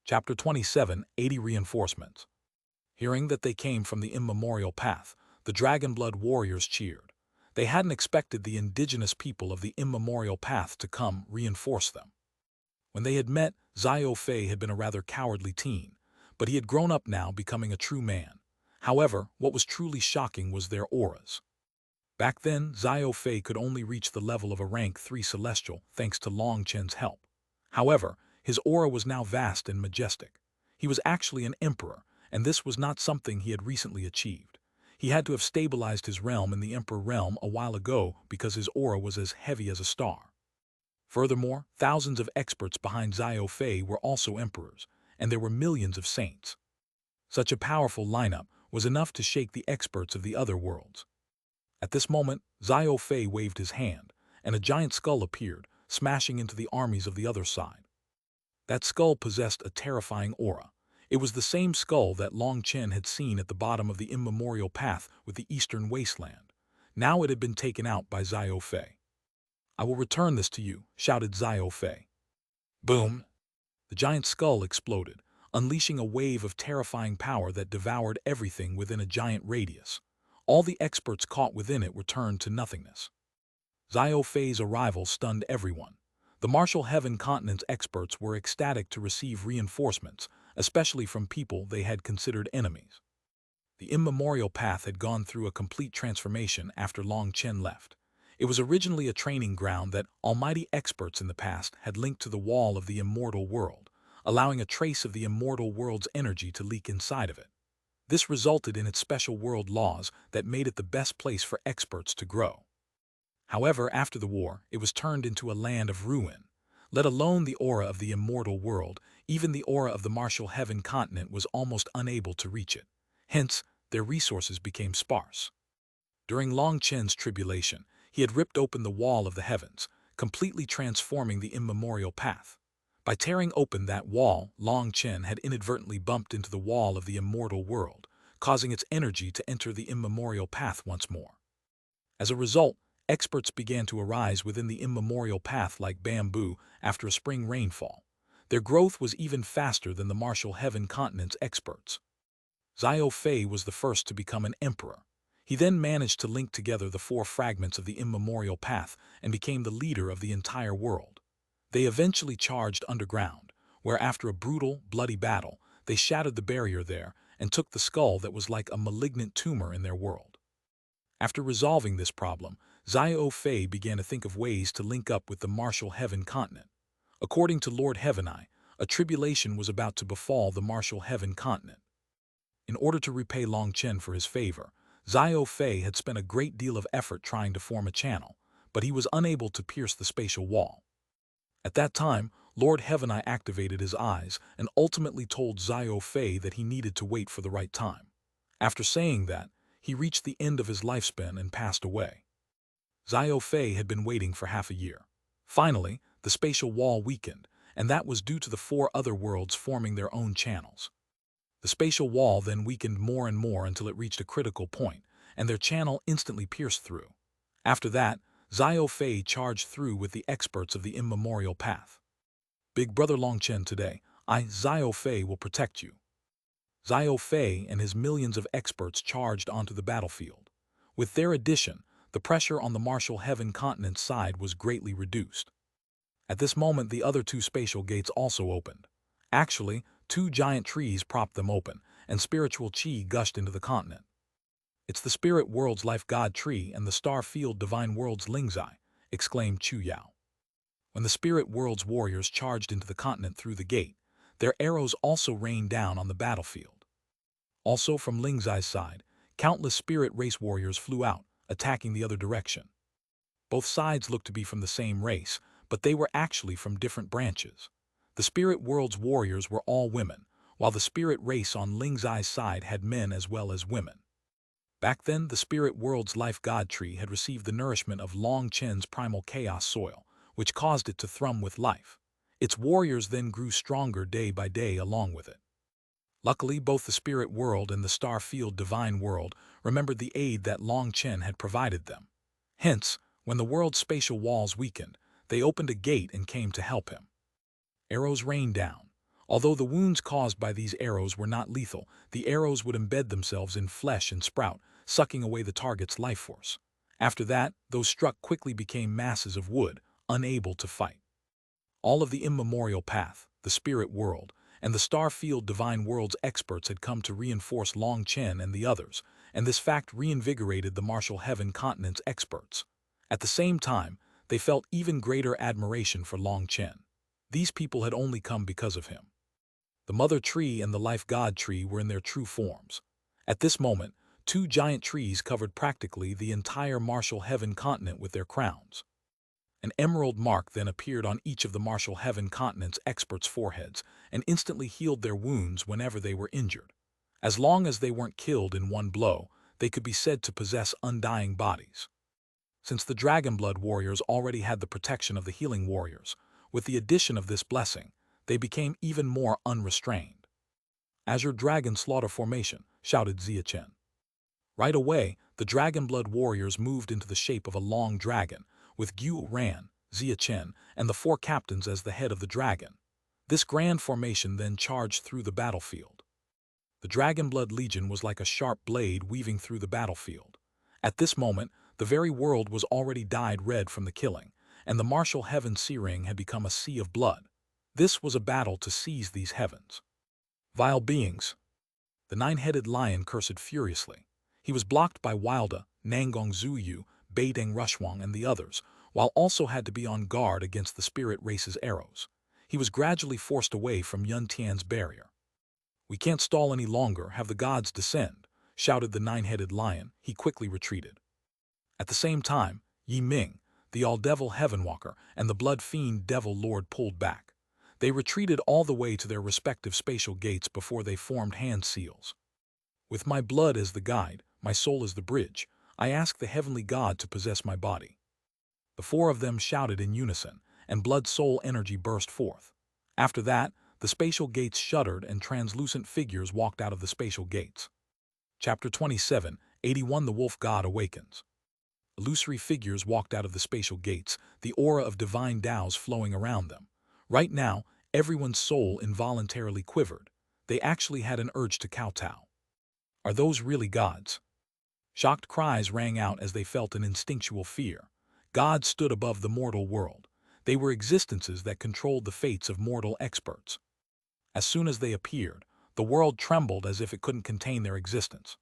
Chapter 27, 80 Reinforcements. Hearing that they came from the immemorial path, the Dragonblood warriors cheered. They hadn't expected the indigenous people of the immemorial path to come reinforce them. When they had met, Zio Fei had been a rather cowardly teen, but he had grown up now, becoming a true man. However, what was truly shocking was their auras. Back then, Zio Fei could only reach the level of a rank 3 celestial thanks to Long Chen's help. However, his aura was now vast and majestic. He was actually an emperor, and this was not something he had recently achieved. He had to have stabilized his realm in the emperor realm a while ago because his aura was as heavy as a star. Furthermore, thousands of experts behind Zio Fei were also emperors, and there were millions of saints. Such a powerful lineup was enough to shake the experts of the other worlds. At this moment, Zio Fei waved his hand, and a giant skull appeared, smashing into the armies of the other side. That skull possessed a terrifying aura. It was the same skull that Long Chen had seen at the bottom of the immemorial path with the eastern wasteland. Now it had been taken out by Zio Fei. "I will return this to you," shouted Zio Fei. Boom! The giant skull exploded, unleashing a wave of terrifying power that devoured everything within a giant radius. All the experts caught within it returned to nothingness. Zio Fei's arrival stunned everyone. The Martial Heaven Continent's experts were ecstatic to receive reinforcements, especially from people they had considered enemies. The immemorial path had gone through a complete transformation after Long Chen left. It was originally a training ground that almighty experts in the past had linked to the wall of the immortal world, allowing a trace of the immortal world's energy to leak inside of it. This resulted in its special world laws that made it the best place for experts to grow. However, after the war, it was turned into a land of ruin. Let alone the aura of the immortal world, even the aura of the Martial Heaven Continent was almost unable to reach it. Hence, their resources became sparse. During Long Chen's tribulation, he had ripped open the wall of the heavens, completely transforming the immemorial path. By tearing open that wall, Long Chen had inadvertently bumped into the wall of the immortal world, causing its energy to enter the immemorial path once more. As a result, experts began to arise within the immemorial path like bamboo after a spring rainfall. Their growth was even faster than the Martial Heaven Continent's experts. Zio Fei was the first to become an emperor. He then managed to link together the 4 fragments of the immemorial path and became the leader of the entire world. They eventually charged underground, where after a brutal, bloody battle, they shattered the barrier there and took the skull that was like a malignant tumor in their world. After resolving this problem, Zio Fei began to think of ways to link up with the Martial Heaven Continent. According to Lord Heavenai, a tribulation was about to befall the Martial Heaven Continent. In order to repay Long Chen for his favor, Zio Fei had spent a great deal of effort trying to form a channel, but he was unable to pierce the spatial wall. At that time, Lord Heavenai activated his eyes and ultimately told Zio Fei that he needed to wait for the right time. After saying that, he reached the end of his lifespan and passed away. Zio Fei had been waiting for half a year. Finally, the spatial wall weakened, and that was due to the 4 other worlds forming their own channels. The spatial wall then weakened more and more until it reached a critical point, and their channel instantly pierced through. After that, Zio Fei charged through with the experts of the immemorial path. "Big Brother Long Chen, today, I, Zio Fei, will protect you." Zio Fei and his millions of experts charged onto the battlefield. With their addition, the pressure on the Martial Heaven Continent's side was greatly reduced. At this moment, the other 2 spatial gates also opened. Actually, 2 giant trees propped them open, and spiritual chi gushed into the continent. "It's the spirit world's life god tree and the star field divine world's Lingzai," exclaimed Chu Yao. When the spirit world's warriors charged into the continent through the gate, their arrows also rained down on the battlefield. Also from Lingzai's side, countless spirit race warriors flew out, attacking the other direction. Both sides looked to be from the same race, but they were actually from different branches. The spirit world's warriors were all women, while the spirit race on Ling Zai's side had men as well as women. Back then, the spirit world's life god tree had received the nourishment of Long Chen's primal chaos soil, which caused it to thrum with life. Its warriors then grew stronger day by day along with it. Luckily, both the spirit world and the star-field divine world remembered the aid that Long Chen had provided them. Hence, when the world's spatial walls weakened, they opened a gate and came to help him. Arrows rained down. Although the wounds caused by these arrows were not lethal, the arrows would embed themselves in flesh and sprout, sucking away the target's life force. After that, those struck quickly became masses of wood, unable to fight. All of the immemorial path, the spirit world, and the star-field divine world's experts had come to reinforce Long Chen and the others, and this fact reinvigorated the martial heaven continent's experts. At the same time, they felt even greater admiration for Long Chen. These people had only come because of him. The Mother Tree and the Life God Tree were in their true forms. At this moment, two giant trees covered practically the entire martial heaven continent with their crowns. An emerald mark then appeared on each of the martial heaven continent's experts' foreheads and instantly healed their wounds whenever they were injured. As long as they weren't killed in one blow, they could be said to possess undying bodies. Since the Dragonblood warriors already had the protection of the healing warriors, with the addition of this blessing, they became even more unrestrained. Azure Dragon Slaughter Formation, shouted Xia Chen. Right away, the Dragonblood warriors moved into the shape of a long dragon, with Gu Ran, Xia Chen, and the four captains as the head of the dragon. This grand formation then charged through the battlefield. The Dragonblood Legion was like a sharp blade weaving through the battlefield. At this moment, the very world was already dyed red from the killing, and the martial heaven searing had become a sea of blood. This was a battle to seize these heavens. Vile beings! The nine-headed lion cursed furiously. He was blocked by Wilda, Nangong Zuyu, Beideng Rushwang, and the others, while also had to be on guard against the spirit race's arrows. He was gradually forced away from Yun Tian's barrier. "We can't stall any longer, have the gods descend," shouted the nine-headed lion. He quickly retreated. At the same time, Yi Ming, the all-devil Heavenwalker, and the blood fiend Devil Lord pulled back. They retreated all the way to their respective spatial gates before they formed hand seals. "With my blood as the guide, my soul as the bridge, I ask the heavenly God to possess my body." The four of them shouted in unison, and blood-soul energy burst forth. After that, the spatial gates shuddered and translucent figures walked out of the spatial gates. Chapter 27, 81 The Wolf God Awakens. Illusory figures walked out of the spatial gates, the aura of divine Tao's flowing around them. Right now, everyone's soul involuntarily quivered. They actually had an urge to kowtow. Are those really gods? Shocked cries rang out as they felt an instinctual fear. Gods stood above the mortal world. They were existences that controlled the fates of mortal experts. As soon as they appeared, the world trembled as if it couldn't contain their existence.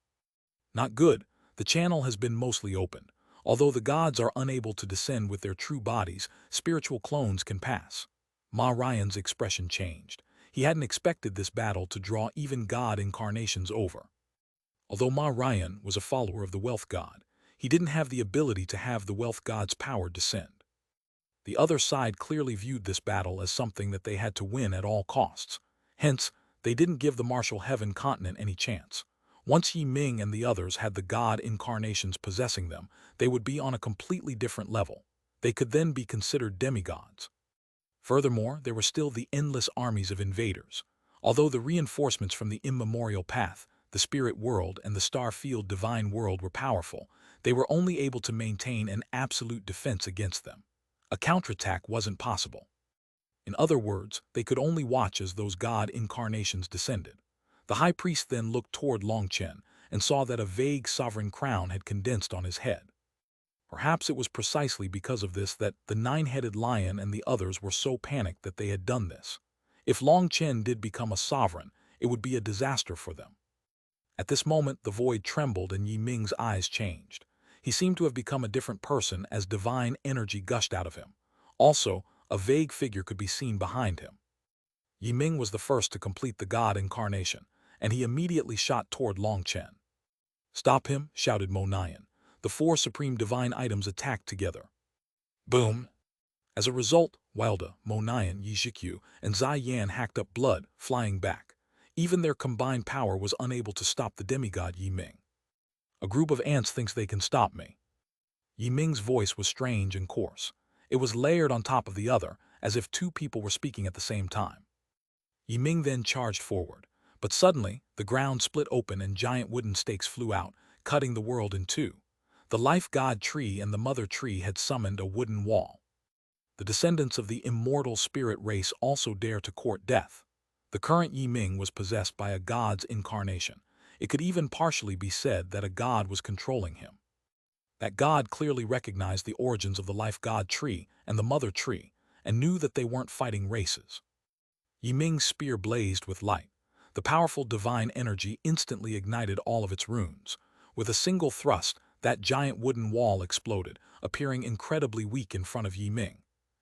Not good. The channel has been mostly opened. Although the gods are unable to descend with their true bodies, spiritual clones can pass. Ma Ryan's expression changed. He hadn't expected this battle to draw even god incarnations over. Although Ma Ryan was a follower of the wealth god, he didn't have the ability to have the wealth god's power descend. The other side clearly viewed this battle as something that they had to win at all costs. Hence, they didn't give the martial heaven continent any chance. Once Yi Ming and the others had the god incarnations possessing them, they would be on a completely different level. They could then be considered demigods. Furthermore, there were still the endless armies of invaders. Although the reinforcements from the immemorial path, the spirit world, and the star-field divine world were powerful, they were only able to maintain an absolute defense against them. A counterattack wasn't possible. In other words, they could only watch as those god incarnations descended. The high priest then looked toward Long Chen and saw that a vague sovereign crown had condensed on his head. Perhaps it was precisely because of this that the nine-headed lion and the others were so panicked that they had done this. If Long Chen did become a sovereign, it would be a disaster for them. At this moment, the void trembled and Yi Ming's eyes changed. He seemed to have become a different person as divine energy gushed out of him. Also, a vague figure could be seen behind him. Yi Ming was the first to complete the god incarnation, and he immediately shot toward Long Chen. "Stop him," shouted Mo Nian. the four supreme divine items attacked together. Boom! As a result, Wilda, Mo Nian, Yi Zhikyu, and Zai Yan hacked up blood, flying back. Even their combined power was unable to stop the demigod Yi Ming. A group of ants thinks they can stop me. Yi Ming's voice was strange and coarse. It was layered on top of the other, as if two people were speaking at the same time. Yi Ming then charged forward, but suddenly, the ground split open and giant wooden stakes flew out, cutting the world in two. The life god tree and the mother tree had summoned a wooden wall. The descendants of the immortal spirit race also dare to court death. The current Yi Ming was possessed by a god's incarnation. It could even partially be said that a god was controlling him. That god clearly recognized the origins of the life god tree and the mother tree, and knew that they weren't fighting races. Yi Ming's spear blazed with light. The powerful divine energy instantly ignited all of its runes. With a single thrust, that giant wooden wall exploded, appearing incredibly weak in front of Yi Ming.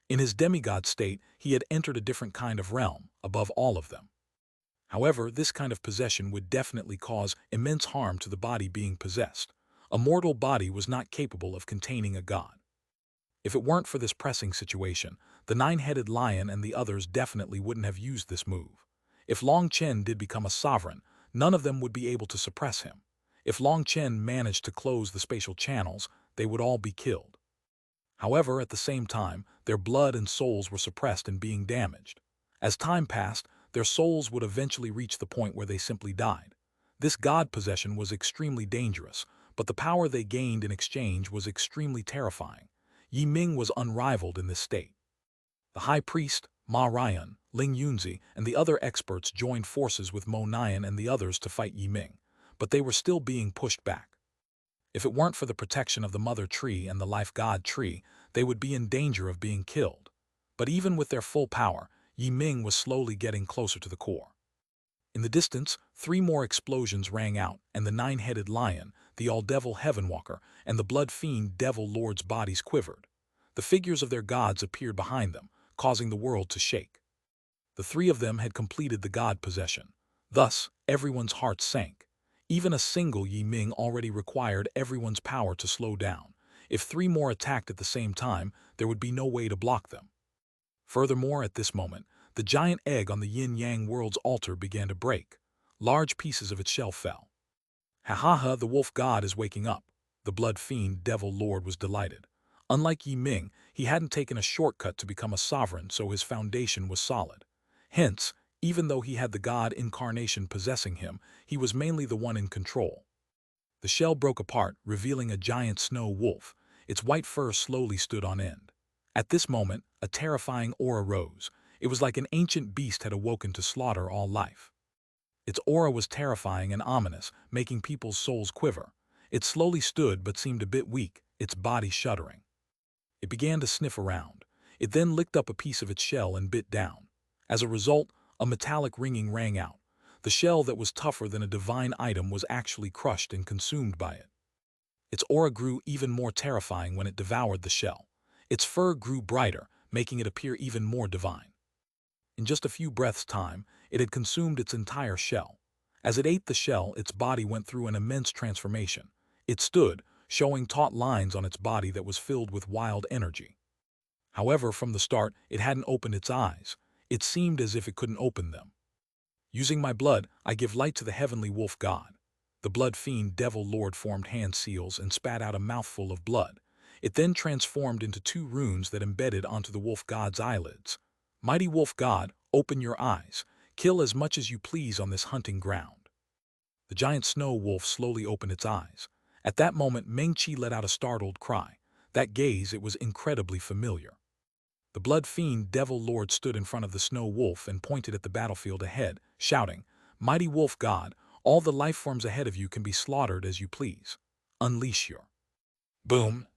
In his demigod state, he had entered a different kind of realm, above all of them. However, this kind of possession would definitely cause immense harm to the body being possessed. A mortal body was not capable of containing a god. If it weren't for this pressing situation, the nine-headed lion and the others definitely wouldn't have used this move. If Long Chen did become a sovereign, none of them would be able to suppress him. If Long Chen managed to close the spatial channels, they would all be killed. However, at the same time, their blood and souls were suppressed and being damaged. As time passed, their souls would eventually reach the point where they simply died. This god possession was extremely dangerous, but the power they gained in exchange was extremely terrifying. Yi Ming was unrivaled in this state. The high priest, Ma Ryan, Ling Yunzi, and the other experts joined forces with Mo Nian and the others to fight Yi Ming, but they were still being pushed back. If it weren't for the protection of the mother tree and the life god tree, they would be in danger of being killed. But even with their full power, Yi Ming was slowly getting closer to the core. In the distance, 3 more explosions rang out, and the nine-headed lion, the all-devil Heavenwalker, and the blood fiend Devil Lord's bodies quivered. The figures of their gods appeared behind them, causing the world to shake. The 3 of them had completed the god possession. Thus, everyone's hearts sank. Even a single Yi Ming already required everyone's power to slow down. If 3 more attacked at the same time, there would be no way to block them. Furthermore, at this moment, the giant egg on the yin-yang world's altar began to break. Large pieces of its shell fell. Ha, the wolf god is waking up. The blood fiend Devil Lord was delighted. Unlike Yi Ming, he hadn't taken a shortcut to become a sovereign, so his foundation was solid. Hence, even though he had the god incarnation possessing him, he was mainly the one in control. The shell broke apart, revealing a giant snow wolf. Its white fur slowly stood on end. At this moment, a terrifying aura rose. It was like an ancient beast had awoken to slaughter all life. Its aura was terrifying and ominous, making people's souls quiver. It slowly stood but seemed a bit weak, its body shuddering. It began to sniff around. It then licked up a piece of its shell and bit down. As a result, a metallic ringing rang out. The shell that was tougher than a divine item was actually crushed and consumed by it. Its aura grew even more terrifying when it devoured the shell. Its fur grew brighter, making it appear even more divine. In just a few breaths' time, it had consumed its entire shell. As it ate the shell, its body went through an immense transformation. It stood, showing taut lines on its body that was filled with wild energy. However, from the start, it hadn't opened its eyes. It seemed as if it couldn't open them. Using my blood, I give light to the heavenly wolf god. The blood fiend Devil Lord formed hand seals and spat out a mouthful of blood. It then transformed into 2 runes that embedded onto the wolf god's eyelids. Mighty wolf god, open your eyes. Kill as much as you please on this hunting ground. The giant snow wolf slowly opened its eyes. At that moment, Meng-Chi let out a startled cry. That gaze, it was incredibly familiar. The blood fiend Devil Lord stood in front of the snow wolf and pointed at the battlefield ahead, shouting, "Mighty wolf god, all the life forms ahead of you can be slaughtered as you please. Unleash your..." Boom!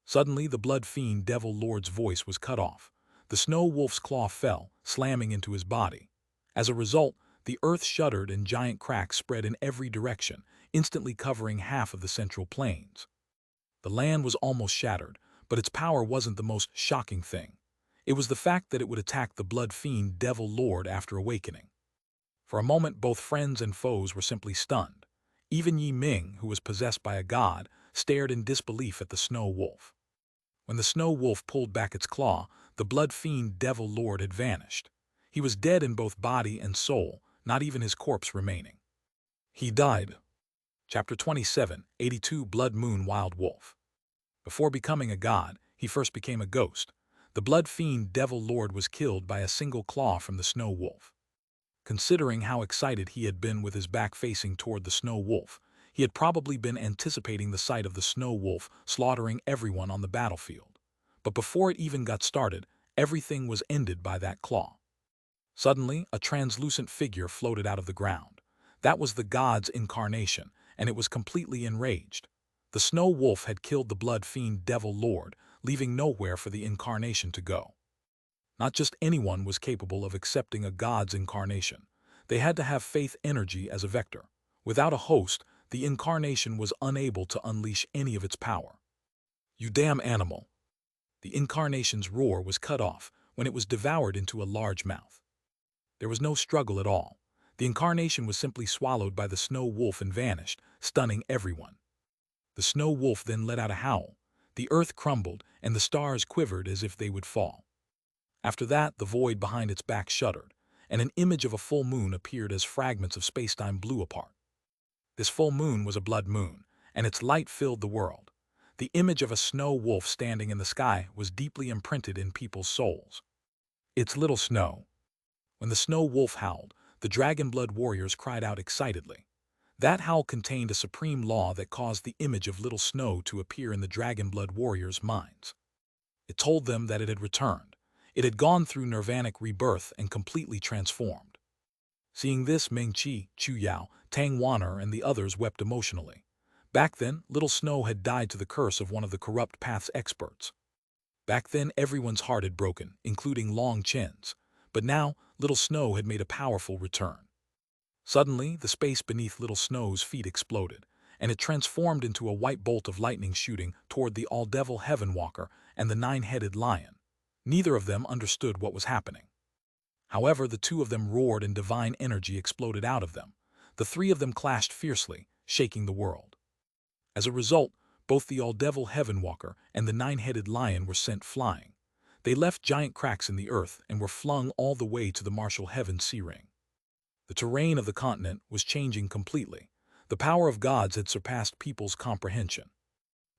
Suddenly, the blood fiend Devil Lord's voice was cut off. The snow wolf's claw fell, slamming into his body. As a result, the earth shuddered and giant cracks spread in every direction, instantly covering half of the central plains. The land was almost shattered, but its power wasn't the most shocking thing. It was the fact that it would attack the blood fiend Devil Lord after awakening. For a moment, both friends and foes were simply stunned. Even Yi Ming, who was possessed by a god, stared in disbelief at the snow wolf. When the snow wolf pulled back its claw, the blood fiend devil lord had vanished. He was dead in both body and soul, not even his corpse remaining. He died. Chapter 27, 82 Blood Moon Wild Wolf. Before becoming a god, he first became a ghost. The blood fiend devil lord was killed by a single claw from the snow wolf. Considering how excited he had been with his back facing toward the snow wolf, he had probably been anticipating the sight of the snow wolf slaughtering everyone on the battlefield. But before it even got started, everything was ended by that claw. Suddenly, a translucent figure floated out of the ground. That was the god's incarnation, and it was completely enraged. The snow wolf had killed the blood fiend devil lord, leaving nowhere for the incarnation to go. Not just anyone was capable of accepting a god's incarnation. They had to have faith energy as a vector. Without a host, the incarnation was unable to unleash any of its power. "You damn animal!" The incarnation's roar was cut off when it was devoured into a large mouth. There was no struggle at all. The incarnation was simply swallowed by the snow wolf and vanished, stunning everyone. The snow wolf then let out a howl. The earth crumbled, and the stars quivered as if they would fall. After that, the void behind its back shuddered, and an image of a full moon appeared as fragments of spacetime blew apart. This full moon was a blood moon, and its light filled the world. The image of a snow wolf standing in the sky was deeply imprinted in people's souls. "It's Little Snow." When the snow wolf howled, the dragon blood warriors cried out excitedly. That howl contained a supreme law that caused the image of Little Snow to appear in the dragon blood warriors' minds. It told them that it had returned. It had gone through nirvanic rebirth and completely transformed. Seeing this, Ming-Chi, Chu-Yao, Tang-Waner, and the others wept emotionally. Back then, Little Snow had died to the curse of one of the corrupt path's experts. Back then, everyone's heart had broken, including Long Chen's. But now, Little Snow had made a powerful return. Suddenly, the space beneath Little Snow's feet exploded, and it transformed into a white bolt of lightning shooting toward the all-devil Heaven Walker and the nine-headed lion. Neither of them understood what was happening. However, the two of them roared and divine energy exploded out of them. The three of them clashed fiercely, shaking the world. As a result, both the all-devil Heaven Walker and the nine-headed lion were sent flying. They left giant cracks in the earth and were flung all the way to the martial heaven sea ring. The terrain of the continent was changing completely. The power of gods had surpassed people's comprehension.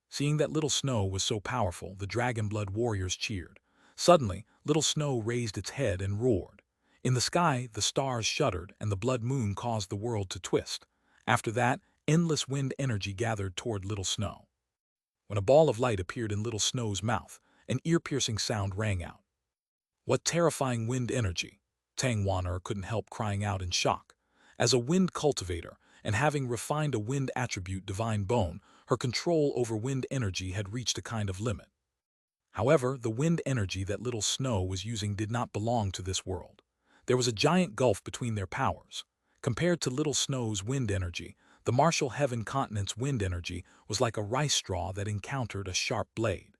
Seeing that Little Snow was so powerful, the dragon blood warriors cheered. Suddenly, Little Snow raised its head and roared. In the sky, the stars shuddered and the blood moon caused the world to twist. After that, endless wind energy gathered toward Little Snow. When a ball of light appeared in Little Snow's mouth, an ear-piercing sound rang out. "What terrifying wind energy!" Tang-Waner couldn't help crying out in shock. As a wind cultivator, and having refined a wind attribute divine bone, her control over wind energy had reached a kind of limit. However, the wind energy that Little Snow was using did not belong to this world. There was a giant gulf between their powers. Compared to Little Snow's wind energy, the martial heaven continent's wind energy was like a rice straw that encountered a sharp blade.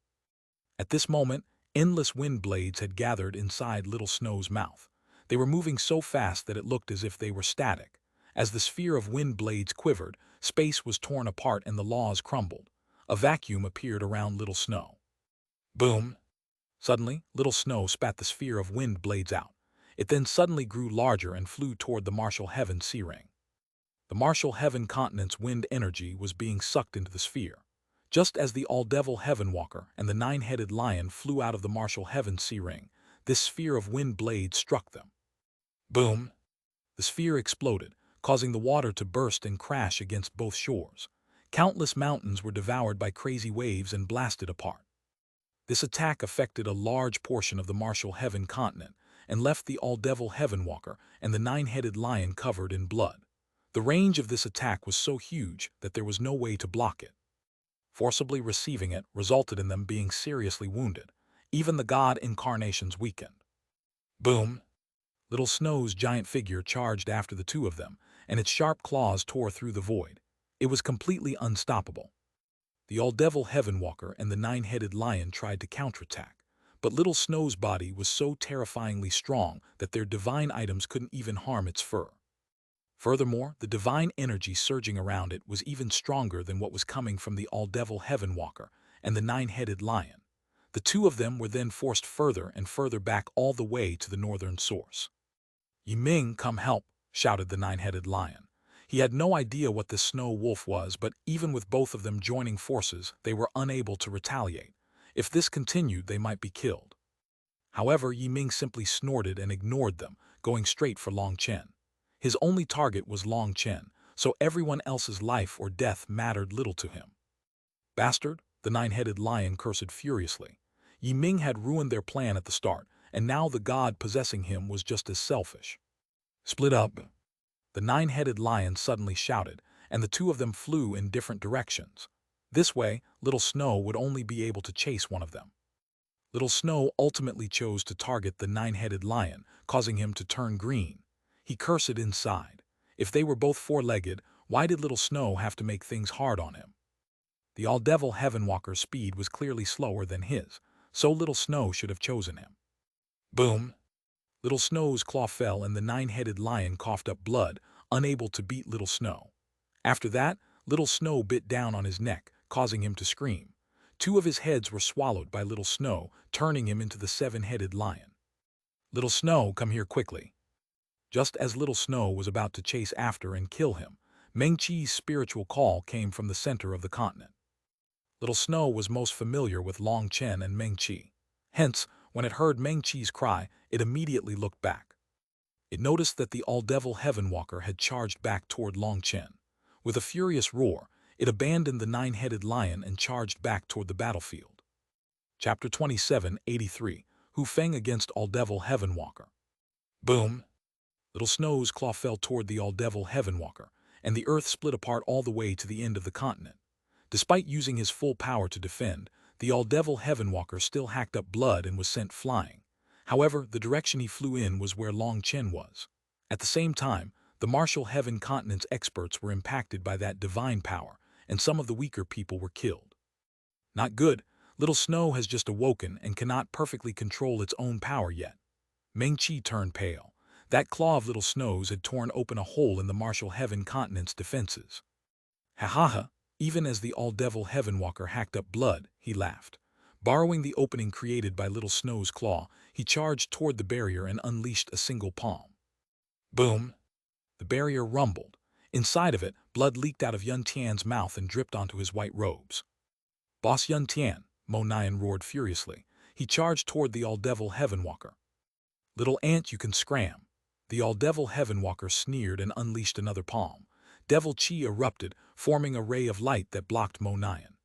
At this moment, endless wind blades had gathered inside Little Snow's mouth. They were moving so fast that it looked as if they were static. As the sphere of wind blades quivered, space was torn apart and the laws crumbled. A vacuum appeared around Little Snow. Boom! Suddenly, Little Snow spat the sphere of wind blades out. It then suddenly grew larger and flew toward the martial heaven sea ring. The martial heaven continent's wind energy was being sucked into the sphere. Just as the all-devil Heaven Walker and the nine-headed lion flew out of the martial heaven sea ring, this sphere of wind blades struck them. Boom! The sphere exploded, causing the water to burst and crash against both shores. Countless mountains were devoured by crazy waves and blasted apart. This attack affected a large portion of the martial heaven continent and left the all-devil Heaven Walker and the nine-headed lion covered in blood. The range of this attack was so huge that there was no way to block it. Forcibly receiving it resulted in them being seriously wounded. Even the god incarnations weakened. Boom! Little Snow's giant figure charged after the two of them, and its sharp claws tore through the void. It was completely unstoppable. The all-devil Heaven Walker and the nine-headed lion tried to counterattack, but Little Snow's body was so terrifyingly strong that their divine items couldn't even harm its fur. Furthermore, the divine energy surging around it was even stronger than what was coming from the all-devil Heaven Walker and the nine-headed lion. The two of them were then forced further and further back all the way to the northern source. "Yiming, come help," shouted the nine-headed lion. He had no idea what this snow wolf was, but even with both of them joining forces, they were unable to retaliate. If this continued, they might be killed. However, Yiming simply snorted and ignored them, going straight for Long Chen. His only target was Long Chen, so everyone else's life or death mattered little to him. "Bastard," the nine-headed lion cursed furiously. Yiming had ruined their plan at the start, and now the god possessing him was just as selfish. "Split up," the nine-headed lion suddenly shouted, and the two of them flew in different directions. This way, Little Snow would only be able to chase one of them. Little Snow ultimately chose to target the nine-headed lion, causing him to turn green. He cursed inside. If they were both four-legged, why did Little Snow have to make things hard on him? The all-devil Heaven Walker's speed was clearly slower than his, so Little Snow should have chosen him. Boom! Little Snow's claw fell and the nine-headed lion coughed up blood, unable to beat Little Snow. After that, Little Snow bit down on his neck, causing him to scream. Two of his heads were swallowed by Little Snow, turning him into the seven-headed lion. "Little Snow, come here quickly." Just as Little Snow was about to chase after and kill him, Meng-Chi's spiritual call came from the center of the continent. Little Snow was most familiar with Long Chen and Meng-Chi. Hence, when it heard Meng-Chi's cry, it immediately looked back. It noticed that the all-devil Heaven Walker had charged back toward Long Chen. With a furious roar, it abandoned the nine-headed lion and charged back toward the battlefield. Chapter 27:83 Hu Feng against all-devil Heaven Walker. Boom! Little Snow's claw fell toward the all-devil Heaven Walker, and the earth split apart all the way to the end of the continent. Despite using his full power to defend, the all-devil Heaven Walker still hacked up blood and was sent flying. However, the direction he flew in was where Long Chen was. At the same time, the Martial Heaven Continent's experts were impacted by that divine power, and some of the weaker people were killed. Not good. Little Snow has just awoken and cannot perfectly control its own power yet. Meng-Chi turned pale. That claw of Little Snow's had torn open a hole in the Martial Heaven Continent's defenses. "Ha ha ha!" Even as the all-devil Heaven Walker hacked up blood, he laughed. Borrowing the opening created by Little Snow's claw, he charged toward the barrier and unleashed a single palm. Boom! The barrier rumbled. Inside of it, blood leaked out of Yun Tian's mouth and dripped onto his white robes. "Boss Yun Tian," Mo Nian roared furiously. He charged toward the all-devil Heaven Walker. "Little ant, you can scram." The all-devil Heaven Walker sneered and unleashed another palm. Devil Chi erupted, forming a ray of light that blocked Mo Nian.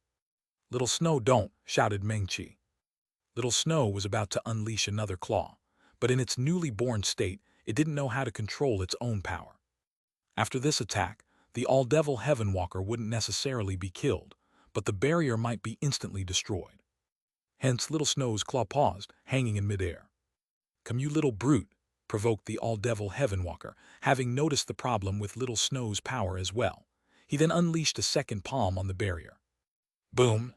"Little Snow, don't," shouted Meng-Chi. Little Snow was about to unleash another claw, but in its newly born state, it didn't know how to control its own power. After this attack, the all-devil Heaven Walker wouldn't necessarily be killed, but the barrier might be instantly destroyed. Hence, Little Snow's claw paused, hanging in midair. "Come, you little brute," provoked the all-devil Heaven Walker, having noticed the problem with Little Snow's power as well. He then unleashed a second palm on the barrier. Boom!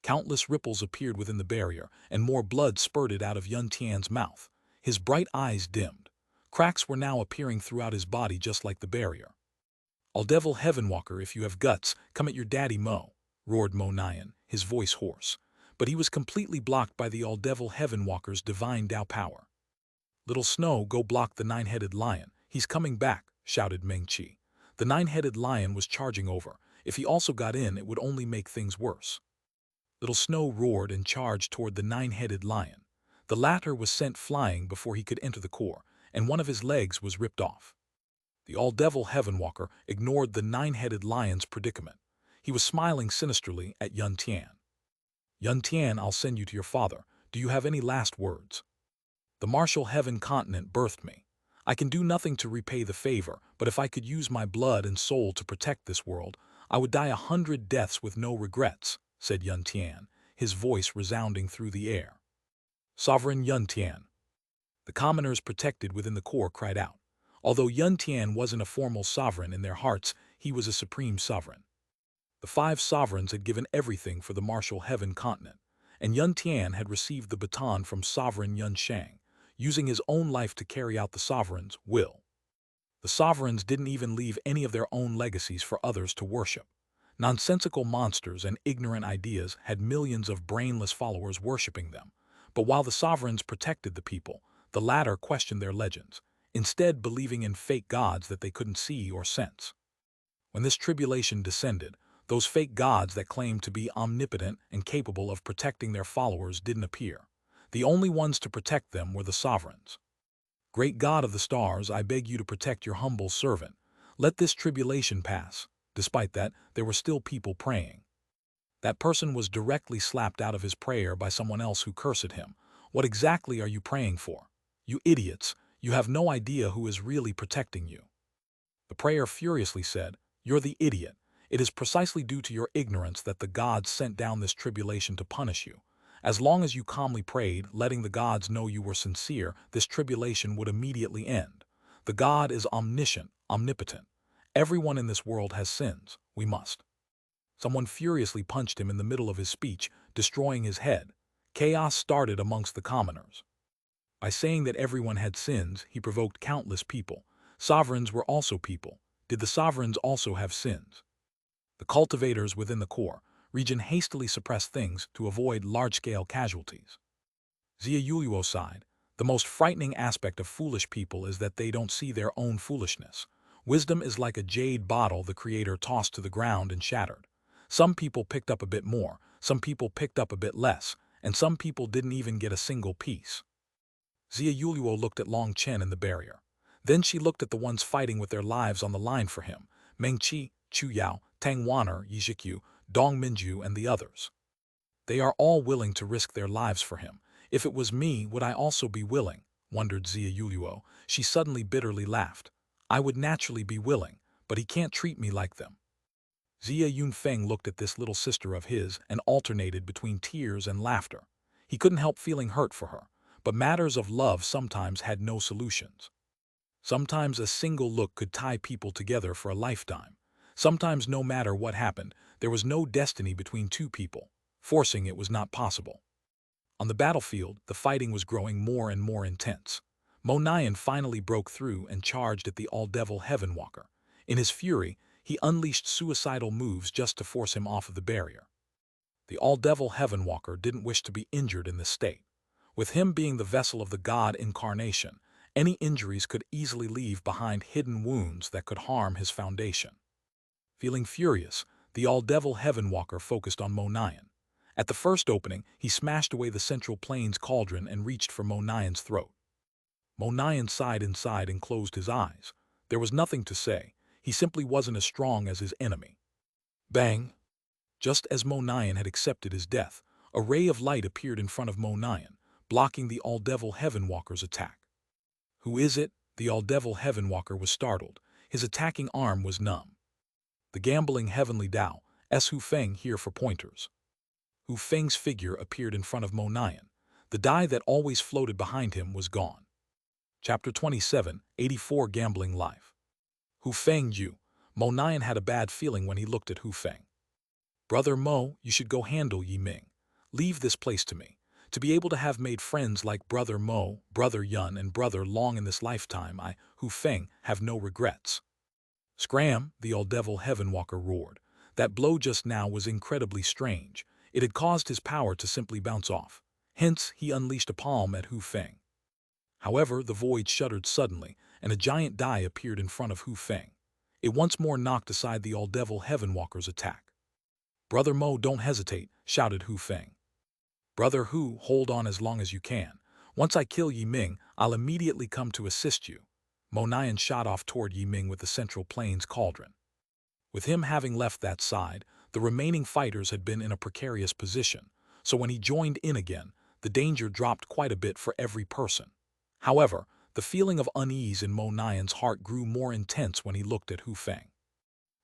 Countless ripples appeared within the barrier, and more blood spurted out of Yun Tian's mouth. His bright eyes dimmed. Cracks were now appearing throughout his body just like the barrier. "All-devil Heaven Walker, if you have guts, come at your daddy Mo," roared Mo Nian, his voice hoarse. But he was completely blocked by the all-devil Heaven Walker's divine Dao power. "Little Snow, go block the nine-headed lion. He's coming back," shouted Meng-Chi. The nine-headed lion was charging over. If he also got in, it would only make things worse. Little Snow roared and charged toward the nine-headed lion. The latter was sent flying before he could enter the core, and one of his legs was ripped off. The all-devil Heaven Walker ignored the nine-headed lion's predicament. He was smiling sinisterly at Yun Tian. "Yun Tian, I'll send you to your father. Do you have any last words?" "The Martial Heaven Continent birthed me. I can do nothing to repay the favor, but if I could use my blood and soul to protect this world, I would die 100 deaths with no regrets," said Yun Tian, his voice resounding through the air. "Sovereign Yun Tian." The commoners protected within the core cried out. Although Yun Tian wasn't a formal sovereign in their hearts, he was a supreme sovereign. The 5 sovereigns had given everything for the Martial Heaven Continent, and Yun Tian had received the baton from sovereign Yun Shang, using his own life to carry out the sovereign's will. The sovereigns didn't even leave any of their own legacies for others to worship. Nonsensical monsters and ignorant ideas had millions of brainless followers worshipping them. But while the sovereigns protected the people, the latter questioned their legends, instead believing in fake gods that they couldn't see or sense. When this tribulation descended, those fake gods that claimed to be omnipotent and capable of protecting their followers didn't appear. The only ones to protect them were the sovereigns. Great God of the stars, I beg you to protect your humble servant. Let this tribulation pass. Despite that, there were still people praying. That person was directly slapped out of his prayer by someone else who cursed him. What exactly are you praying for? You idiots, you have no idea who is really protecting you. The prayer furiously said, You're the idiot. It is precisely due to your ignorance that the gods sent down this tribulation to punish you. As long as you calmly prayed, letting the gods know you were sincere, this tribulation would immediately end. The God is omniscient, omnipotent. Everyone in this world has sins. We must. Someone furiously punched him in the middle of his speech, destroying his head. Chaos started amongst the commoners. By saying that everyone had sins, he provoked countless people. Sovereigns were also people. Did the sovereigns also have sins? The cultivators within the core region hastily suppressed things to avoid large-scale casualties. Xuanhuan sighed. The most frightening aspect of foolish people is that they don't see their own foolishness. Wisdom is like a jade bottle the creator tossed to the ground and shattered. Some people picked up a bit more, some people picked up a bit less, and some people didn't even get a single piece. Xuanhuan looked at Long Chen in the barrier. Then she looked at the ones fighting with their lives on the line for him, Meng Qi, Chu Yao, Tang Wan'er, Yizhikyu, Dong Minju, and the others. They are all willing to risk their lives for him. If it was me, would I also be willing? Wondered Xuanhuan. She suddenly bitterly laughed. I would naturally be willing, but he can't treat me like them. Xia Yunfeng looked at this little sister of his and alternated between tears and laughter. He couldn't help feeling hurt for her, but matters of love sometimes had no solutions. Sometimes a single look could tie people together for a lifetime. Sometimes no matter what happened, there was no destiny between two people. Forcing it was not possible. On the battlefield, the fighting was growing more and more intense. Mo Nian finally broke through and charged at the all-devil Heavenwalker. In his fury, he unleashed suicidal moves just to force him off of the barrier. The all-devil Heavenwalker didn't wish to be injured in this state. With him being the vessel of the god incarnation, any injuries could easily leave behind hidden wounds that could harm his foundation. Feeling furious, the all-devil Heavenwalker focused on Mo Nian. At the first opening, he smashed away the central plane's cauldron and reached for Mo Nian's throat. Mo Nian sighed inside and closed his eyes. There was nothing to say. He simply wasn't as strong as his enemy. Bang! Just as Mo Nian had accepted his death, a ray of light appeared in front of Mo Nian, blocking the all-devil Heavenwalker's attack. Who is it? The all-devil Heavenwalker was startled. His attacking arm was numb. The gambling heavenly Tao, Hu Feng here for pointers. Hu Feng's figure appeared in front of Mo Nian. The die that always floated behind him was gone. Chapter 27, 84 Gambling Life. Hu Feng Yu. Mo Nian had a bad feeling when he looked at Hu Feng. Brother Mo, you should go handle Yi Ming. Leave this place to me. To be able to have made friends like Brother Mo, Brother Yun, and Brother Long in this lifetime, I, Hu Feng, have no regrets. Scram, the all-devil Heavenwalker roared. That blow just now was incredibly strange. It had caused his power to simply bounce off. Hence, he unleashed a palm at Hu Feng. However, the void shuddered suddenly, and a giant die appeared in front of Hu Feng. It once more knocked aside the all-devil Heavenwalker's attack. Brother Mo, don't hesitate, shouted Hu Feng. Brother Hu, hold on as long as you can. Once I kill Yi Ming, I'll immediately come to assist you. Mo Nian shot off toward Yi Ming with the central plane's cauldron. With him having left that side, the remaining fighters had been in a precarious position, so when he joined in again, the danger dropped quite a bit for every person. However, the feeling of unease in Mo Nian's heart grew more intense when he looked at Hu Feng.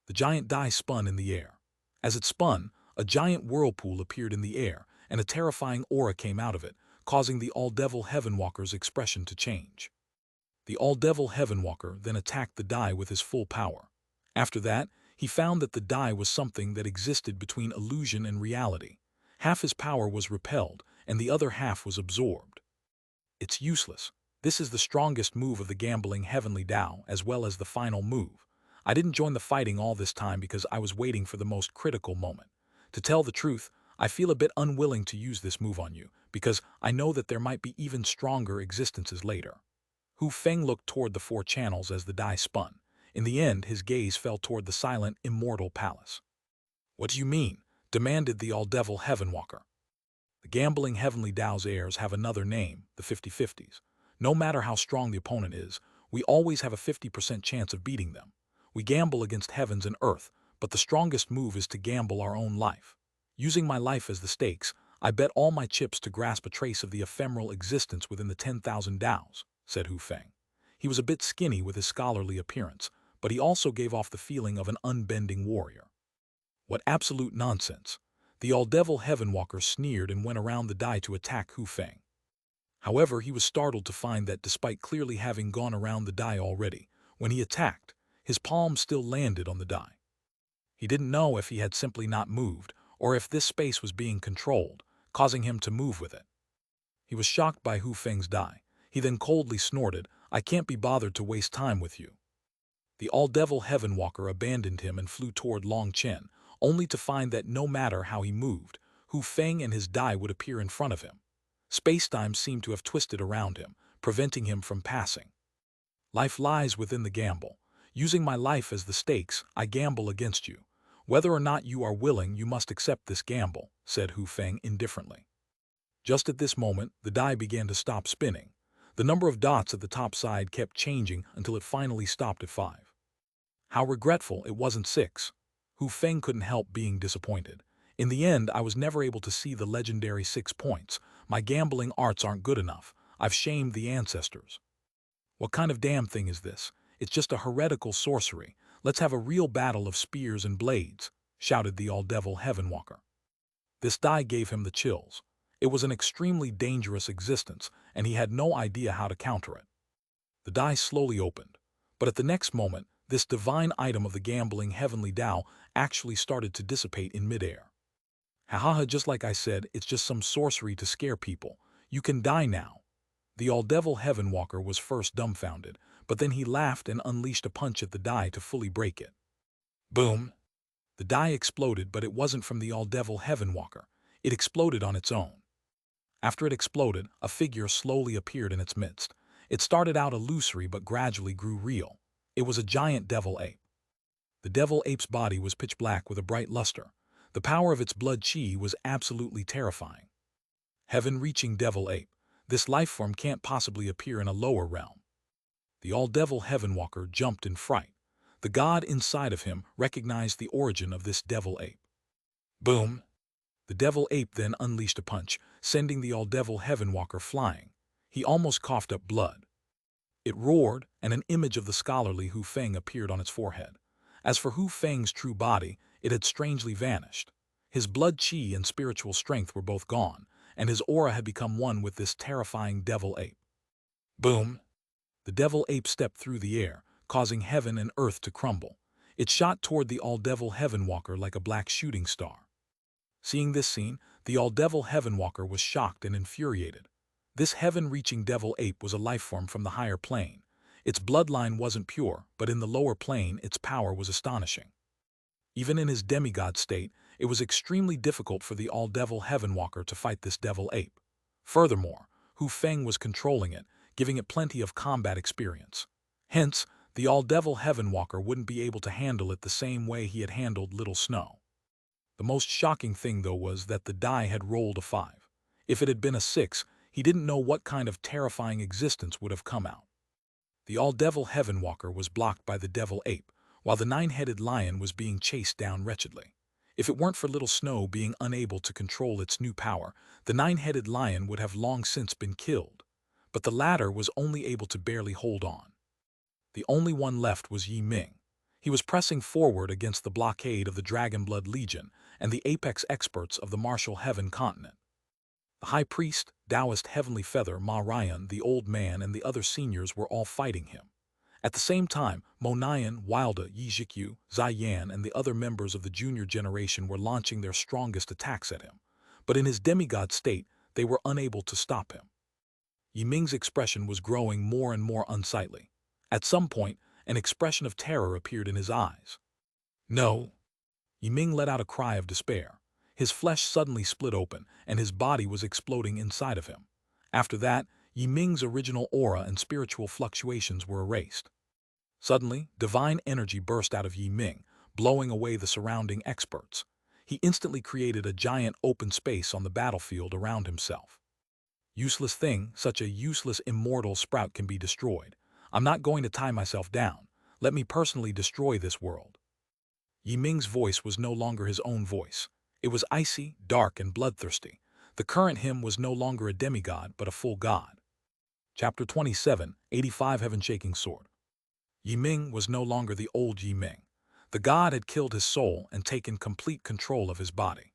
The giant die spun in the air. As it spun, a giant whirlpool appeared in the air, and a terrifying aura came out of it, causing the all-devil Heavenwalker's expression to change. The all-devil Heavenwalker then attacked the die with his full power. After that, he found that the die was something that existed between illusion and reality. Half his power was repelled, and the other half was absorbed. It's useless. This is the strongest move of the gambling heavenly Tao, as well as the final move. I didn't join the fighting all this time because I was waiting for the most critical moment. To tell the truth, I feel a bit unwilling to use this move on you, because I know that there might be even stronger existences later. Hu Feng looked toward the four channels as the die spun. In the end, his gaze fell toward the silent, immortal palace. "What do you mean?" demanded the all-devil Heavenwalker. The gambling heavenly Tao's heirs have another name, the 50-50s. No matter how strong the opponent is, we always have a 50% chance of beating them. We gamble against heavens and earth, but the strongest move is to gamble our own life. Using my life as the stakes, I bet all my chips to grasp a trace of the ephemeral existence within the 10,000 Taos, said Hu Feng. He was a bit skinny with his scholarly appearance, but he also gave off the feeling of an unbending warrior. What absolute nonsense! The all-devil Heavenwalker sneered and went around the die to attack Hu Feng. However, he was startled to find that despite clearly having gone around the die already, when he attacked, his palm still landed on the die. He didn't know if he had simply not moved, or if this space was being controlled, causing him to move with it. He was shocked by Hu Feng's die. He then coldly snorted, "I can't be bothered to waste time with you." The all-devil Heavenwalker abandoned him and flew toward Long Chen, only to find that no matter how he moved, Hu Feng and his die would appear in front of him. Space-time seemed to have twisted around him, preventing him from passing. Life lies within the gamble. Using my life as the stakes, I gamble against you. Whether or not you are willing, you must accept this gamble, said Hu Feng indifferently. Just at this moment, the die began to stop spinning. The number of dots at the top side kept changing until it finally stopped at 5. How regretful it wasn't 6. Hu Feng couldn't help being disappointed. In the end, I was never able to see the legendary 6 points. My gambling arts aren't good enough. I've shamed the ancestors. What kind of damn thing is this? It's just a heretical sorcery. Let's have a real battle of spears and blades, shouted the all-devil Heavenwalker. This die gave him the chills. It was an extremely dangerous existence, and he had no idea how to counter it. The die slowly opened, but at the next moment, this divine item of the gambling heavenly Tao actually started to dissipate in midair. Ha, just like I said, it's just some sorcery to scare people. You can die now. The all-devil Heavenwalker was first dumbfounded, but then he laughed and unleashed a punch at the die to fully break it. Boom! The die exploded, but it wasn't from the all-devil Heavenwalker. It exploded on its own. After it exploded, a figure slowly appeared in its midst. It started out illusory but gradually grew real. It was a giant devil ape. The devil ape's body was pitch black with a bright luster. The power of its blood chi was absolutely terrifying. Heaven-reaching devil ape. This life form can't possibly appear in a lower realm. The all-devil Heavenwalker jumped in fright. The god inside of him recognized the origin of this devil ape. Boom! The devil ape then unleashed a punch, sending the all-devil Heavenwalker flying. He almost coughed up blood. It roared, and an image of the scholarly Hu Feng appeared on its forehead. As for Hu Feng's true body, it had strangely vanished. His blood chi and spiritual strength were both gone, and his aura had become one with this terrifying devil ape. Boom! The devil ape stepped through the air, causing heaven and earth to crumble. It shot toward the all-devil Heavenwalker like a black shooting star. Seeing this scene, the all-devil Heavenwalker was shocked and infuriated. This heaven-reaching devil ape was a lifeform from the higher plane. Its bloodline wasn't pure, but in the lower plane, its power was astonishing. Even in his demigod state, it was extremely difficult for the all-devil Heavenwalker to fight this devil ape. Furthermore, Hu Feng was controlling it, giving it plenty of combat experience. Hence, the all-devil Heavenwalker wouldn't be able to handle it the same way he had handled Little Snow. The most shocking thing, though, was that the die had rolled a 5. If it had been a 6, he didn't know what kind of terrifying existence would have come out. The all-devil Heavenwalker was blocked by the devil ape, while the 9-headed lion was being chased down wretchedly. If it weren't for Little Snow being unable to control its new power, the 9-headed lion would have long since been killed. But the latter was only able to barely hold on. The only one left was Yi Ming. He was pressing forward against the blockade of the Dragonblood Legion and the apex experts of the Martial Heaven continent. The High Priest, Taoist Heavenly Feather, Ma Ryan, the Old Man, and the other seniors were all fighting him. At the same time, Mo Nian, Wilda, Yi Zhikyu, Zai Yan, and the other members of the junior generation were launching their strongest attacks at him. But in his demigod state, they were unable to stop him. Yiming's expression was growing more and more unsightly. At some point, an expression of terror appeared in his eyes. No! Yiming let out a cry of despair. His flesh suddenly split open, and his body was exploding inside of him. After that, Yiming's original aura and spiritual fluctuations were erased. Suddenly, divine energy burst out of Yiming, blowing away the surrounding experts. He instantly created a giant open space on the battlefield around himself. Useless thing, such a useless immortal sprout can be destroyed. I'm not going to tie myself down. Let me personally destroy this world. Yiming's voice was no longer his own voice. It was icy, dark, and bloodthirsty. The current him was no longer a demigod, but a full god. Chapter 27, 85 Heaven-Shaking Sword. Yiming was no longer the old Yiming. The god had killed his soul and taken complete control of his body.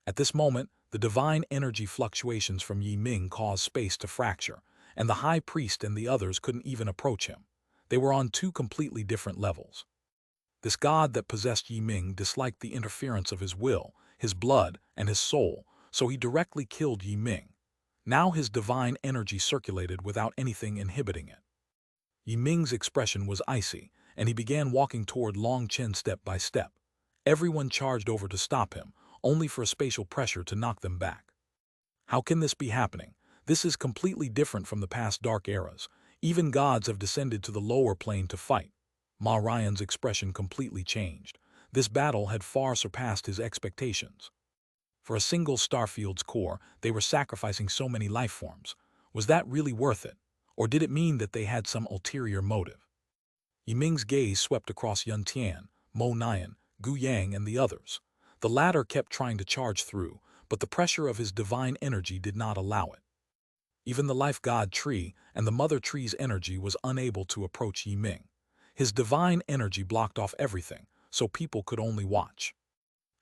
At this moment, the divine energy fluctuations from Yiming caused space to fracture, and the high priest and the others couldn't even approach him. They were on two completely different levels. This god that possessed Yiming disliked the interference of his will, his blood, and his soul, so he directly killed Yiming. Now his divine energy circulated without anything inhibiting it. Yiming's expression was icy, and he began walking toward Long Chen step by step. Everyone charged over to stop him, only for a spatial pressure to knock them back. How can this be happening? This is completely different from the past dark eras. Even gods have descended to the lower plane to fight. Ma Ryan's expression completely changed. This battle had far surpassed his expectations. For a single Starfield's core, they were sacrificing so many life forms. Was that really worth it? Or did it mean that they had some ulterior motive? Yiming's gaze swept across Yun Tian, Mo Nian, Gu Yang, and the others. The latter kept trying to charge through, but the pressure of his divine energy did not allow it. Even the life god tree and the mother tree's energy was unable to approach Yiming. His divine energy blocked off everything, so people could only watch.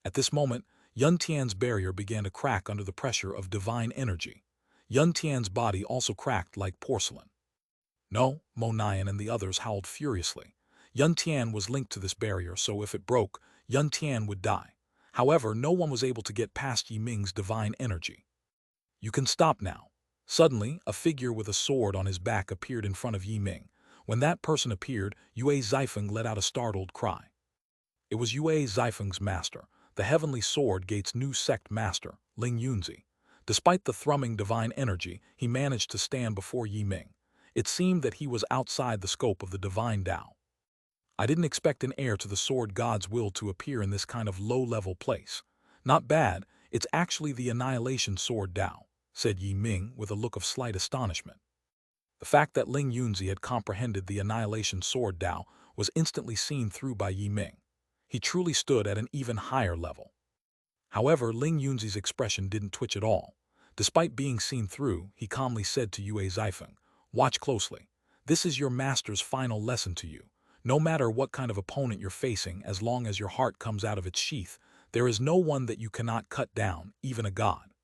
At this moment, Yun Tian's barrier began to crack under the pressure of divine energy. Yun Tian's body also cracked like porcelain. No, Mo Nian and the others howled furiously. Yun Tian was linked to this barrier, so if it broke, Yun Tian would die. However, no one was able to get past Yiming's divine energy. You can stop now. Suddenly, a figure with a sword on his back appeared in front of Yiming. When that person appeared, Yue Zifeng let out a startled cry. It was Yue Zifeng's master, the Heavenly Sword Gate's new sect master, Ling Yunzi. Despite the thrumming divine energy, he managed to stand before Yiming. It seemed that he was outside the scope of the divine Tao. I didn't expect an heir to the sword god's will to appear in this kind of low-level place. Not bad, it's actually the Annihilation Sword Tao, said Yiming with a look of slight astonishment. The fact that Ling Yunzi had comprehended the Annihilation Sword Tao was instantly seen through by Yiming. He truly stood at an even higher level. However, Ling Yunzi's expression didn't twitch at all. Despite being seen through, he calmly said to Yue Zifeng, "Watch closely. This is your master's final lesson to you. No matter what kind of opponent you're facing, as long as your heart comes out of its sheath, there is no one that you cannot cut down, even a god."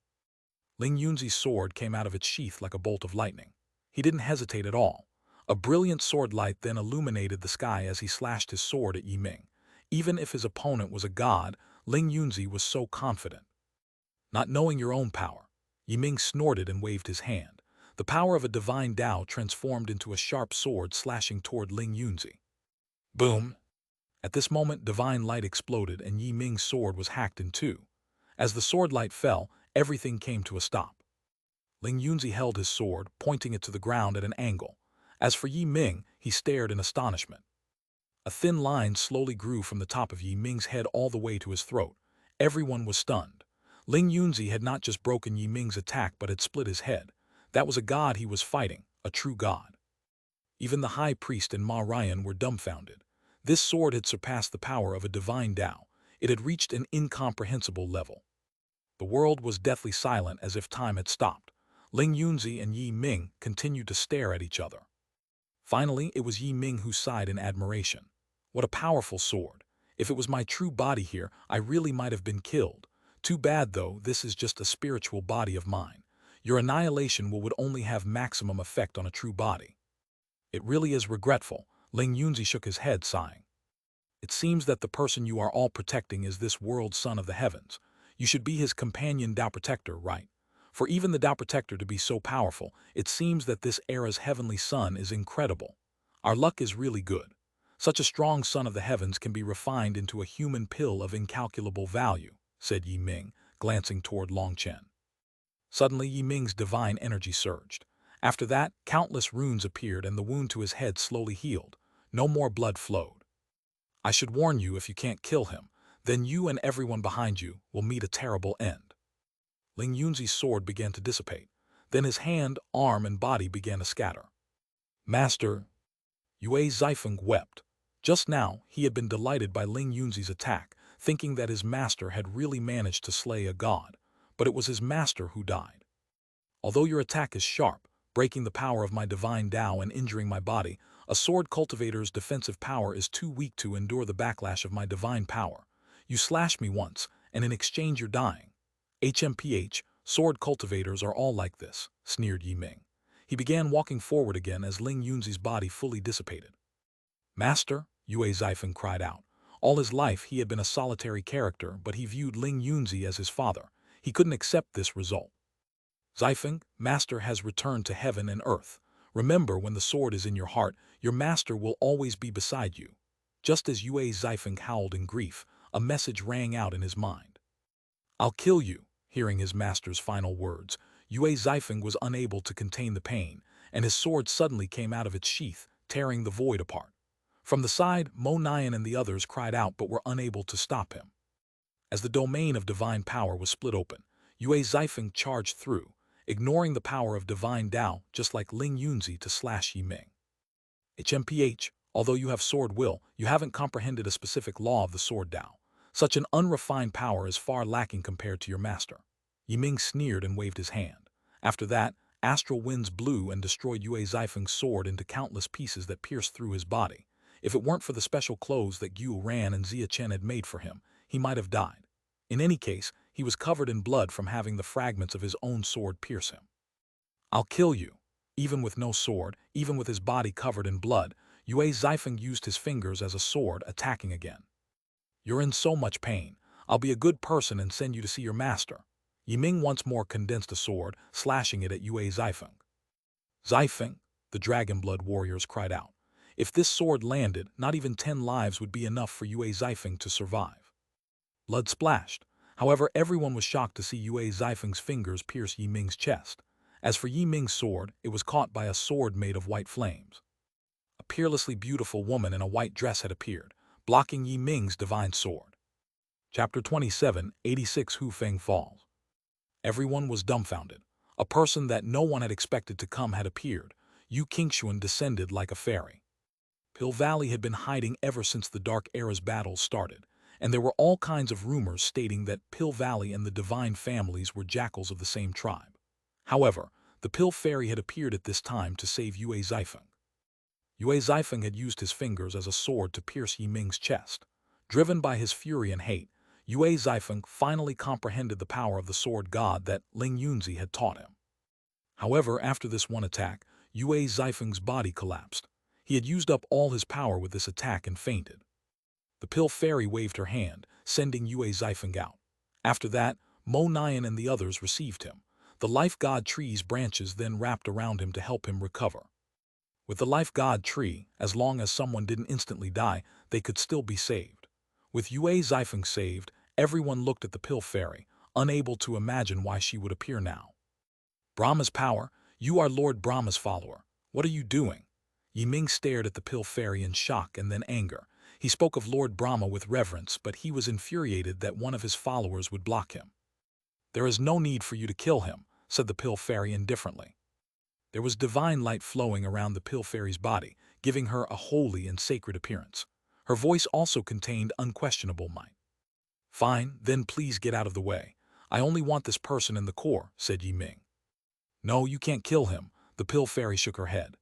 Ling Yunzi's sword came out of its sheath like a bolt of lightning. He didn't hesitate at all. A brilliant sword light then illuminated the sky as he slashed his sword at Yiming. Even if his opponent was a god, Ling Yunzi was so confident. Not knowing your own power, Yiming snorted and waved his hand. The power of a divine Tao transformed into a sharp sword slashing toward Ling Yunzi. Boom! At this moment, divine light exploded and Yiming's sword was hacked in two. As the sword light fell, everything came to a stop. Ling Yunzi held his sword, pointing it to the ground at an angle. As for Yiming, he stared in astonishment. A thin line slowly grew from the top of Yiming's head all the way to his throat. Everyone was stunned. Ling Yunzi had not just broken Yiming's attack but had split his head. That was a god he was fighting, a true god. Even the high priest and Ma Ryan were dumbfounded. This sword had surpassed the power of a divine Tao. It had reached an incomprehensible level. The world was deathly silent as if time had stopped. Ling Yunzi and Yiming continued to stare at each other. Finally, it was Yiming who sighed in admiration. What a powerful sword. If it was my true body here, I really might have been killed. Too bad, though, this is just a spiritual body of mine. Your annihilation would only have maximum effect on a true body. It really is regretful. Ling Yunzi shook his head, sighing. It seems that the person you are all protecting is this world's son of the heavens. You should be his companion Tao protector, right? For even the Tao Protector to be so powerful, it seems that this era's heavenly son is incredible. Our luck is really good. Such a strong son of the heavens can be refined into a human pill of incalculable value, said Yi Ming, glancing toward Long Chen. Suddenly Yi Ming's divine energy surged. After that, countless runes appeared and the wound to his head slowly healed. No more blood flowed. I should warn you, if you can't kill him, then you and everyone behind you will meet a terrible end. Ling Yunzi's sword began to dissipate. Then his hand, arm, and body began to scatter. Master, Yue Zifeng wept. Just now, he had been delighted by Ling Yunzi's attack, thinking that his master had really managed to slay a god, but it was his master who died. Although your attack is sharp, breaking the power of my divine Tao and injuring my body, a sword cultivator's defensive power is too weak to endure the backlash of my divine power. You slashed me once, and in exchange you're dying. HMPH, sword cultivators are all like this, sneered Yi Ming. He began walking forward again as Ling Yunzi's body fully dissipated. Master, Yue Zifeng cried out. All his life he had been a solitary character, but he viewed Ling Yunzi as his father. He couldn't accept this result. Zifeng, Master has returned to heaven and earth. Remember, when the sword is in your heart, your master will always be beside you. Just as Yue Zifeng howled in grief, a message rang out in his mind. I'll kill you. Hearing his master's final words, Yue Zifeng was unable to contain the pain, and his sword suddenly came out of its sheath, tearing the void apart. From the side, Mo Nian and the others cried out but were unable to stop him. As the domain of divine power was split open, Yue Zifeng charged through, ignoring the power of divine Tao just like Ling Yunzi to slash Yi Ming. HMPH, although you have sword will, you haven't comprehended a specific law of the sword Tao. Such an unrefined power is far lacking compared to your master. Yi Ming sneered and waved his hand. After that, astral winds blew and destroyed Yue Zifeng's sword into countless pieces that pierced through his body. If it weren't for the special clothes that Gu Ran and Xia Chen had made for him, he might have died. In any case, he was covered in blood from having the fragments of his own sword pierce him. I'll kill you. Even with no sword, even with his body covered in blood, Yue Zifeng used his fingers as a sword, attacking again. You're in so much pain. I'll be a good person and send you to see your master. Yi Ming once more condensed a sword, slashing it at Yue Zifeng. Zifeng, the Dragonblood warriors cried out. If this sword landed, not even 10 lives would be enough for Yue Zifeng to survive. Blood splashed. However, everyone was shocked to see Yue Zifeng's fingers pierce Yi Ming's chest. As for Yi Ming's sword, it was caught by a sword made of white flames. A peerlessly beautiful woman in a white dress had appeared, blocking Yi Ming's divine sword. Chapter 27, 86 Hu Feng Falls. Everyone was dumbfounded. A person that no one had expected to come had appeared. Yu Qingshuan descended like a fairy. Pill Valley had been hiding ever since the Dark Era's battles started, and there were all kinds of rumors stating that Pill Valley and the divine families were jackals of the same tribe. However, the Pill Fairy had appeared at this time to save Yue Zifeng. Yue Zifeng had used his fingers as a sword to pierce Yi Ming's chest. Driven by his fury and hate, Yue Zifeng finally comprehended the power of the sword god that Ling Yunzi had taught him. However, after this one attack, Yue Zifeng's body collapsed. He had used up all his power with this attack and fainted. The Pill Fairy waved her hand, sending Yue Zifeng out. After that, Mo Nian and the others received him. The Life God Tree's branches then wrapped around him to help him recover. With the Life God Tree, as long as someone didn't instantly die, they could still be saved. With Yue Zifeng saved, everyone looked at the Pill Fairy, unable to imagine why she would appear now. Brahma's power, you are Lord Brahma's follower. What are you doing? Yi Ming stared at the Pill Fairy in shock and then anger. He spoke of Lord Brahma with reverence, but he was infuriated that one of his followers would block him. There is no need for you to kill him, said the Pill Fairy indifferently. There was divine light flowing around the Pill Fairy's body, giving her a holy and sacred appearance. Her voice also contained unquestionable might. Fine, then please get out of the way. I only want this person in the core, said Yi Ming. No, you can't kill him, the Pill Fairy shook her head.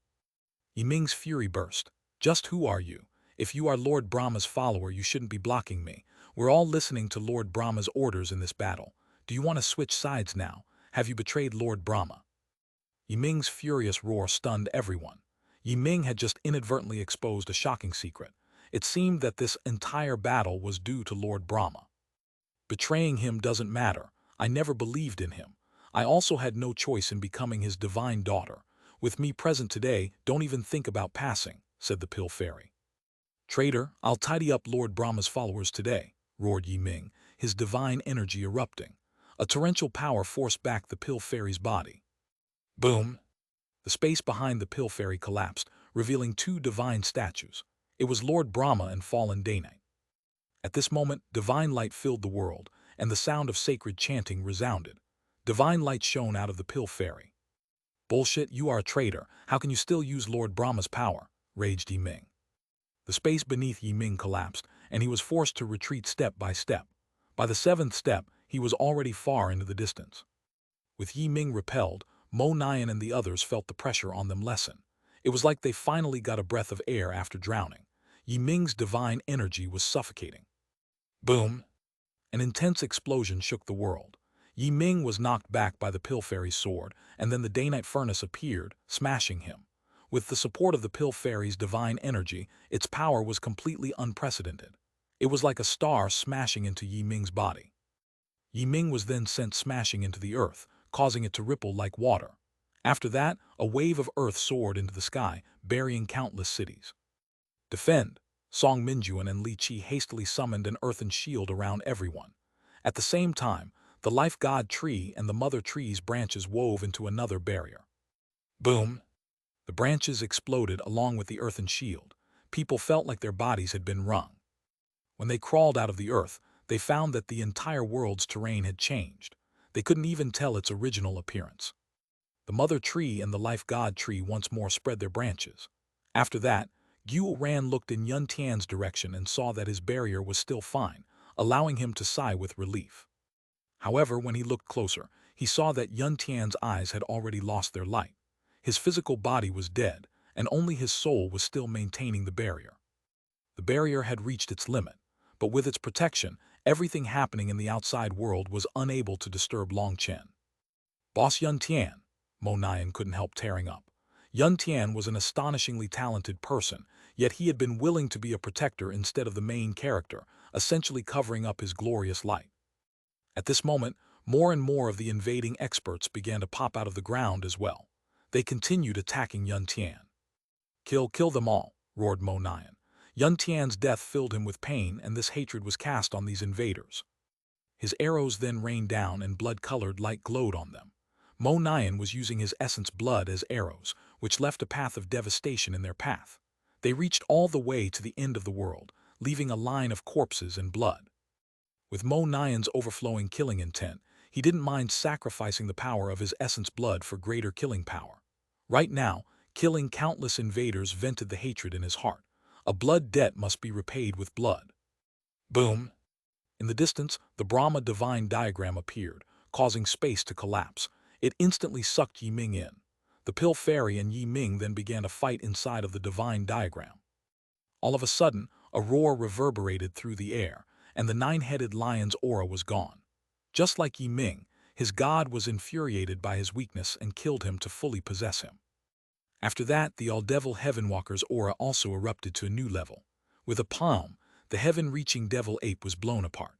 Yi Ming's fury burst. Just who are you? If you are Lord Brahma's follower, you shouldn't be blocking me. We're all listening to Lord Brahma's orders in this battle. Do you want to switch sides now? Have you betrayed Lord Brahma? Yi Ming's furious roar stunned everyone. Yi Ming had just inadvertently exposed a shocking secret. It seemed that this entire battle was due to Lord Brahma. Betraying him doesn't matter. I never believed in him. I also had no choice in becoming his divine daughter. With me present today, don't even think about passing, said the pill fairy. Traitor, I'll tidy up Lord Brahma's followers today, roared Yi Ming, his divine energy erupting. A torrential power forced back the pill fairy's body. Boom! The space behind the pill fairy collapsed, revealing two divine statues. It was Lord Brahma and fallen Dana. At this moment, divine light filled the world, and the sound of sacred chanting resounded. Divine light shone out of the pill fairy. Bullshit, you are a traitor. How can you still use Lord Brahma's power? Raged Yi Ming. The space beneath Yi Ming collapsed, and he was forced to retreat step by step. By the seventh step, he was already far into the distance. With Yi Ming repelled, Mo Nian and the others felt the pressure on them lessen. It was like they finally got a breath of air after drowning. Yi Ming's divine energy was suffocating. Boom! An intense explosion shook the world. Yi Ming was knocked back by the pill fairy's sword, and then the Daynite furnace appeared, smashing him. With the support of the pill fairy's divine energy, its power was completely unprecedented. It was like a star smashing into Yi Ming's body. Yi Ming was then sent smashing into the earth, causing it to ripple like water. After that, a wave of earth soared into the sky, burying countless cities. Defend! Song Minjuan and Li Qi hastily summoned an earthen shield around everyone. At the same time, the life god tree and the mother tree's branches wove into another barrier. Boom! The branches exploded along with the earthen shield. People felt like their bodies had been wrung. When they crawled out of the earth, they found that the entire world's terrain had changed. They couldn't even tell its original appearance. The mother tree and the life god tree once more spread their branches. After that, Xuanhuan looked in Yun Tian's direction and saw that his barrier was still fine, allowing him to sigh with relief. However, when he looked closer, he saw that Yun Tian's eyes had already lost their light. His physical body was dead, and only his soul was still maintaining the barrier. The barrier had reached its limit, but with its protection, everything happening in the outside world was unable to disturb Long Chen. Boss Yun Tian, Mo Nian couldn't help tearing up. Yun Tian was an astonishingly talented person, yet he had been willing to be a protector instead of the main character, essentially covering up his glorious light. At this moment, more and more of the invading experts began to pop out of the ground as well. They continued attacking Yun Tian. Kill them all, roared Mo Nian. Yun Tian's death filled him with pain, and this hatred was cast on these invaders. His arrows then rained down and blood-colored light glowed on them. Mo Nian was using his essence blood as arrows, which left a path of devastation in their path. They reached all the way to the end of the world, leaving a line of corpses and blood. With Mo Nian's overflowing killing intent, he didn't mind sacrificing the power of his essence blood for greater killing power. Right now, killing countless invaders vented the hatred in his heart. A blood debt must be repaid with blood. Boom! In the distance, the Brahma divine diagram appeared, causing space to collapse. It instantly sucked Yi Ming in. The pill fairy and Yi Ming then began a fight inside of the divine diagram. All of a sudden, a roar reverberated through the air, and the nine-headed lion's aura was gone. Just like Yi Ming, his god was infuriated by his weakness and killed him to fully possess him. After that, the all-devil Heavenwalker's aura also erupted to a new level. With a palm, the heaven-reaching devil ape was blown apart.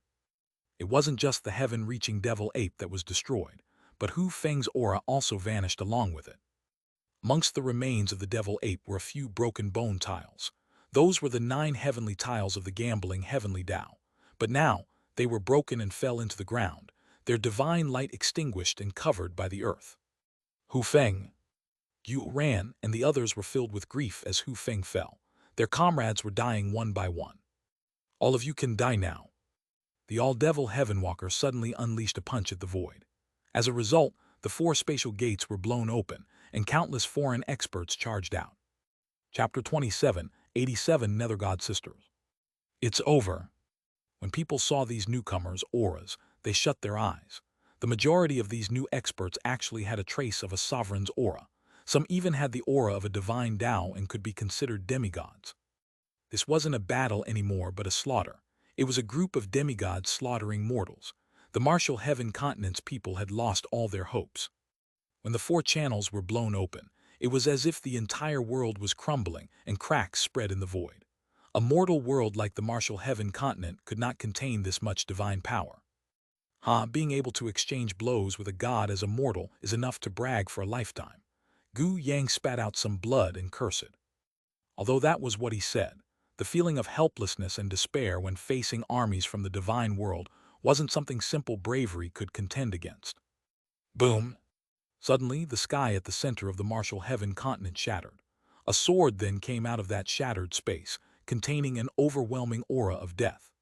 It wasn't just the heaven-reaching devil ape that was destroyed, but Hu Feng's aura also vanished along with it. Amongst the remains of the devil ape were a few broken bone tiles. Those were the 9 heavenly tiles of the gambling heavenly Tao. But now, they were broken and fell into the ground, their divine light extinguished and covered by the earth. Hu Feng, Xuanhuan, and the others were filled with grief as Hu Feng fell. Their comrades were dying one by one. All of you can die now. The all-devil Heavenwalker suddenly unleashed a punch at the void. As a result, the 4 spatial gates were blown open, and countless foreign experts charged out. Chapter 27, 87 Nethergod Sisters. It's over. When people saw these newcomers' auras, they shut their eyes. The majority of these new experts actually had a trace of a sovereign's aura. Some even had the aura of a divine Tao and could be considered demigods. This wasn't a battle anymore but a slaughter. It was a group of demigods slaughtering mortals. The martial heaven continent's people had lost all their hopes. When the 4 channels were blown open, it was as if the entire world was crumbling and cracks spread in the void. A mortal world like the martial heaven continent could not contain this much divine power. Being able to exchange blows with a god as a mortal is enough to brag for a lifetime. Gu Yang spat out some blood and cursed. Although that was what he said, the feeling of helplessness and despair when facing armies from the divine world wasn't something simple bravery could contend against. Boom! Suddenly, the sky at the center of the martial heaven continent shattered. A sword then came out of that shattered space, containing an overwhelming aura of death.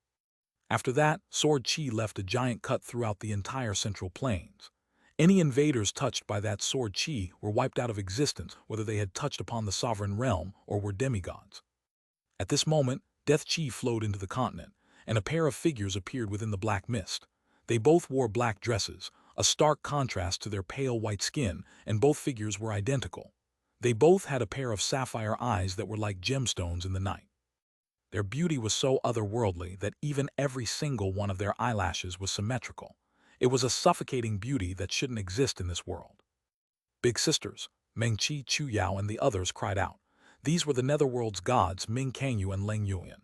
After that, Sword Chi left a giant cut throughout the entire central plains. Any invaders touched by that Sword Chi were wiped out of existence, whether they had touched upon the sovereign realm or were demigods. At this moment, Death Chi flowed into the continent, and a pair of figures appeared within the black mist. They both wore black dresses, a stark contrast to their pale white skin, and both figures were identical. They both had a pair of sapphire eyes that were like gemstones in the night. Their beauty was so otherworldly that even every single one of their eyelashes was symmetrical. It was a suffocating beauty that shouldn't exist in this world. Big sisters, Meng Qi, Chu Yao, and the others cried out. These were the netherworld's gods Ming Kangyu and Leng Yuan.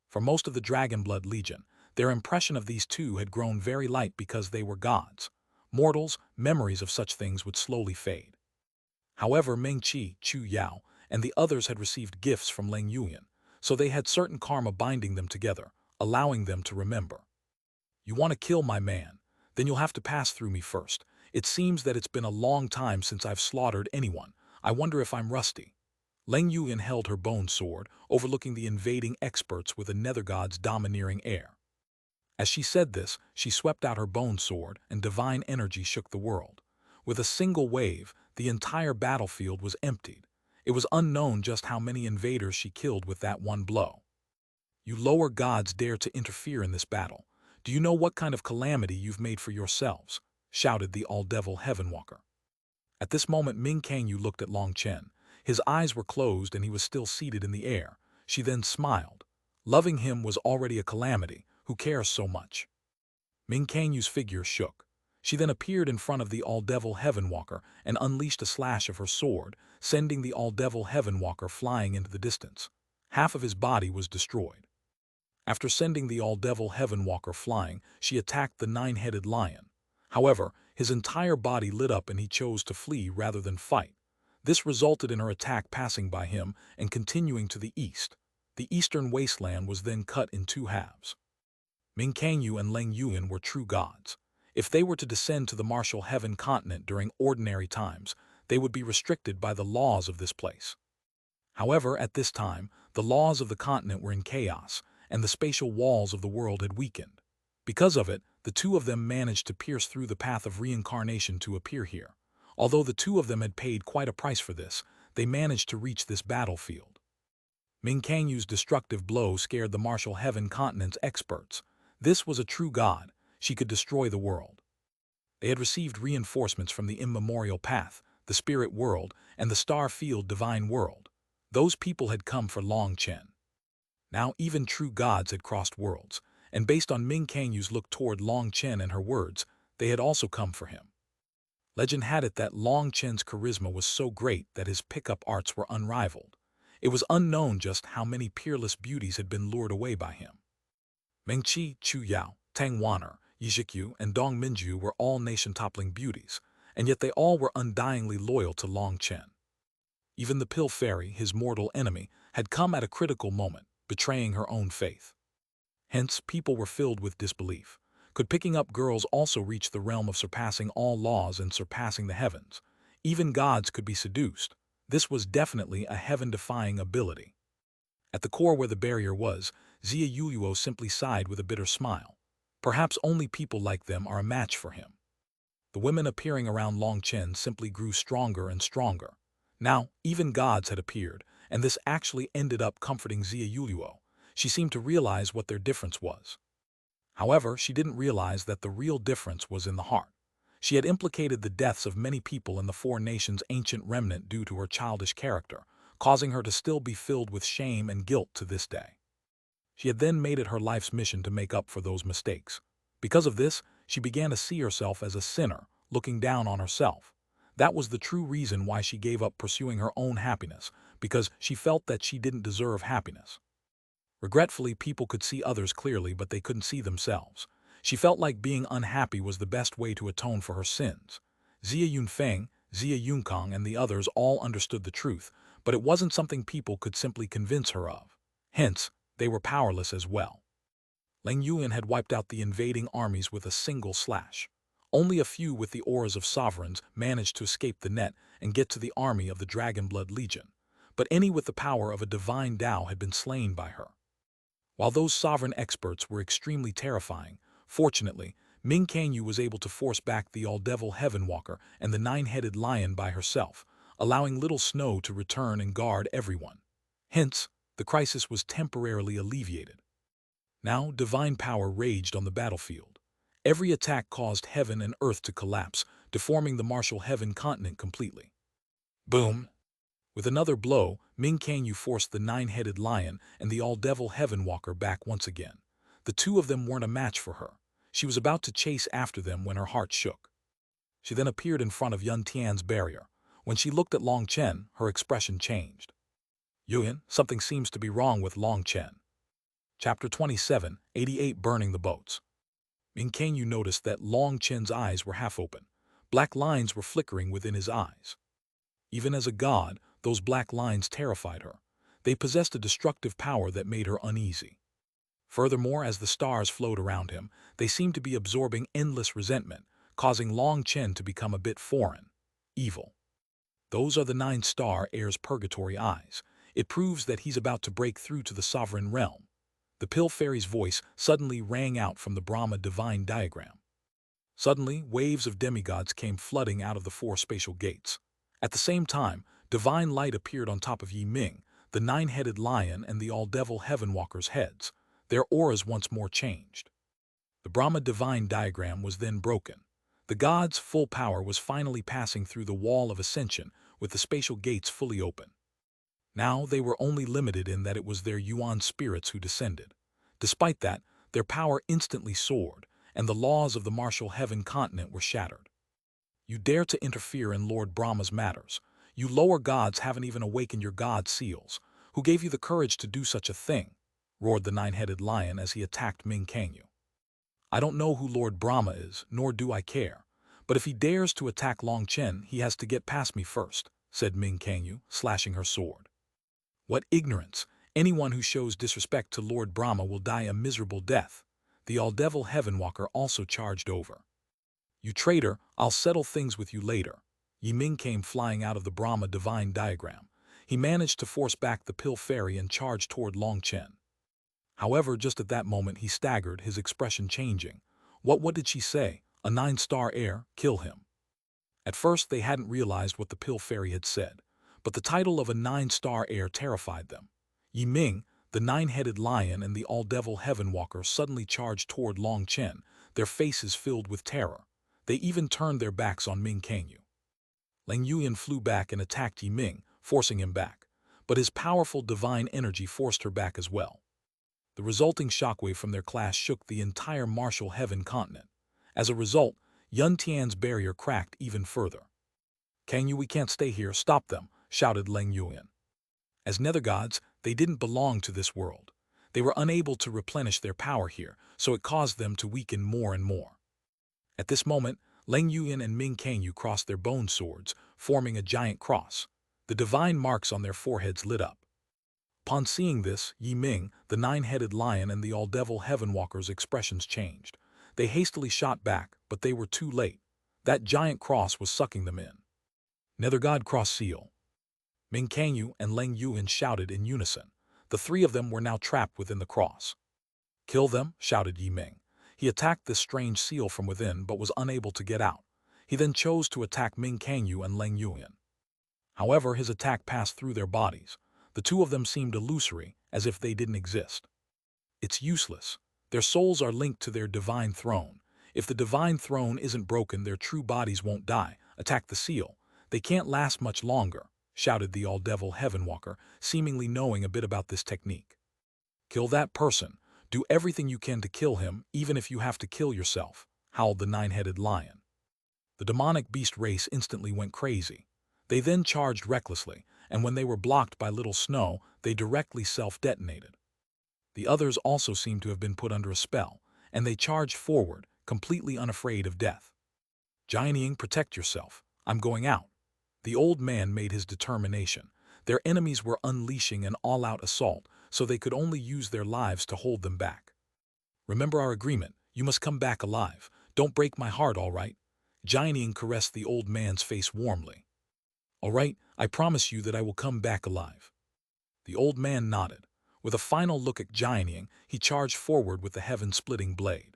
For most of the Dragonblood Legion, their impression of these two had grown very light because they were gods. Mortals, memories of such things would slowly fade. However, Meng Qi, Chu Yao, and the others had received gifts from Leng Yuan, so they had certain karma binding them together, allowing them to remember. You want to kill my man? Then you'll have to pass through me first. It seems that it's been a long time since I've slaughtered anyone. I wonder if I'm rusty. Leng Yuan held her bone sword, overlooking the invading experts with a nether god's domineering air. As she said this, she swept out her bone sword, and divine energy shook the world. With a single wave, the entire battlefield was emptied. It was unknown just how many invaders she killed with that one blow. You lower gods dare to interfere in this battle. Do you know what kind of calamity you've made for yourselves? Shouted the all-devil Heavenwalker. At this moment, Ming Kangyu looked at Long Chen. His eyes were closed and he was still seated in the air. She then smiled. Loving him was already a calamity. Who cares so much? Ming Kangyu's figure shook. She then appeared in front of the all-devil Heavenwalker and unleashed a slash of her sword, sending the all-devil Heavenwalker flying into the distance. Half of his body was destroyed. After sending the all-devil Heavenwalker flying, she attacked the nine-headed lion. However, his entire body lit up and he chose to flee rather than fight. This resulted in her attack passing by him and continuing to the east. The eastern wasteland was then cut in two halves. Ming Kangyu and Leng Yuan were true gods. If they were to descend to the martial heaven continent during ordinary times, they would be restricted by the laws of this place. However, at this time, the laws of the continent were in chaos, and the spatial walls of the world had weakened. Because of it, the two of them managed to pierce through the path of reincarnation to appear here. Although the two of them had paid quite a price for this, they managed to reach this battlefield. Ming Kangyu's destructive blow scared the martial heaven continent's experts. This was a true god. She could destroy the world. They had received reinforcements from the immemorial path, the spirit world, and the star-field divine world. Those people had come for Long Chen. Now even true gods had crossed worlds, and based on Ming Kangyu's look toward Long Chen and her words, they had also come for him. Legend had it that Long Chen's charisma was so great that his pickup arts were unrivaled. It was unknown just how many peerless beauties had been lured away by him. Meng Qi, Chu Yao, Tang Wan'er, Yizhikyu, and Dong Minju were all nation-toppling beauties, and yet they all were undyingly loyal to Long Chen. Even the Pill Fairy, his mortal enemy, had come at a critical moment, betraying her own faith. Hence, people were filled with disbelief. Could picking up girls also reach the realm of surpassing all laws and surpassing the heavens? Even gods could be seduced. This was definitely a heaven-defying ability. At the core where the barrier was, Xia Yuluo simply sighed with a bitter smile. Perhaps only people like them are a match for him. The women appearing around Long Chen simply grew stronger and stronger. Now, even gods had appeared, and this actually ended up comforting Xia Yuluo. She seemed to realize what their difference was. However, she didn't realize that the real difference was in the heart. She had implicated the deaths of many people in the four nations' ancient remnant due to her childish character, causing her to still be filled with shame and guilt to this day. She had then made it her life's mission to make up for those mistakes. Because of this, she began to see herself as a sinner, looking down on herself. That was the true reason why she gave up pursuing her own happiness, because she felt that she didn't deserve happiness. Regretfully, people could see others clearly, but they couldn't see themselves. She felt like being unhappy was the best way to atone for her sins. Xia Yunfeng, Xia Yunkong, and the others all understood the truth, but it wasn't something people could simply convince her of. Hence, they were powerless as well. Leng Yuan had wiped out the invading armies with a single slash. Only a few with the auras of sovereigns managed to escape the net and get to the army of the Dragonblood Legion, but any with the power of a divine Tao had been slain by her. While those sovereign experts were extremely terrifying, fortunately, Ming Kangyu was able to force back the all-devil Heavenwalker and the nine-headed lion by herself, allowing Little Snow to return and guard everyone. Hence, the crisis was temporarily alleviated. Now, divine power raged on the battlefield. Every attack caused heaven and earth to collapse, deforming the martial heaven continent completely. Boom! With another blow, Ming Kangyu forced the nine-headed lion and the all-devil Heavenwalker back once again. The two of them weren't a match for her. She was about to chase after them when her heart shook. She then appeared in front of Yun Tian's barrier. When she looked at Long Chen, her expression changed. Yuan, something seems to be wrong with Long Chen. Chapter 27, 88 Burning the Boats. Ming Kangyu noticed that Long Chen's eyes were half open. Black lines were flickering within his eyes. Even as a god, those black lines terrified her. They possessed a destructive power that made her uneasy. Furthermore, as the stars flowed around him, they seemed to be absorbing endless resentment, causing Long Chen to become a bit foreign. Evil. Those are the 9-star heir's purgatory eyes. It proves that he's about to break through to the sovereign realm. The Pill Fairy's voice suddenly rang out from the Brahma divine diagram. Suddenly, waves of demigods came flooding out of the 4 spatial gates. At the same time, divine light appeared on top of Yi Ming, the 9-headed lion and the all-devil Heavenwalker's heads. Their auras once more changed. The Brahma divine diagram was then broken. The gods' full power was finally passing through the wall of ascension, with the spatial gates fully open. Now they were only limited in that it was their Yuan spirits who descended. Despite that, their power instantly soared, and the laws of the martial heaven continent were shattered. You dare to interfere in Lord Brahma's matters. You lower gods haven't even awakened your god seals. Who gave you the courage to do such a thing? Roared the 9-headed lion as he attacked Ming Kangyu. I don't know who Lord Brahma is, nor do I care. But if he dares to attack Long Chen, he has to get past me first, said Ming Kangyu, slashing her sword. What ignorance! Anyone who shows disrespect to Lord Brahma will die a miserable death. The all-devil Heavenwalker also charged over. You traitor, I'll settle things with you later. Yi Ming came flying out of the Brahma divine diagram. He managed to force back the Pill Fairy and charged toward Long Chen. However, just at that moment he staggered, his expression changing. What did she say? A 9-star heir, kill him. At first they hadn't realized what the Pill Fairy had said, but the title of a 9-star heir terrified them. Yi Ming, the 9-headed lion and the all-devil Heavenwalker suddenly charged toward Long Chen, their faces filled with terror. They even turned their backs on Ming Kangyu. Leng Yuan flew back and attacked Yi Ming, forcing him back, but his powerful divine energy forced her back as well. The resulting shockwave from their clash shook the entire martial heaven continent. As a result, Yun Tian's barrier cracked even further. Kangyu, we can't stay here, stop them, shouted Leng Yuan. As nether gods, they didn't belong to this world. They were unable to replenish their power here, so it caused them to weaken more and more. At this moment, Leng Yuan and Ming Kangyu crossed their bone swords, forming a giant cross. The divine marks on their foreheads lit up. Upon seeing this, Yi Ming, the 9-headed lion and the all-devil Heavenwalker's expressions changed. They hastily shot back, but they were too late. That giant cross was sucking them in. Nether God Cross Seal. Ming Kangyu and Leng Yuan shouted in unison. The 3 of them were now trapped within the cross. Kill them, shouted Yi Ming. He attacked this strange seal from within but was unable to get out. He then chose to attack Ming Kangyu and Leng Yuan. However, his attack passed through their bodies. The 2 of them seemed illusory, as if they didn't exist. It's useless. Their souls are linked to their divine throne. If the divine throne isn't broken, their true bodies won't die. Attack the seal. They can't last much longer, shouted the all-devil Heavenwalker, seemingly knowing a bit about this technique. Kill that person. Do everything you can to kill him, even if you have to kill yourself, howled the 9-headed lion. The demonic beast race instantly went crazy. They then charged recklessly, and when they were blocked by Little Snow, they directly self-detonated. The others also seemed to have been put under a spell, and they charged forward, completely unafraid of death. Jianying, protect yourself. I'm going out. The old man made his determination. Their enemies were unleashing an all-out assault, so they could only use their lives to hold them back. Remember our agreement. You must come back alive. Don't break my heart, all right? Jianying caressed the old man's face warmly. All right, I promise you that I will come back alive. The old man nodded. With a final look at Jianying, he charged forward with the heaven-splitting blade.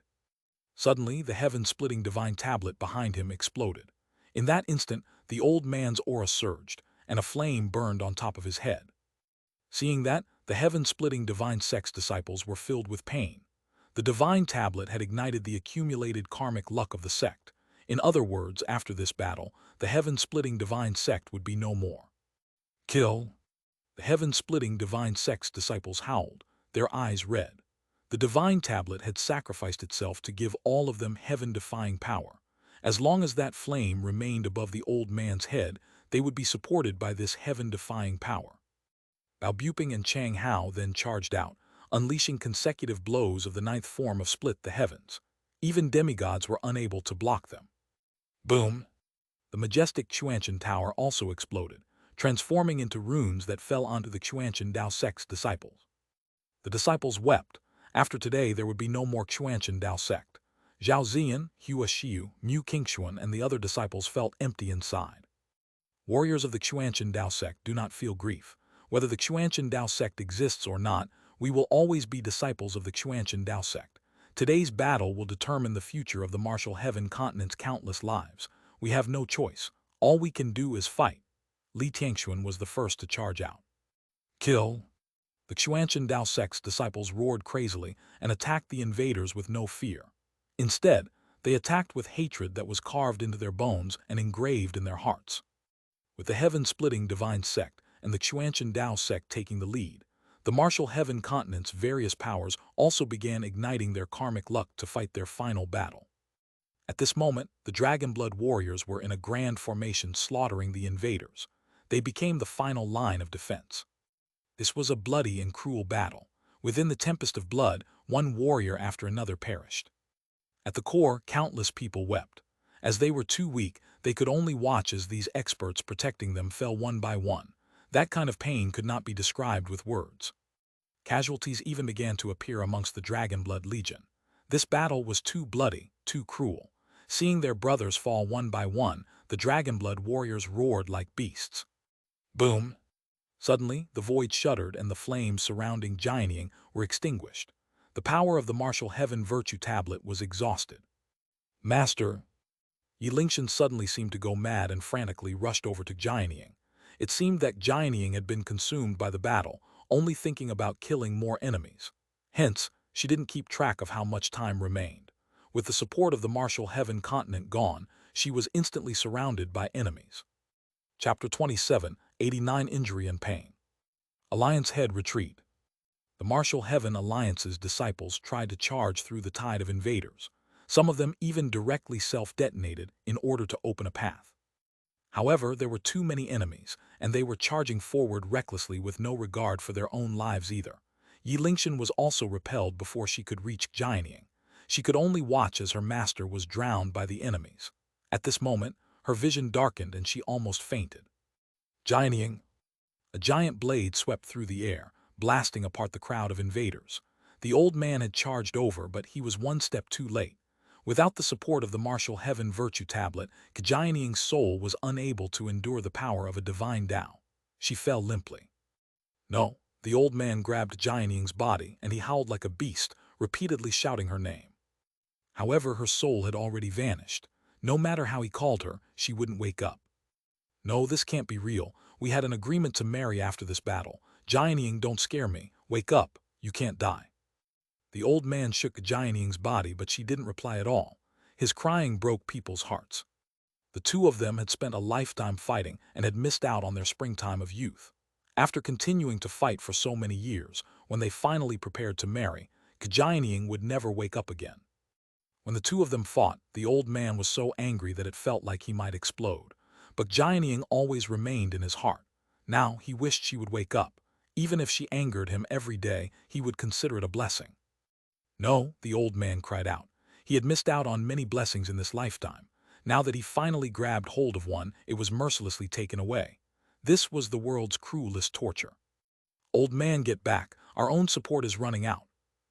Suddenly, the heaven-splitting divine tablet behind him exploded. In that instant, the old man's aura surged, and a flame burned on top of his head. Seeing that, the heaven-splitting divine sex disciples were filled with pain. The divine tablet had ignited the accumulated karmic luck of the sect. In other words, after this battle, the heaven-splitting divine sect would be no more. Kill! The heaven-splitting divine sex disciples howled, their eyes red. The divine tablet had sacrificed itself to give all of them heaven-defying power. As long as that flame remained above the old man's head, they would be supported by this heaven-defying power. Bao Buping and Chang Hao then charged out, unleashing consecutive blows of the ninth form of Split the Heavens. Even demigods were unable to block them. Boom! The majestic Xuanhuan tower also exploded, transforming into runes that fell onto the Xuanhuan Dao sect's disciples. The disciples wept. After today there would be no more Xuanhuan Dao sect. Zhao Ziyan, Hua Xiu, Mu Qingxuan, and the other disciples felt empty inside. Warriors of the Xuanhuan Dao sect do not feel grief. Whether the Xuanhuan Dao sect exists or not, we will always be disciples of the Xuanhuan Dao sect. Today's battle will determine the future of the martial heaven continent's countless lives. We have no choice. All we can do is fight. Li Tianxuan was the first to charge out. Kill! The Xuanhuan Dao sect's disciples roared crazily and attacked the invaders with no fear. Instead, they attacked with hatred that was carved into their bones and engraved in their hearts. With the heaven-splitting divine sect and the Xuanhuan Dao sect taking the lead, the martial heaven continent's various powers also began igniting their karmic luck to fight their final battle. At this moment, the Dragonblood warriors were in a grand formation slaughtering the invaders. They became the final line of defense. This was a bloody and cruel battle. Within the tempest of blood, one warrior after another perished. At the core, countless people wept. As they were too weak, they could only watch as these experts protecting them fell one by one. That kind of pain could not be described with words. Casualties even began to appear amongst the Dragonblood Legion. This battle was too bloody, too cruel. Seeing their brothers fall one by one, the Dragonblood warriors roared like beasts. Boom! Suddenly, the void shuddered and the flames surrounding Jianying were extinguished. The power of the martial heaven virtue tablet was exhausted. Master! Yilingshan suddenly seemed to go mad and frantically rushed over to Jianying. It seemed that Jianying had been consumed by the battle, only thinking about killing more enemies. Hence, she didn't keep track of how much time remained. With the support of the martial heaven continent gone, she was instantly surrounded by enemies. Chapter 27, 89 Injury and Pain. Alliance Head Retreat. The martial heaven alliance's disciples tried to charge through the tide of invaders. Some of them even directly self-detonated in order to open a path. However, there were too many enemies, and they were charging forward recklessly with no regard for their own lives either. Yilingshan was also repelled before she could reach Jianying. She could only watch as her master was drowned by the enemies. At this moment, her vision darkened and she almost fainted. Jianying! A giant blade swept through the air, blasting apart the crowd of invaders. The old man had charged over, but he was one step too late. Without the support of the martial heaven virtue tablet, Jianying's soul was unable to endure the power of a divine Tao. She fell limply. No, the old man grabbed Jianying's body and he howled like a beast, repeatedly shouting her name. However, her soul had already vanished. No matter how he called her, she wouldn't wake up. No, this can't be real. We had an agreement to marry after this battle. Jianying, don't scare me. Wake up. You can't die. The old man shook Jianying's body, but she didn't reply at all. His crying broke people's hearts. The two of them had spent a lifetime fighting and had missed out on their springtime of youth. After continuing to fight for so many years, when they finally prepared to marry, Jianying would never wake up again. When the two of them fought, the old man was so angry that it felt like he might explode. But Jianying always remained in his heart. Now he wished she would wake up. Even if she angered him every day, he would consider it a blessing. No, the old man cried out. He had missed out on many blessings in this lifetime. Now that he finally grabbed hold of one, it was mercilessly taken away. This was the world's cruelest torture. Old man, get back. Our own support is running out.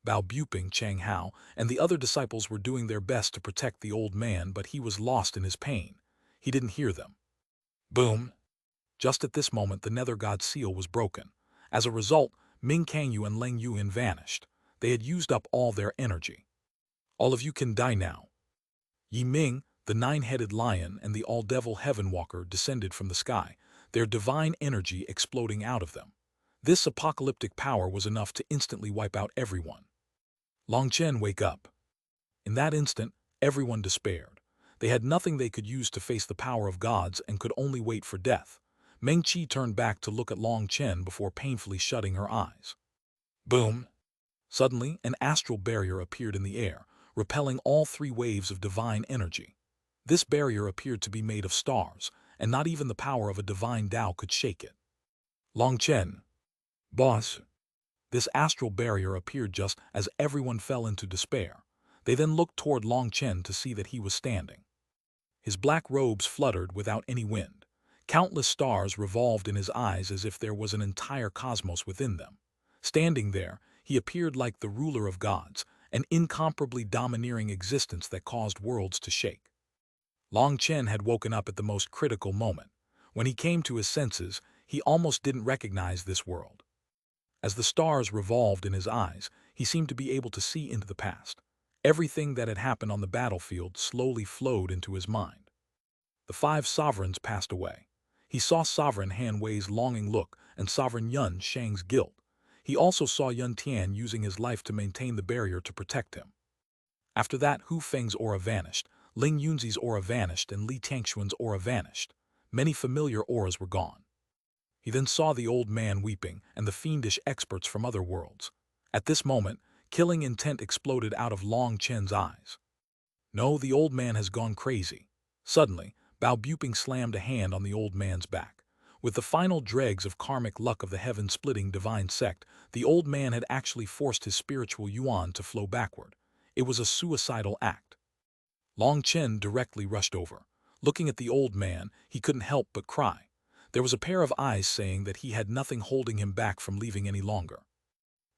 Bao Buping, Chang Hao, and the other disciples were doing their best to protect the old man, but he was lost in his pain. He didn't hear them. Boom! Just at this moment, the Nether God seal was broken. As a result, Ming Kangyu and Leng Yuan vanished. They had used up all their energy. All of you can die now. Yi Ming, the nine-headed lion, and the all-devil heaven walker descended from the sky, their divine energy exploding out of them. This apocalyptic power was enough to instantly wipe out everyone. Long Chen, wake up. In that instant, everyone despaired. They had nothing they could use to face the power of gods and could only wait for death. Meng Qi turned back to look at Long Chen before painfully shutting her eyes. Boom! Suddenly, an astral barrier appeared in the air, repelling all three waves of divine energy. This barrier appeared to be made of stars, and not even the power of a divine Tao could shake it. Long Chen. Boss. This astral barrier appeared just as everyone fell into despair. They then looked toward Long Chen to see that he was standing. His black robes fluttered without any wind. Countless stars revolved in his eyes as if there was an entire cosmos within them. Standing there, he appeared like the ruler of gods, an incomparably domineering existence that caused worlds to shake. Long Chen had woken up at the most critical moment. When he came to his senses, he almost didn't recognize this world. As the stars revolved in his eyes, he seemed to be able to see into the past. Everything that had happened on the battlefield slowly flowed into his mind. The five sovereigns passed away. He saw Sovereign Han Wei's longing look and Sovereign Yun Shang's guilt. He also saw Yun Tian using his life to maintain the barrier to protect him. After that, Hu Feng's aura vanished, Ling Yunzi's aura vanished, and Li Tangxuan's aura vanished. Many familiar auras were gone. He then saw the old man weeping and the fiendish experts from other worlds. At this moment, killing intent exploded out of Long Chen's eyes. No, the old man has gone crazy. Suddenly, Bao Buping slammed a hand on the old man's back. With the final dregs of karmic luck of the heaven-splitting divine sect, the old man had actually forced his spiritual yuan to flow backward. It was a suicidal act. Long Chen directly rushed over. Looking at the old man, he couldn't help but cry. There was a pair of eyes saying that he had nothing holding him back from leaving any longer.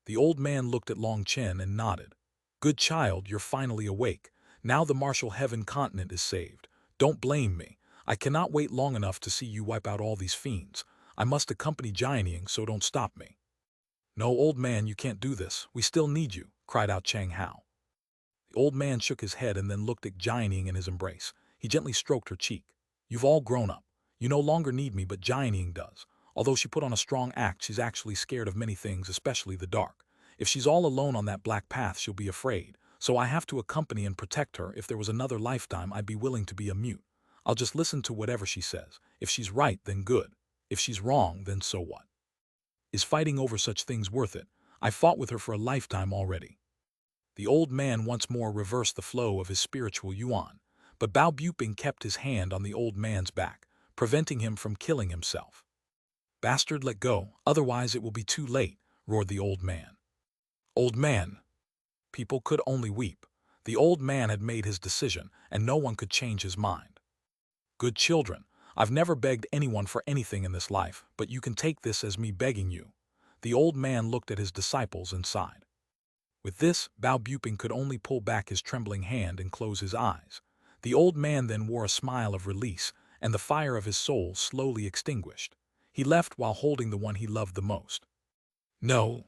The old man looked at Long Chen and nodded. Good child, you're finally awake. Now the martial heaven continent is saved. Don't blame me. I cannot wait long enough to see you wipe out all these fiends. I must accompany Jianing, so don't stop me. No, old man, you can't do this. We still need you, cried out Chang Hao. The old man shook his head and then looked at Jianing in his embrace. He gently stroked her cheek. You've all grown up. You no longer need me, but Jianing does. Although she put on a strong act, she's actually scared of many things, especially the dark. If she's all alone on that black path, she'll be afraid. So I have to accompany and protect her. If there was another lifetime, I'd be willing to be a mute. I'll just listen to whatever she says. If she's right, then good. If she's wrong, then so what? Is fighting over such things worth it? I fought with her for a lifetime already. The old man once more reversed the flow of his spiritual yuan, but Bao Buping kept his hand on the old man's back, preventing him from killing himself. Bastard, let go, otherwise it will be too late, roared the old man. Old man! People could only weep. The old man had made his decision, and no one could change his mind. Good children, I've never begged anyone for anything in this life, but you can take this as me begging you. The old man looked at his disciples and sighed. With this, Bao Buping could only pull back his trembling hand and close his eyes. The old man then wore a smile of release, and the fire of his soul slowly extinguished. He left while holding the one he loved the most. No.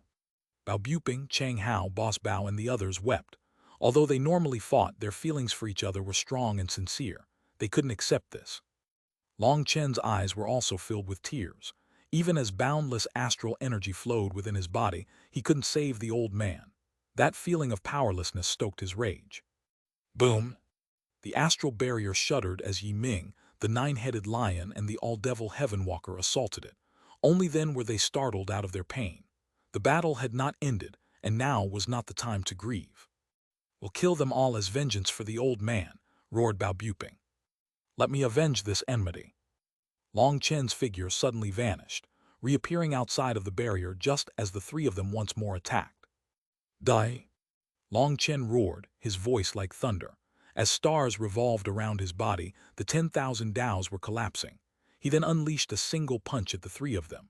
Bao Buping, Chang Hao, Boss Bao, and the others wept. Although they normally fought, their feelings for each other were strong and sincere. They couldn't accept this. Long Chen's eyes were also filled with tears. Even as boundless astral energy flowed within his body, he couldn't save the old man. That feeling of powerlessness stoked his rage. Boom! The astral barrier shuddered as Yi Ming, the nine-headed lion, and the all-devil heaven walker assaulted it. Only then were they startled out of their pain. The battle had not ended, and now was not the time to grieve. We'll kill them all as vengeance for the old man, roared Bao Buping. Let me avenge this enmity. Long Chen's figure suddenly vanished, reappearing outside of the barrier just as the three of them once more attacked. Die! Long Chen roared, his voice like thunder. As stars revolved around his body, the 10,000 Daos were collapsing. He then unleashed a single punch at the three of them.